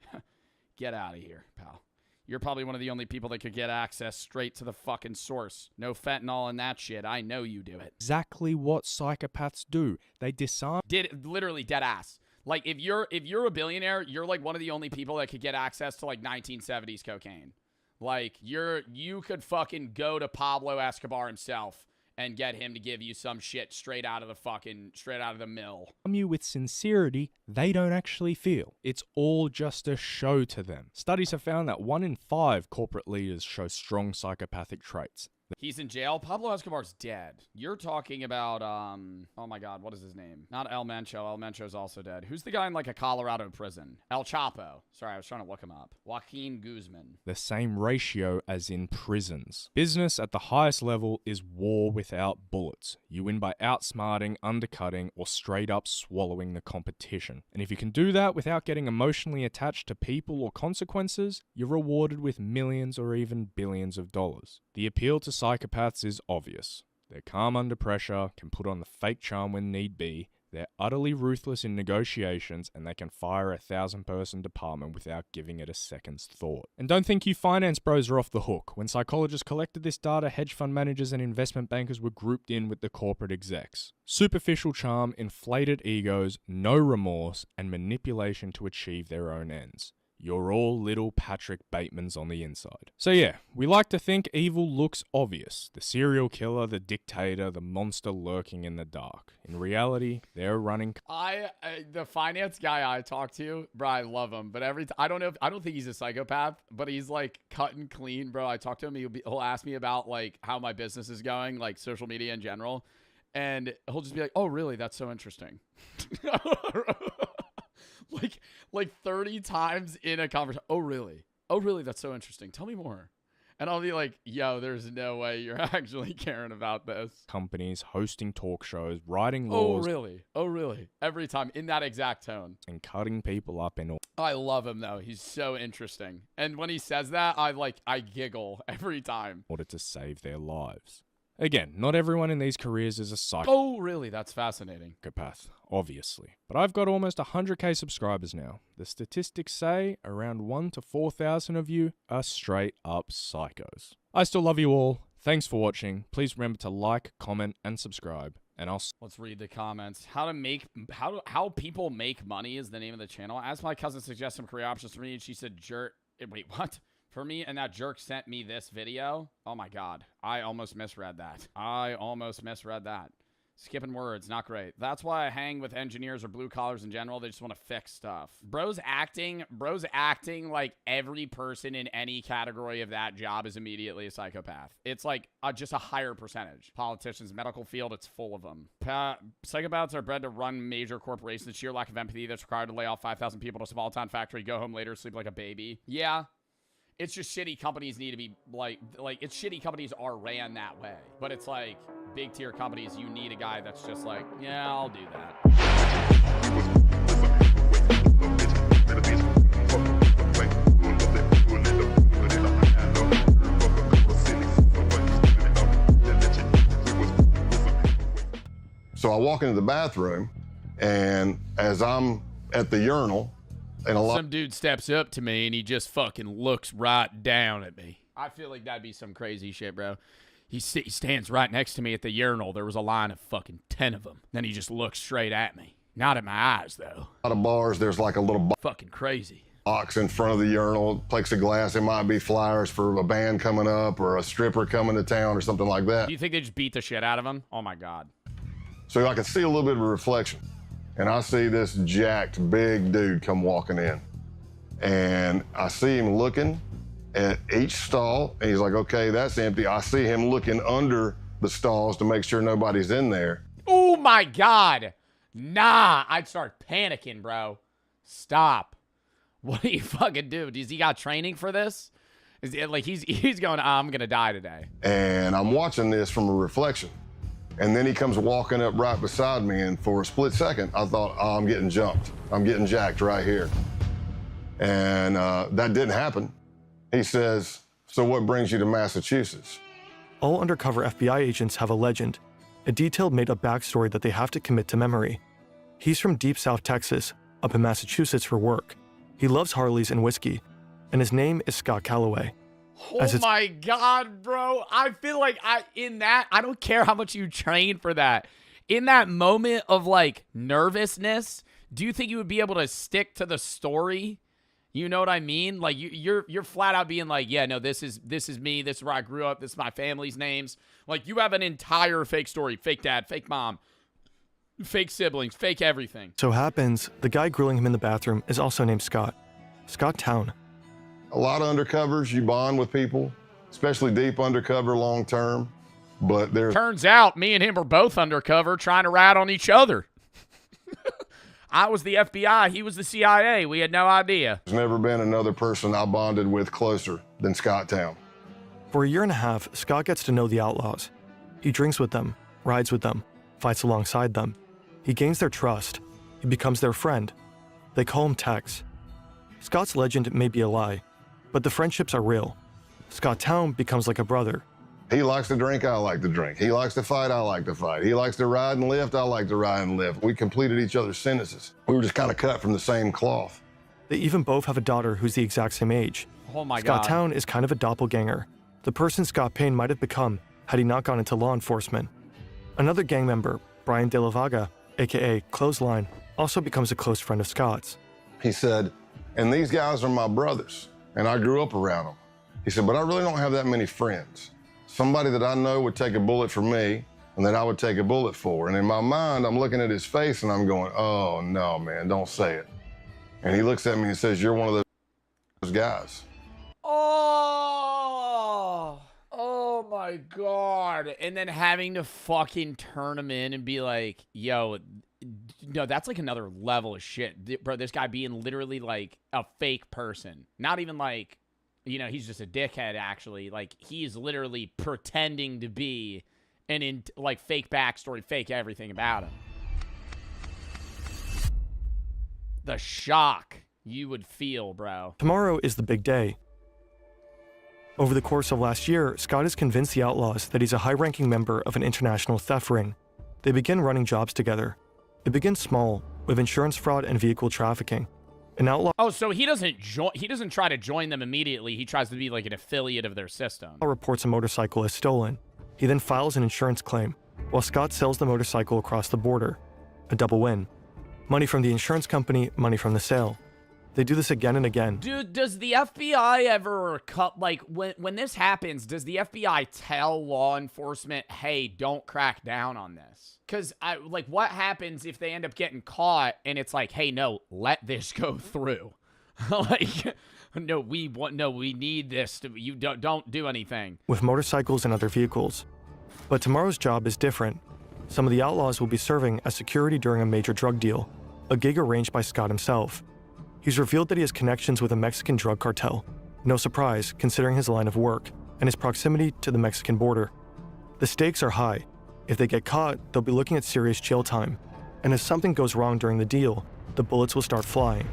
[SPEAKER 1] Get out of here, pal. You're probably one of the only people that could get access straight to the fucking source. No fentanyl and that shit. I know you do it.
[SPEAKER 20] Exactly what psychopaths do. They disarm...
[SPEAKER 1] Literally dead ass. Like, if you're a billionaire, you're like one of the only people that could get access to like 1970s cocaine. Like, you could fucking go to Pablo Escobar himself and get him to give you some shit straight out of the mill.
[SPEAKER 20] You with sincerity they don't actually feel. It's all just a show to them. Studies have found that 1 in 5 corporate leaders show strong psychopathic traits.
[SPEAKER 1] He's in jail. Pablo Escobar's dead. You're talking about, oh my God, what is his name? Not El Mencho. El Mencho's also dead. Who's the guy in like a Colorado prison? El Chapo. Sorry, I was trying to look him up. Joaquin Guzman.
[SPEAKER 20] The same ratio as in prisons. Business at the highest level is war without bullets. You win by outsmarting, undercutting, or straight up swallowing the competition. And if you can do that without getting emotionally attached to people or consequences, you're rewarded with millions or even billions of dollars. The appeal to psychopaths is obvious. They're calm under pressure, can put on the fake charm when need be, they're utterly ruthless in negotiations, and they can fire a 1,000-person department without giving it a second's thought. And don't think you finance bros are off the hook. When psychologists collected this data, hedge fund managers and investment bankers were grouped in with the corporate execs. Superficial charm, inflated egos, no remorse, and manipulation to achieve their own ends. You're all little Patrick Batemans on the inside. So yeah, we like to think evil looks obvious. The serial killer, the dictator, the monster lurking in the dark. In reality, they're running...
[SPEAKER 1] The finance guy I talk to, bro, I love him. But I don't think he's a psychopath, but he's like cut and clean, bro. I talk to him, he'll ask me about like how my business is going, like social media in general. And he'll just be like, oh really, that's so interesting. Like 30 times in a conversation. Oh, really? Oh, really? That's so interesting. Tell me more. And I'll be like, yo, there's no way you're actually caring about this.
[SPEAKER 20] Companies hosting talk shows, writing
[SPEAKER 1] Oh,
[SPEAKER 20] laws.
[SPEAKER 1] really? Oh, really? Every time in that exact tone.
[SPEAKER 20] And cutting people up in all.
[SPEAKER 1] I love him, though. He's so interesting. And when he says that, I giggle every time.
[SPEAKER 20] In order to save their lives. Again, not everyone in these careers is a psychopath.
[SPEAKER 1] Oh, really? That's fascinating.
[SPEAKER 20] Obviously. But I've got almost 100k subscribers now. The statistics say around 1,000 to 4,000 of you are straight up psychos. I still love you all. Thanks for watching. Please remember to like, comment, and subscribe. And
[SPEAKER 1] let's read the comments. How people make money is the name of the channel. As my cousin suggests some career options for me, and she said, wait, what? For me, and that jerk sent me this video. Oh my God. I almost misread that. Skipping words, not great. That's why I hang with engineers or blue collars in general. They just want to fix stuff. Bro's acting like every person in any category of that job is immediately a psychopath. It's like just a higher percentage. Politicians, medical field, it's full of them. Psychopaths are bred to run major corporations. The sheer lack of empathy that's required to lay off 5,000 people to a small town factory, go home later, sleep like a baby. Yeah. It's just shitty companies need to be it's shitty companies are ran that way. But it's like big tier companies, you need a guy that's just like, yeah, I'll do that.
[SPEAKER 7] So I walk into the bathroom, and as I'm at the urinal, and
[SPEAKER 1] some dude steps up to me and he just fucking looks right down at me. I feel like that'd be some crazy shit, bro. He stands right next to me at the urinal. There was a line of fucking 10 of them. Then he just looks straight at me. Not at my eyes, though.
[SPEAKER 7] A lot of bars, there's like a little
[SPEAKER 1] fucking crazy
[SPEAKER 7] box in front of the urinal, plexiglass. It might be flyers for a band coming up or a stripper coming to town or something like that.
[SPEAKER 1] Do you think they just beat the shit out of him? Oh my God.
[SPEAKER 7] So I can see a little bit of a reflection. And I see this jacked big dude come walking in. And I see him looking at each stall, and he's like, okay, that's empty. I see him looking under the stalls to make sure nobody's in there.
[SPEAKER 1] Oh my God. Nah, I'd start panicking, bro. Stop. What do you fucking do? Does he got training for this? Is it like he's going, I'm gonna die today?
[SPEAKER 7] And I'm watching this from a reflection. And then he comes walking up right beside me, and for a split second, I thought, oh, I'm getting jumped. I'm getting jacked right here. And that didn't happen. He says, so what brings you to Massachusetts?
[SPEAKER 8] All undercover FBI agents have a legend, a detailed made-up backstory that they have to commit to memory. He's from deep South Texas, up in Massachusetts for work. He loves Harleys and whiskey, and his name is Scott Calloway.
[SPEAKER 1] Oh my God, bro. I feel like I don't care how much you train for that. In that moment of like nervousness, do you think you would be able to stick to the story? You know what I mean? Like you're flat out being like, yeah, no, this is me. This is where I grew up. This is my family's names. Like you have an entire fake story, fake dad, fake mom, fake siblings, fake everything.
[SPEAKER 8] So happens, the guy grilling him in the bathroom is also named Scott. Scott Town.
[SPEAKER 7] A lot of undercovers, you bond with people, especially deep undercover long term. But there's
[SPEAKER 1] turns out me and him were both undercover trying to rat on each other. I was the FBI, he was the CIA. We had no idea.
[SPEAKER 7] There's never been another person I bonded with closer than Scott Town.
[SPEAKER 8] For a year and a half, Scott gets to know the outlaws. He drinks with them, rides with them, fights alongside them. He gains their trust. He becomes their friend. They call him Tex. Scott's legend may be a lie, but the friendships are real. Scott Town becomes like a brother.
[SPEAKER 7] He likes to drink, I like to drink. He likes to fight, I like to fight. He likes to ride and lift, I like to ride and lift. We completed each other's sentences. We were just kind of cut from the same cloth.
[SPEAKER 8] They even both have a daughter who's the exact same age.
[SPEAKER 1] Oh my
[SPEAKER 8] Scott
[SPEAKER 1] God.
[SPEAKER 8] Town is kind of a doppelganger, the person Scott Payne might have become had he not gone into law enforcement. Another gang member, Brian De La Vaga, aka Clothesline, also becomes a close friend of Scott's.
[SPEAKER 7] He said, and these guys are my brothers, and I grew up around them. He said, but I really don't have that many friends. Somebody that I know would take a bullet for me, and that I would take a bullet for. And in my mind, I'm looking at his face, and I'm going, oh, no, man, don't say it. And he looks at me and says, you're one of those guys.
[SPEAKER 1] Oh my God. And then having to fucking turn him in and be like, yo, no, that's like another level of shit. Bro, this guy being literally like a fake person. Not even like, you know, he's just a dickhead, actually. Like, he's literally pretending to be like fake backstory, fake everything about him. The shock you would feel, bro.
[SPEAKER 8] Tomorrow is the big day. Over the course of last year, Scott has convinced the outlaws that he's a high-ranking member of an international theft ring. They begin running jobs together. It begins small, with insurance fraud and vehicle trafficking. An outlaw
[SPEAKER 1] so he doesn't try to join them immediately. He tries to be like an affiliate of their system.
[SPEAKER 8] Reports a motorcycle as stolen. He then files an insurance claim, while Scott sells the motorcycle across the border. A double win. Money from the insurance company, money from the sale. They do this again and again.
[SPEAKER 1] Dude, does the FBI ever cut, like, when this happens, does the FBI tell law enforcement, hey, don't crack down on this? Because, like, what happens if they end up getting caught and it's like, hey, no, let this go through? Like, no, we need this. You don't do anything.
[SPEAKER 8] With motorcycles and other vehicles. But tomorrow's job is different. Some of the outlaws will be serving as security during a major drug deal, a gig arranged by Scott himself. He's revealed that he has connections with a Mexican drug cartel. No surprise, considering his line of work and his proximity to the Mexican border. The stakes are high. If they get caught, they'll be looking at serious jail time. And if something goes wrong during the deal, the bullets will start flying.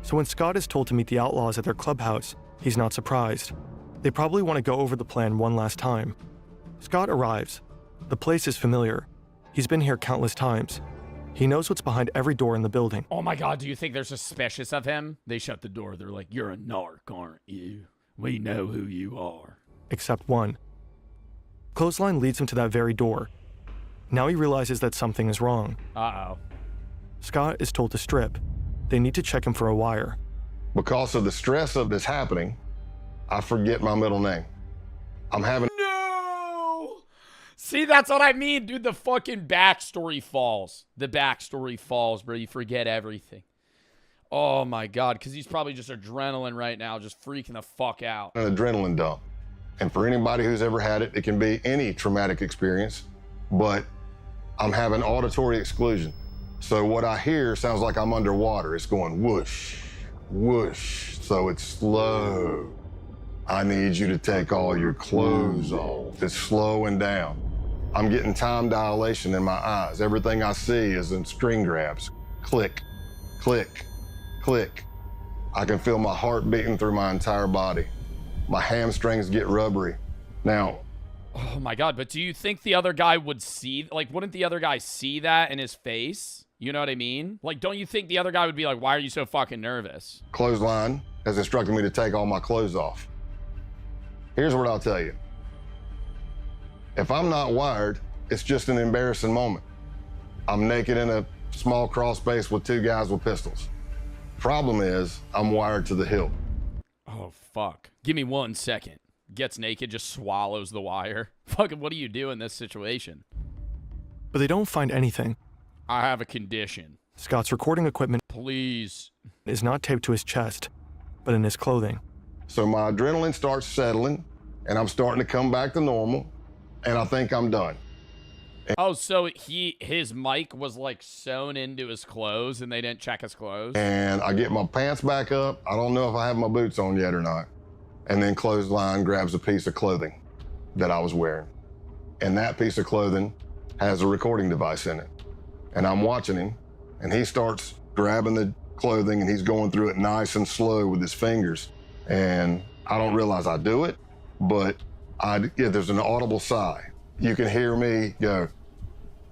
[SPEAKER 8] So when Scott is told to meet the outlaws at their clubhouse, he's not surprised. They probably want to go over the plan one last time. Scott arrives. The place is familiar. He's been here countless times. He knows what's behind every door in the building.
[SPEAKER 1] Oh my God, do you think they're suspicious of him? They shut the door. They're like, you're a narc, aren't you? We know who you are.
[SPEAKER 8] Except one. Clothesline leads him to that very door. Now he realizes that something is wrong.
[SPEAKER 1] Uh-oh.
[SPEAKER 8] Scott is told to strip. They need to check him for a wire.
[SPEAKER 7] Because of the stress of this happening, I forget my middle name. I'm having...
[SPEAKER 1] No! See, that's what I mean, dude. The fucking backstory falls. The backstory falls, bro. You forget everything. Oh, my God. Because he's probably just adrenaline right now, just freaking the fuck out.
[SPEAKER 7] An adrenaline dump. And for anybody who's ever had it, it can be any traumatic experience, but I'm having auditory exclusion. So what I hear sounds like I'm underwater. It's going whoosh, whoosh. So it's slow. I need you to take all your clothes off. It's slowing down. I'm getting time dilation in my eyes. Everything I see is in string grabs. Click, click, click. I can feel my heart beating through my entire body. My hamstrings get rubbery. Now,
[SPEAKER 1] oh my God, but do you think the other guy would see, like, wouldn't the other guy see that in his face? You know what I mean? Like, don't you think the other guy would be like, why are you so fucking nervous?
[SPEAKER 7] Clothesline has instructed me to take all my clothes off. Here's what I'll tell you. If I'm not wired, it's just an embarrassing moment. I'm naked in a small crawl space with two guys with pistols. Problem is, I'm wired to the hilt.
[SPEAKER 1] Oh, fuck. Give me 1 second. Gets naked, just swallows the wire. Fucking, what do you do in this situation?
[SPEAKER 8] But they don't find anything.
[SPEAKER 1] I have a condition.
[SPEAKER 8] Scott's recording equipment,
[SPEAKER 1] please,
[SPEAKER 8] is not taped to his chest, but in his clothing.
[SPEAKER 7] So my adrenaline starts settling, and I'm starting to come back to normal, and I think I'm done.
[SPEAKER 1] Oh, so his mic was like sewn into his clothes and they didn't check his clothes?
[SPEAKER 7] And I get my pants back up. I don't know if I have my boots on yet or not. And then Clothesline grabs a piece of clothing that I was wearing. And that piece of clothing has a recording device in it. And I'm watching him, and he starts grabbing the clothing and he's going through it nice and slow with his fingers. And I don't realize I do it, but there's an audible sigh. You can hear me go,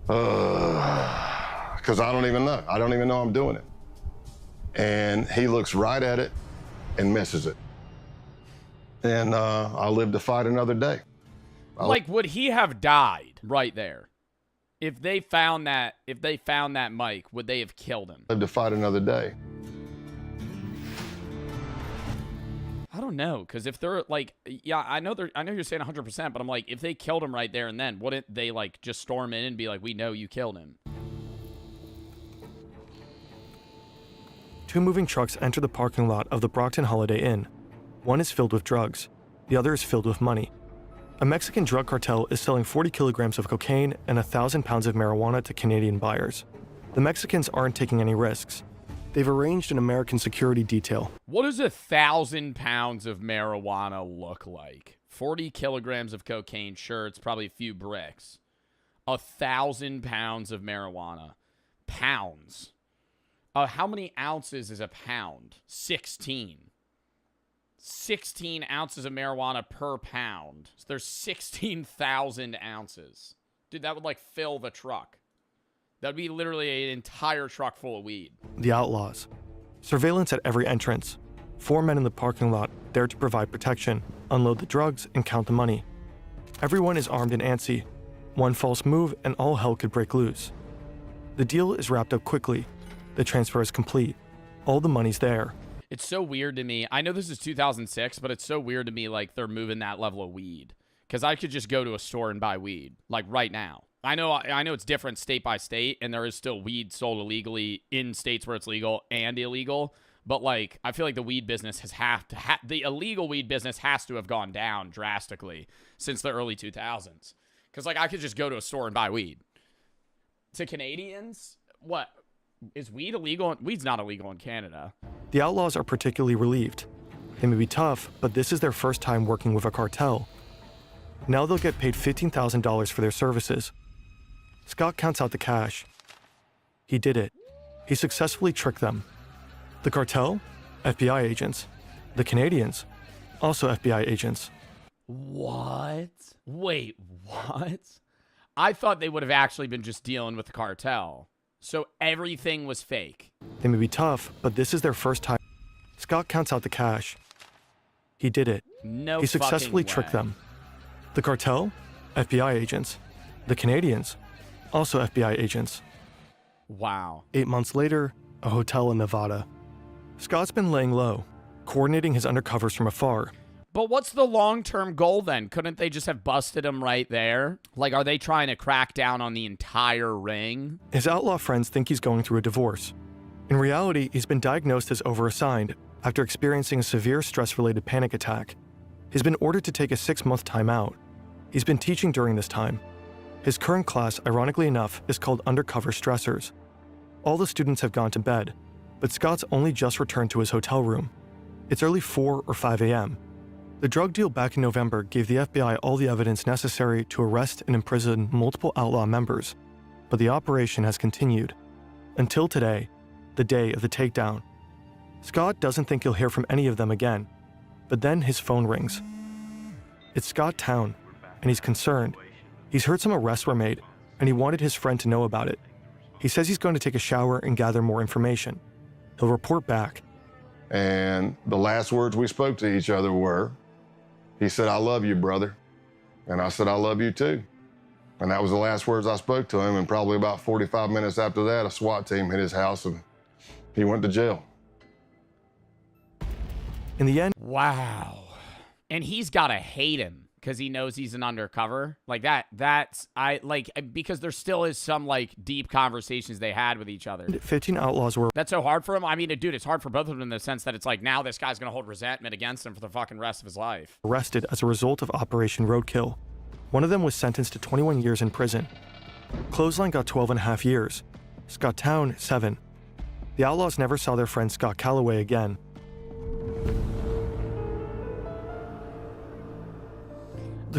[SPEAKER 7] because I don't even know. I don't even know I'm doing it. And he looks right at it and misses it. And I live to fight another day.
[SPEAKER 1] Like, would he have died right there? If they found that mic, would they have killed him?
[SPEAKER 7] Live to fight another day.
[SPEAKER 1] I don't know, because if they're like, yeah, I know you're saying 100%, but I'm like, if they killed him right there and then, wouldn't they like just storm in and be like, we know you killed him?
[SPEAKER 8] Two moving trucks enter the parking lot of the Brockton Holiday Inn. One is filled with drugs. The other is filled with money. A Mexican drug cartel is selling 40 kilograms of cocaine and 1,000 pounds of marijuana to Canadian buyers. The Mexicans aren't taking any risks. They've arranged an American security detail.
[SPEAKER 1] What does 1,000 pounds of marijuana look like? 40 kilograms of cocaine, sure, it's probably a few bricks. 1,000 pounds of marijuana. Pounds. How many ounces is a pound? 16. 16 ounces of marijuana per pound. So there's 16,000 ounces. Dude, that would like fill the truck. That would be literally an entire truck full of weed.
[SPEAKER 8] The outlaws. Surveillance at every entrance. 4 men in the parking lot there to provide protection, unload the drugs, and count the money. Everyone is armed and antsy. One false move and all hell could break loose. The deal is wrapped up quickly. The transfer is complete. All the money's there.
[SPEAKER 1] It's so weird to me. I know this is 2006, but it's so weird to me like they're moving that level of weed. Because I could just go to a store and buy weed, like right now. I know it's different state by state, and there is still weed sold illegally in states where it's legal and illegal. But like, I feel like the weed business the illegal weed business has to have gone down drastically since the early 2000s. Because like, I could just go to a store and buy weed. To Canadians, what? Is weed illegal? Weed's not illegal in Canada.
[SPEAKER 8] The outlaws are particularly relieved. They may be tough, but this is their first time working with a cartel. Now they'll get paid $15,000 for their services. Scott counts out the cash. He did it. He successfully tricked them. The cartel? FBI agents. The Canadians? Also FBI agents.
[SPEAKER 1] What? Wait, what? I thought they would have actually been just dealing with the cartel. So everything was fake.
[SPEAKER 8] They may be tough, but this is their first time. Scott counts out the cash. He did it.
[SPEAKER 1] No
[SPEAKER 8] He successfully
[SPEAKER 1] fucking
[SPEAKER 8] tricked
[SPEAKER 1] way.
[SPEAKER 8] them. The cartel? FBI agents. The Canadians? Also FBI agents.
[SPEAKER 1] Wow.
[SPEAKER 8] 8 months later, a hotel in Nevada. Scott's been laying low, coordinating his undercovers from afar.
[SPEAKER 1] But what's the long-term goal then? Couldn't they just have busted him right there? Like, are they trying to crack down on the entire ring?
[SPEAKER 8] His outlaw friends think he's going through a divorce. In reality, he's been diagnosed as overassigned after experiencing a severe stress-related panic attack. He's been ordered to take a 6-month timeout. He's been teaching during this time. His current class, ironically enough, is called Undercover Stressors. All the students have gone to bed, but Scott's only just returned to his hotel room. It's early 4 or 5 a.m. The drug deal back in November gave the FBI all the evidence necessary to arrest and imprison multiple outlaw members, but the operation has continued. Until today, the day of the takedown. Scott doesn't think he'll hear from any of them again, but then his phone rings. It's Scott Town, and he's concerned. He's heard some arrests were made, and he wanted his friend to know about it. He says he's going to take a shower and gather more information. He'll report back.
[SPEAKER 7] And the last words we spoke to each other were, he said, "I love you, brother." And I said, "I love you too." And that was the last words I spoke to him. And probably about 45 minutes after that, a SWAT team hit his house and he went to jail.
[SPEAKER 8] In the end,
[SPEAKER 1] wow. And he's got to hate him because he knows he's an undercover. Like because there still is some like deep conversations they had with each other.
[SPEAKER 8] 15 outlaws were...
[SPEAKER 1] That's so hard for him. I mean, dude, it's hard for both of them in the sense that it's like now this guy's going to hold resentment against him for the fucking rest of his life.
[SPEAKER 8] ...arrested as a result of Operation Roadkill. One of them was sentenced to 21 years in prison. Clothesline got 12.5 years. Scott Town, 7. The outlaws never saw their friend Scott Calloway again.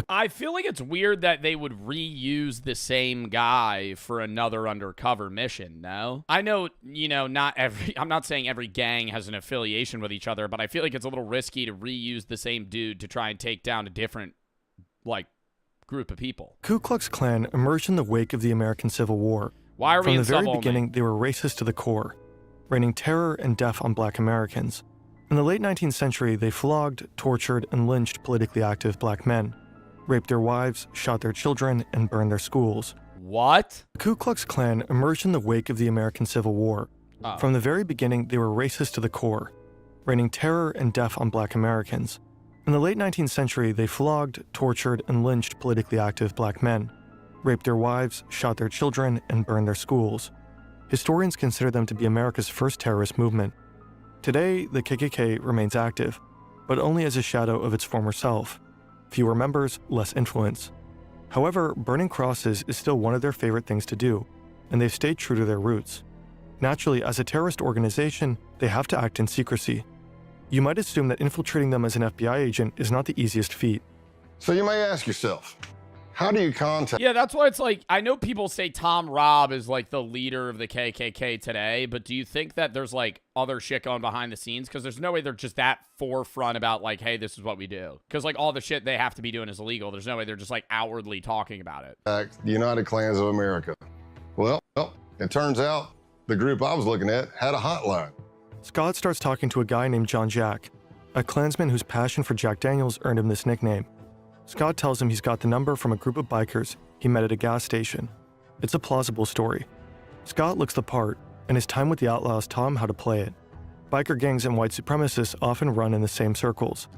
[SPEAKER 1] I feel like it's weird that they would reuse the same guy for another undercover mission, no? I know, I'm not saying every gang has an affiliation with each other, but I feel like it's a little risky to reuse the same dude to try and take down a different, group of people.
[SPEAKER 8] Ku Klux Klan emerged in the wake of the American Civil War.
[SPEAKER 1] Why are we in
[SPEAKER 8] From the very
[SPEAKER 1] sub-only?
[SPEAKER 8] beginning, they were racist to the core, raining terror and death on black Americans. In the late 19th century, they flogged, tortured, and lynched politically active black men, raped their wives, shot their children, and burned their schools.
[SPEAKER 1] What?
[SPEAKER 8] The Ku Klux Klan emerged in the wake of the American Civil War.
[SPEAKER 1] Oh.
[SPEAKER 8] From the very beginning, they were racist to the core, raining terror and death on black Americans. In the late 19th century, they flogged, tortured, and lynched politically active black men, raped their wives, shot their children, and burned their schools. Historians consider them to be America's first terrorist movement. Today, the KKK remains active, but only as a shadow of its former self. Fewer members, less influence. However, burning crosses is still one of their favorite things to do, and they've stayed true to their roots. Naturally, as a terrorist organization, they have to act in secrecy. You might assume that infiltrating them as an FBI agent is not the easiest feat.
[SPEAKER 7] So you may ask yourself, how do you contact...
[SPEAKER 1] Yeah, that's why it's like, I know people say Tom Robb is like the leader of the KKK today, but do you think that there's like other shit going behind the scenes? Because there's no way they're just that forefront about like, hey, this is what we do. Because like all the shit they have to be doing is illegal. There's no way they're just like outwardly talking about it.
[SPEAKER 7] The United Klans of America. Well, it turns out the group I was looking at had a hotline.
[SPEAKER 8] Scott starts talking to a guy named John Jack, a Klansman whose passion for Jack Daniels earned him this nickname. Scott tells him he's got the number from a group of bikers he met at a gas station. It's a plausible story. Scott looks the part, and his time with the outlaws taught him how to play it. Biker gangs and white supremacists often run in the same circles.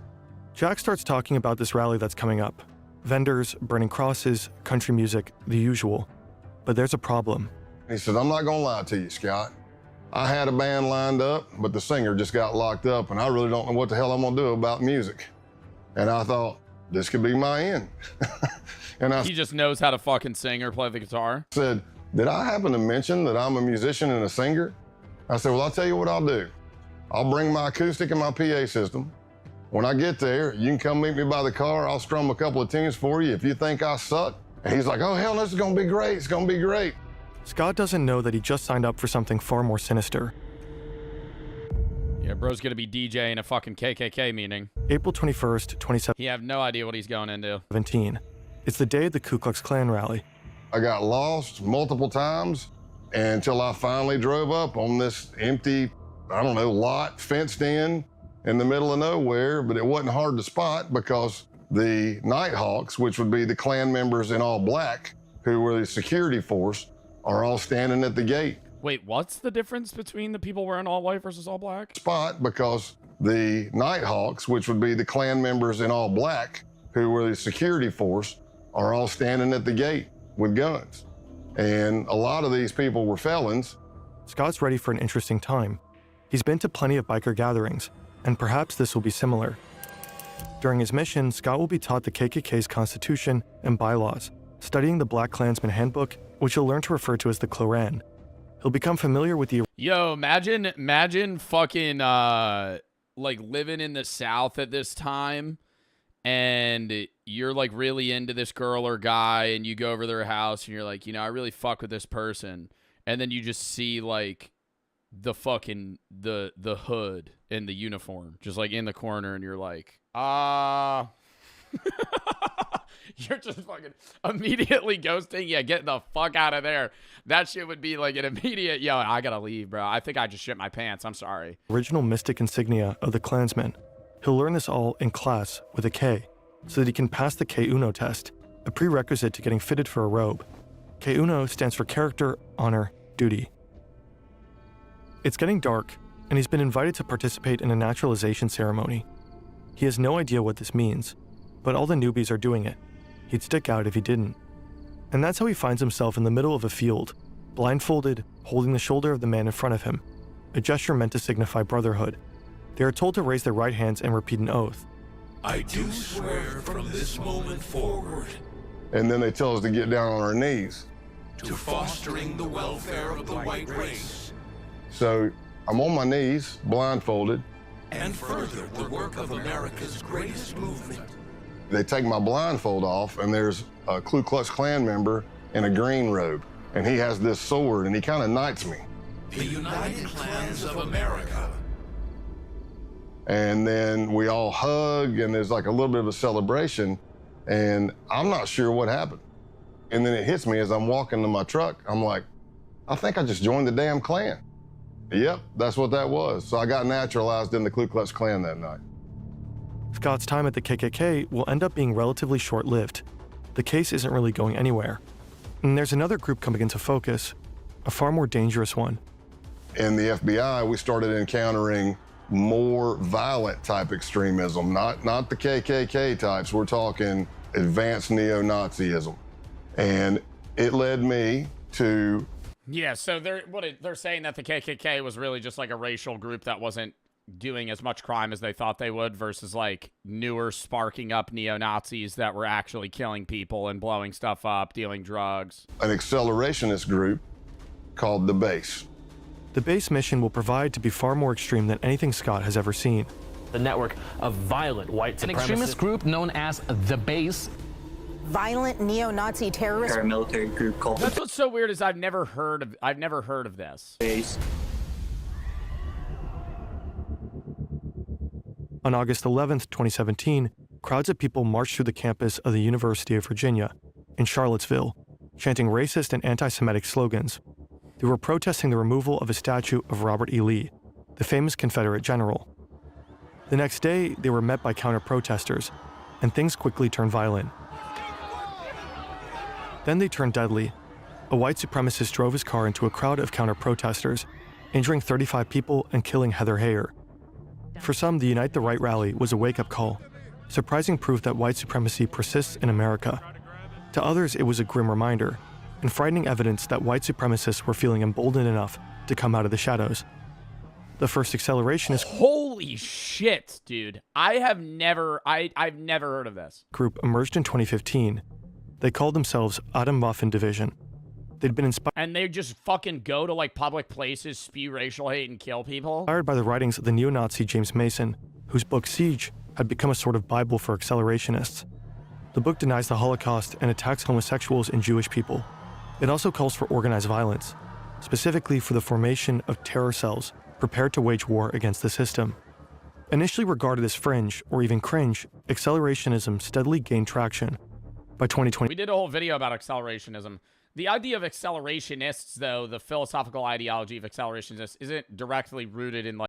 [SPEAKER 8] Jack starts talking about this rally that's coming up. Vendors, burning crosses, country music, the usual. But there's a problem.
[SPEAKER 7] He said, "I'm not gonna lie to you, Scott. I had a band lined up, but the singer just got locked up, and I really don't know what the hell I'm gonna do about music." And I thought, this could be my end. And
[SPEAKER 1] He just knows how to fucking sing or play the guitar.
[SPEAKER 7] said, "Did I happen to mention that I'm a musician and a singer?" I said, "Well, I'll tell you what I'll do. I'll bring my acoustic and my PA system. When I get there, you can come meet me by the car. I'll strum a couple of tunes for you if you think I suck." And he's like, "Oh, hell no, this is gonna be great. It's gonna be great."
[SPEAKER 8] Scott doesn't know that he just signed up for something far more sinister.
[SPEAKER 1] Yeah, bro's gonna be DJing a fucking KKK meeting.
[SPEAKER 8] April 21st, 2017.
[SPEAKER 1] He have no idea what he's going into.
[SPEAKER 8] It's the day of the Ku Klux Klan rally.
[SPEAKER 7] I got lost multiple times until I finally drove up on this empty, I don't know, lot fenced in the middle of nowhere, but it wasn't hard to spot because the Nighthawks, which would be the Klan members in all black, who were the security force, are all standing at the gate.
[SPEAKER 1] Wait, what's the difference between the people wearing all white versus all black?
[SPEAKER 7] Spot because the Nighthawks, which would be the Klan members in all black, who were the security force, are all standing at the gate with guns. And a lot of these people were felons.
[SPEAKER 8] Scott's ready for an interesting time. He's been to plenty of biker gatherings, and perhaps this will be similar. During his mission, Scott will be taught the KKK's constitution and bylaws, studying the Black Klansman Handbook, which he'll learn to refer to as the Kloran. He'll become familiar with the...
[SPEAKER 1] Yo, imagine fucking, like, living in the South at this time, and you're, like, really into this girl or guy, and you go over their house, and you're like, you know, I really fuck with this person, and then you just see, like, the fucking, the hood in the uniform, just, like, in the corner, and you're like, you're just fucking immediately ghosting. Yeah, get the fuck out of there. That shit would be like an immediate, yo, I gotta leave, bro. I think I just shit my pants. I'm sorry.
[SPEAKER 8] Original mystic insignia of the Klansmen. He'll learn this all in class with a K, so that he can pass the K-Uno test, a prerequisite to getting fitted for a robe. K-Uno stands for character, honor, duty. It's getting dark, and he's been invited to participate in a naturalization ceremony. He has no idea what this means, but all the newbies are doing it. He'd stick out if he didn't. And that's how he finds himself in the middle of a field, blindfolded, holding the shoulder of the man in front of him, a gesture meant to signify brotherhood. They are told to raise their right hands and repeat an oath.
[SPEAKER 13] I do swear from this moment forward.
[SPEAKER 7] And then they tell us to get down on our knees.
[SPEAKER 13] To fostering the welfare of the white race.
[SPEAKER 7] So I'm on my knees, blindfolded.
[SPEAKER 13] And further the work of America's greatest movement.
[SPEAKER 7] They take my blindfold off, and there's a Ku Klux Klan member in a green robe, and he has this sword, and he kind of knights me.
[SPEAKER 13] The United Klans of America.
[SPEAKER 7] And then we all hug, and there's like a little bit of a celebration, and I'm not sure what happened. And then it hits me as I'm walking to my truck. I'm like, I think I just joined the damn Klan. Yep, that's what that was. So I got naturalized in the Ku Klux Klan that night.
[SPEAKER 8] Scott's time at the KKK will end up being relatively short-lived. The case isn't really going anywhere. And there's another group coming into focus, a far more dangerous one.
[SPEAKER 7] In the FBI, we started encountering more violent type extremism, not the KKK types. We're talking advanced neo-Nazism. And it led me to...
[SPEAKER 1] Yeah, so they're saying that the KKK was really just like a racial group that wasn't doing as much crime as they thought they would versus like newer sparking up neo-Nazis that were actually killing people and blowing stuff up, dealing drugs.
[SPEAKER 7] An accelerationist group called the Base.
[SPEAKER 8] The Base mission will provide to be far more extreme than anything Scott has ever seen.
[SPEAKER 2] The network of violent white supremacists. An extremist group known as the Base.
[SPEAKER 9] Violent neo-Nazi terrorist
[SPEAKER 2] paramilitary group called.
[SPEAKER 1] That's what's so weird is I've never heard of this.
[SPEAKER 2] Base.
[SPEAKER 8] On August 11th, 2017, crowds of people marched through the campus of the University of Virginia in Charlottesville, chanting racist and anti-Semitic slogans. They were protesting the removal of a statue of Robert E. Lee, the famous Confederate general. The next day, they were met by counter-protesters, and things quickly turned violent. Then they turned deadly. A white supremacist drove his car into a crowd of counter-protesters, injuring 35 people and killing Heather Heyer. For some, the Unite the Right rally was a wake-up call, surprising proof that white supremacy persists in America. To others, it was a grim reminder, and frightening evidence that white supremacists were feeling emboldened enough to come out of the shadows. The first accelerationist...
[SPEAKER 1] Holy shit, dude. I've never heard of this.
[SPEAKER 8] ...group emerged in 2015. They called themselves Atomwaffen Division. They'd been inspired...
[SPEAKER 1] And they just fucking go to, like, public places, spew racial hate, and kill people?
[SPEAKER 8] Inspired by the writings of the neo-Nazi James Mason, whose book Siege had become a sort of Bible for accelerationists. The book denies the Holocaust and attacks homosexuals and Jewish people. It also calls for organized violence, specifically for the formation of terror cells prepared to wage war against the system. Initially regarded as fringe, or even cringe, accelerationism steadily gained traction. By 2020...
[SPEAKER 1] We did a whole video about accelerationism. The idea of accelerationists, though, the philosophical ideology of accelerationists, isn't directly rooted in like